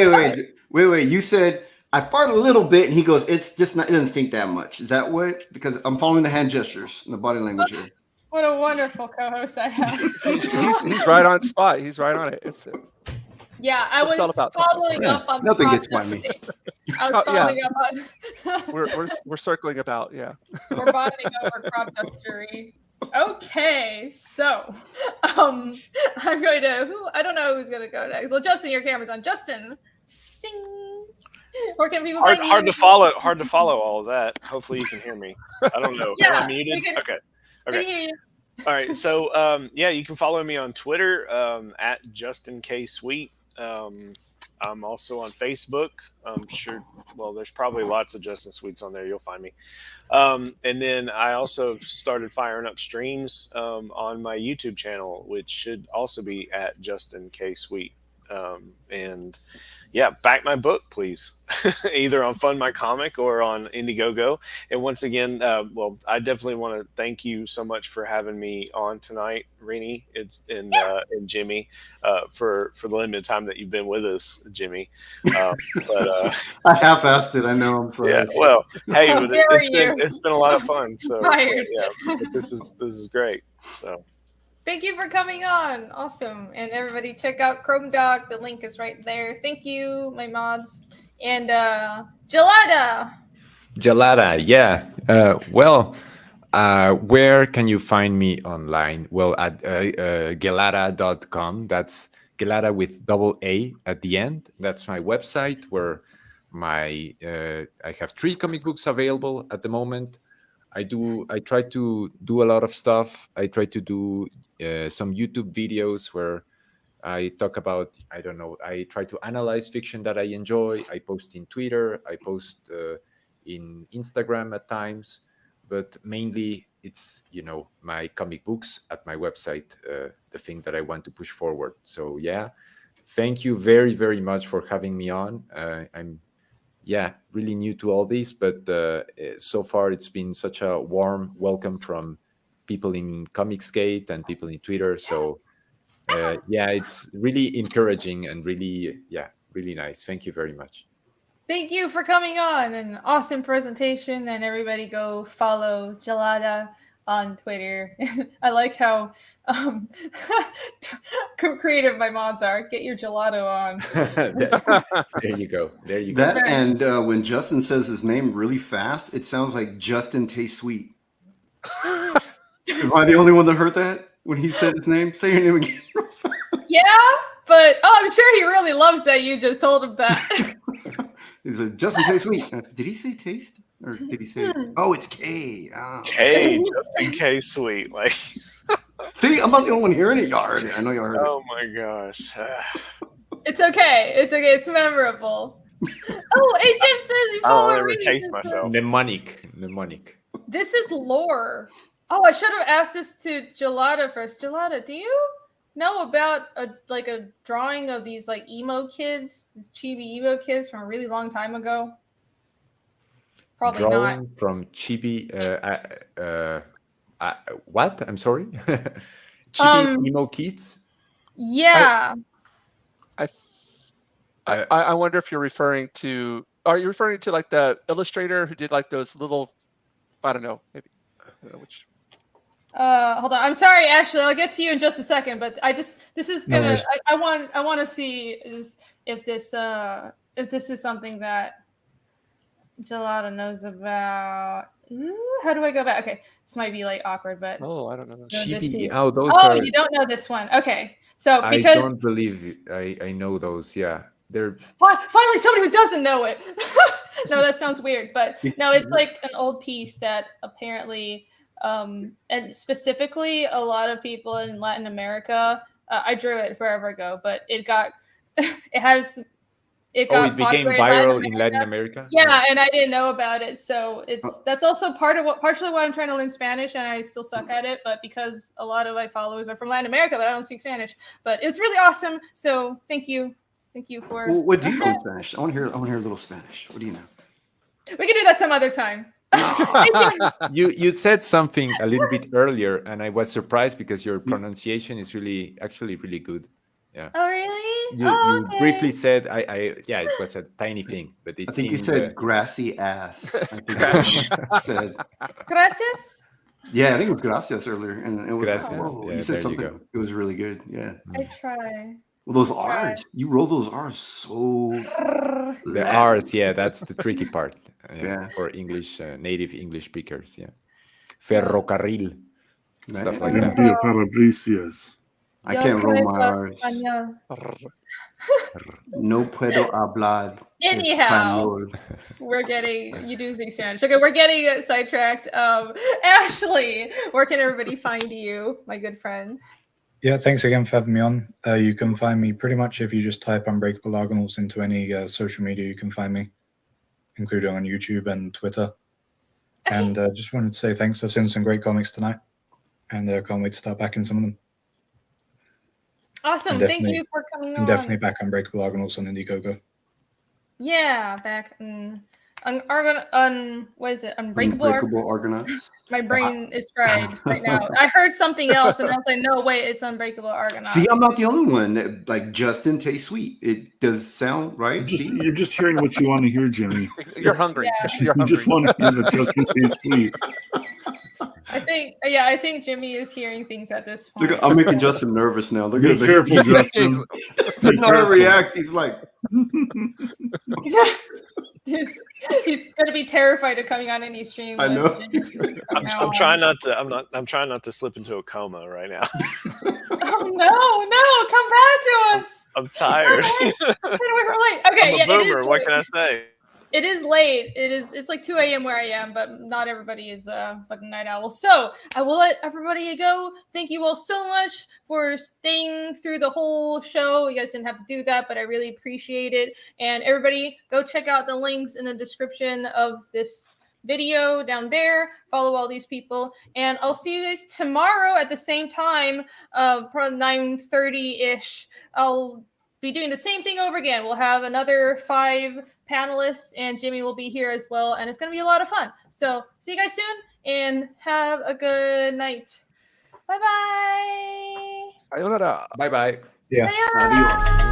You said I fart a little bit, and he goes, "It's just not. It doesn't stink that much." Is that what? Because I'm following the hand gestures and the body language here. What a wonderful co-host I have. He's right on spot. He's right on it. Yeah, I was following up on nothing the gets by me. I was following up on. We're circling about. Yeah. We're bonding over crop dustery. Okay, so I'm going to. I don't know who's going to go next. Well, Justin, your camera's on. Justin, ding. Where can people find you? Hard to follow. Hard to follow all of that. Hopefully, you can hear me. I don't know. Yeah, Am I muted? Okay. Okay. All right. So, you can follow me on Twitter at Justin K Sweet. I'm also on Facebook. I'm sure. Well, there's probably lots of Justin Sweets on there. You'll find me. And then I also started firing up streams on my YouTube channel, which should also be at Justin K Sweet. And yeah, back my book, please. Either on Fund My Comic or on Indiegogo. And once again, I definitely want to thank you so much for having me on tonight, Rini and Jimmy, for the limited time that you've been with us, Jimmy. I half-assed it. I know. I'm sorry. Yeah. Well, hey, it's been a lot of fun. So this is great. So. Thank you for coming on. Awesome. And everybody check out Chrome Doc. The link is right there. Thank you, my mods. And Gelada. Gelada, yeah. Where can you find me online? Well, at gelada.com. That's Gelada with double A at the end. That's my website where I have 3 comic books available at the moment. I try to do a lot of stuff. I try to do some YouTube videos where I talk about, I don't know, I try to analyze fiction that I enjoy. I post in Twitter. I post in Instagram at times. But mainly it's, my comic books at my website, the thing that I want to push forward. So, yeah, thank you very, very much for having me on. I'm really new to all this, but so far it's been such a warm welcome from people in Comicsgate and people in Twitter. So it's really encouraging and really nice. Thank you very much. Thank you for coming on. An awesome presentation, and everybody go follow Gelada on Twitter. I like how creative my mods are. Get your gelato on. There you go. That and when Justin says his name really fast, it sounds like Justin Tastes Sweet. Am I the only one that heard that when he said his name? Say your name again. Yeah, but I'm sure he really loves that you just told him that. He said, Justin Tastes Sweet. Did he say taste? Or did he say, oh, it's K? Oh. K, Justin K Sweet. Like, see, I'm not the only one hearing it. Y'all heard it. I know y'all heard it. Oh my gosh. It's okay. It's memorable. Oh, hey, Jim says you follow I'll never taste myself. Mnemonic. This is lore. Oh, I should have asked this to Gelada first. Gelada, do you know about a drawing of these like emo kids, these chibi emo kids from a really long time ago? Probably drawing not. From chibi. What? I'm sorry. Chibi emo kids. Yeah. I wonder if you're referring to. Are you referring to like the illustrator who did like those little? I don't know. Maybe. I don't know which. Hold on. I'm sorry, Ashley. I'll get to you in just a second. But this is gonna. I want to see if this is something that Gelada knows about. How do I go back? Okay, this might be like awkward, but I don't know. Chibi. You don't know this one. Okay, so because I don't believe I know those. Yeah, they're finally somebody who doesn't know it. No, that sounds weird, but no, it's like an old piece that apparently, and specifically a lot of people in Latin America. I drew it forever ago, but it got it became viral in Latin America. Yeah, and I didn't know about it, so that's also partially why I'm trying to learn Spanish, and I still suck at it. But because a lot of my followers are from Latin America, but I don't speak Spanish. But it's really awesome. So thank you for. Well, what do you know in Spanish? I want to hear a little Spanish. What do you know? We can do that some other time. You said something a little bit earlier, and I was surprised because your pronunciation is actually really good. Yeah. Oh really? You briefly said it was a tiny thing, but I think you said grassy ass. I think said gracias. Yeah, I think it was gracias earlier, and it was you said something. It was really good. Yeah. I try. Well, those R's, you roll those R's so. The R's, that's the tricky part. For English native English speakers. Yeah. Ferrocarril, stuff like that. Parabricias. I can't roll my R's. No puedo hablar. Anyhow, you do speak Spanish. Okay, we're getting sidetracked. Ashley, where can everybody find you, my good friend? Yeah, thanks again for having me on. You can find me pretty much if you just type Unbreakable Argonauts into any social media, you can find me, including on YouTube and Twitter. And just wanted to say thanks. I've seen some great comics tonight, and can't wait to start backing some of them. Awesome. Thank you for coming on. And definitely back Unbreakable Argonauts on Indiegogo. Yeah, back what is it? Unbreakable Argonauts. My brain is fried right now. I heard something else, and I was like, "No, wait, it's Unbreakable Argonauts." See, I'm not the only one that like Justin Tastes Sweet. It does sound right. You're just hearing what you want to hear, Jimmy. You're hungry. Yeah. You just want to hear that Justin Tastes Sweet. I think Jimmy is hearing things at this point. Look, I'm making Justin nervous now. They're Be careful, Justin. He's not react. He's like, He's gonna be terrified of coming on any stream. I know. I'm trying not to. I'm trying not to slip into a coma right now. Oh no! Come back to us. I'm tired. We're late. Okay, I'm a boomer. What can I say? It is late. It's like 2 a.m. where I am, but not everybody is fucking night owl. So I will let everybody go. Thank you all so much for staying through the whole show. You guys didn't have to do that, but I really appreciate it. And everybody, go check out the links in the description of this video down there. Follow all these people, and I'll see you guys tomorrow at the same time, probably 9:30-ish. I'll be doing the same thing over again. We'll have another 5 panelists, and Jimmy will be here as well, and it's going to be a lot of fun. So see you guys soon, and have a good night. Bye-bye. Sayonara. Bye-bye. Yeah. Sayonara.